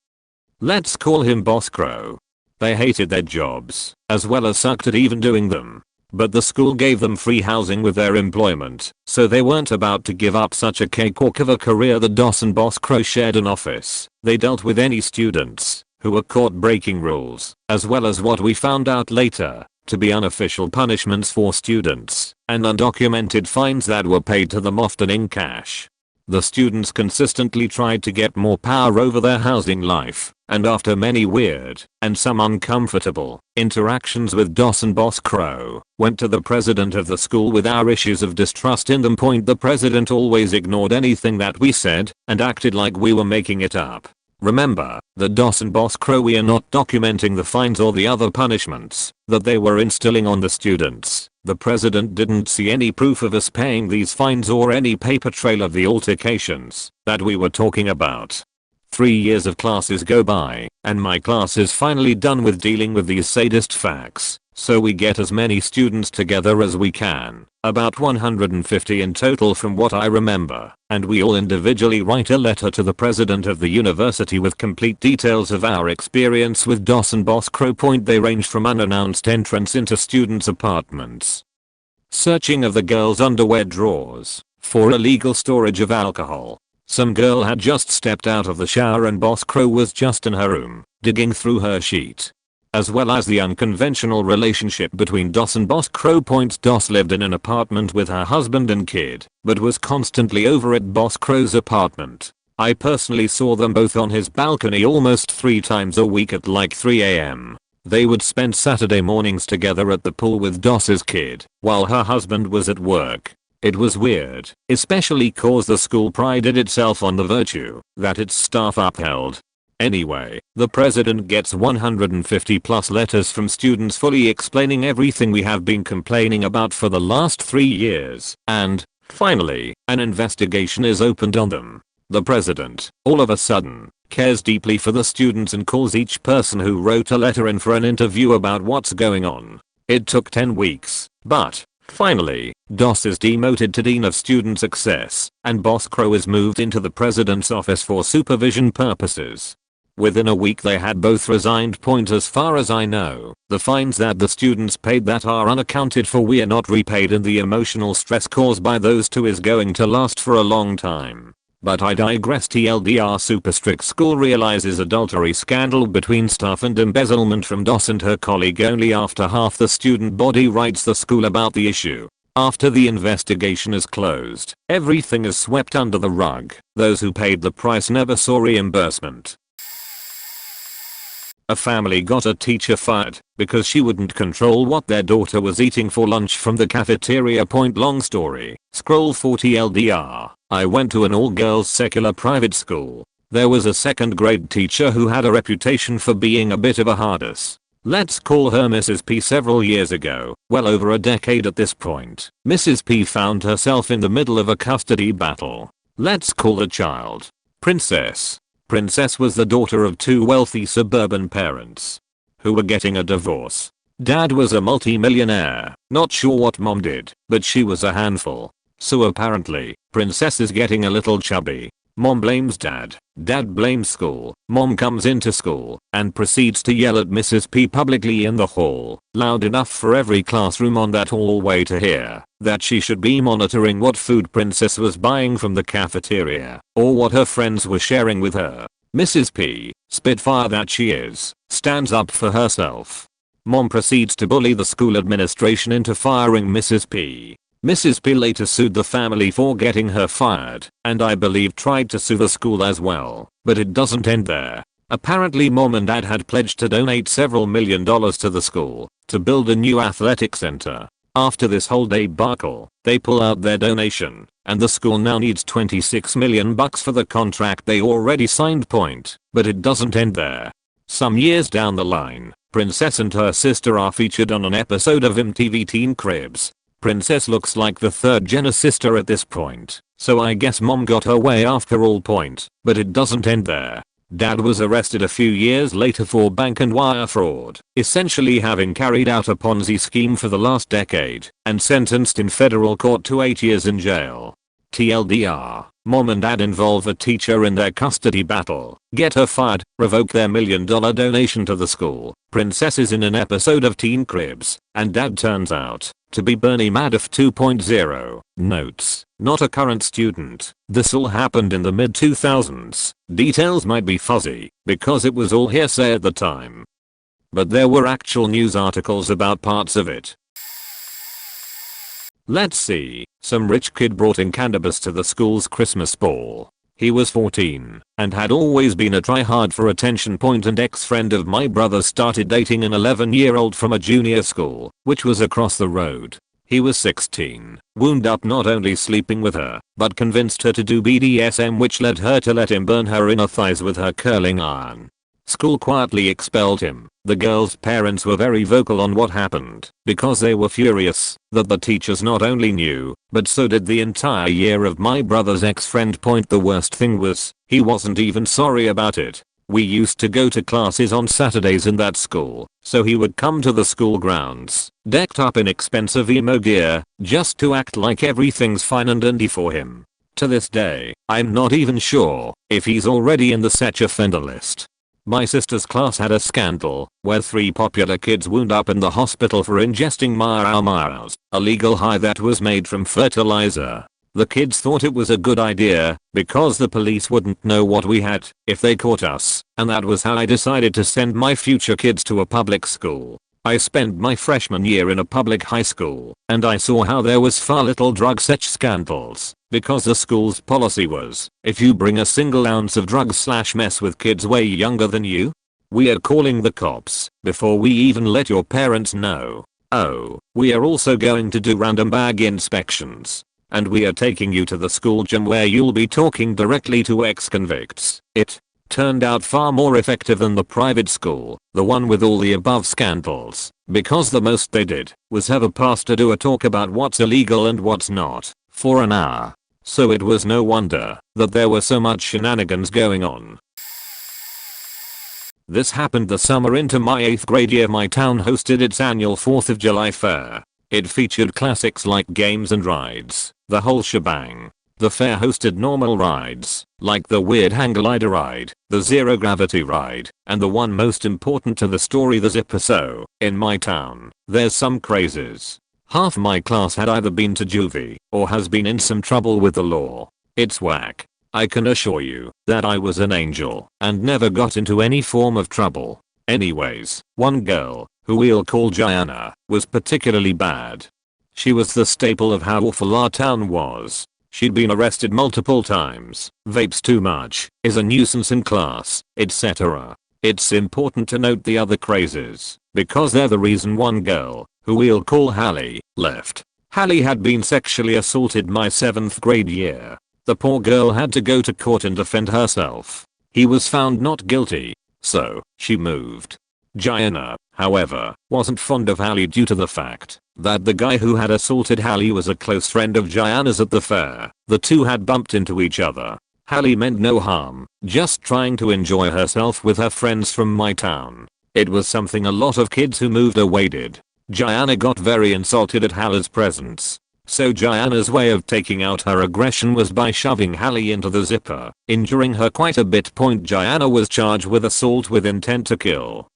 Let's call him Boss Crow. They hated their jobs, as well as sucked at even doing them. But the school gave them free housing with their employment, so they weren't about to give up such a cakewalk of a career. The DOS and Boss Crow shared an office. They dealt with any students who were caught breaking rules, as well as what we found out later to be unofficial punishments for students and undocumented fines that were paid to them, often in cash. The students consistently tried to get more power over their housing life, and after many weird and some uncomfortable interactions with DOS and Boss Crow, went to the president of the school with our issues of distrust in them. The president always ignored anything that we said and acted like we were making it up. Remember, the DOS and Boss Crow, we are not documenting the fines or the other punishments that they were instilling on the students. The president didn't see any proof of us paying these fines or any paper trail of the altercations that we were talking about. 3 years of classes go by, and my class is finally done with dealing with these sadist facts, so we get as many students together as we can, about 150 in total from what I remember, and we all individually write a letter to the president of the university with complete details of our experience with DOS and Boss Crow. They range from unannounced entrance into students' apartments, searching of the girls' underwear drawers for illegal storage of alcohol. Some girl had just stepped out of the shower and Boss Crow was just in her room, digging through her sheet. As well as the unconventional relationship between DOS and Boss Crow. DOS lived in an apartment with her husband and kid, but was constantly over at Boss Crow's apartment. I personally saw them both on his balcony almost 3 times a week at like 3 AM. They would spend Saturday mornings together at the pool with DOS's kid, while her husband was at work. It was weird, especially cause the school prided itself on the virtue that its staff upheld. Anyway, the president gets 150+ letters from students fully explaining everything we have been complaining about for the last 3 years, and, finally, an investigation is opened on them. The president, all of a sudden, cares deeply for the students and calls each person who wrote a letter in for an interview about what's going on. It took 10 weeks, but finally, DOS is demoted to Dean of Student Success, and Boss Crow is moved into the president's office for supervision purposes. Within a week they had both resigned. As far as I know, the fines that the students paid that are unaccounted for we are not repaid, and the emotional stress caused by those two is going to last for a long time. But I digress. TLDR, super strict school realizes adultery scandal between staff and embezzlement from DOS and her colleague only after half the student body writes the school about the issue. After the investigation is closed, everything is swept under the rug. Those who paid the price never saw reimbursement. A family got a teacher fired because she wouldn't control what their daughter was eating for lunch from the cafeteria. Long story. Scroll 40 LDR. I went to an all-girls secular private school. There was a second grade teacher who had a reputation for being a bit of a hard-ass. Let's call her Mrs. P. Several years ago, well over a decade at this point, Mrs. P found herself in the middle of a custody battle. Let's call the child Princess. Princess was the daughter of two wealthy suburban parents who were getting a divorce. Dad was a multi-millionaire. Not sure what mom did, but she was a handful. So apparently, Princess is getting a little chubby. Mom blames dad. Dad blames school. Mom comes into school and proceeds to yell at Mrs. P publicly in the hall, loud enough for every classroom on that hallway to hear, that she should be monitoring what food Princess was buying from the cafeteria, or what her friends were sharing with her. Mrs. P, spitfire that she is, stands up for herself. Mom proceeds to bully the school administration into firing Mrs. P. Mrs. P later sued the family for getting her fired, and I believe tried to sue the school as well, but it doesn't end there. Apparently mom and dad had pledged to donate several $1,000,000 to the school to build a new athletic center. After this whole debacle, they pull out their donation, and the school now needs $26 million for the contract they already signed. But it doesn't end there. Some years down the line, Princess and her sister are featured on an episode of MTV Teen Cribs. Princess looks like the third Jenner sister at this point, so I guess mom got her way after all. But it doesn't end there. Dad was arrested a few years later for bank and wire fraud, essentially having carried out a Ponzi scheme for the last decade, and sentenced in federal court to 8 years in jail. TLDR, mom and dad involve a teacher in their custody battle, get her fired, revoke their $1,000,000 donation to the school. Princess is in an episode of Teen Cribs, and dad turns out to be Bernie Madoff 2.0. Notes, not a current student. This all happened in the mid-2000s. Details might be fuzzy, because it was all hearsay at the time. But there were actual news articles about parts of it. Let's see, some rich kid brought in cannabis to the school's Christmas ball. He was 14, and had always been a try-hard for attention. An ex-friend of my brother started dating an 11-year-old from a junior school, which was across the road. He was 16, wound up not only sleeping with her, but convinced her to do BDSM, which led her to let him burn her inner thighs with her curling iron. School quietly expelled him. The girl's parents were very vocal on what happened, because they were furious that the teachers not only knew, but so did the entire year of my brother's ex-friend. The worst thing was, he wasn't even sorry about it. We used to go to classes on Saturdays in that school, so he would come to the school grounds, decked up in expensive emo gear, just to act like everything's fine and dandy for him. To this day, I'm not even sure if he's already in the sex offender list. My sister's class had a scandal where 3 popular kids wound up in the hospital for ingesting marijuana, a legal high that was made from fertilizer. The kids thought it was a good idea because the police wouldn't know what we had if they caught us, and that was how I decided to send my future kids to a public school. I spent my freshman year in a public high school, and I saw how there was far little drug sex scandals, because the school's policy was, if you bring a single ounce of drugs / mess with kids way younger than you, we are calling the cops before we even let your parents know. Oh, we are also going to do random bag inspections. And we are taking you to the school gym where you'll be talking directly to ex-convicts. It turned out far more effective than the private school, the one with all the above scandals, because the most they did was have a pastor do a talk about what's illegal and what's not, for an hour. So it was no wonder that there were so much shenanigans going on. This happened the summer into my 8th grade year. My town hosted its annual 4th of July fair. It featured classics like games and rides, the whole shebang. The fair hosted normal rides, like the weird hang glider ride, the zero gravity ride, and the one most important to the story, the zipper. So, in my town, there's some crazes. Half my class had either been to juvie, or has been in some trouble with the law. It's whack. I can assure you that I was an angel and never got into any form of trouble. Anyways, one girl, who we'll call Gianna, was particularly bad. She was the staple of how awful our town was. She'd been arrested multiple times, vapes too much, is a nuisance in class, etc. It's important to note the other crazes, because they're the reason one girl, who we'll call Hallie, left. Hallie had been sexually assaulted my 7th grade year. The poor girl had to go to court and defend herself. He was found not guilty, so she moved. Gianna, however, wasn't fond of Hallie due to the fact that the guy who had assaulted Hallie was a close friend of Gianna's at the fair. The two had bumped into each other. Hallie meant no harm, just trying to enjoy herself with her friends from my town. It was something a lot of kids who moved away did. Gianna got very insulted at Hallie's presence. So Gianna's way of taking out her aggression was by shoving Hallie into the zipper, injuring her quite a bit. Gianna was charged with assault with intent to kill.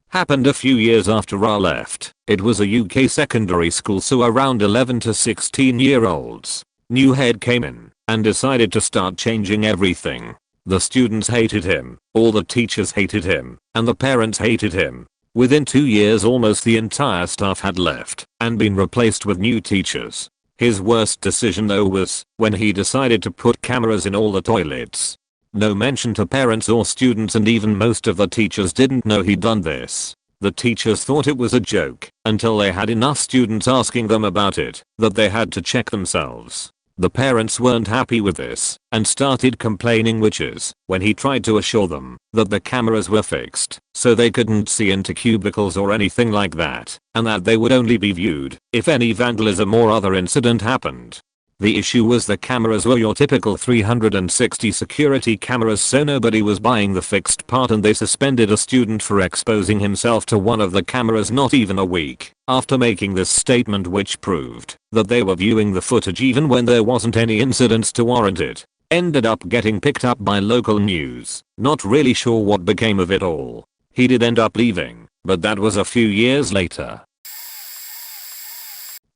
Happened a few years after I left. It was a UK secondary school, so around 11 to 16 year olds. New head came in and decided to start changing everything. The students hated him, all the teachers hated him, and the parents hated him. Within 2 years almost the entire staff had left and been replaced with new teachers. His worst decision though was when he decided to put cameras in all the toilets. No mention to parents or students, and even most of the teachers didn't know he'd done this. The teachers thought it was a joke until they had enough students asking them about it that they had to check themselves. The parents weren't happy with this and started complaining, which is when he tried to assure them that the cameras were fixed so they couldn't see into cubicles or anything like that, and that they would only be viewed if any vandalism or other incident happened. The issue was the cameras were your typical 360 security cameras, so nobody was buying the fixed part, and they suspended a student for exposing himself to one of the cameras not even a week after making this statement, which proved that they were viewing the footage even when there wasn't any incidents to warrant it. Ended up getting picked up by local news. Not really sure what became of it all. He did end up leaving, but that was a few years later.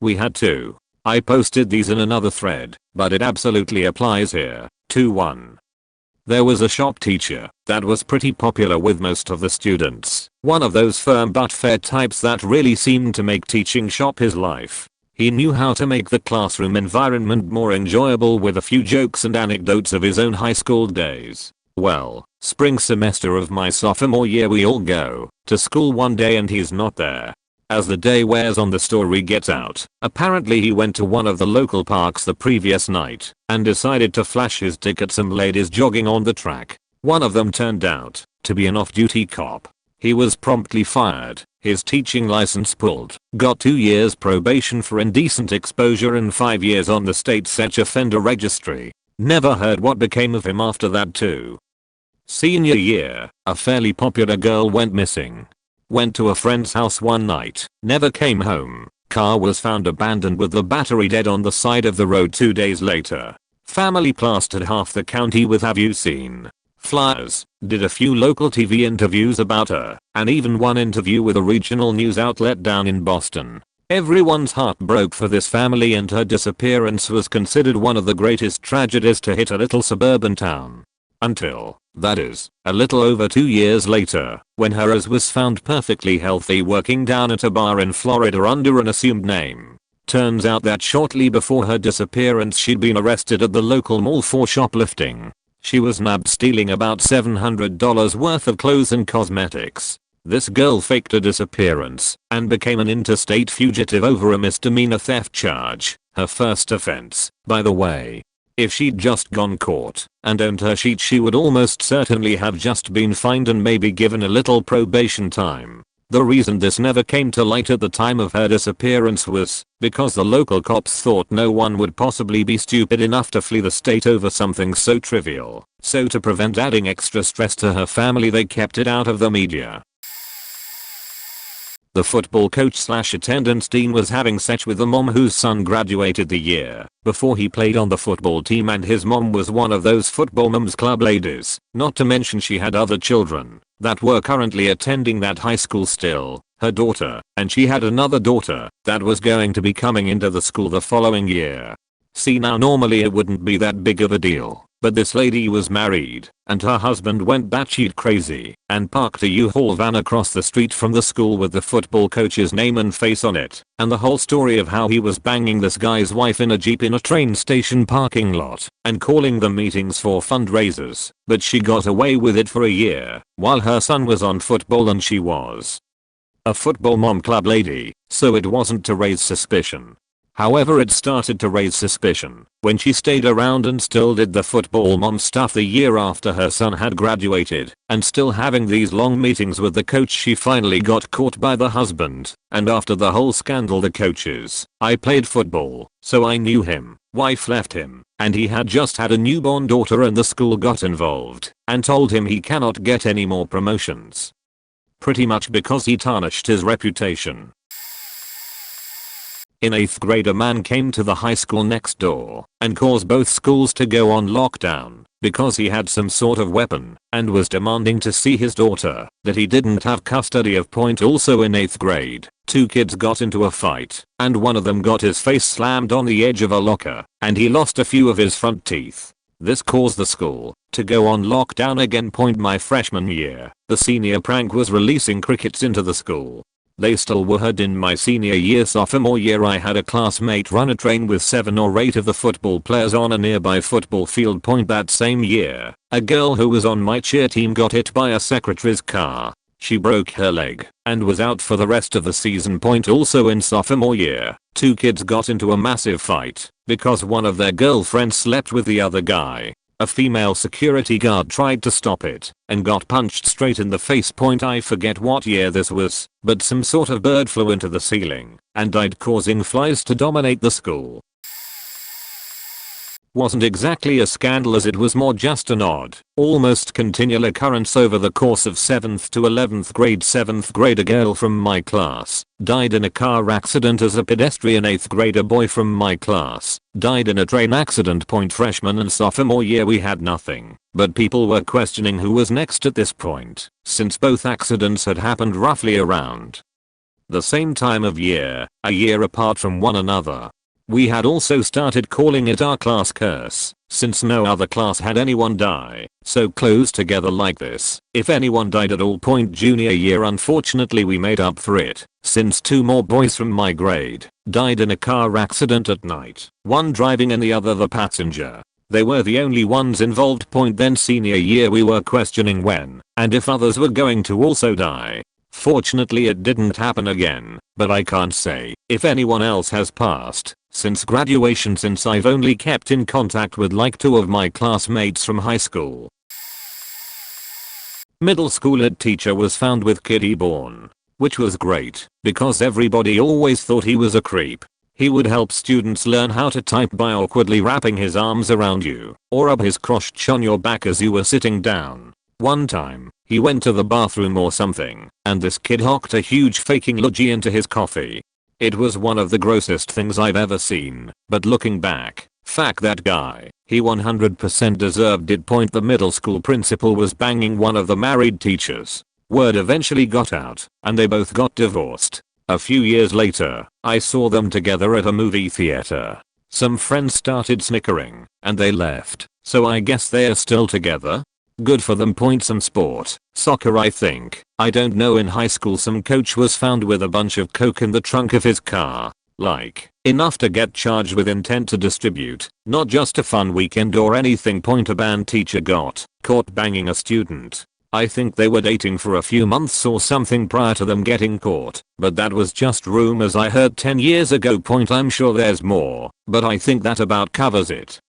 We had to. I posted these in another thread, but it absolutely applies here. 2-1. There was a shop teacher that was pretty popular with most of the students. One of those firm but fair types that really seemed to make teaching shop his life. He knew how to make the classroom environment more enjoyable with a few jokes and anecdotes of his own high school days. Well, spring semester of my sophomore year, we all go to school one day and he's not there. As the day wears on, the story gets out. Apparently he went to one of the local parks the previous night and decided to flash his dick at some ladies jogging on the track. One of them turned out to be an off-duty cop. He was promptly fired, his teaching license pulled, got 2 years probation for indecent exposure and 5 years on the state sex offender registry. Never heard what became of him after that too. Senior year, a fairly popular girl went missing. Went to a friend's house one night, never came home. Car was found abandoned with the battery dead on the side of the road 2 days later. Family plastered half the county with "Have you seen?" flyers, did a few local TV interviews about her, and even one interview with a regional news outlet down in Boston. Everyone's heart broke for this family, and her disappearance was considered one of the greatest tragedies to hit a little suburban town. Until, that is, a little over 2 years later, when her ass was found perfectly healthy working down at a bar in Florida under an assumed name. Turns out that shortly before her disappearance she'd been arrested at the local mall for shoplifting. She was nabbed stealing about $700 worth of clothes and cosmetics. This girl faked a disappearance and became an interstate fugitive over a misdemeanor theft charge, her first offense, by the way. If she'd just gone caught and owned her sheet, she would almost certainly have just been fined and maybe given a little probation time. The reason this never came to light at the time of her disappearance was because the local cops thought no one would possibly be stupid enough to flee the state over something so trivial. So to prevent adding extra stress to her family, they kept it out of the media. The football coach / attendance dean was having sex with the mom whose son graduated the year before he played on the football team, and his mom was one of those football moms club ladies, not to mention she had other children that were currently attending that high school still, her daughter, and she had another daughter that was going to be coming into the school the following year. See, now normally it wouldn't be that big of a deal, but this lady was married, and her husband went batshit crazy and parked a U-Haul van across the street from the school with the football coach's name and face on it, and the whole story of how he was banging this guy's wife in a Jeep in a train station parking lot and calling them meetings for fundraisers, but she got away with it for a year while her son was on football and she was a football mom club lady, so it wasn't to raise suspicion. However, it started to raise suspicion when she stayed around and still did the football mom stuff the year after her son had graduated, and still having these long meetings with the coach. She finally got caught by the husband, and after the whole scandal, the coaches, I played football, so I knew him, wife left him, and he had just had a newborn daughter, and the school got involved and told him he cannot get any more promotions. Pretty much because he tarnished his reputation. In 8th grade, a man came to the high school next door and caused both schools to go on lockdown because he had some sort of weapon and was demanding to see his daughter that he didn't have custody of. Also in 8th grade, two kids got into a fight and one of them got his face slammed on the edge of a locker and he lost a few of his front teeth. This caused the school to go on lockdown again. My freshman year, the senior prank was releasing crickets into the school. They still were heard in my senior year. Sophomore year, I had a classmate run a train with 7 or 8 of the football players on a nearby football field. That same year, a girl who was on my cheer team got hit by a secretary's car. She broke her leg and was out for the rest of the season. Also in sophomore year, 2 kids got into a massive fight because one of their girlfriends slept with the other guy. A female security guard tried to stop it and got punched straight in the face. I forget what year this was, but some sort of bird flew into the ceiling and died, causing flies to dominate the school. Wasn't exactly a scandal, as it was more just an odd, almost continual occurrence over the course of 7th to 11th grade. 7th grade, a girl from my class died in a car accident as a pedestrian. 8th grade, a boy from my class died in a train accident. Freshman and sophomore year, we had nothing, but people were questioning who was next at this point, since both accidents had happened roughly around the same time of year, a year apart from one another. We had also started calling it our class curse, since no other class had anyone die so close together like this. If anyone died at all. Junior year, unfortunately we made up for it, since 2 more boys from my grade died in a car accident at night, one driving and the other the passenger. They were the only ones involved. Then senior year, we were questioning when and if others were going to also die. Fortunately it didn't happen again, but I can't say if anyone else has passed since graduation, since I've only kept in contact with like 2 of my classmates from high school. Middle school ed teacher was found with kiddy born, which was great because everybody always thought he was a creep. He would help students learn how to type by awkwardly wrapping his arms around you or rub his crotch on your back as you were sitting down. One time, he went to the bathroom or something, and this kid hocked a huge faking loogie into his coffee. It was one of the grossest things I've ever seen, but looking back, fuck that guy, he 100% deserved it. The middle school principal was banging one of the married teachers. Word eventually got out, and they both got divorced. A few years later, I saw them together at a movie theater. Some friends started snickering, and they left, so I guess they're still together? Good for them. Some sport, soccer I think, I don't know. In high school, some coach was found with a bunch of coke in the trunk of his car. Like, enough to get charged with intent to distribute, not just a fun weekend or anything. A band teacher got caught banging a student. I think they were dating for a few months or something prior to them getting caught, but that was just rumors I heard 10 years ago. I'm sure there's more, but I think that about covers it.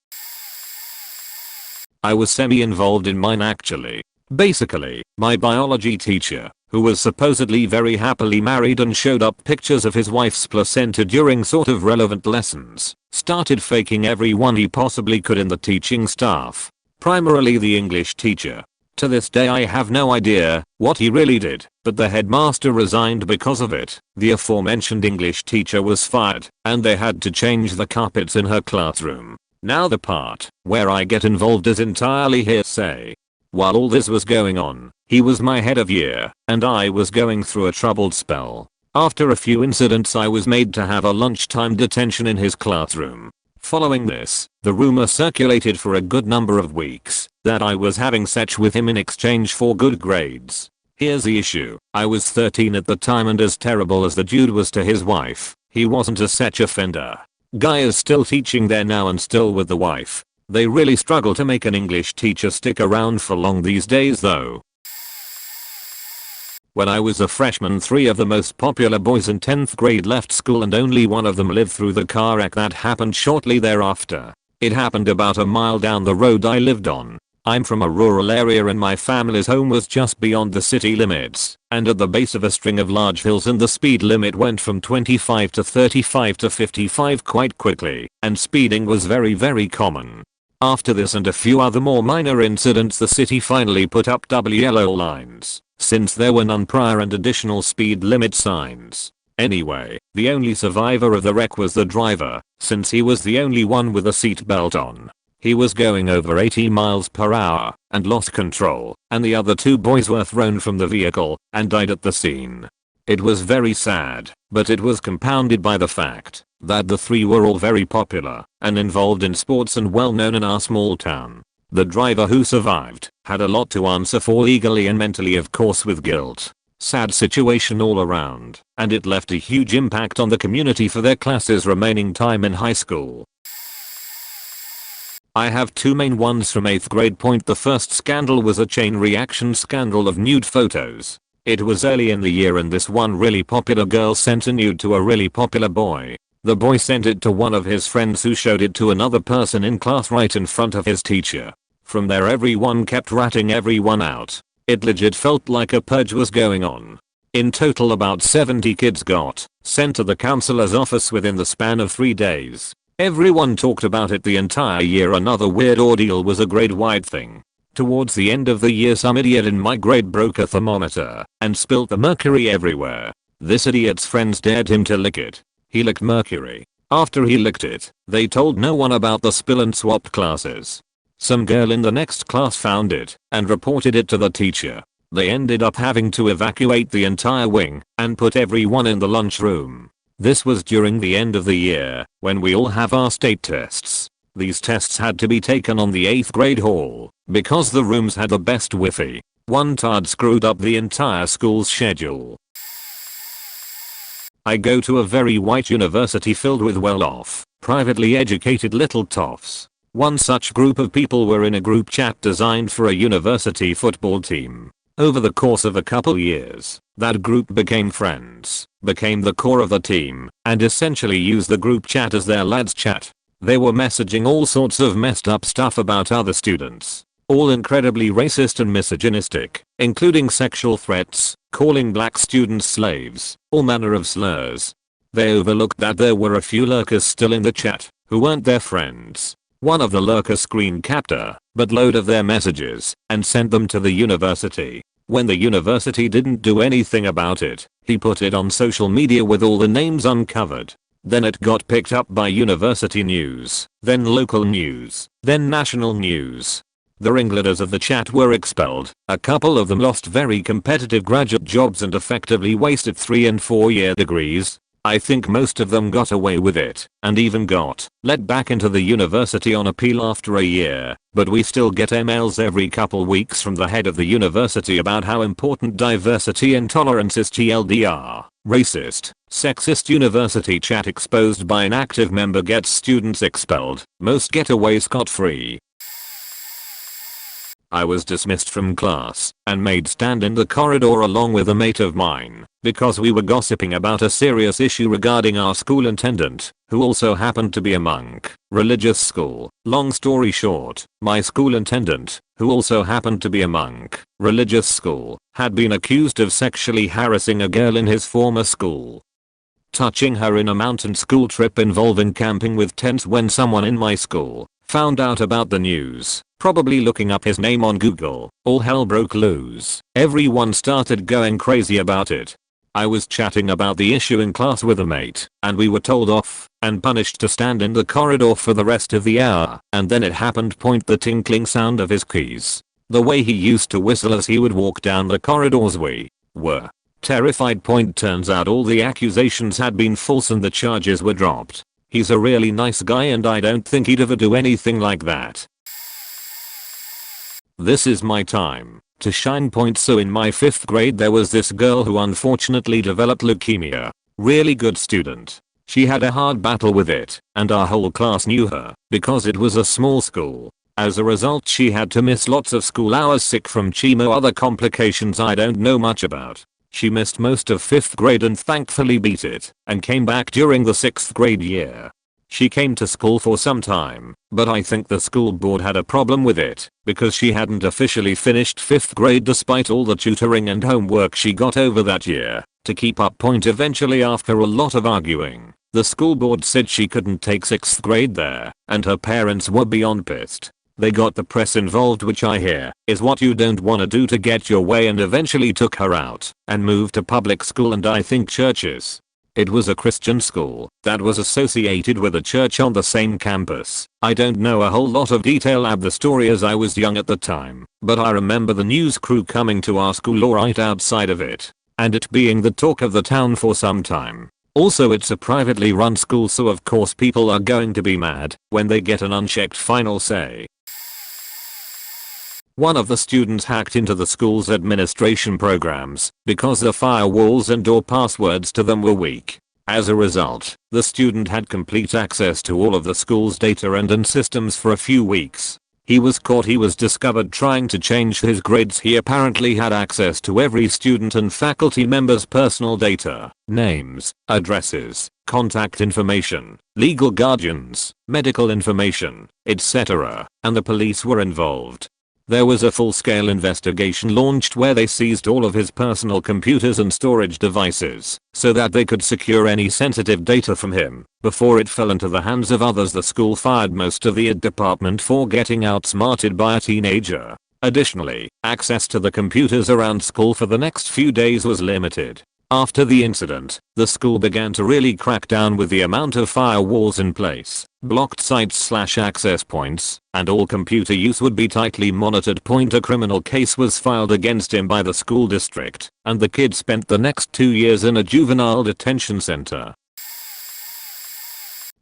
I was semi-involved in mine actually. Basically, my biology teacher, who was supposedly very happily married and showed up pictures of his wife's placenta during sort of relevant lessons, started faking everyone he possibly could in the teaching staff, primarily the English teacher. To this day I have no idea what he really did, but the headmaster resigned because of it. The aforementioned English teacher was fired, and they had to change the carpets in her classroom. Now the part where I get involved is entirely hearsay. While all this was going on, he was my head of year, and I was going through a troubled spell. After a few incidents, I was made to have a lunchtime detention in his classroom. Following this, the rumor circulated for a good number of weeks that I was having sex with him in exchange for good grades. Here's the issue. I was 13 at the time, and as terrible as the dude was to his wife, he wasn't a sex offender. Guy is still teaching there now and still with the wife. They really struggle to make an English teacher stick around for long these days though. When I was a freshman, 3 of the most popular boys in 10th grade left school and only one of them lived through the car wreck that happened shortly thereafter. It happened about a mile down the road I lived on. I'm from a rural area and my family's home was just beyond the city limits and at the base of a string of large hills, and the speed limit went from 25 to 35 to 55 quite quickly, and speeding was very common. After this and a few other more minor incidents, the city finally put up double yellow lines, since there were none prior, and additional speed limit signs. Anyway, the only survivor of the wreck was the driver, since he was the only one with a seatbelt on. He was going over 80 miles per hour and lost control, and the other 2 boys were thrown from the vehicle and died at the scene. It was very sad, but it was compounded by the fact that the 3 were all very popular and involved in sports and well known in our small town. The driver, who survived, had a lot to answer for legally and mentally, of course, with guilt. Sad situation all around, and it left a huge impact on the community for their class's remaining time in high school. I have 2 main ones from 8th grade. Point: the first scandal was a chain reaction scandal of nude photos. It was early in the year and this one really popular girl sent a nude to a really popular boy. The boy sent it to one of his friends, who showed it to another person in class right in front of his teacher. From there everyone kept ratting everyone out. It legit felt like a purge was going on. In total about 70 kids got sent to the counselor's office within the span of 3 days. Everyone talked about it the entire year. Another weird ordeal was a grade-wide thing. Towards the end of the year, some idiot in my grade broke a thermometer and spilt the mercury everywhere. This idiot's friends dared him to lick it. He licked mercury. After he licked it, they told no one about the spill and swapped classes. Some girl in the next class found it and reported it to the teacher. They ended up having to evacuate the entire wing and put everyone in the lunchroom. This was during the end of the year, when we all have our state tests. These tests had to be taken on the 8th grade hall, because the rooms had the best Wi-Fi. One tard screwed up the entire school's schedule. I go to a very white university filled with well-off, privately educated little toffs. One such group of people were in a group chat designed for a university football team. Over the course of a couple years, that group became friends, became the core of the team, and essentially used the group chat as their lads chat. They were messaging all sorts of messed up stuff about other students, all incredibly racist and misogynistic, including sexual threats, calling black students slaves, all manner of slurs. They overlooked that there were a few lurkers still in the chat, who weren't their friends. One of the lurkers screen capped a buttload of their messages and sent them to the university. When the university didn't do anything about it, he put it on social media with all the names uncovered. Then it got picked up by university news, then local news, then national news. The ringleaders of the chat were expelled. A couple of them lost very competitive graduate jobs and effectively wasted 3 and 4 year degrees. I think most of them got away with it and even got let back into the university on appeal after a year, but we still get emails every couple weeks from the head of the university about how important diversity and tolerance is. TLDR, racist, sexist university chat exposed by an active member gets students expelled. Most get away scot-free. I was dismissed from class and made stand in the corridor along with a mate of mine because we were gossiping about a serious issue regarding our school attendant, who also happened to be a monk. Religious school. Long story short, my school attendant, who also happened to be a monk, religious school, had been accused of sexually harassing a girl in his former school, touching her in a mountain school trip involving camping with tents. When someone in my school found out about the news, probably looking up his name on Google, all hell broke loose. Everyone started going crazy about it. I was chatting about the issue in class with a mate, and we were told off and punished to stand in the corridor for the rest of the hour. And then it happened. The tinkling sound of his keys, the way he used to whistle as he would walk down the corridors. We were terrified. Turns out all the accusations had been false and the charges were dropped. He's a really nice guy and I don't think he'd ever do anything like that. This is my time to shine. So in my 5th grade there was this girl who unfortunately developed leukemia. Really good student. She had a hard battle with it, and our whole class knew her because it was a small school. As a result she had to miss lots of school hours sick from chemo, other complications I don't know much about. She missed most of 5th grade and thankfully beat it and came back during the 6th grade year. She came to school for some time, but I think the school board had a problem with it because she hadn't officially finished 5th grade despite all the tutoring and homework she got over that year. To keep up point, eventually after a lot of arguing, the school board said she couldn't take 6th grade there, and her parents were beyond pissed. They got the press involved, which I hear is what you don't want to do to get your way, and eventually took her out and moved to public school and I think churches. It was a Christian school that was associated with a church on the same campus. I don't know a whole lot of detail of the story as I was young at the time, but I remember the news crew coming to our school or right outside of it, and it being the talk of the town for some time. Also it's a privately run school, so of course people are going to be mad when they get an unchecked final say. One of the students hacked into the school's administration programs because the firewalls and door passwords to them were weak. As a result, the student had complete access to all of the school's data and systems for a few weeks. He was caught. He was discovered trying to change his grades. He apparently had access to every student and faculty member's personal data, names, addresses, contact information, legal guardians, medical information, etc., and the police were involved. There was a full-scale investigation launched where they seized all of his personal computers and storage devices so that they could secure any sensitive data from him before it fell into the hands of others. The school fired most of the IT department for getting outsmarted by a teenager. Additionally, access to the computers around school for the next few days was limited. After the incident, the school began to really crack down with the amount of firewalls in place, blocked sites/access points, and all computer use would be tightly monitored. A criminal case was filed against him by the school district, and the kid spent the next 2 years in a juvenile detention center.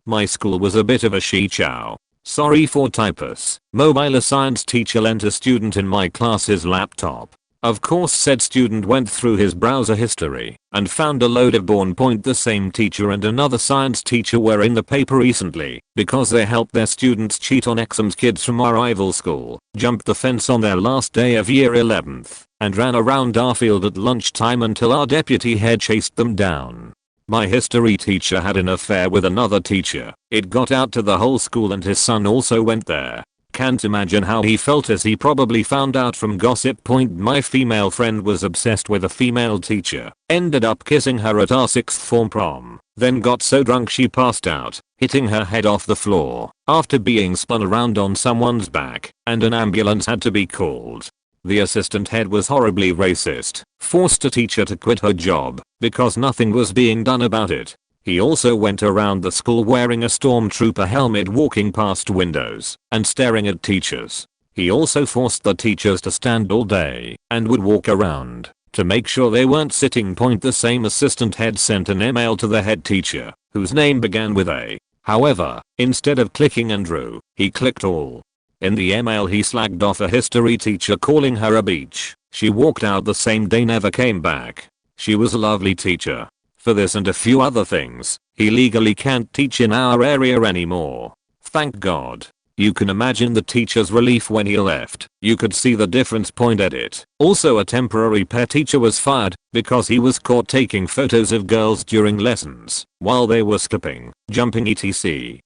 My school was a bit of a shit-show. Sorry for typos. A science teacher lent a student in my class his laptop. Of course said student went through his browser history and found a load of born. The same teacher and another science teacher were in the paper recently because they helped their students cheat on exams. Kids from our rival school jumped the fence on their last day of year 11th and ran around our field at lunchtime until our deputy head chased them down. My history teacher had an affair with another teacher. It got out to the whole school and his son also went there. Can't imagine how he felt as he probably found out from gossip. My female friend was obsessed with a female teacher, ended up kissing her at our 6th form prom, then got so drunk she passed out, hitting her head off the floor after being spun around on someone's back, and an ambulance had to be called. The assistant head was horribly racist, forced a teacher to quit her job because nothing was being done about it. He also went around the school wearing a stormtrooper helmet, walking past windows and staring at teachers. He also forced the teachers to stand all day and would walk around to make sure they weren't sitting. The same assistant head sent an email to the head teacher, whose name began with A. However, instead of clicking Andrew, he clicked all. In the email he slagged off a history teacher, calling her a bitch. She walked out the same day, never came back. She was a lovely teacher. For this and a few other things, he legally can't teach in our area anymore. Thank God. You can imagine the teacher's relief when he left. You could see the difference. Edit. Also, a temporary pair teacher was fired because he was caught taking photos of girls during lessons while they were skipping, jumping, etc.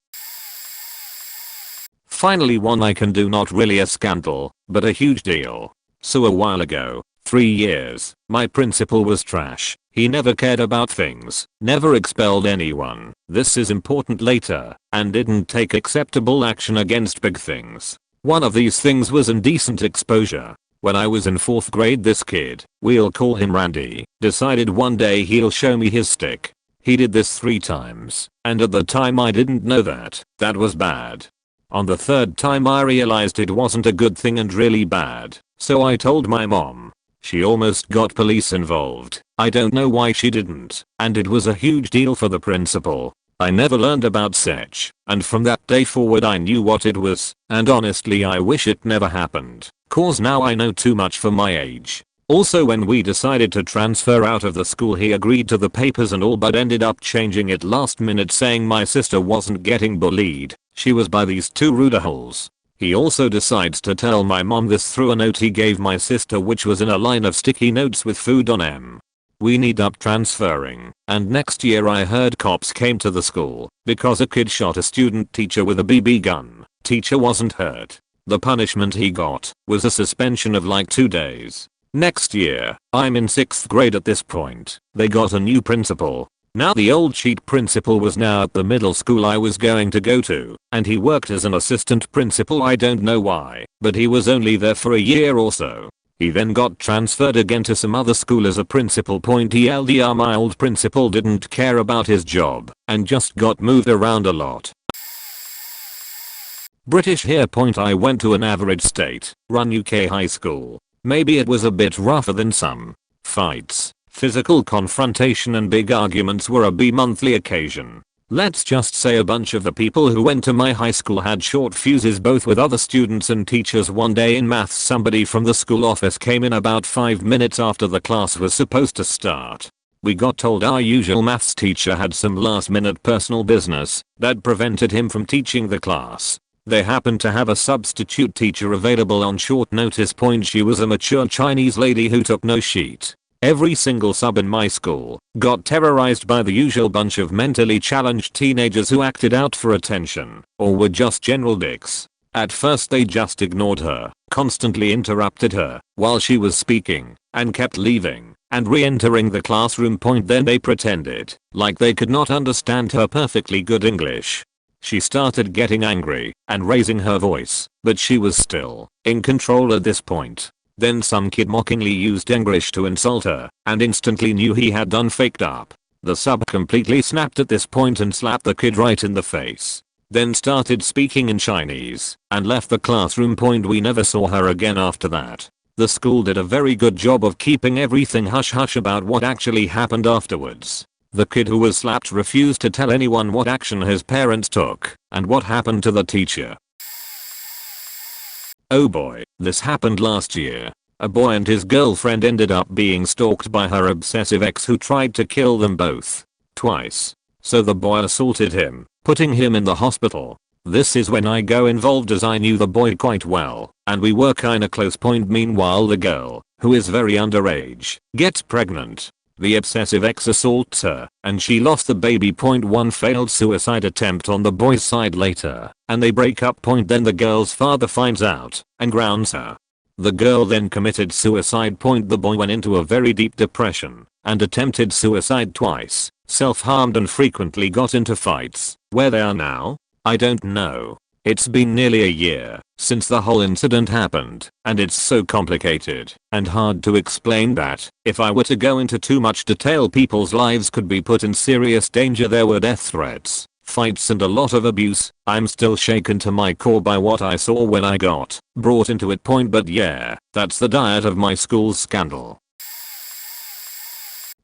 Finally, one I can do, not really a scandal, but a huge deal. So a while ago, 3 years, my principal was trash. He never cared about things, never expelled anyone, this is important later, and didn't take acceptable action against big things. One of these things was indecent exposure. When I was in 4th grade, this kid, we'll call him Randy, decided one day he'll show me his stick. He did this 3 times, and at the time I didn't know that was bad. On the 3rd time I realized it wasn't a good thing and really bad, so I told my mom. She almost got police involved. I don't know why she didn't, and it was a huge deal for the principal. I never learned about such, and from that day forward I knew what it was, and honestly I wish it never happened, cause now I know too much for my age. Also when we decided to transfer out of the school he agreed to the papers and all but ended up changing it last minute saying my sister wasn't getting bullied, she was by these two rude holes. He also decides to tell my mom this through a note he gave my sister which was in a line of sticky notes with food on 'em. We need up transferring, and next year I heard cops came to the school because a kid shot a student teacher with a BB gun. Teacher wasn't hurt. The punishment he got was a suspension of like 2 days. Next year, I'm in 6th grade at this point, they got a new principal. Now the old cheat principal was now at the middle school I was going to go to, and he worked as an assistant principal. I don't know why, but he was only there for a year or so. He then got transferred again to some other school as a principal. TLDR my old principal didn't care about his job and just got moved around a lot. British here. I went to an average state run UK high school. Maybe it was a bit rougher than some. Fights, physical confrontation and big arguments were a bi-monthly occasion. Let's just say a bunch of the people who went to my high school had short fuses both with other students and teachers. One day in maths somebody from the school office came in about 5 minutes after the class was supposed to start. We got told our usual maths teacher had some last minute personal business that prevented him from teaching the class. They happened to have a substitute teacher available on short notice. She was a mature Chinese lady who took no shit. Every single sub in my school got terrorized by the usual bunch of mentally challenged teenagers who acted out for attention or were just general dicks. At first they just ignored her, constantly interrupted her while she was speaking, and kept leaving and re-entering the classroom. Then they pretended like they could not understand her perfectly good English. She started getting angry and raising her voice, but she was still in control at this point. Then some kid mockingly used English to insult her and instantly knew he had done faked up. The sub completely snapped at this point and slapped the kid right in the face. Then started speaking in Chinese and left the classroom. We never saw her again after that. The school did a very good job of keeping everything hush hush about what actually happened afterwards. The kid who was slapped refused to tell anyone what action his parents took and what happened to the teacher. Oh boy, this happened last year. A boy and his girlfriend ended up being stalked by her obsessive ex who tried to kill them both. Twice. So the boy assaulted him, putting him in the hospital. This is when I got involved as I knew the boy quite well, and we were kinda close. Meanwhile the girl, who is very underage, gets pregnant. The obsessive ex assaults her, and she lost the baby. One failed suicide attempt on the boy's side later, and they break up. Then the girl's father finds out and grounds her. The girl then committed suicide. The boy went into a very deep depression and attempted suicide twice, self-harmed and frequently got into fights. Where they are now? I don't know. It's been nearly a year since the whole incident happened, and it's so complicated and hard to explain that if I were to go into too much detail people's lives could be put in serious danger. There were death threats, fights and a lot of abuse. I'm still shaken to my core by what I saw when I got brought into it. But yeah, that's the diet of my school's scandal.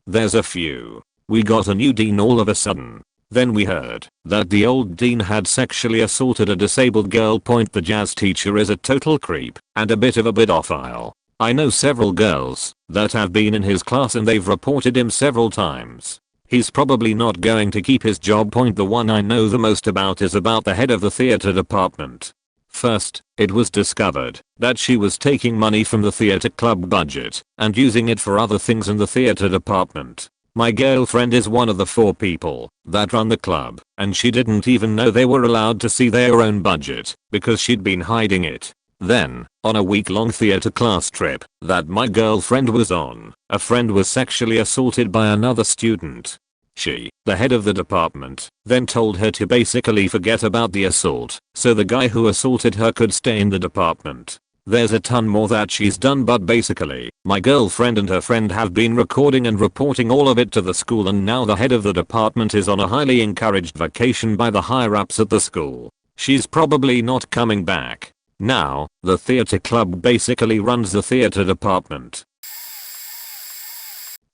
There's a few. We got a new dean all of a sudden. Then we heard that the old dean had sexually assaulted a disabled girl. The jazz teacher is a total creep and a bit of a pedophile. I know several girls that have been in his class and they've reported him several times. He's probably not going to keep his job. The one I know the most about is about the head of the theater department. First, it was discovered that she was taking money from the theater club budget and using it for other things in the theater department. My girlfriend is one of the 4 people that run the club, and she didn't even know they were allowed to see their own budget because she'd been hiding it. Then, on a week-long theater class trip that my girlfriend was on, a friend was sexually assaulted by another student. She, the head of the department, then told her to basically forget about the assault so the guy who assaulted her could stay in the department. There's a ton more that she's done, but basically, my girlfriend and her friend have been recording and reporting all of it to the school, and now the head of the department is on a highly encouraged vacation by the higher ups at the school. She's probably not coming back. Now, the theater club basically runs the theater department.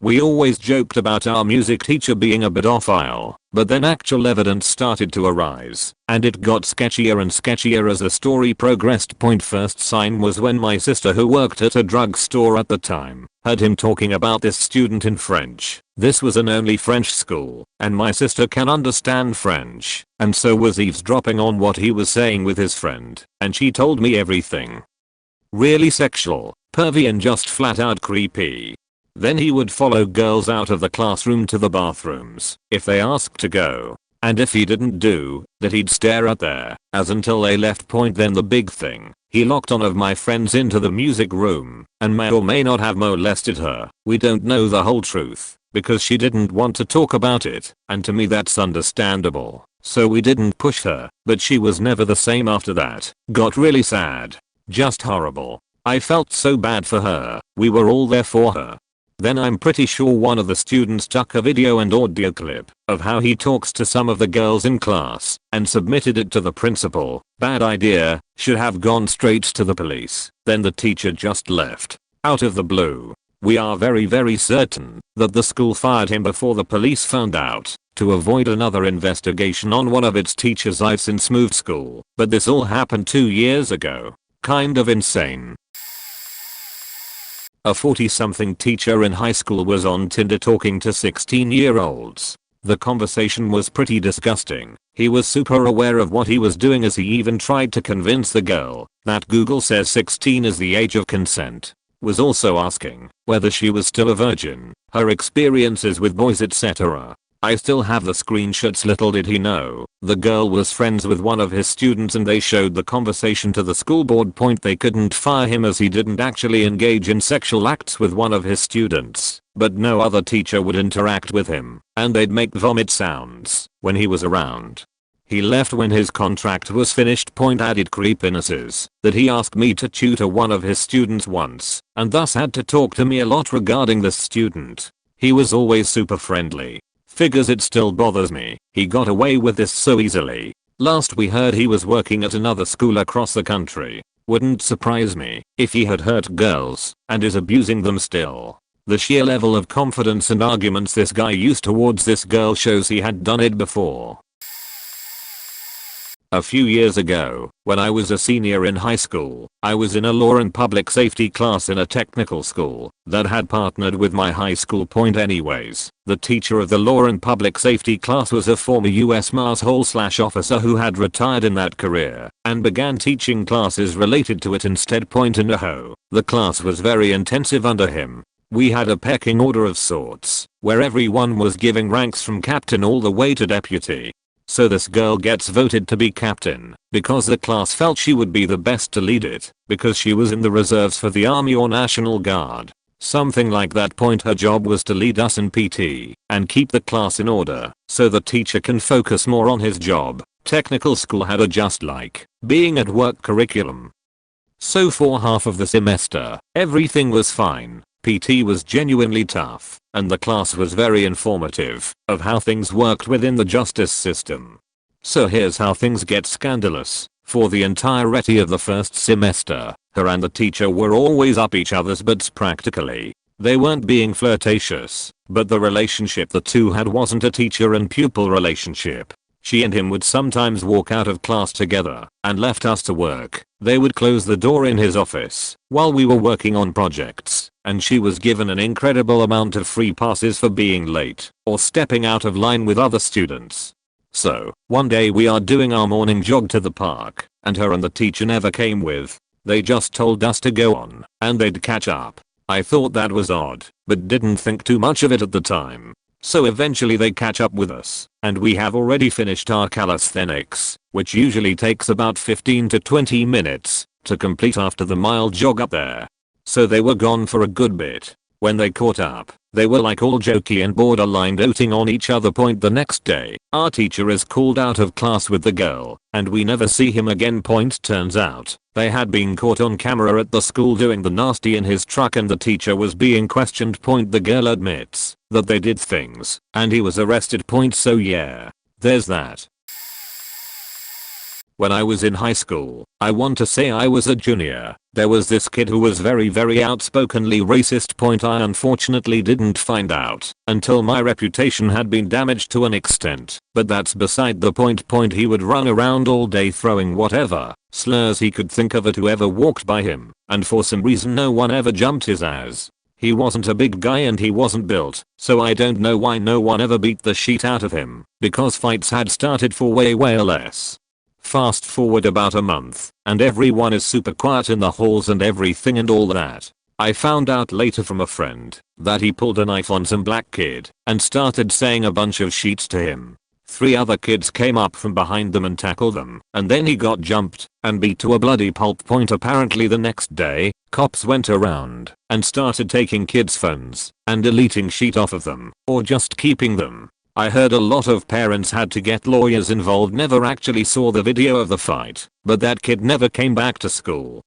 We always joked about our music teacher being a pedophile, but then actual evidence started to arise, and it got sketchier and sketchier as the story progressed. First sign was when my sister, who worked at a drugstore at the time, heard him talking about this student in French. This was an only French school, and my sister can understand French, and so was eavesdropping on what he was saying with his friend, and she told me everything. Really sexual, pervy, and just flat out creepy. Then he would follow girls out of the classroom to the bathrooms if they asked to go, and if he didn't do that, he'd stare at their as until they left. Then the big thing, he locked one of my friends into the music room and may or may not have molested her. We don't know the whole truth because she didn't want to talk about it, and to me that's understandable, so we didn't push her, but she was never the same after that. Got really sad. Just horrible. I felt so bad for her. We were all there for her. Then I'm pretty sure one of the students took a video and audio clip of how he talks to some of the girls in class and submitted it to the principal. Bad idea, should have gone straight to the police. Then the teacher just left. Out of the blue. We are very certain that the school fired him before the police found out, to avoid another investigation on one of its teachers. I've since moved school, but this all happened 2 years ago. Kind of insane. A 40-something teacher in high school was on Tinder talking to 16-year-olds. The conversation was pretty disgusting. He was super aware of what he was doing, as he even tried to convince the girl that Google says 16 is the age of consent. Was also asking whether she was still a virgin, her experiences with boys, etc. I still have the screenshots. Little did he know, the girl was friends with one of his students and they showed the conversation to the school board. They couldn't fire him as he didn't actually engage in sexual acts with one of his students, but no other teacher would interact with him, and they'd make vomit sounds when he was around. He left when his contract was finished. Added creepiness is that he asked me to tutor one of his students once, and thus had to talk to me a lot regarding this student. He was always super friendly. Figures it still bothers me, he got away with this so easily. Last we heard he was working at another school across the country. Wouldn't surprise me if he had hurt girls and is abusing them still. The sheer level of confidence and arguments this guy used towards this girl shows he had done it before. A few years ago, when I was a senior in high school, I was in a law and public safety class in a technical school that had partnered with my high school. Anyways, the teacher of the law and public safety class was a former US Marshal/officer who had retired in that career and began teaching classes related to it instead. No, the class was very intensive under him. We had a pecking order of sorts, where everyone was giving ranks from captain all the way to deputy. So this girl gets voted to be captain because the class felt she would be the best to lead it because she was in the reserves for the Army or National Guard. Something like that. Her job was to lead us in PT and keep the class in order so the teacher can focus more on his job. Technical school had a just like being at work curriculum. So for half of the semester, everything was fine. PT was genuinely tough, and the class was very informative of how things worked within the justice system. So here's how things get scandalous. For the entirety of the first semester, her and the teacher were always up each other's butts practically. They weren't being flirtatious, but the relationship the two had wasn't a teacher and pupil relationship. She and him would sometimes walk out of class together and left us to work. They would close the door in his office while we were working on projects, and she was given an incredible amount of free passes for being late or stepping out of line with other students. So, one day we are doing our morning jog to the park, and her and the teacher never came with. They just told us to go on, and they'd catch up. I thought that was odd, but didn't think too much of it at the time. So eventually they catch up with us, and we have already finished our calisthenics, which usually takes about 15 to 20 minutes to complete after the mile jog up there. So they were gone for a good bit. When they caught up, they were like all jokey and borderline doting on each other. The next day, our teacher is called out of class with the girl, and we never see him again. Turns out, they had been caught on camera at the school doing the nasty in his truck and the teacher was being questioned. The girl admits that they did things, and he was arrested. So yeah, there's that. When I was in high school, I want to say I was a junior, There was this kid who was very outspokenly racist. I unfortunately didn't find out until my reputation had been damaged to an extent, but that's beside the point. He would run around all day throwing whatever slurs he could think of at whoever walked by him, and for some reason no one ever jumped his ass. He wasn't a big guy and he wasn't built, so I don't know why no one ever beat the shit out of him, because fights had started for way less. Fast forward about a month, and everyone is super quiet in the halls and everything and all that. I found out later from a friend that he pulled a knife on some black kid and started saying a bunch of shit to him. 3 other kids came up from behind them and tackled them, and then he got jumped and beat to a bloody pulp. Apparently the next day, cops went around and started taking kids' phones and deleting shit off of them, or just keeping them. I heard a lot of parents had to get lawyers involved. Never actually saw the video of the fight, but that kid never came back to school.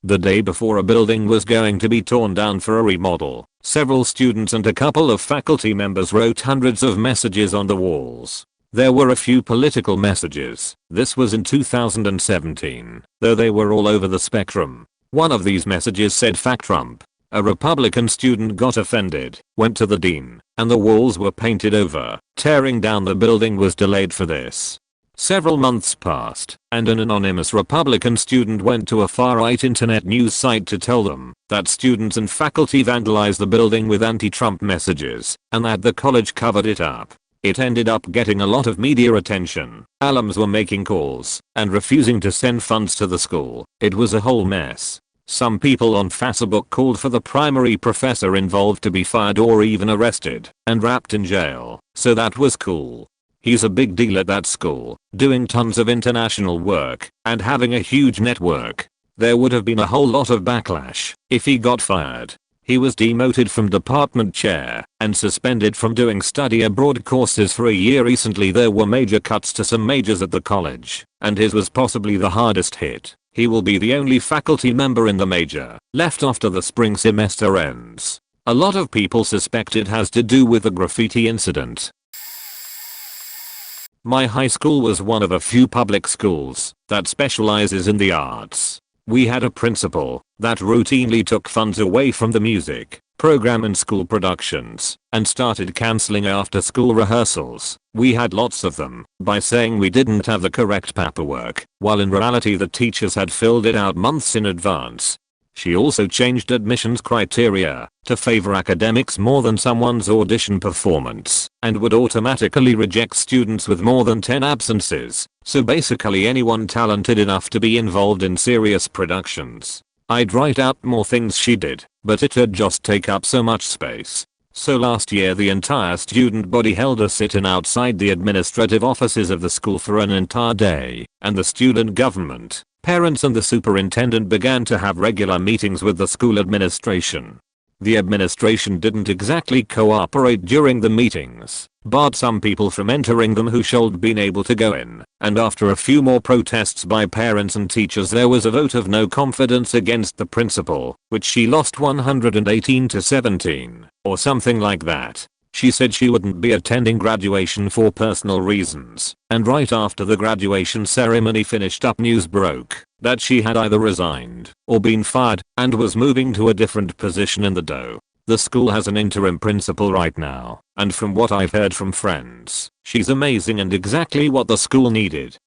The day before a building was going to be torn down for a remodel, several students and a couple of faculty members wrote hundreds of messages on the walls. There were a few political messages. This was in 2017, though they were all over the spectrum. One of these messages said "Fuck Trump." A Republican student got offended, went to the dean, and the walls were painted over. Tearing down the building was delayed for this. Several months passed, and an anonymous Republican student went to a far-right internet news site to tell them that students and faculty vandalized the building with anti-Trump messages, and that the college covered it up. It ended up getting a lot of media attention. Alums were making calls and refusing to send funds to the school. It was a whole mess. Some people on Facebook called for the primary professor involved to be fired or even arrested and wrapped in jail, so that was cool. He's a big deal at that school, doing tons of international work and having a huge network. There would have been a whole lot of backlash if he got fired. He was demoted from department chair and suspended from doing study abroad courses for a year. Recently there were major cuts to some majors at the college, and his was possibly the hardest hit. He will be the only faculty member in the major left after the spring semester ends. A lot of people suspect it has to do with the graffiti incident. My high school was one of a few public schools that specializes in the arts. We had a principal that routinely took funds away from the music program and school productions and started canceling after school rehearsals. We had lots of them by saying we didn't have the correct paperwork, while in reality the teachers had filled it out months in advance. She also changed admissions criteria to favor academics more than someone's audition performance and would automatically reject students with more than 10 absences, so basically anyone talented enough to be involved in serious productions. I'd write out more things she did, but it'd just take up so much space. So last year the entire student body held a sit-in outside the administrative offices of the school for an entire day, and the student government, parents and the superintendent began to have regular meetings with the school administration. The administration didn't exactly cooperate during the meetings, barred some people from entering them who should been able to go in, and after a few more protests by parents and teachers there was a vote of no confidence against the principal, which she lost 118 to 17, or something like that. She said she wouldn't be attending graduation for personal reasons, and right after the graduation ceremony finished up news broke that she had either resigned or been fired and was moving to a different position in the DOE. The school has an interim principal right now, and from what I've heard from friends, she's amazing and exactly what the school needed.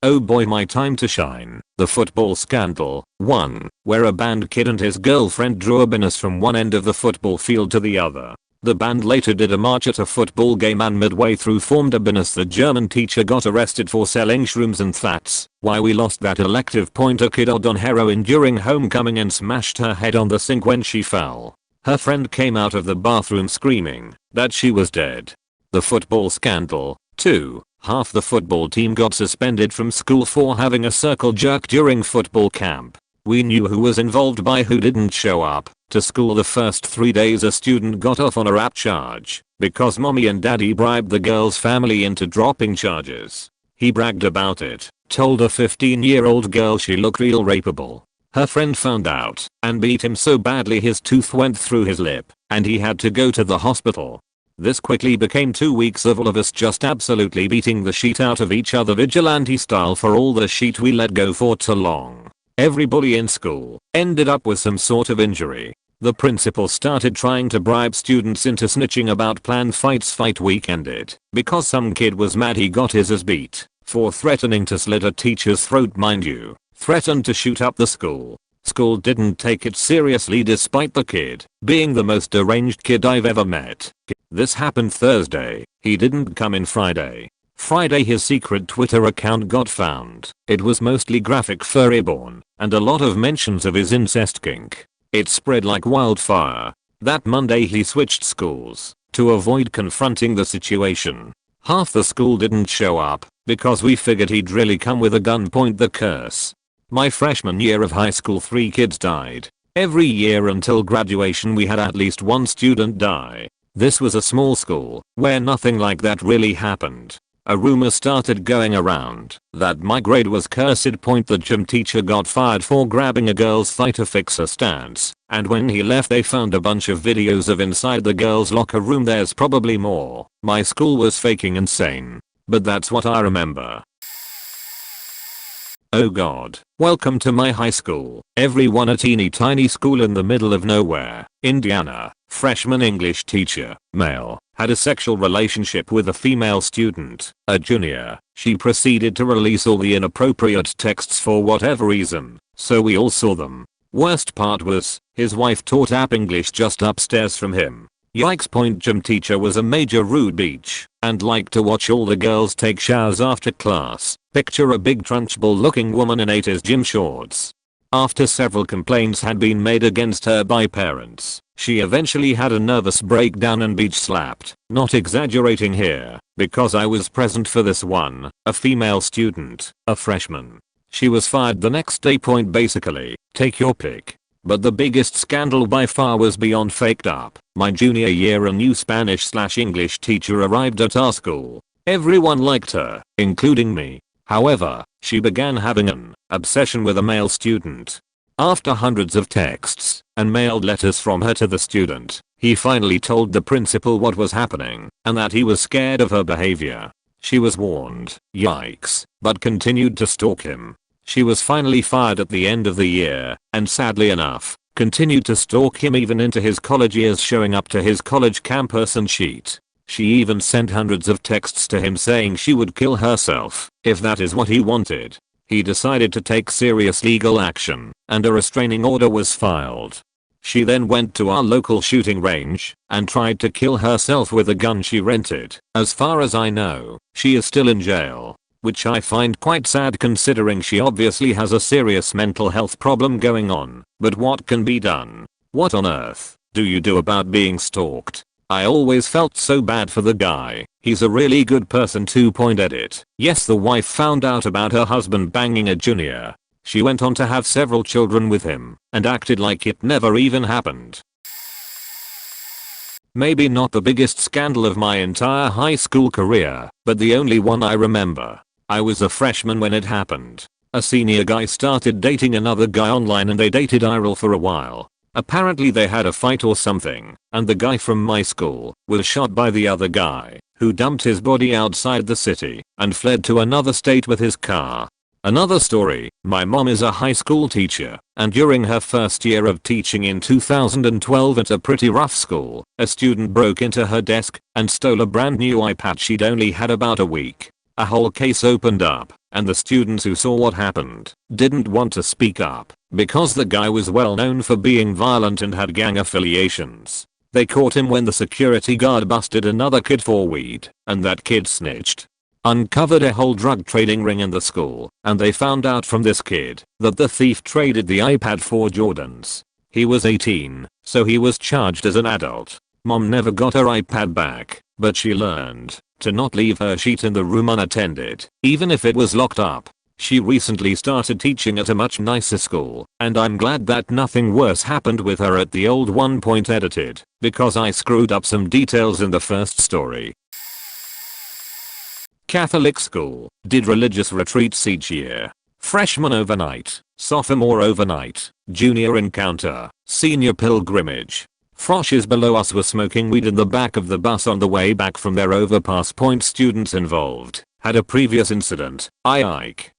Oh boy, my time to shine. The football scandal. 1. Where a band kid and his girlfriend drew a business from one end of the football field to the other. The band later did a march at a football game and midway through formed a business. The German teacher got arrested for selling shrooms, and that's why we lost that elective point. A kid on heroin during homecoming and smashed her head on the sink when she fell. Her friend came out of the bathroom screaming that she was dead. The football scandal. 2. Half the football team got suspended from school for having a circle jerk during football camp. We knew who was involved by who didn't show up to school the first 3 days. A student got off on a rap charge because mommy and daddy bribed the girl's family into dropping charges. He bragged about it, told a 15-year-old girl she looked real rapeable. Her friend found out and beat him so badly his tooth went through his lip and he had to go to the hospital. This quickly became 2 weeks of all of us just absolutely beating the shit out of each other vigilante style for all the shit we let go for too long. Every bully in school ended up with some sort of injury. The principal started trying to bribe students into snitching about planned fights. Fight week ended because some kid was mad he got his ass beat for threatening to slit a teacher's throat, mind you. Threatened to shoot up the school. School didn't take it seriously despite the kid being the most deranged kid I've ever met. This happened Thursday. He didn't come in Friday. Friday his secret Twitter account got found. It was mostly graphic furry porn and a lot of mentions of his incest kink. It spread like wildfire. That Monday he switched schools to avoid confronting the situation. Half the school didn't show up because we figured he'd really come with a gun. Point the curse. My freshman year of high school 3 kids died. Every year until graduation we had at least one student die. This was a small school where nothing like that really happened. A rumor started going around that my grade was cursed. Point the gym teacher got fired for grabbing a girl's thigh to fix her stance, and when he left they found a bunch of videos of inside the girl's locker room. There's probably more. My school was faking insane, but that's what I remember. Oh god. Welcome to my high school. Everyone a teeny tiny school in the middle of nowhere, Indiana. Freshman English teacher, male, had a sexual relationship with a female student, a junior. She proceeded to release all the inappropriate texts for whatever reason, so we all saw them. Worst part was, his wife taught app English just upstairs from him. Yikes. Point gym teacher was a major rude bitch and liked to watch all the girls take showers after class. Picture a big trunchbull looking woman in 80s gym shorts. After several complaints had been made against her by parents, she eventually had a nervous breakdown and beach slapped. Not exaggerating here, because I was present for this one, a female student, a freshman. She was fired the next day. Point basically, take your pick. But the biggest scandal by far was beyond faked up. My junior year a new Spanish/English teacher arrived at our school. Everyone liked her, including me. However, she began having an obsession with a male student. After hundreds of texts and mailed letters from her to the student, he finally told the principal what was happening and that he was scared of her behavior. She was warned, yikes, but continued to stalk him. She was finally fired at the end of the year, and sadly enough, continued to stalk him even into his college years, showing up to his college campus and cheat. She even sent hundreds of texts to him saying she would kill herself if that is what he wanted. He decided to take serious legal action, and a restraining order was filed. She then went to our local shooting range and tried to kill herself with a gun she rented. As far as I know, she is still in jail, which I find quite sad considering she obviously has a serious mental health problem going on. But what can be done? What on earth do you do about being stalked? I always felt so bad for the guy. He's a really good person. 2.edit. Yes, the wife found out about her husband banging a junior. She went on to have several children with him and acted like it never even happened. Maybe not the biggest scandal of my entire high school career, but the only one I remember. I was a freshman when it happened. A senior guy started dating another guy online and they dated IRL for a while. Apparently they had a fight or something, and the guy from my school was shot by the other guy, who dumped his body outside the city and fled to another state with his car. Another story, my mom is a high school teacher, and during her first year of teaching in 2012 at a pretty rough school, a student broke into her desk and stole a brand new iPad she'd only had about a week. A whole case opened up, and the students who saw what happened didn't want to speak up because the guy was well known for being violent and had gang affiliations. They caught him when the security guard busted another kid for weed, and that kid snitched. Uncovered a whole drug trading ring in the school, and they found out from this kid that the thief traded the iPad for Jordans. He was 18, so he was charged as an adult. Mom never got her iPad back, but she learned to not leave her sheet in the room unattended, even if it was locked up. She recently started teaching at a much nicer school, and I'm glad that nothing worse happened with her at the old one. Edited, because I screwed up some details in the first story. Catholic school, did religious retreats each year. Freshman overnight, sophomore overnight, junior encounter, senior pilgrimage. Froshes below us were smoking weed in the back of the bus on the way back from their overpass. Students involved had a previous incident,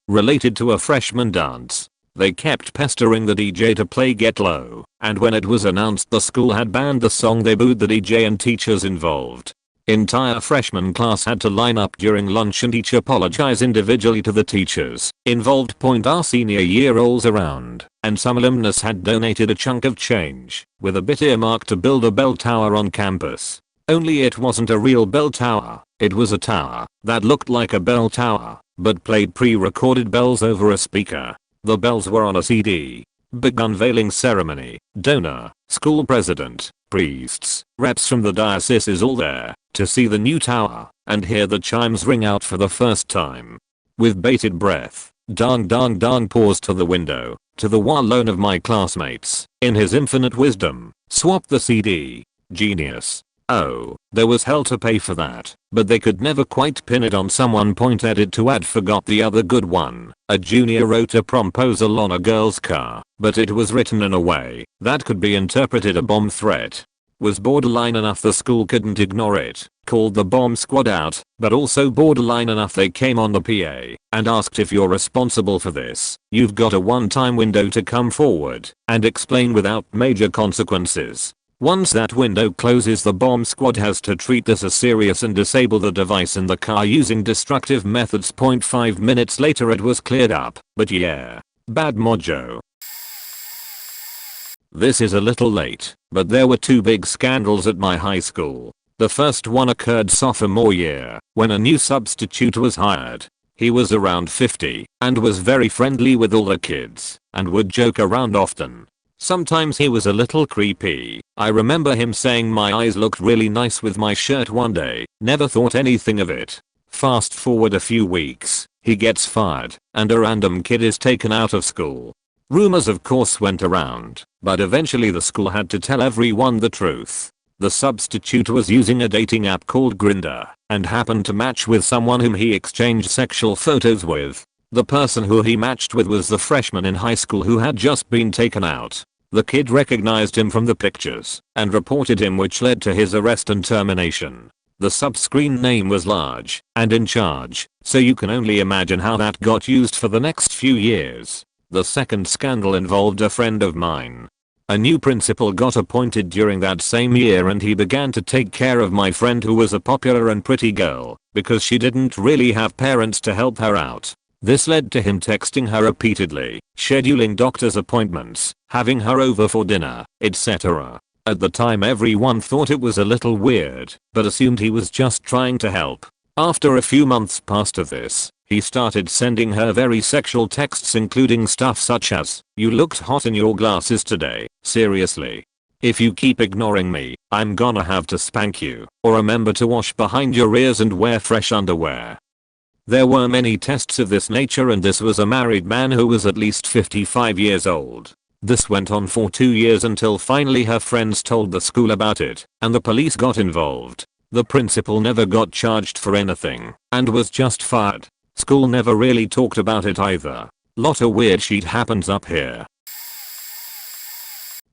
related to a freshman dance. They kept pestering the DJ to play Get Low, and when it was announced the school had banned the song, they booed the DJ and teachers involved. Entire freshman class had to line up during lunch and each apologize individually to the teachers involved. Our senior year rolls around, and some alumnus had donated a chunk of change, with a bit earmarked to build a bell tower on campus. Only it wasn't a real bell tower, it was a tower that looked like a bell tower, but played pre-recorded bells over a speaker. The bells were on a CD. Big unveiling ceremony, donor, school president, priests, reps from the diocese is all there to see the new tower and hear the chimes ring out for the first time. With bated breath, Dong paused to the window, to the walloon of my classmates, in his infinite wisdom, swapped the CD. Genius. Oh, there was hell to pay for that, but they could never quite pin it on someone. Edit to add forgot the other good one. A junior wrote a promposal on a girl's car, but it was written in a way that could be interpreted a bomb threat. Was borderline enough the school couldn't ignore it, called the bomb squad out, but also borderline enough they came on the PA and asked, if you're responsible for this, you've got a one-time window to come forward and explain without major consequences. Once that window closes, the bomb squad has to treat this as serious and disable the device in the car using destructive methods. 5 minutes later it was cleared up, but yeah, bad mojo. This is a little late, but there were two big scandals at my high school. The first one occurred sophomore year, when a new substitute was hired. He was around 50, and was very friendly with all the kids, and would joke around often. Sometimes he was a little creepy. I remember him saying my eyes looked really nice with my shirt one day, never thought anything of it. Fast forward a few weeks, he gets fired, and a random kid is taken out of school. Rumors of course went around, but eventually the school had to tell everyone the truth. The substitute was using a dating app called Grindr, and happened to match with someone whom he exchanged sexual photos with. The person who he matched with was the freshman in high school who had just been taken out. The kid recognized him from the pictures and reported him, which led to his arrest and termination. The sub-screen name was large and in charge, so you can only imagine how that got used for the next few years. The second scandal involved a friend of mine. A new principal got appointed during that same year, and he began to take care of my friend, who was a popular and pretty girl, because she didn't really have parents to help her out. This led to him texting her repeatedly, scheduling doctor's appointments, having her over for dinner, etc. At the time everyone thought it was a little weird, but assumed he was just trying to help. After a few months passed of this, he started sending her very sexual texts, including stuff such as, "You looked hot in your glasses today, seriously. If you keep ignoring me, I'm gonna have to spank you, or remember to wash behind your ears and wear fresh underwear." There were many tests of this nature, and this was a married man who was at least 55 years old. This went on for 2 years until finally her friends told the school about it, and the police got involved. The principal never got charged for anything, and was just fired. School never really talked about it either. Lot of weird shit happens up here.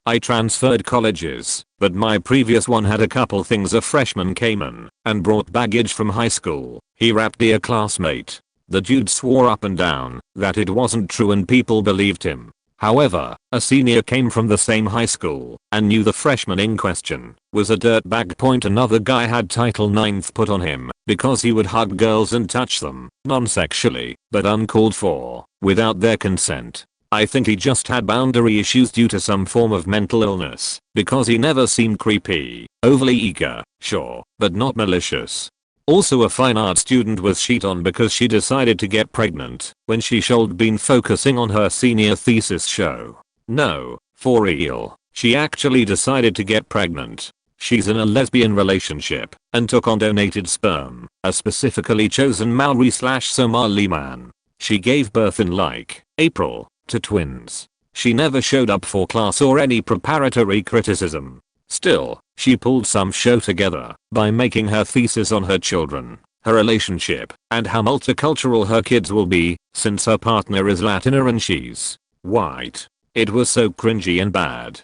I transferred colleges, but my previous one had a couple things. A freshman came in and brought baggage from high school. He rapped a classmate. The dude swore up and down that it wasn't true, and people believed him. However, a senior came from the same high school and knew the freshman in question was a dirtbag. Another guy had Title IX put on him because he would hug girls and touch them, non-sexually, but uncalled for, without their consent. I think he just had boundary issues due to some form of mental illness, because he never seemed creepy, overly eager, sure, but not malicious. Also, a fine art student was shit on because she decided to get pregnant when she should been focusing on her senior thesis show. No, for real, she actually decided to get pregnant. She's in a lesbian relationship and took on donated sperm, a specifically chosen Maori/Somali man. She gave birth in April to twins. She never showed up for class or any preparatory criticism. Still, she pulled some show together by making her thesis on her children, her relationship, and how multicultural her kids will be, since her partner is Latina and she's white. It was so cringy and bad.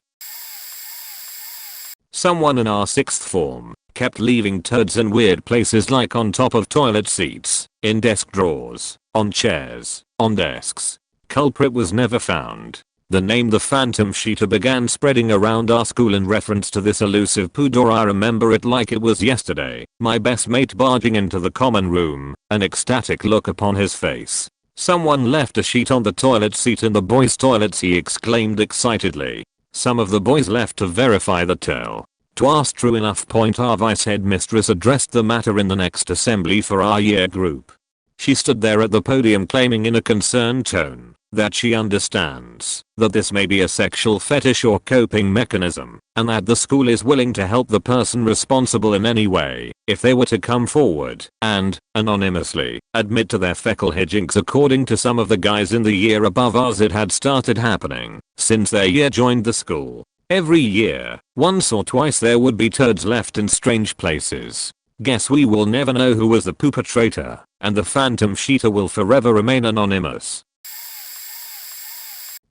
Someone in our 6th form kept leaving turds in weird places like on top of toilet seats, in desk drawers, on chairs, on desks. Culprit was never found. The name the Phantom Cheetah began spreading around our school in reference to this elusive poodle. I remember it like it was yesterday, my best mate barging into the common room, an ecstatic look upon his face. "Someone left a sheet on the toilet seat in the boys' toilets," he exclaimed excitedly. Some of the boys left to verify the tale. To ask true enough point, our vice headmistress addressed the matter in the next assembly for our year group. She stood there at the podium claiming in a concerned tone that she understands that this may be a sexual fetish or coping mechanism, and that the school is willing to help the person responsible in any way if they were to come forward and, anonymously, admit to their fecal hijinks. According to some of the guys in the year above us, it had started happening since their year joined the school. Every year, once or twice there would be turds left in strange places. Guess we will never know who was the perpetrator, and the Phantom Cheetah will forever remain anonymous.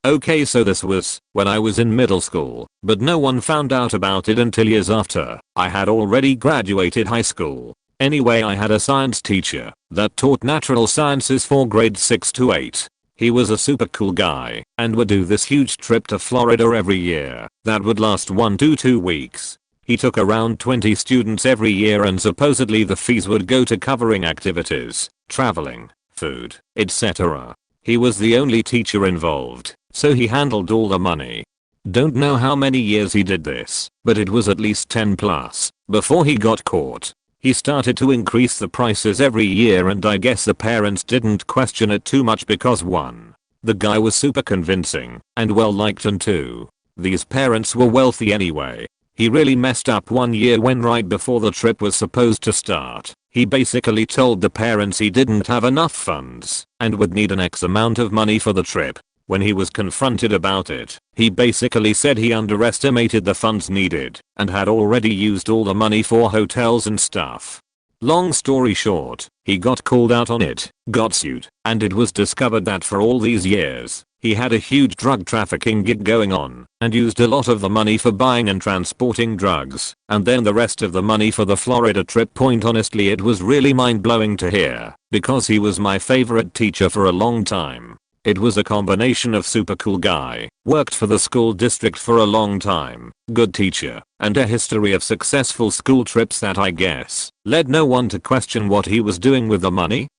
Okay, so this was when I was in middle school, but no one found out about it until years after I had already graduated high school. Anyway, I had a science teacher that taught natural sciences for grades 6 to 8. He was a super cool guy and would do this huge trip to Florida every year that would last 1 to 2 weeks. He took around 20 students every year, and supposedly the fees would go to covering activities, traveling, food, etc. He was the only teacher involved, so he handled all the money. Don't know how many years he did this, but it was at least 10 plus before he got caught. He started to increase the prices every year, and I guess the parents didn't question it too much because 1. The guy was super convincing and well liked, and 2. These parents were wealthy anyway. He really messed up one year when right before the trip was supposed to start, he basically told the parents he didn't have enough funds and would need an X amount of money for the trip. When he was confronted about it, he basically said he underestimated the funds needed and had already used all the money for hotels and stuff. Long story short, he got called out on it, got sued, and it was discovered that for all these years, he had a huge drug trafficking gig going on and used a lot of the money for buying and transporting drugs, and then the rest of the money for the Florida trip. Honestly, it was really mind-blowing to hear because he was my favorite teacher for a long time. It was a combination of super cool guy, worked for the school district for a long time, good teacher, and a history of successful school trips that I guess led no one to question what he was doing with the money.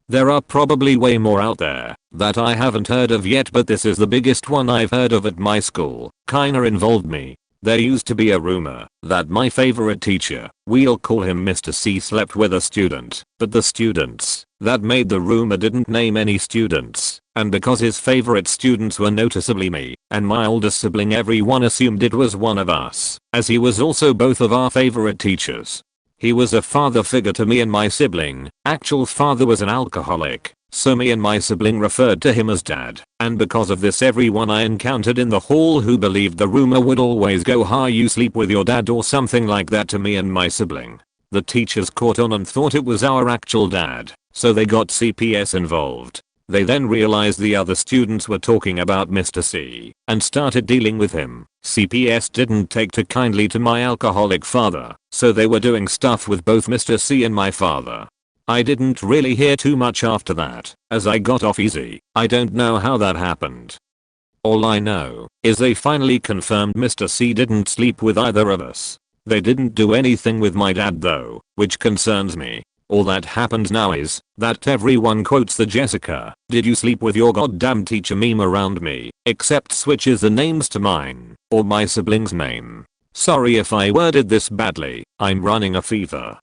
There are probably way more out there that I haven't heard of yet, but this is the biggest one I've heard of at my school. Kinda involved me. There used to be a rumor that my favorite teacher, we'll call him Mr. C, slept with a student, but the students that made the rumor didn't name any students, and because his favorite students were noticeably me and my older sibling, everyone assumed it was one of us, as he was also both of our favorite teachers. He was a father figure to me and my sibling. Actual father was an alcoholic, so me and my sibling referred to him as dad, and because of this everyone I encountered in the hall who believed the rumor would always go, "Ha, you sleep with your dad," or something like that to me and my sibling. The teachers caught on and thought it was our actual dad, so they got CPS involved. They then realized the other students were talking about Mr. C and started dealing with him. CPS didn't take too kindly to my alcoholic father, so they were doing stuff with both Mr. C and my father. I didn't really hear too much after that, as I got off easy. I don't know how that happened. All I know is they finally confirmed Mr. C didn't sleep with either of us. They didn't do anything with my dad though, which concerns me. All that happens now is that everyone quotes the "Jessica, did you sleep with your goddamn teacher" meme around me, except switches the names to mine or my sibling's name. Sorry if I worded this badly, I'm running a fever.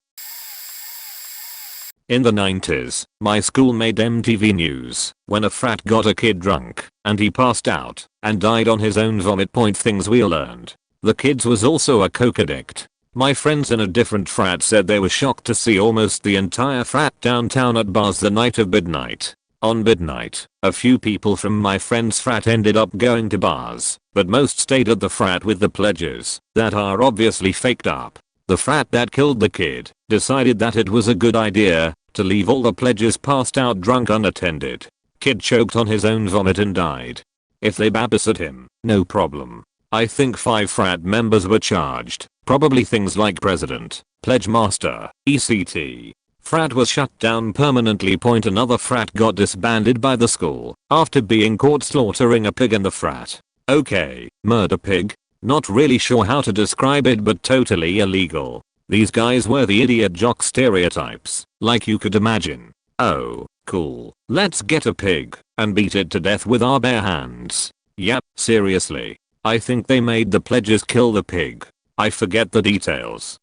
In the 90s, my school made MTV news when a frat got a kid drunk and he passed out and died on his own vomit. Things we learned. The kid was also a coke addict. My friends in a different frat said they were shocked to see almost the entire frat downtown at bars the night of midnight. On midnight, a few people from my friend's frat ended up going to bars, but most stayed at the frat with the pledges that are obviously faked up. The frat that killed the kid decided that it was a good idea to leave all the pledges passed out drunk unattended. Kid choked on his own vomit and died. If they babysat him, no problem. I think 5 frat members were charged, probably things like president, pledge master, etc. Frat was shut down permanently. Another frat got disbanded by the school after being caught slaughtering a pig in the frat. Okay, murder pig? Not really sure how to describe it, but totally illegal. These guys were the idiot jock stereotypes, like you could imagine. Oh, cool. Let's get a pig and beat it to death with our bare hands. Yep, seriously. I think they made the pledges kill the pig. I forget the details.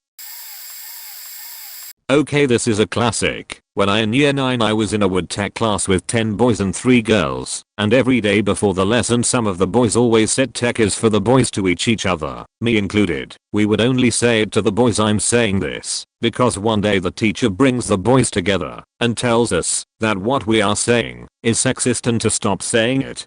Okay, this is a classic. When in year 9 I was in a wood tech class with 10 boys and 3 girls, and every day before the lesson some of the boys always said tech is for the boys to each other, me included. We would only say it to the boys. I'm saying this because one day the teacher brings the boys together and tells us that what we are saying is sexist and to stop saying it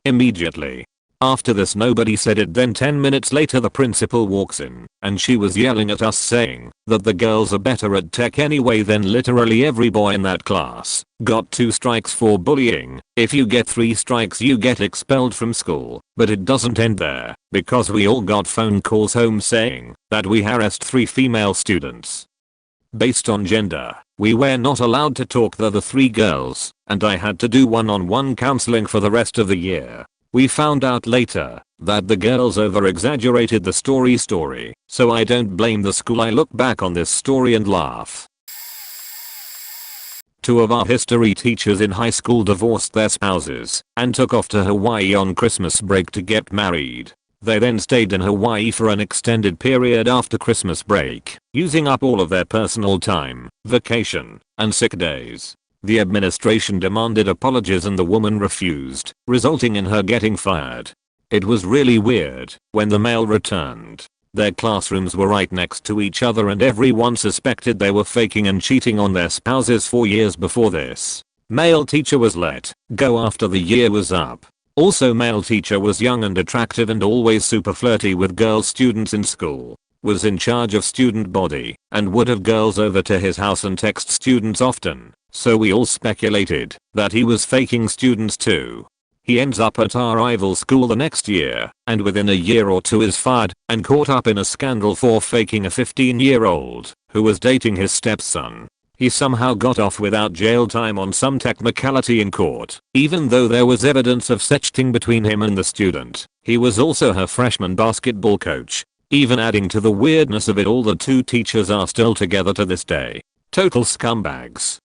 immediately. After this nobody said it. Then 10 minutes later the principal walks in and she was yelling at us saying that the girls are better at tech anyway. Then literally every boy in that class got 2 strikes for bullying. If you get 3 strikes you get expelled from school. But it doesn't end there, because we all got phone calls home saying that we harassed 3 female students. Based on gender, we were not allowed to talk to the 3 girls, and I had to do one-on-one counseling for the rest of the year. We found out later that the girls over-exaggerated the story, so I don't blame the school. I look back on this story and laugh. 2 of our history teachers in high school divorced their spouses and took off to Hawaii on Christmas break to get married. They then stayed in Hawaii for an extended period after Christmas break, using up all of their personal time, vacation, and sick days. The administration demanded apologies and the woman refused, resulting in her getting fired. It was really weird when the mail returned. Their classrooms were right next to each other and everyone suspected they were faking and cheating on their spouses 4 years before this. Male teacher was let go after the year was up. Also, male teacher was young and attractive and always super flirty with girl students in school. Was in charge of student body and would have girls over to his house and text students often. So we all speculated that he was faking students too. He ends up at our rival school the next year, and within a year or 2 is fired and caught up in a scandal for faking a 15-year-old who was dating his stepson. He somehow got off without jail time on some technicality in court, even though there was evidence of sexting between him and the student. He was also her freshman basketball coach. Even adding to the weirdness of it all, the 2 teachers are still together to this day. Total scumbags.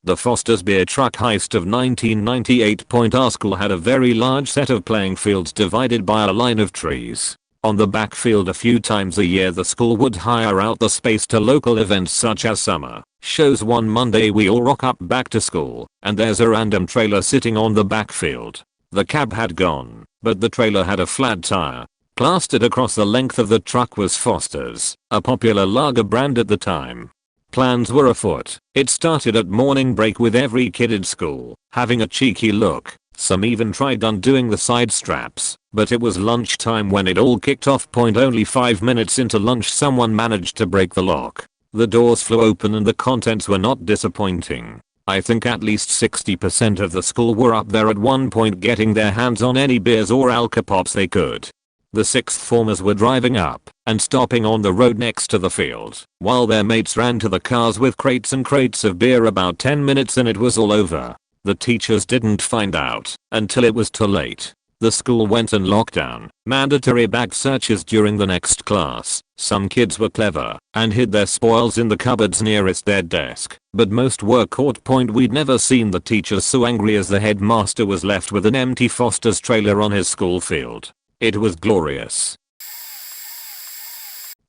The Foster's beer truck heist of 1998. Our school had a very large set of playing fields divided by a line of trees. On the backfield a few times a year the school would hire out the space to local events such as summer shows. One Monday we all rock up back to school and there's a random trailer sitting on the backfield. The cab had gone, but the trailer had a flat tire. Plastered across the length of the truck was Foster's, a popular lager brand at the time. Plans were afoot. It started at morning break with every kid in school having a cheeky look. Some even tried undoing the side straps, but it was lunchtime when it all kicked off. Only 5 minutes into lunch someone managed to break the lock. The doors flew open and the contents were not disappointing. I think at least 60% of the school were up there at one point getting their hands on any beers or alcopops they could. The 6th formers were driving up and stopping on the road next to the field, while their mates ran to the cars with crates and crates of beer. About 10 minutes and it was all over. The teachers didn't find out until it was too late. The school went in lockdown, mandatory bag searches during the next class. Some kids were clever and hid their spoils in the cupboards nearest their desk, but most were caught. We'd never seen the teachers so angry as the headmaster was left with an empty Foster's trailer on his school field. It was glorious.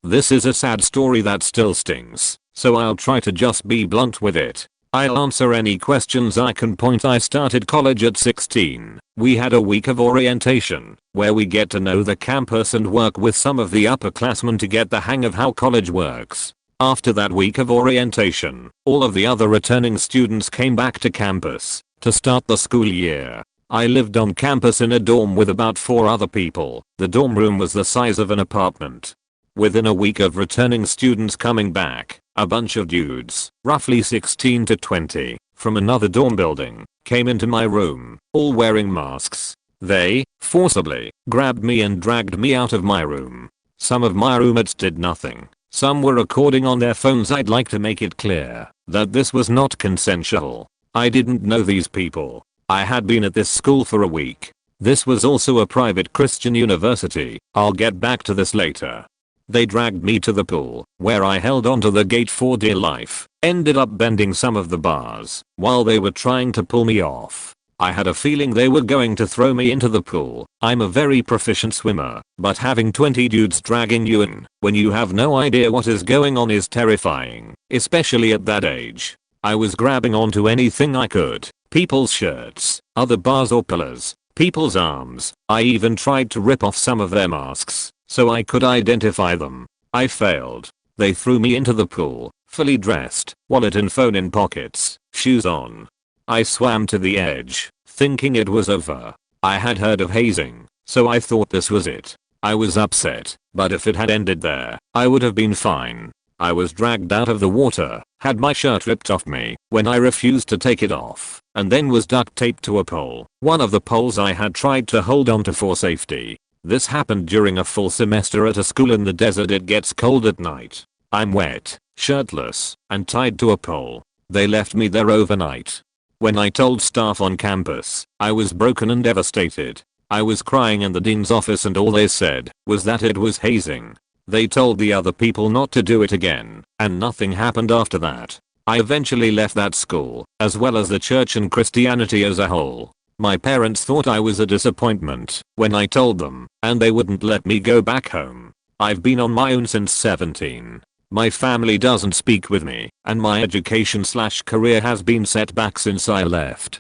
This is a sad story that still stings, so I'll try to just be blunt with it. I'll answer any questions I can. I started college at 16. We had a week of orientation, where we get to know the campus and work with some of the upperclassmen to get the hang of how college works. After that week of orientation, all of the other returning students came back to campus to start the school year. I lived on campus in a dorm with about 4 other people. The dorm room was the size of an apartment. Within a week of returning students coming back, a bunch of dudes, roughly 16 to 20, from another dorm building, came into my room, all wearing masks. They forcibly grabbed me and dragged me out of my room. Some of my roommates did nothing. Some were recording on their phones. I'd like to make it clear that this was not consensual. I didn't know these people. I had been at this school for a week. This was also a private Christian university. I'll get back to this later. They dragged me to the pool, where I held onto the gate for dear life, ended up bending some of the bars while they were trying to pull me off. I had a feeling they were going to throw me into the pool. I'm a very proficient swimmer, but having 20 dudes dragging you in when you have no idea what is going on is terrifying, especially at that age. I was grabbing onto anything I could. People's shirts, other bars or pillars, people's arms. I even tried to rip off some of their masks so I could identify them. I failed. They threw me into the pool, fully dressed, wallet and phone in pockets, shoes on. I swam to the edge, thinking it was over. I had heard of hazing, so I thought this was it. I was upset, but if it had ended there, I would have been fine. I was dragged out of the water, had my shirt ripped off me when I refused to take it off, and then was duct taped to a pole, one of the poles I had tried to hold onto for safety. This happened during a full semester at a school in the desert. It gets cold at night. I'm wet, shirtless, and tied to a pole. They left me there overnight. When I told staff on campus, I was broken and devastated. I was crying in the dean's office and all they said was that it was hazing. They told the other people not to do it again, and nothing happened after that. I eventually left that school, as well as the church and Christianity as a whole. My parents thought I was a disappointment when I told them, and they wouldn't let me go back home. I've been on my own since 17. My family doesn't speak with me, and my education/career has been set back since I left.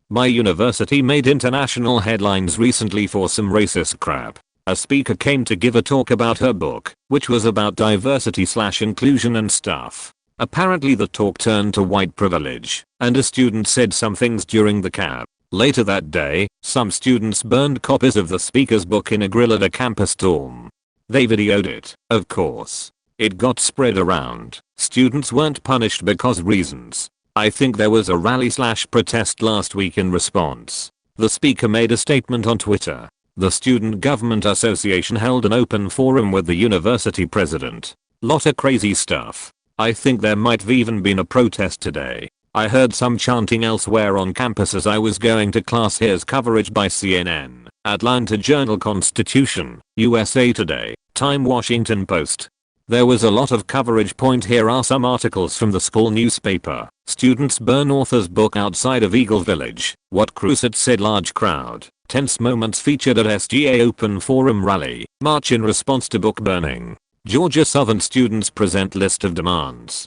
My university made international headlines recently for some racist crap. A speaker came to give a talk about her book, which was about diversity/inclusion and stuff. Apparently the talk turned to white privilege, and a student said some things during the cab. Later that day, some students burned copies of the speaker's book in a grill at a campus dorm. They videoed it, of course. It got spread around. Students weren't punished because reasons. I think there was a rally/protest last week in response. The speaker made a statement on Twitter. The Student Government Association held an open forum with the university president. Lotta crazy stuff. I think there might have even been a protest today. I heard some chanting elsewhere on campus as I was going to class. Here's coverage by CNN, Atlanta Journal-Constitution, USA Today, Time Washington Post. There was a lot of coverage. Here are some articles from the school newspaper. Students burn author's book outside of Eagle Village. What Crusett said. Large crowd. Tense moments featured at SGA Open Forum rally. March in response to book burning. Georgia Southern students present list of demands.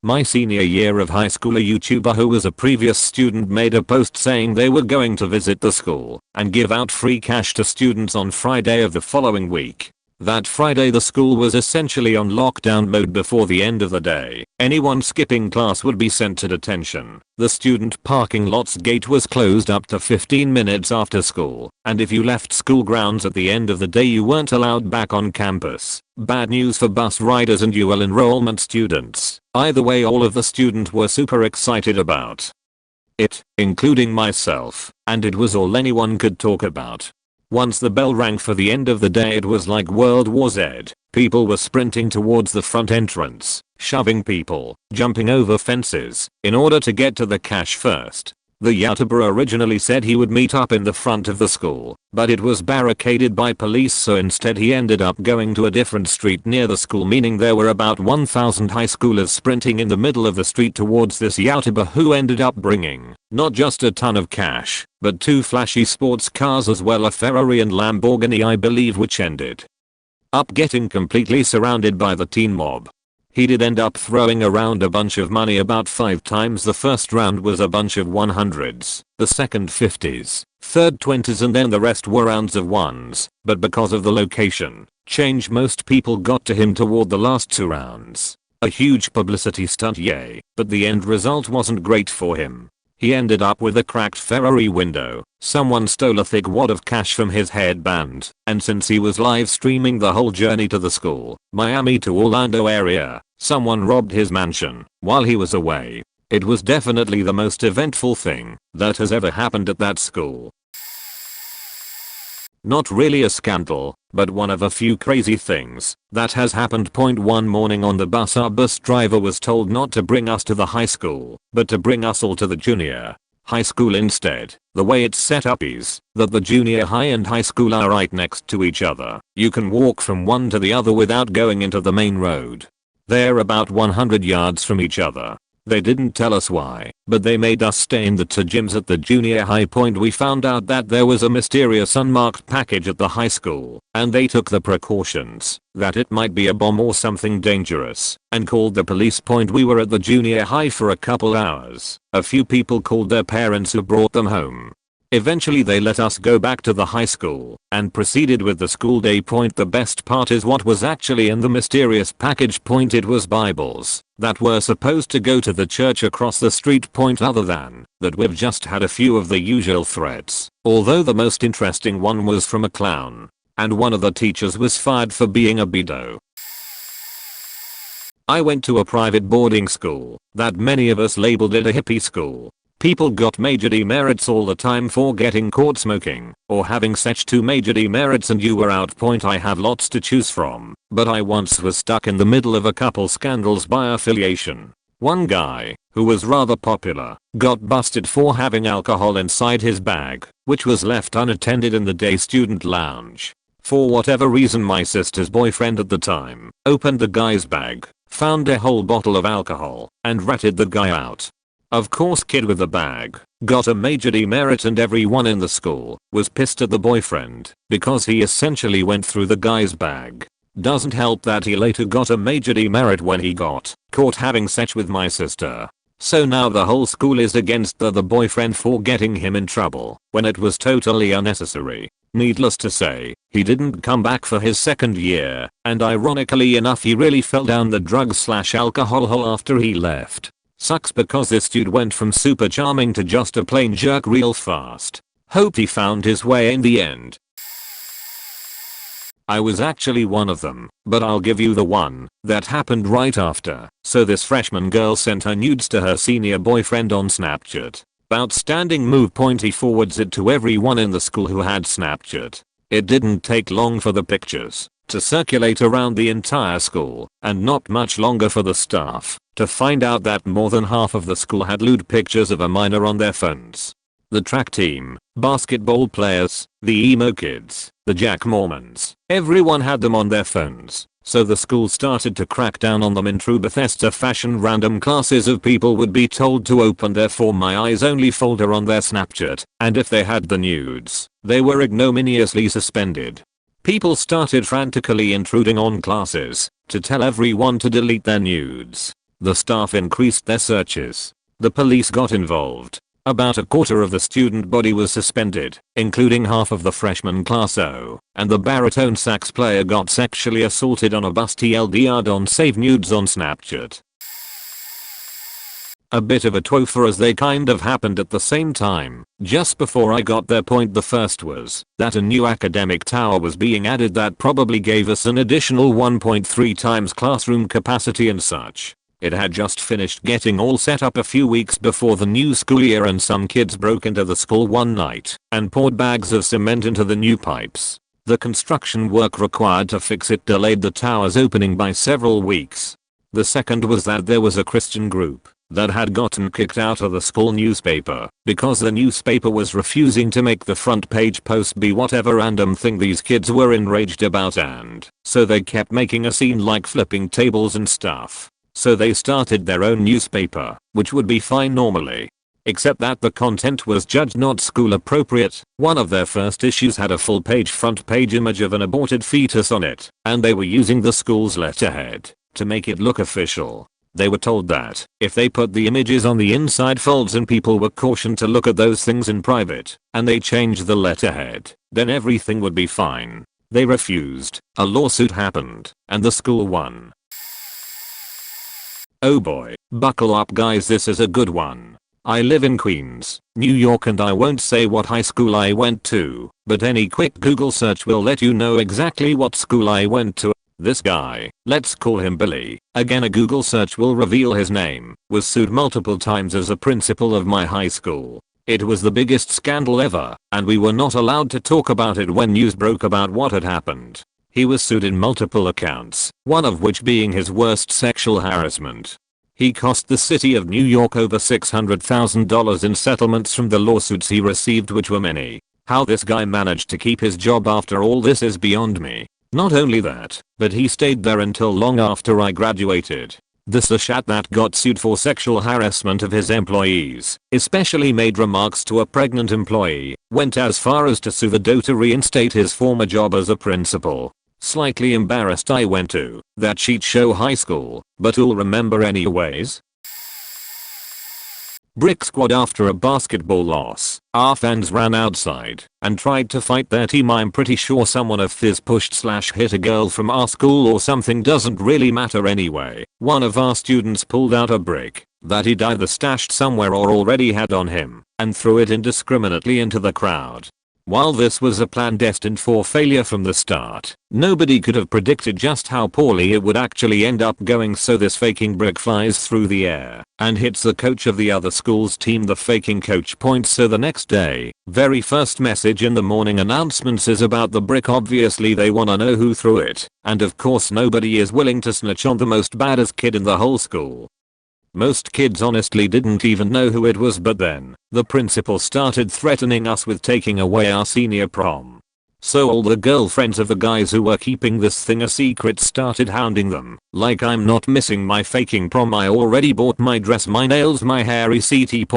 My senior year of high school, a YouTuber who was a previous student made a post saying they were going to visit the school and give out free cash to students on Friday of the following week. That Friday the school was essentially on lockdown mode before the end of the day. Anyone skipping class would be sent to detention. The student parking lot's gate was closed up to 15 minutes after school, and if you left school grounds at the end of the day you weren't allowed back on campus. Bad news for bus riders and UL enrollment students. Either way, all of the students were super excited about it, including myself, and it was all anyone could talk about. Once the bell rang for the end of the day, it was like World War Z. People were sprinting towards the front entrance, shoving people, jumping over fences, in order to get to the cash first. The YouTuber originally said he would meet up in the front of the school, but it was barricaded by police, so instead he ended up going to a different street near the school, meaning there were about 1,000 high schoolers sprinting in the middle of the street towards this YouTuber, who ended up bringing not just a ton of cash, but 2 flashy sports cars as well, a Ferrari and Lamborghini I believe, which ended up getting completely surrounded by the teen mob. He did end up throwing around a bunch of money, about 5 times. The first round was a bunch of 100s, the second 50s, third 20s, and then the rest were rounds of 1s, but because of the location change most people got to him toward the last 2 rounds. A huge publicity stunt, yay, but the end result wasn't great for him. He ended up with a cracked Ferrari window. Someone stole a thick wad of cash from his headband, and since he was live streaming the whole journey to the school, Miami to Orlando area, someone robbed his mansion while he was away. It was definitely the most eventful thing that has ever happened at that school. Not really a scandal, but one of a few crazy things that has happened. One morning on the bus, our bus driver was told not to bring us to the high school, but to bring us all to the junior high school instead. The way it's set up is that the junior high and high school are right next to each other. You can walk from one to the other without going into the main road. They're about 100 yards from each other. They didn't tell us why, but they made us stay in the two gyms at the junior high. We found out that there was a mysterious unmarked package at the high school, and they took the precautions that it might be a bomb or something dangerous, and called the police. We were at the junior high for a couple hours. A few people called their parents who brought them home. Eventually they let us go back to the high school and proceeded with the school day. The best part is what was actually in the mysterious package. It was Bibles that were supposed to go to the church across the street. Other than that, we've just had a few of the usual threats, although the most interesting one was from a clown, and one of the teachers was fired for being a pedo. I went to a private boarding school that many of us labeled it a hippie school. People got major demerits all the time for getting caught smoking or having such two major demerits, and you were out. I have lots to choose from, but I once was stuck in the middle of a couple scandals by affiliation. One guy, who was rather popular, got busted for having alcohol inside his bag, which was left unattended in the day student lounge. For whatever reason, my sister's boyfriend at the time opened the guy's bag, found a whole bottle of alcohol, and ratted the guy out. Of course, kid with the bag got a major demerit, and everyone in the school was pissed at the boyfriend because he essentially went through the guy's bag. Doesn't help that he later got a major demerit when he got caught having sex with my sister. So now the whole school is against the boyfriend for getting him in trouble when it was totally unnecessary. Needless to say, he didn't come back for his second year, and ironically enough he really fell down the drugs/alcohol hole after he left. Sucks because this dude went from super charming to just a plain jerk real fast. Hope he found his way in the end. I was actually one of them, but I'll give you the one that happened right after. So this freshman girl sent her nudes to her senior boyfriend on Snapchat. Outstanding move. He forwards it to everyone in the school who had Snapchat. It didn't take long for the pictures to circulate around the entire school, and not much longer for the staff to find out that more than half of the school had lewd pictures of a minor on their phones. The track team, basketball players, the emo kids, the Jack Mormons, everyone had them on their phones. So the school started to crack down on them in true Bethesda fashion. Random classes of people would be told to open their For My Eyes Only folder on their Snapchat, and if they had the nudes, they were ignominiously suspended. People started frantically intruding on classes to tell everyone to delete their nudes. The staff increased their searches. The police got involved. About a quarter of the student body was suspended, including half of the freshman class O, and the baritone sax player got sexually assaulted on a bus. TLDR, don't save nudes on Snapchat. A bit of a twofer as they kind of happened at the same time. Just before I got there. The first was that a new academic tower was being added that probably gave us an additional 1.3 times classroom capacity and such. It had just finished getting all set up a few weeks before the new school year, and some kids broke into the school one night and poured bags of cement into the new pipes. The construction work required to fix it delayed the tower's opening by several weeks. The second was that there was a Christian group that had gotten kicked out of the school newspaper because the newspaper was refusing to make the front page post be whatever random thing these kids were enraged about, and so they kept making a scene like flipping tables and stuff. So they started their own newspaper, which would be fine normally. Except that the content was judged not school appropriate. One of their first issues had a full page front page image of an aborted fetus on it, and they were using the school's letterhead to make it look official. They were told that if they put the images on the inside folds and people were cautioned to look at those things in private, and they changed the letterhead, then everything would be fine. They refused. A lawsuit happened, and the school won. Oh boy, buckle up guys, this is a good one. I live in Queens, New York, and I won't say what high school I went to, but any quick Google search will let you know exactly what school I went to. This guy, let's call him Billy, again a Google search will reveal his name, was sued multiple times as a principal of my high school. It was the biggest scandal ever, and we were not allowed to talk about it when news broke about what had happened. He was sued in multiple accounts, one of which being his worst sexual harassment. He cost the city of New York over $600,000 in settlements from the lawsuits he received, which were many. How this guy managed to keep his job after all this is beyond me. Not only that, but he stayed there until long after I graduated. The sashat that got sued for sexual harassment of his employees, especially made remarks to a pregnant employee, went as far as to sue the DOE to reinstate his former job as a principal. Slightly embarrassed I went to that cheat show high school, but you'll remember anyways. Brick squad after a basketball loss. Our fans ran outside and tried to fight their team. I'm pretty sure someone of Fizz pushed/hit a girl from our school or something, doesn't really matter anyway. One of our students pulled out a brick that he'd either stashed somewhere or already had on him and threw it indiscriminately into the crowd. While this was a plan destined for failure from the start, nobody could have predicted just how poorly it would actually end up going, so this faking brick flies through the air and hits the coach of the other school's team. The faking coach points, so the next day, very first message in the morning announcements is about the brick. Obviously they wanna know who threw it, and of course nobody is willing to snitch on the most badass kid in the whole school. Most kids honestly didn't even know who it was, but then the principal started threatening us with taking away our senior prom. So all the girlfriends of the guys who were keeping this thing a secret started hounding them, like I'm not missing my faking prom, I already bought my dress, my nails, my hair, etc.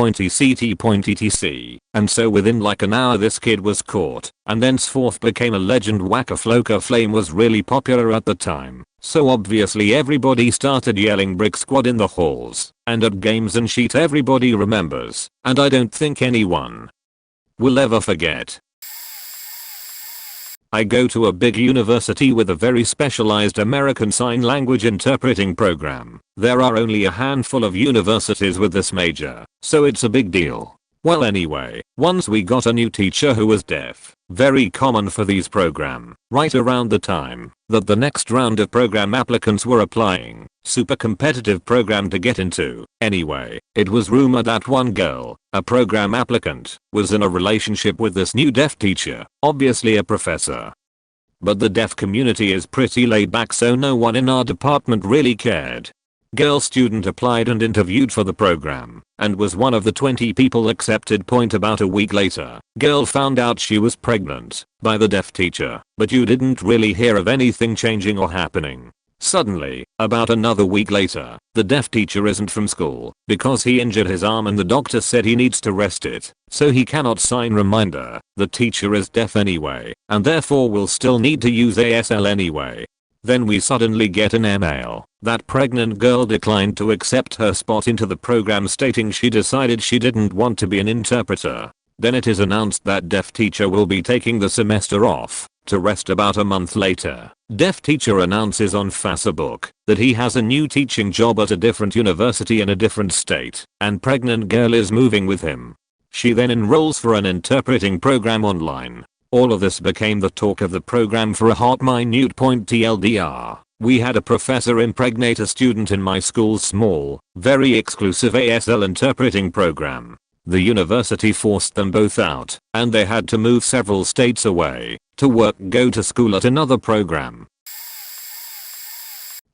And so within like an hour this kid was caught, and thenceforth became a legend. Waka Flocka Flame was really popular at the time, so obviously everybody started yelling Brick Squad in the halls and at games and shit. Everybody remembers, and I don't think anyone will ever forget. I go to a big university with a very specialized American Sign Language interpreting program. There are only a handful of universities with this major, so it's a big deal. Well anyway, once we got a new teacher who was deaf, very common for these program, right around the time that the next round of program applicants were applying. Super competitive program to get into. Anyway, it was rumored that one girl, a program applicant, was in a relationship with this new deaf teacher, obviously a professor. But the deaf community is pretty laid back, so no one in our department really cared. Girl student applied and interviewed for the program and was one of the 20 people accepted. About a week later, girl found out she was pregnant by the deaf teacher, but you didn't really hear of anything changing or happening. Suddenly, about another week later, the deaf teacher isn't from school because he injured his arm and the doctor said he needs to rest it, so he cannot sign. Reminder, the teacher is deaf anyway and therefore will still need to use ASL anyway. Then we suddenly get an email that pregnant girl declined to accept her spot into the program, stating she decided she didn't want to be an interpreter. Then it is announced that deaf teacher will be taking the semester off to rest. About a month later, deaf teacher announces on Facebook that he has a new teaching job at a different university in a different state, and pregnant girl is moving with him. She then enrolls for an interpreting program online. All of this became the talk of the program for a hot minute point. TLDR, we had a professor impregnate a student in my school's small, very exclusive ASL interpreting program. The university forced them both out, and they had to move several states away to work, go to school at another program.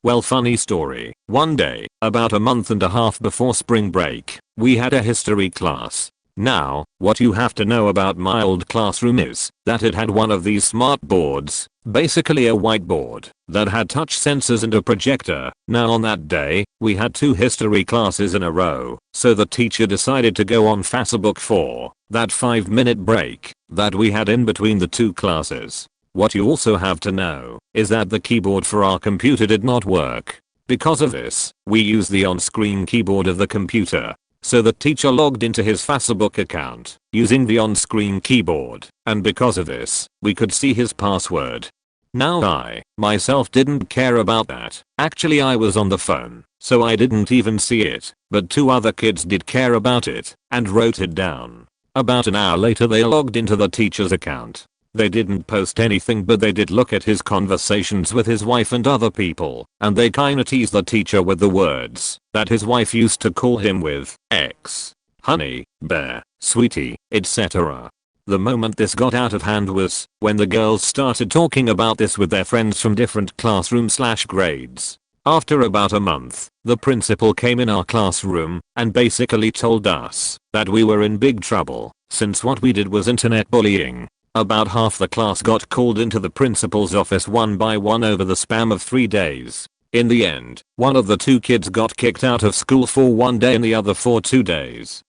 Well, funny story. One day, about a month and a half before spring break, we had a history class. Now, what you have to know about my old classroom is that it had one of these smart boards, basically a whiteboard, that had touch sensors and a projector. Now on that day, we had 2 history classes in a row, so the teacher decided to go on Facebook for that 5-minute break that we had in between the 2 classes. What you also have to know is that the keyboard for our computer did not work. Because of this, we used the on-screen keyboard of the computer. So the teacher logged into his Facebook account using the on-screen keyboard, and because of this, we could see his password. Now I, myself, didn't care about that. Actually I was on the phone, so I didn't even see it, but 2 other kids did care about it and wrote it down. About an hour later they logged into the teacher's account. They didn't post anything, but they did look at his conversations with his wife and other people, and they kinda teased the teacher with the words that his wife used to call him with, X, honey, bear, sweetie, etc. The moment this got out of hand was when the girls started talking about this with their friends from different classrooms/grades. After about a month, the principal came in our classroom and basically told us that we were in big trouble since what we did was internet bullying. About half the class got called into the principal's office one by one over the span of 3 days. In the end, one of the 2 kids got kicked out of school for 1 day and the other for 2 days.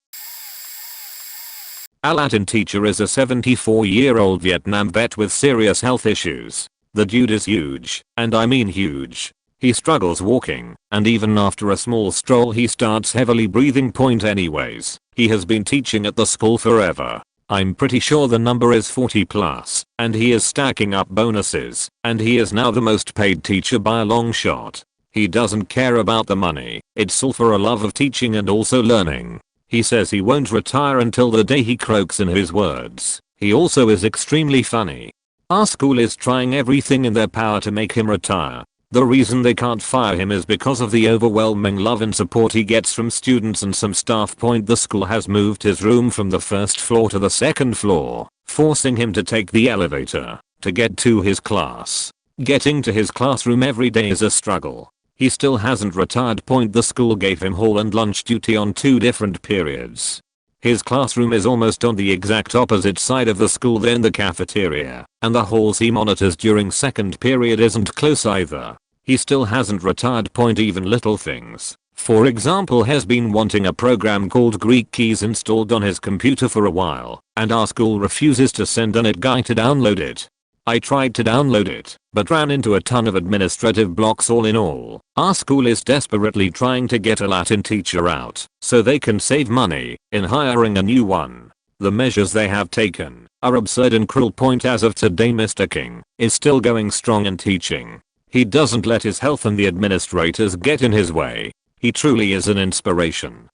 Our Latin teacher is a 74-year-old Vietnam vet with serious health issues. The dude is huge, and I mean huge. He struggles walking, and even after a small stroll he starts heavily breathing. Anyways, he has been teaching at the school forever. I'm pretty sure the number is 40 plus, and he is stacking up bonuses, and he is now the most paid teacher by a long shot. He doesn't care about the money, it's all for a love of teaching and also learning. He says he won't retire until the day he croaks, in his words. He also is extremely funny. Our school is trying everything in their power to make him retire. The reason they can't fire him is because of the overwhelming love and support he gets from students and some staff. The school has moved his room from the first floor to the second floor, forcing him to take the elevator to get to his class. Getting to his classroom every day is a struggle. He still hasn't retired. The school gave him hall and lunch duty on 2 different periods. His classroom is almost on the exact opposite side of the school than the cafeteria, and the halls he monitors during second period isn't close either. He still hasn't retired. Even little things, for example, has been wanting a program called Greek Keys installed on his computer for a while, and our school refuses to send a net guy to download it. I tried to download it, but ran into a ton of administrative blocks. All in all, our school is desperately trying to get a Latin teacher out so they can save money in hiring a new one. The measures they have taken are absurd and cruel. As of today, Mr. King is still going strong in teaching. He doesn't let his health and the administrators get in his way. He truly is an inspiration.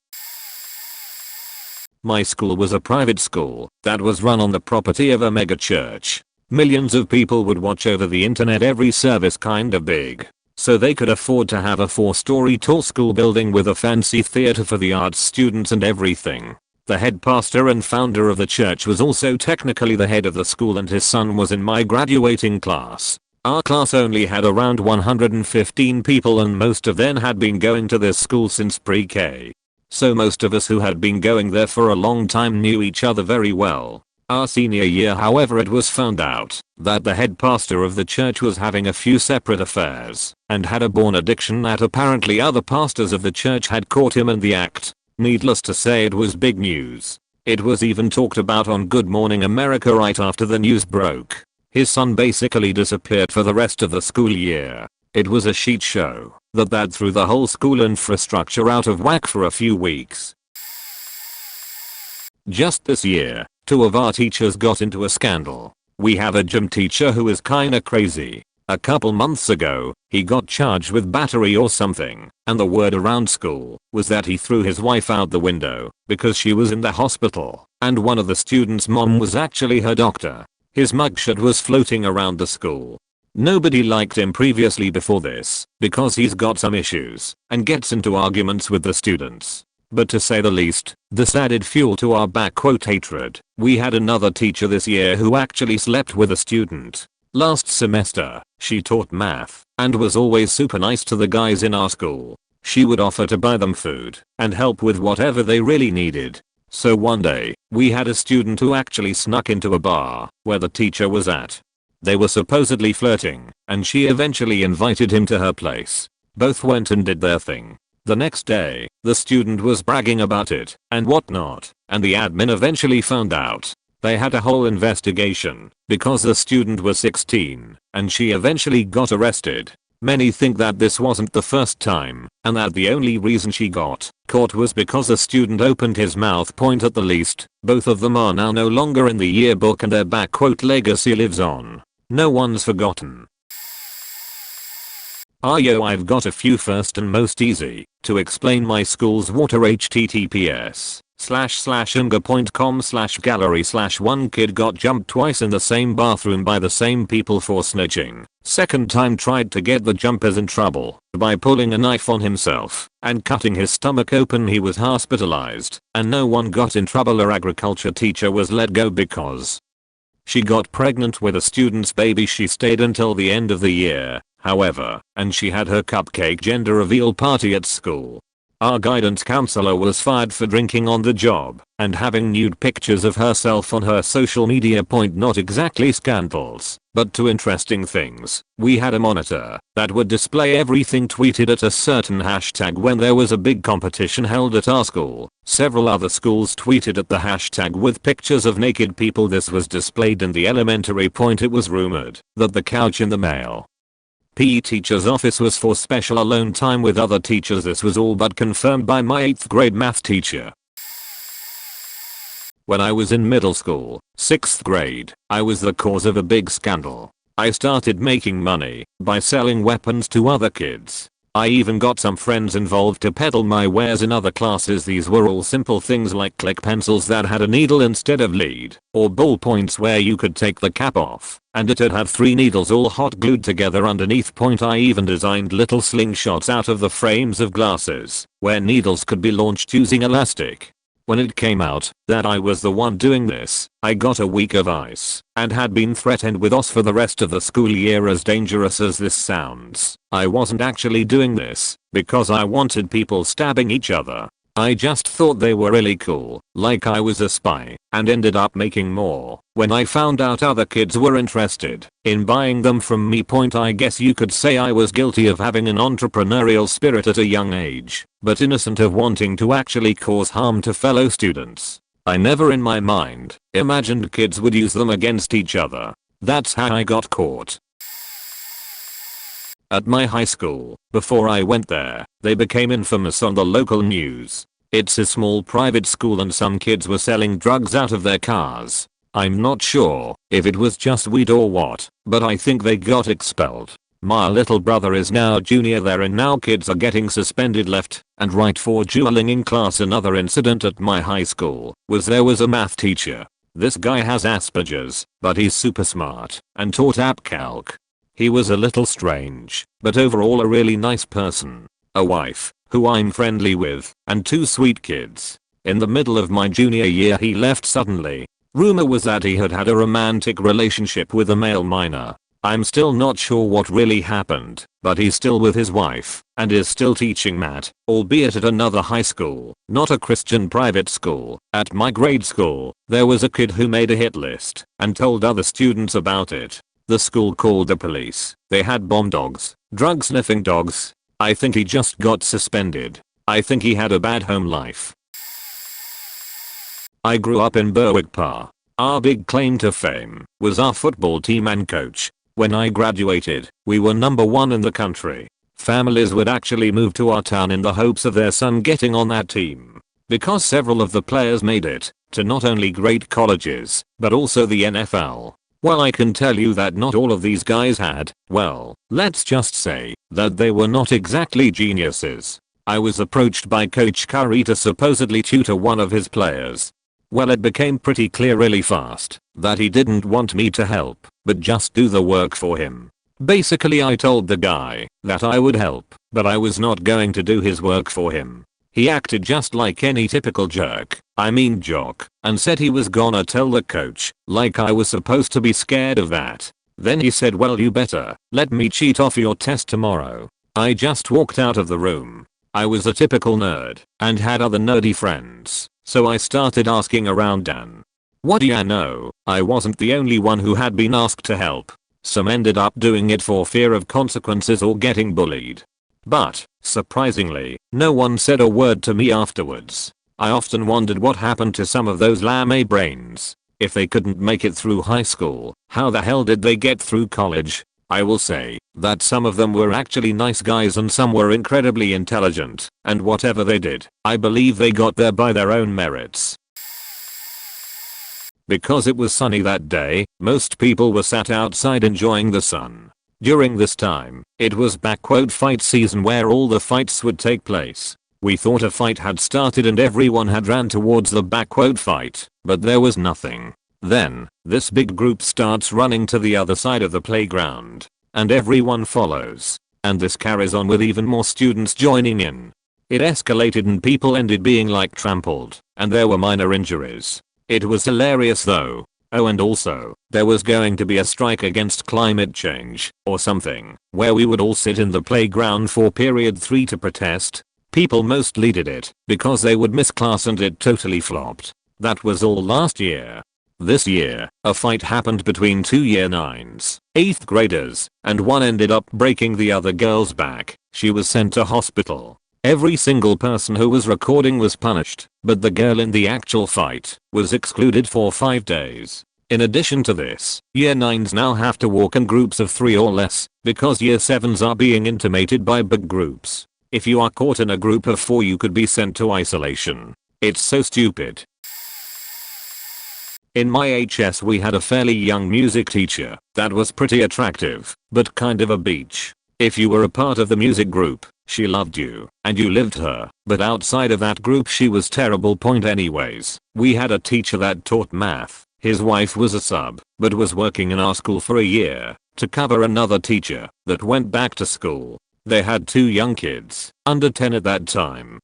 My school was a private school that was run on the property of a mega church. Millions of people would watch over the internet, every service kinda big. So they could afford to have a 4-story tall school building with a fancy theater for the arts students and everything. The head pastor and founder of the church was also technically the head of the school, and his son was in my graduating class. Our class only had around 115 people, and most of them had been going to this school since pre-K. So most of us who had been going there for a long time knew each other very well. Our senior year, however, it was found out that the head pastor of the church was having a few separate affairs and had a born addiction that apparently other pastors of the church had caught him in the act. Needless to say, it was big news. It was even talked about on Good Morning America right after the news broke. His son basically disappeared for the rest of the school year. It was a shit show that threw the whole school infrastructure out of whack for a few weeks. Just this year, 2 of our teachers got into a scandal. We have a gym teacher who is kinda crazy. A couple months ago, he got charged with battery or something, and the word around school was that he threw his wife out the window because she was in the hospital, and one of the students' mom was actually her doctor. His mugshot was floating around the school. Nobody liked him previously before this because he's got some issues and gets into arguments with the students. But to say the least, this added fuel to our hatred. We had another teacher this year who actually slept with a student. Last semester, she taught math and was always super nice to the guys in our school. She would offer to buy them food and help with whatever they really needed. So one day, we had a student who actually snuck into a bar where the teacher was at. They were supposedly flirting, and she eventually invited him to her place. Both went and did their thing. The next day, the student was bragging about it and whatnot, and the admin eventually found out. They had a whole investigation because the student was 16, and she eventually got arrested. Many think that this wasn't the first time, and that the only reason she got caught was because the student opened his mouth. At the least, both of them are now no longer in the yearbook, and their legacy lives on. No one's forgotten. Yo, I've got a few first and most easy to explain my school's water. HTTPS. Unga.com/gallery/one kid got jumped twice in the same bathroom by the same people for snitching. Second time tried to get the jumpers in trouble by pulling a knife on himself and cutting his stomach open. He was hospitalized and no one got in trouble. Her agriculture teacher was let go because she got pregnant with a student's baby. She stayed until the end of the year, however, and she had her cupcake gender reveal party at school. Our guidance counselor was fired for drinking on the job and having nude pictures of herself on her social media. Not exactly scandals, but two interesting things. We had a monitor that would display everything tweeted at a certain hashtag when there was a big competition held at our school. Several other schools tweeted at the hashtag with pictures of naked people. This was displayed in the elementary. It was rumored that the couch in the male PE teacher's office was for special alone time with other teachers. This was all but confirmed by my 8th grade math teacher. When I was in middle school, 6th grade, I was the cause of a big scandal. I started making money by selling weapons to other kids. I even got some friends involved to peddle my wares in other classes. These were all simple things like click pencils that had a needle instead of lead, or ballpoints where you could take the cap off and it'd have 3 needles all hot glued together underneath. I even designed little slingshots out of the frames of glasses where needles could be launched using elastic. When it came out that I was the one doing this, I got a week of ice and had been threatened with OS for the rest of the school year. As dangerous as this sounds, I wasn't actually doing this because I wanted people stabbing each other. I just thought they were really cool, like I was a spy, and ended up making more when I found out other kids were interested in buying them from me. I guess you could say I was guilty of having an entrepreneurial spirit at a young age, but innocent of wanting to actually cause harm to fellow students. I never in my mind imagined kids would use them against each other. That's how I got caught. At my high school, before I went there, they became infamous on the local news. It's a small private school and some kids were selling drugs out of their cars. I'm not sure if it was just weed or what, but I think they got expelled. My little brother is now junior there and now kids are getting suspended left and right for dueling in class. Another incident at my high school was there was a math teacher. This guy has Asperger's, but he's super smart and taught app calc. He was a little strange, but overall a really nice person. A wife, who I'm friendly with, and 2 sweet kids. In the middle of my junior year he left suddenly. Rumor was that he had had a romantic relationship with a male minor. I'm still not sure what really happened, but he's still with his wife, and is still teaching math, albeit at another high school, not a Christian private school. At my grade school, there was a kid who made a hit list and told other students about it. The school called the police. They had bomb dogs, drug sniffing dogs. I think he just got suspended. I think he had a bad home life. I grew up in Berwick Pa. Our big claim to fame was our football team and coach. When I graduated, we were number 1 in the country. Families would actually move to our town in the hopes of their son getting on that team, because several of the players made it to not only great colleges, but also the NFL. Well, I can tell you that not all of these guys had, well, let's just say that they were not exactly geniuses. I was approached by Coach Curry to supposedly tutor one of his players. Well, it became pretty clear really fast that he didn't want me to help, but just do the work for him. Basically, I told the guy that I would help, but I was not going to do his work for him. He acted just like any typical joke, jock, and said he was gonna tell the coach, like I was supposed to be scared of that. Then he said, well, you better let me cheat off your test tomorrow. I just walked out of the room. I was a typical nerd and had other nerdy friends, so I started asking around, and what do you know, I wasn't the only one who had been asked to help. Some ended up doing it for fear of consequences or getting bullied. But, surprisingly, no one said a word to me afterwards. I often wondered what happened to some of those lame brains. If they couldn't make it through high school, how the hell did they get through college? I will say that some of them were actually nice guys and some were incredibly intelligent, and whatever they did, I believe they got there by their own merits. Because it was sunny that day, most people were sat outside enjoying the sun. During this time, it was fight season where all the fights would take place. We thought a fight had started and everyone had ran towards the fight, but there was nothing. Then, this big group starts running to the other side of the playground. And everyone follows. And this carries on with even more students joining in. It escalated and people ended being like trampled, and there were minor injuries. It was hilarious though. Oh, and also, there was going to be a strike against climate change, or something, where we would all sit in the playground for period 3 to protest. People mostly did it, because they would miss class and it totally flopped. That was all last year. This year, a fight happened between 2 year 9s, 8th graders, and one ended up breaking the other girl's back. She was sent to hospital. Every single person who was recording was punished, but the girl in the actual fight was excluded for 5 days. In addition to this, year 9s now have to walk in groups of 3 or less, because year 7s are being intimidated by big groups. If you are caught in a group of 4 you could be sent to isolation. It's so stupid. In my HS we had a fairly young music teacher that was pretty attractive, but kind of a beach. If you were a part of the music group, she loved you, and you lived her, but outside of that group she was terrible. Anyways, we had a teacher that taught math. His wife was a sub, but was working in our school for a year, to cover another teacher that went back to school. They had 2 young kids, under 10 at that time.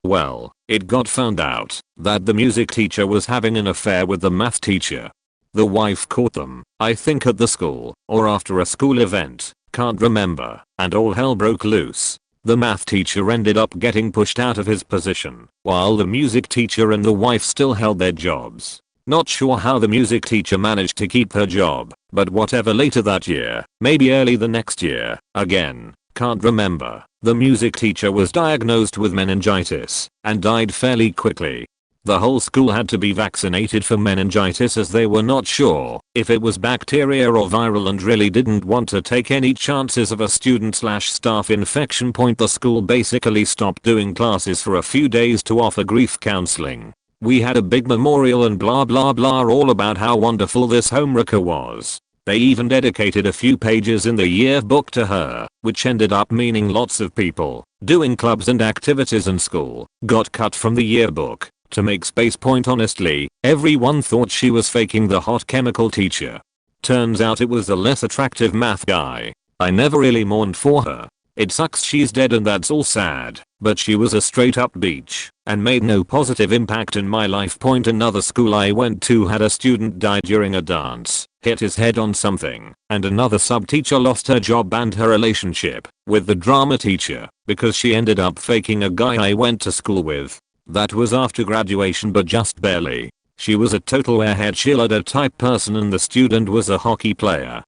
Well, it got found out that the music teacher was having an affair with the math teacher. The wife caught them, I think at the school, or after a school event, can't remember, and all hell broke loose. The math teacher ended up getting pushed out of his position, while the music teacher and the wife still held their jobs. Not sure how the music teacher managed to keep her job, but whatever. Later that year, maybe early the next year, again, can't remember, the music teacher was diagnosed with meningitis and died fairly quickly. The whole school had to be vaccinated for meningitis as they were not sure if it was bacteria or viral and really didn't want to take any chances of a student/staff infection. The school basically stopped doing classes for a few days to offer grief counseling. We had a big memorial and blah blah blah all about how wonderful this homewrecker was. They even dedicated a few pages in the yearbook to her, which ended up meaning lots of people doing clubs and activities in school got cut from the yearbook to make space. Honestly, everyone thought she was faking the hot chemical teacher. Turns out it was the less attractive math guy. I never really mourned for her. It sucks she's dead and that's all sad, but she was a straight up beach and made no positive impact in my life. Another school I went to had a student die during a dance, hit his head on something, and another sub teacher lost her job and her relationship with the drama teacher because she ended up faking a guy I went to school with. That was after graduation but just barely. She was a total airhead cheerleader type person and the student was a hockey player.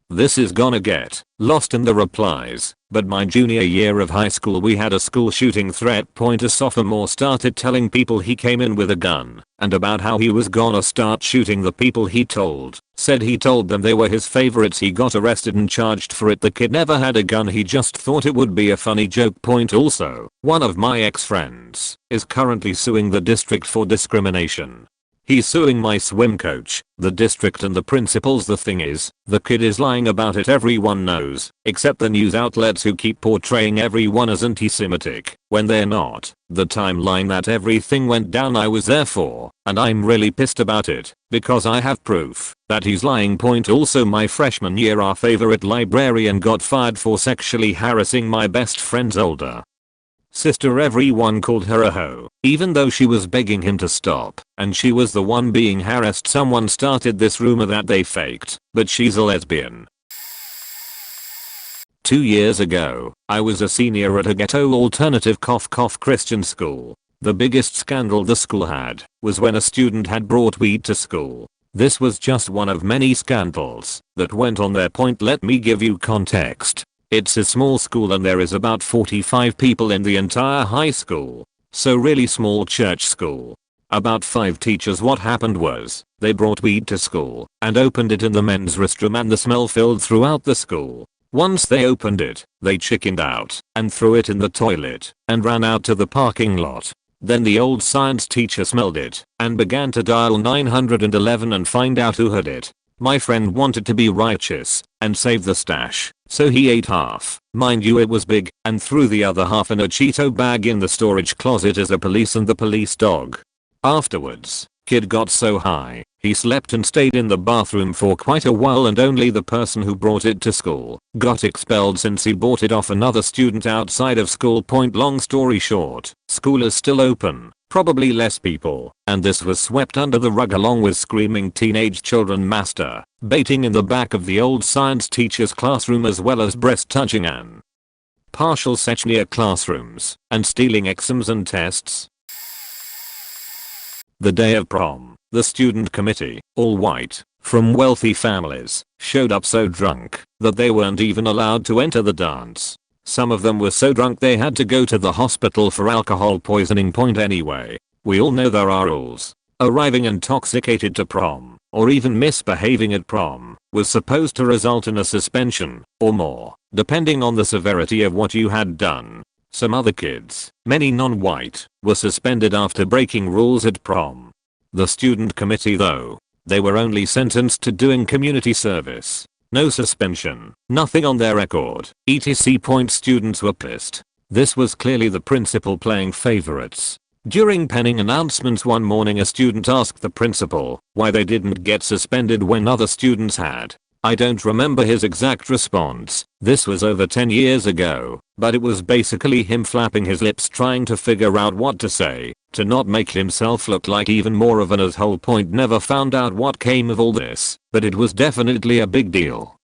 This is gonna get lost in the replies, but my junior year of high school we had a school shooting threat. A sophomore started telling people he came in with a gun and about how he was gonna start shooting the people he told. Said he told them they were his favorites. He got arrested and charged for it. The kid never had a gun, he just thought it would be a funny joke. Also, one of my ex-friends is currently suing the district for discrimination. He's suing my swim coach, the district and the principals. The thing is, the kid is lying about it. Everyone knows, except the news outlets who keep portraying everyone as anti-Semitic when they're not. The timeline that everything went down I was there for, and I'm really pissed about it because I have proof that he's lying. Also, my freshman year our favorite librarian got fired for sexually harassing my best friend's older sister. Everyone called her a hoe, even though she was begging him to stop, and she was the one being harassed. Someone started this rumor that they faked, but she's a lesbian. 2 years ago, I was a senior at a ghetto alternative Christian school. The biggest scandal the school had was when a student had brought weed to school. This was just one of many scandals that went on there. Let me give you context. It's a small school and there is about 45 people in the entire high school. So really small church school. About 5 teachers. What happened was, they brought weed to school and opened it in the men's restroom and the smell filled throughout the school. Once they opened it, they chickened out and threw it in the toilet and ran out to the parking lot. Then the old science teacher smelled it and began to dial 911 and find out who had it. My friend wanted to be righteous and save the stash, so he ate half. Mind you, it was big, and threw the other half in a Cheeto bag in the storage closet as a police and the police dog. Afterwards, kid got so high, he slept and stayed in the bathroom for quite a while, and only the person who brought it to school got expelled since he bought it off another student outside of school. Long story short, school is still open, probably less people, and this was swept under the rug along with screaming teenage children masturbating in the back of the old science teacher's classroom, as well as breast touching and partial sex near classrooms, and stealing exams and tests. The day of prom, the student committee, all white, from wealthy families, showed up so drunk that they weren't even allowed to enter the dance. Some of them were so drunk they had to go to the hospital for alcohol poisoning. Anyway, we all know there are rules. Arriving intoxicated to prom, or even misbehaving at prom, was supposed to result in a suspension, or more, depending on the severity of what you had done. Some other kids, many non-white, were suspended after breaking rules at prom. The student committee though, they were only sentenced to doing community service. No suspension, nothing on their record, etc. Students were pissed. This was clearly the principal playing favorites. During penning announcements one morning, a student asked the principal why they didn't get suspended when other students had. I don't remember his exact response, this was over 10 years ago, but it was basically him flapping his lips trying to figure out what to say, to not make himself look like even more of an asshole. Never found out what came of all this, but it was definitely a big deal.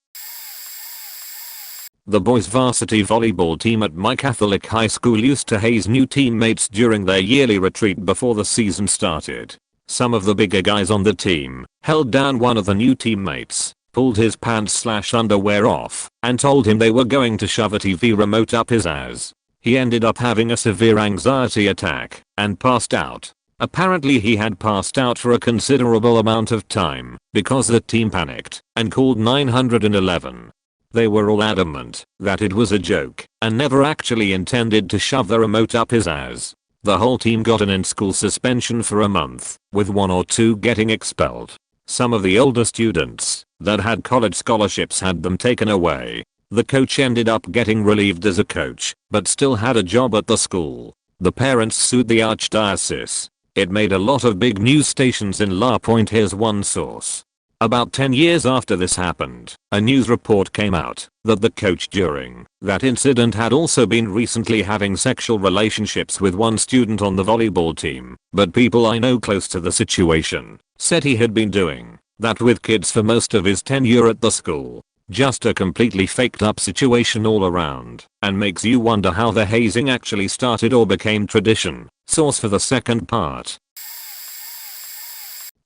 The boys varsity volleyball team at my Catholic high school used to haze new teammates during their yearly retreat before the season started. Some of the bigger guys on the team held down one of the new teammates, pulled his pants/underwear off, and told him they were going to shove a TV remote up his ass. He ended up having a severe anxiety attack and passed out. Apparently he had passed out for a considerable amount of time because the team panicked and called 911. They were all adamant that it was a joke and never actually intended to shove the remote up his ass. The whole team got an in-school suspension for a month, with 1 or 2 getting expelled. Some of the older students that had college scholarships had them taken away. The coach ended up getting relieved as a coach, but still had a job at the school. The parents sued the archdiocese. It made a lot of big news stations in La Pointe. Here's one source. About 10 years after this happened, a news report came out that the coach during that incident had also been recently having sexual relationships with one student on the volleyball team, but people I know close to the situation said he had been doing that with kids for most of his tenure at the school. Just a completely faked up situation all around, and makes you wonder how the hazing actually started or became tradition. Source for the second part.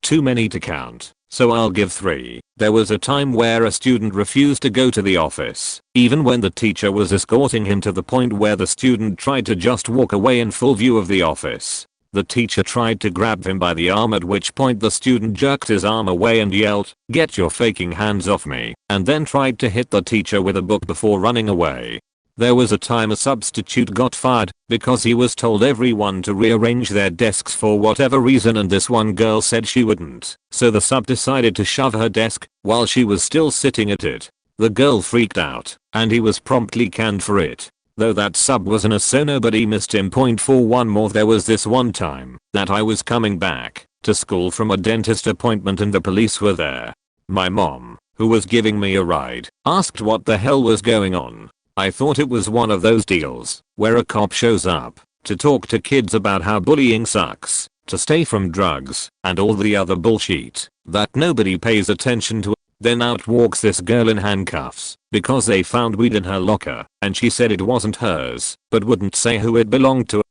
Too many to count, so I'll give 3. There was a time where a student refused to go to the office, even when the teacher was escorting him, to the point where the student tried to just walk away in full view of the office. The teacher tried to grab him by the arm, at which point the student jerked his arm away and yelled, "Get your faking hands off me," and then tried to hit the teacher with a book before running away. There was a time a substitute got fired because he was told everyone to rearrange their desks for whatever reason, and this one girl said she wouldn't, so the sub decided to shove her desk while she was still sitting at it. The girl freaked out, and he was promptly canned for it. Though that sub was an ass, so nobody missed him. For one more, there was this one time that I was coming back to school from a dentist appointment and the police were there. My mom, who was giving me a ride, asked what the hell was going on. I thought it was one of those deals where a cop shows up to talk to kids about how bullying sucks, to stay from drugs, and all the other bullshit that nobody pays attention to. Then out walks this girl in handcuffs because they found weed in her locker, and she said it wasn't hers, but wouldn't say who it belonged to.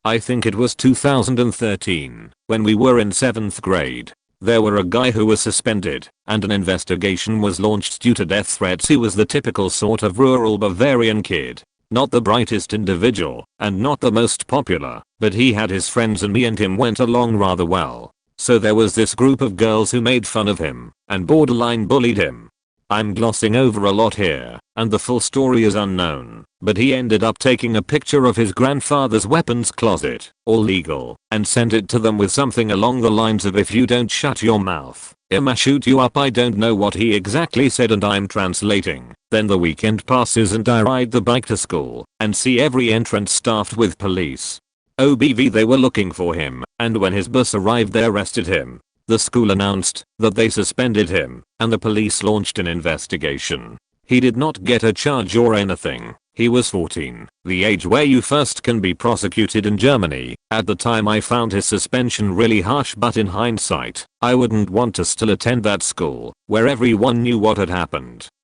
I think it was 2013, when we were in 7th grade. There were a guy who was suspended, and an investigation was launched due to death threats. He was the typical sort of rural Bavarian kid. Not the brightest individual, and not the most popular, but he had his friends and me and him went along rather well. So there was this group of girls who made fun of him and borderline bullied him. I'm glossing over a lot here, and the full story is unknown, but he ended up taking a picture of his grandfather's weapons closet, all legal, and sent it to them with something along the lines of, "If you don't shut your mouth, I'ma shoot you up. I don't know what he exactly said and I'm translating. Then the weekend passes and I ride the bike to school and see every entrance staffed with police. OBV, they were looking for him, and when his bus arrived they arrested him. The school announced that they suspended him and the police launched an investigation. He did not get a charge or anything. He was 14, the age where you first can be prosecuted in Germany. At the time I found his suspension really harsh, but in hindsight, I wouldn't want to still attend that school where everyone knew what had happened.